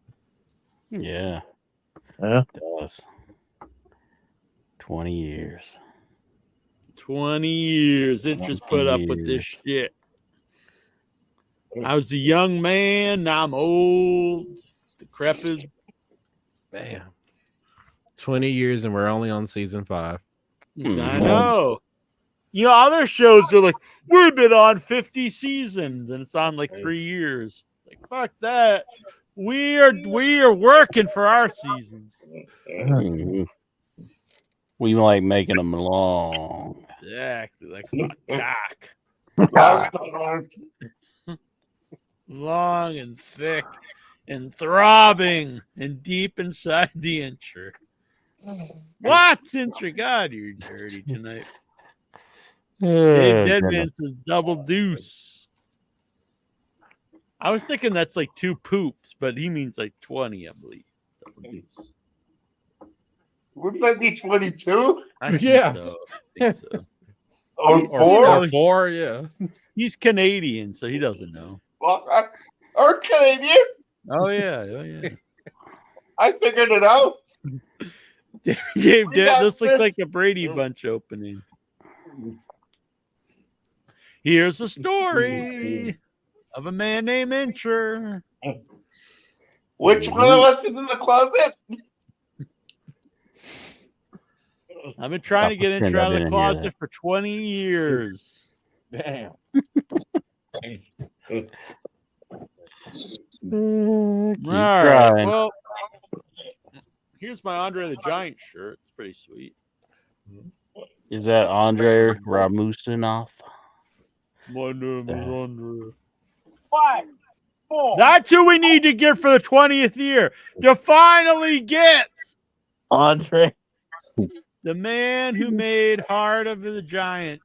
Yeah. Yeah. It does. 20 years. 20 years. Interest put up with this shit. I was a young man. Now I'm old, decrepit. Damn. 20 years and we're only on season 5. I know. You know, other shows are like, we've been on 50 seasons and it's on like 3 years. It's like, fuck that. We are working for our seasons. Mhm. We like making them long. Exactly, like cock. Long and thick and throbbing and deep inside the incher. What's incher? God, you're dirty tonight. Dave Deadman says double deuce. I was thinking that's like 2 poops, but he means like 20, I believe. Double deuce. Wouldn't that be 22? I think Yeah. so. I think so. Or Or 4? four, yeah. He's Canadian, so he doesn't know. Well, or Canadian? Oh yeah. I figured it out. Dave, We got this looks this. like a Brady Bunch opening. Here's a story of a man named Incher. Which one of us is in the closet? I've been trying to get pretend Incher I out of the didn't hear closet that. for 20 years. Damn. Keep All right. trying. Well, here's my Andre the Giant shirt. It's pretty sweet. Is that Andre Ramustinov? My name is Andre. 5, 4. That's who we need to get for the 20th year. To finally get Andre. the man who made Heart of the Giant.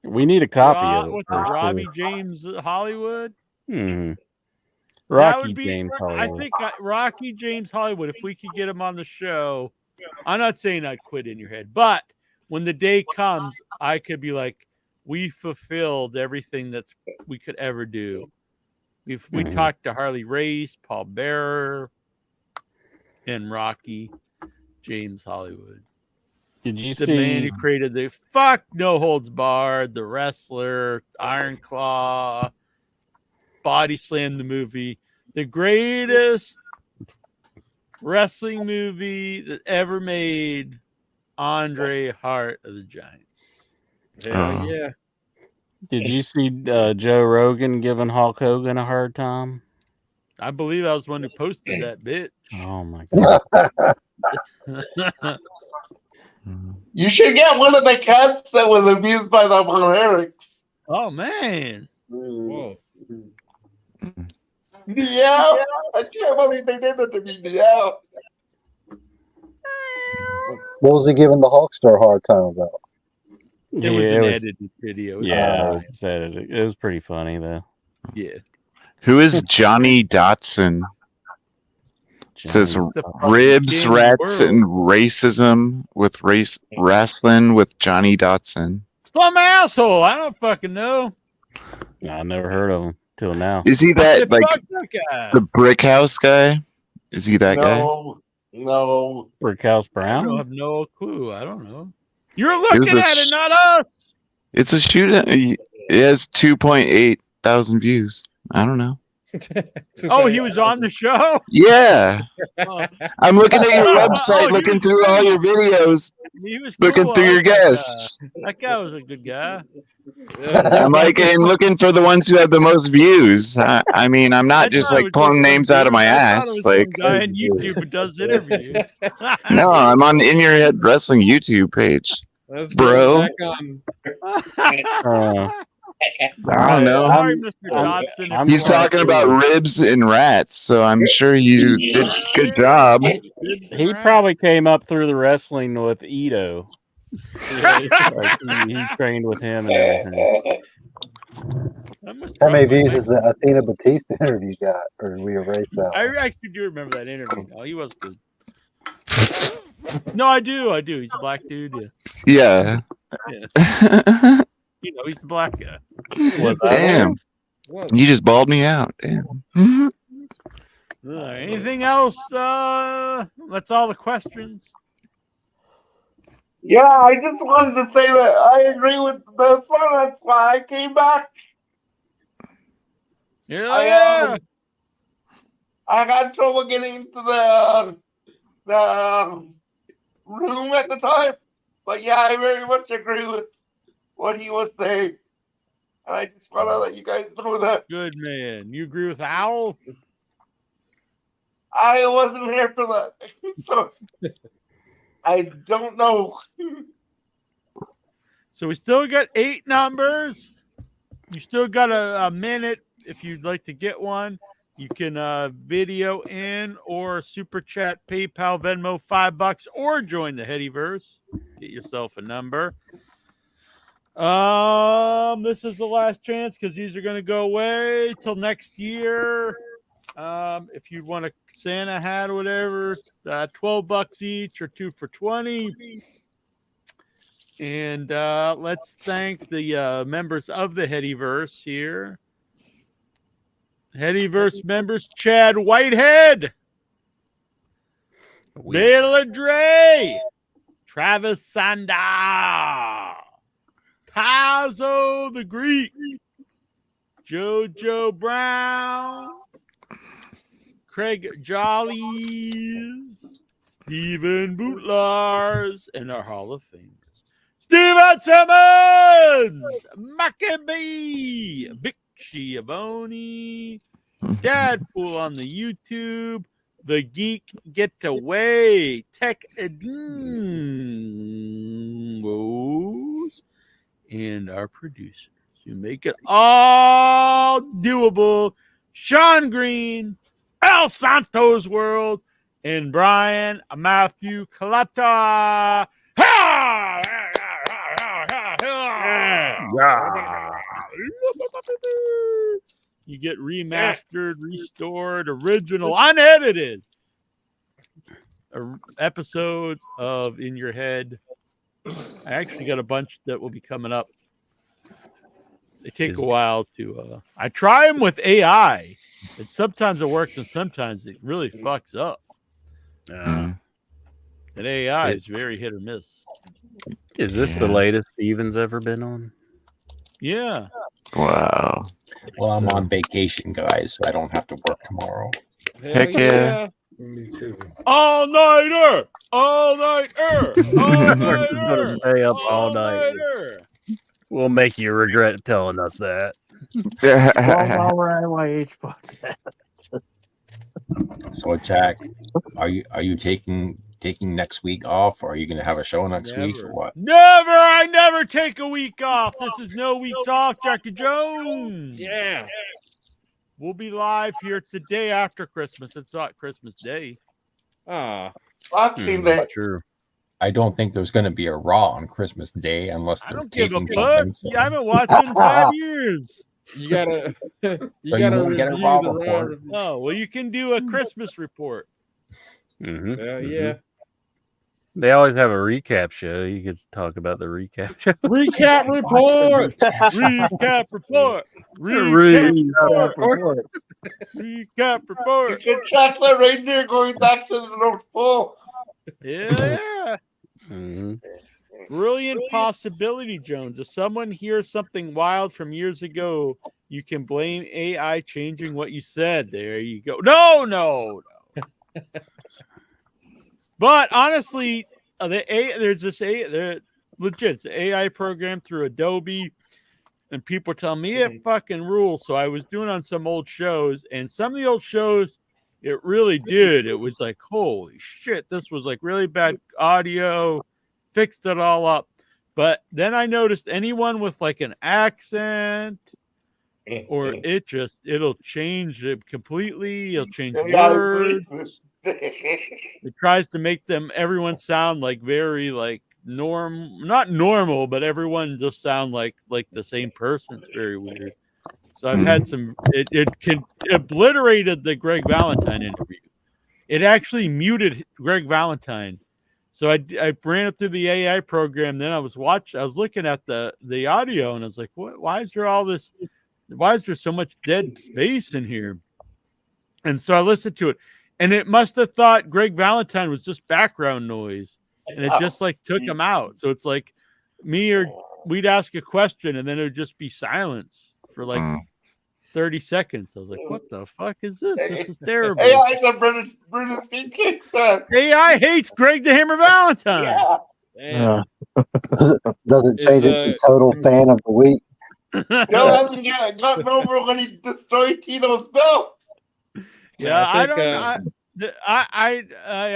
We need a copy of it With first, too. Robbie James Hollywood. Mhm. That Rocky would be, James I Hollywood. think Rocky James Hollywood, if we could get him on the show, I'm not saying I'd quit in your head, but when the day comes, I could be like, we fulfilled everything that's we could ever do. We Mhm. talked to Harley Race, Paul Bearer, and Rocky James Hollywood. Did you The man see? who created the fuck No Holds Barred, The Wrestler, Iron Claw, Body Slam the movie, the greatest wrestling movie that ever made, Andre Heart of the Giant. Hell yeah. Did you see Joe Rogan giving Hulk Hogan a hard time? I believe I was the one who posted that bitch. Oh my god! You should get one of the cats that was abused by the Von Erichs. Oh man. Whoa. Yeah, I can't believe they did that to me. Yeah. What was he giving the Hulkster a hard time about? It was an edited video. Yeah, it was pretty funny though. Yeah. Who is Johnny Dotson? It says ribs, rats, and racism with race wrestling with Johnny Dotson. Some asshole. I don't fucking know. I never heard of him till now. Is he that like Fuck that guy. the Brick House guy? Is he that guy? No. Brick House I Brown? have no clue. I don't know. You're It was looking a at it, not us. It's a shoot. It has 2.8 thousand views. I don't know. Oh, he was on the show? Yeah. Oh. I'm looking at your website, Oh, he looking was through all your videos, He was looking cool. through I your like that guests. guy. That guy was a good guy. I'm like, and looking for the ones who have the most views. I mean, I'm not just like pulling names out of my ass. Like, Guy on YouTube who does interviews. no, I'm on In Your Head Wrestling YouTube page, Let's bro. get back on. I don't know. Sorry, Mr. Dodson. He's talking about ribs and rats, so I'm sure you did a good job. He probably came up through the wrestling with Ito. Like, he trained with him and everything. How many views is the Athena Batista interview got? Or did we erase that? I actually do remember that interview. Oh, he was good. No, I do. He's a black dude. Yeah. Yeah. You know, he's the black guy. Damn. You just balled me out. Damn. Anything else? That's all the questions. Yeah, I just wanted to say that I agree with the song. That's why I came back. Yeah. I got trouble getting into the room at the time. But yeah, I very much agree with what he was saying. And I just want to let you guys know that Good man. You agree with Owl? I wasn't here for that. So I don't know. So we still got 8 numbers. You still got a minute if you'd like to get one. You can video in or super chat, PayPal, Venmo, $5, or join the Headyverse. Get yourself a number. This is the last chance because these are going to go away till next year. If you want a Santa hat or whatever, $12 each or 2 for $20. And let's thank the members of the Headyverse here. Headyverse members: Chad Whitehead, Bela Dre, Travis Sanda, Tazo the Greek, Jojo Brown, Craig Jollies, Stephen Bootlars, and our Hall of Famers: Steven Simmons, Maccabee, Vic Schiavone, Dadpool on the YouTube, The Geek Getaway, Tech Dingos, and our producers who make it all doable: Sean Green, El Santos World, and Brian Matthew Calata. You get remastered, restored, original, unedited episodes of In Your Head. I actually got a bunch that will be coming up. They take a while to. I try them with AI, and sometimes it works, and sometimes it really fucks up. And AI is very hit or miss. Is this the latest Steven's ever been on? Yeah. Wow. Well, I'm on vacation, guys, so I don't have to work tomorrow. Heck yeah. Me too. All nighter, all nighter, all nighter. Stay up all night. We'll make you regret telling us that. 12-hour IYH podcast. So, Jack, are you taking next week off, or are you going to have a show next week, or what? Never! I never take a week off. This is no weeks off, Jackie Jones. Yeah. We'll be live here. It's the day after Christmas. It's not Christmas Day. Boxing Day. True. I don't think there's going to be a Raw on Christmas Day unless I they're don't give a taking fuck. something. So. I haven't watched it in 5 years. You gotta, So you won't get a review Raw the report. Oh, well, you can do a Christmas report. Yeah. They always have a recap show. You could talk about the recap show. Recap report. Recap report. Recap report. Recap report. You can track the reindeer going back to the North Pole. Yeah. Brilliant possibility, Jones. If someone hears something wild from years ago, you can blame AI changing what you said. There you go. No. But honestly, there's legit it's an AI program through Adobe, and people tell me it fucking rules. So I was doing on some old shows, and some of the old shows, it really did. It was like, holy shit, this was like really bad audio. Fixed it all up. But then I noticed anyone with like an accent, or it'll change it completely. It'll change words. It tries to make everyone sound like very like not normal, but everyone just sound like the same person. It's very weird. So I've had it obliterated the Greg Valentine interview. It actually muted Greg Valentine. So I ran it through the AI program. Then I was looking at the audio, and I was like, what? Why is there all this? Why is there so much dead space in here? And so I listened to it, and it must have thought Greg Valentine was just background noise, and it just like took him out. So it's like me or we'd ask a question, and then it would just be silence for like 30 seconds. I was like, what the fuck is this? This is terrible. AI is a British speaking. AI hates Greg the Hammer Valentine. Doesn't change it to total fan of the week. Joe hasn't gotten over when he destroyed Tito's belt. Yeah, I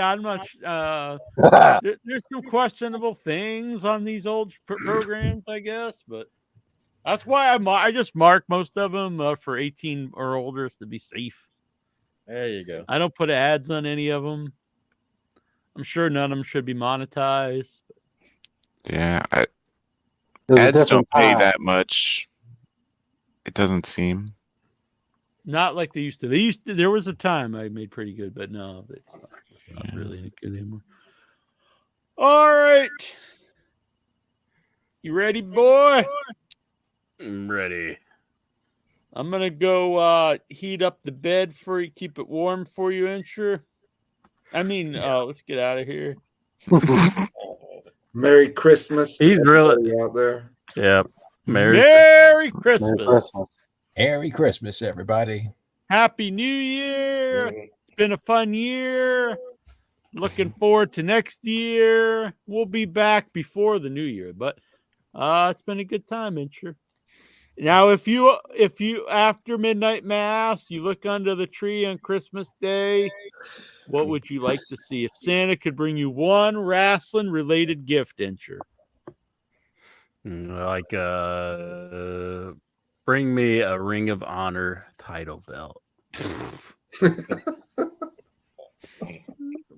I'm not. There's some questionable things on these old programs, I guess, but that's why I just mark most of them for 18 or older to be safe. There you go. I don't put ads on any of them. I'm sure none of them should be monetized. Yeah, There's a ads different don't pay time. that much. It doesn't seem. Not like they used to. There was a time I made pretty good, but no, it's not really good anymore. All right. You ready, boy? I'm ready. I'm going to go heat up the bed for you, keep it warm for you, Incher. Let's get out of here. Merry Christmas to He's everybody really- out there. Yep. Merry Christmas. Merry Christmas. Merry Christmas, everybody. Happy New Year. It's been a fun year. Looking forward to next year. We'll be back before the new year, but it's been a good time, Incher. Now, if you after midnight mass, you look under the tree on Christmas Day, what would you like to see? If Santa could bring you one wrestling related gift, Incher. Like bring me a Ring of Honor title belt.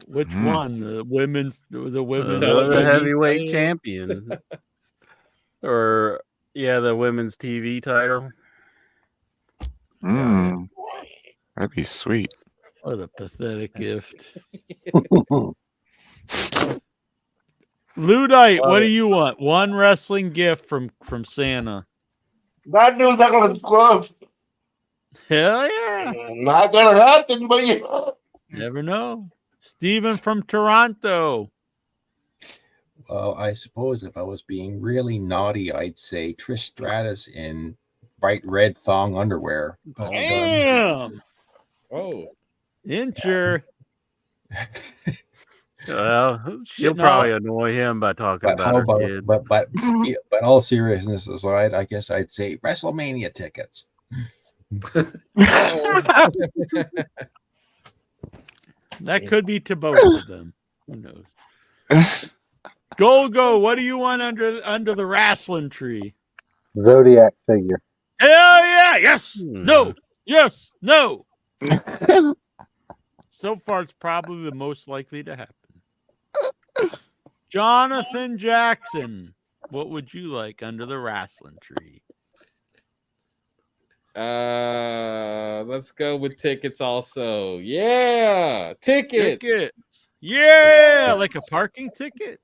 Which one? The women's the heavyweight champion. Or the women's TV title. That'd be sweet. What a pathetic gift. Ludite, what do you want? One wrestling gift from Santa. Bad News England's Club. Hell yeah. Not gonna happen, but Never know. Steven from Toronto. Well, I suppose if I was being really naughty, I'd say Trish Stratus in bright red thong underwear. But, Damn. Oh. Incher. Well, she'll No. probably annoy him by talking But about how her about kid. but all seriousness aside, I guess I'd say WrestleMania tickets. That could be to both of them. Who knows? Golgo, what do you want under the wrestling tree? Zodiac figure. Hell yeah! Yes! No! Yes! No! So far, it's probably the most likely to happen. Jonathan Jackson, what would you like under the wrestling tree? Let's go with tickets also. Yeah, tickets. Yeah, like a parking ticket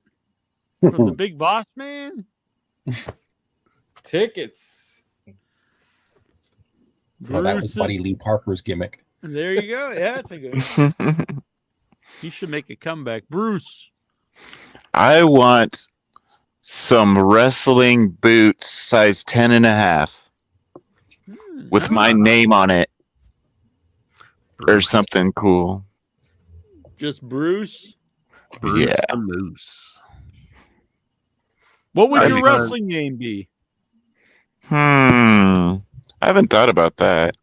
from the Big Boss Man. Tickets. Well, that was Buddy Lee Parker's gimmick. There you go. Yeah, that's a good one. He should make a comeback. Bruce. I want some wrestling boots, size 10.5, with my name on it, or something cool. Just Bruce? Bruce Yeah. the Moose. What would That'd your be fun. wrestling name be? I haven't thought about that.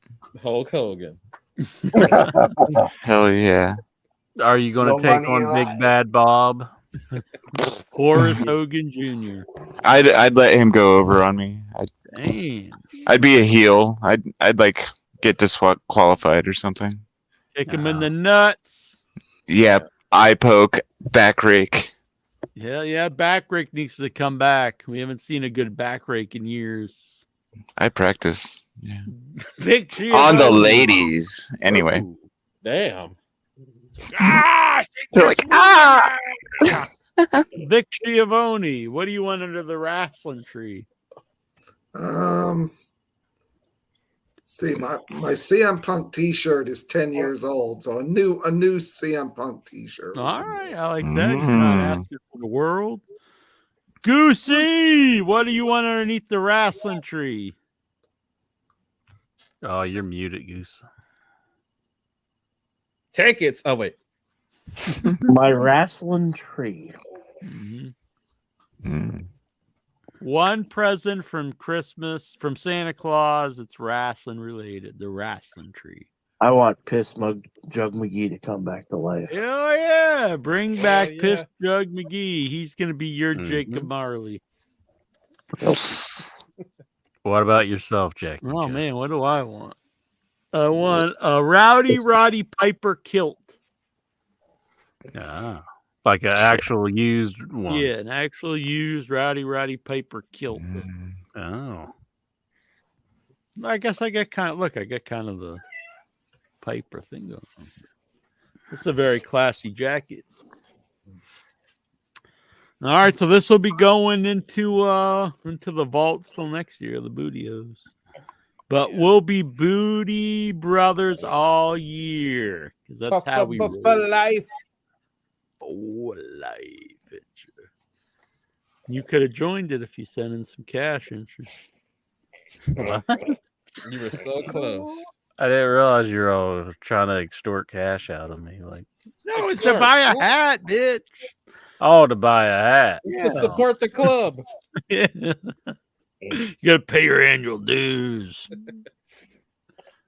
Hulk Hogan. Hell yeah. Are you going to take on Big Bad Bob? Horace Hogan Jr. I'd let him go over on me. Damn. I'd be a heel. I'd like get disqualified or something. Kick him in the nuts. Yeah, eye poke, back rake. Yeah, back rake needs to come back. We haven't seen a good back rake in years. I practice. Yeah. Big Giovanni. On the ladies. Anyway. Damn. They're like, ah! Vic Schiavone, what do you want under the wrestling tree? See, my CM Punk T-shirt is 10 years old, so a new CM Punk T-shirt. All right, I like that. He's not asking for the world. Goosey, what do you want underneath the wrestling tree? Oh, you're muted, Goose. Tickets. Oh, wait. My wrestling tree. Mm-hmm. One present from Christmas from Santa Claus. It's wrestling related. The wrestling tree. I want Piss Mug Jug McGee to come back to life. Oh yeah, bring back Piss Jug McGee. He's gonna be your Jacob Marley. What about yourself, Jackie? Oh man, what do I want? I want a Rowdy Roddy Piper kilt. Ah, like an actual used one. Yeah, an actual used Roddy Piper kilt. Oh, I guess I get kind of the Piper thing going on here. It's a very classy jacket. All right, so this will be going into the vaults till next year, the Bootios. But we'll be Booty Brothers all year because that's how we roll. For life. For life. You could have joined it if you sent in some cash interest. What? You were so close. I didn't realize you were all trying to extort cash out of me. Like, no, it's to buy a hat, bitch. Oh, to buy a hat. To support the club. Yeah. You got to pay your annual dues.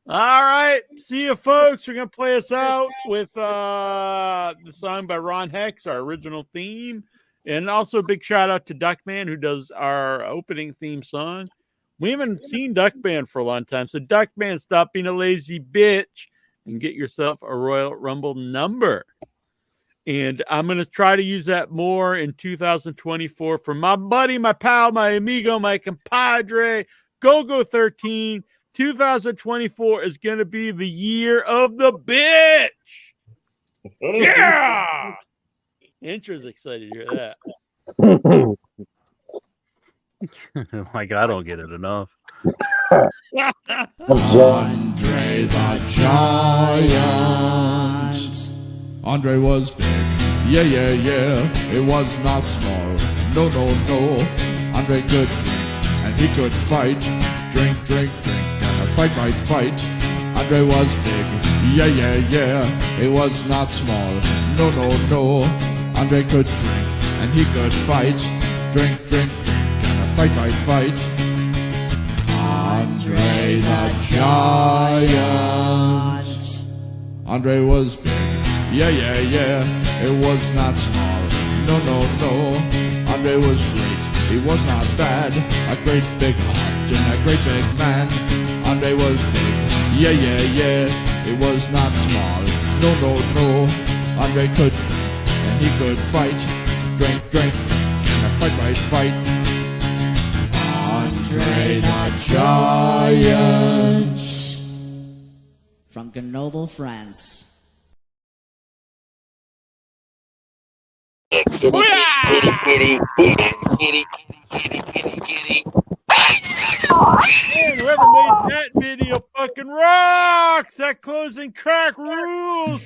All right. See you, folks. We're going to play us out with the song by Ron Hex, our original theme. And also a big shout out to Duckman, who does our opening theme song. We haven't seen Duckman for a long time. So, Duckman, stop being a lazy bitch and get yourself a Royal Rumble number. And I'm going to try to use that more in 2024 for my buddy, my pal, my amigo, my compadre, Go 13. 2024 is going to be the year of the bitch. Yeah. Intra's excited to hear that. Like, I don't get it enough. Andre the Giant. Andre was big, yeah. It was not small, no. Andre could drink, and he could fight. Drink, and a fight. Andre was big, yeah. It was not small, no. Andre could drink, and he could fight. Drink, and a fight. Andre the Giant. Andre was big. Yeah. It was not small. No. Andre was great. He was not bad. A great big heart and a great big man. Andre was big. Yeah. It was not small. No. Andre could drink and he could fight. Drink and a fight. Andre the Giant. From Grenoble, France. Kitty. Man, whoever made that video fucking rocks. That closing track rules.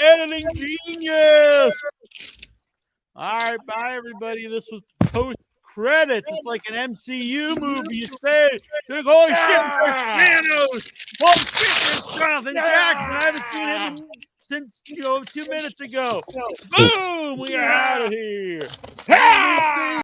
Editing genius. All right, bye everybody. This was post credits. It's like an MCU movie. You say, holy shit, there's Thanos. Holy shit, there's Jonathan Jackson. I haven't seen him since 2 minutes ago. Boom, we are out of here.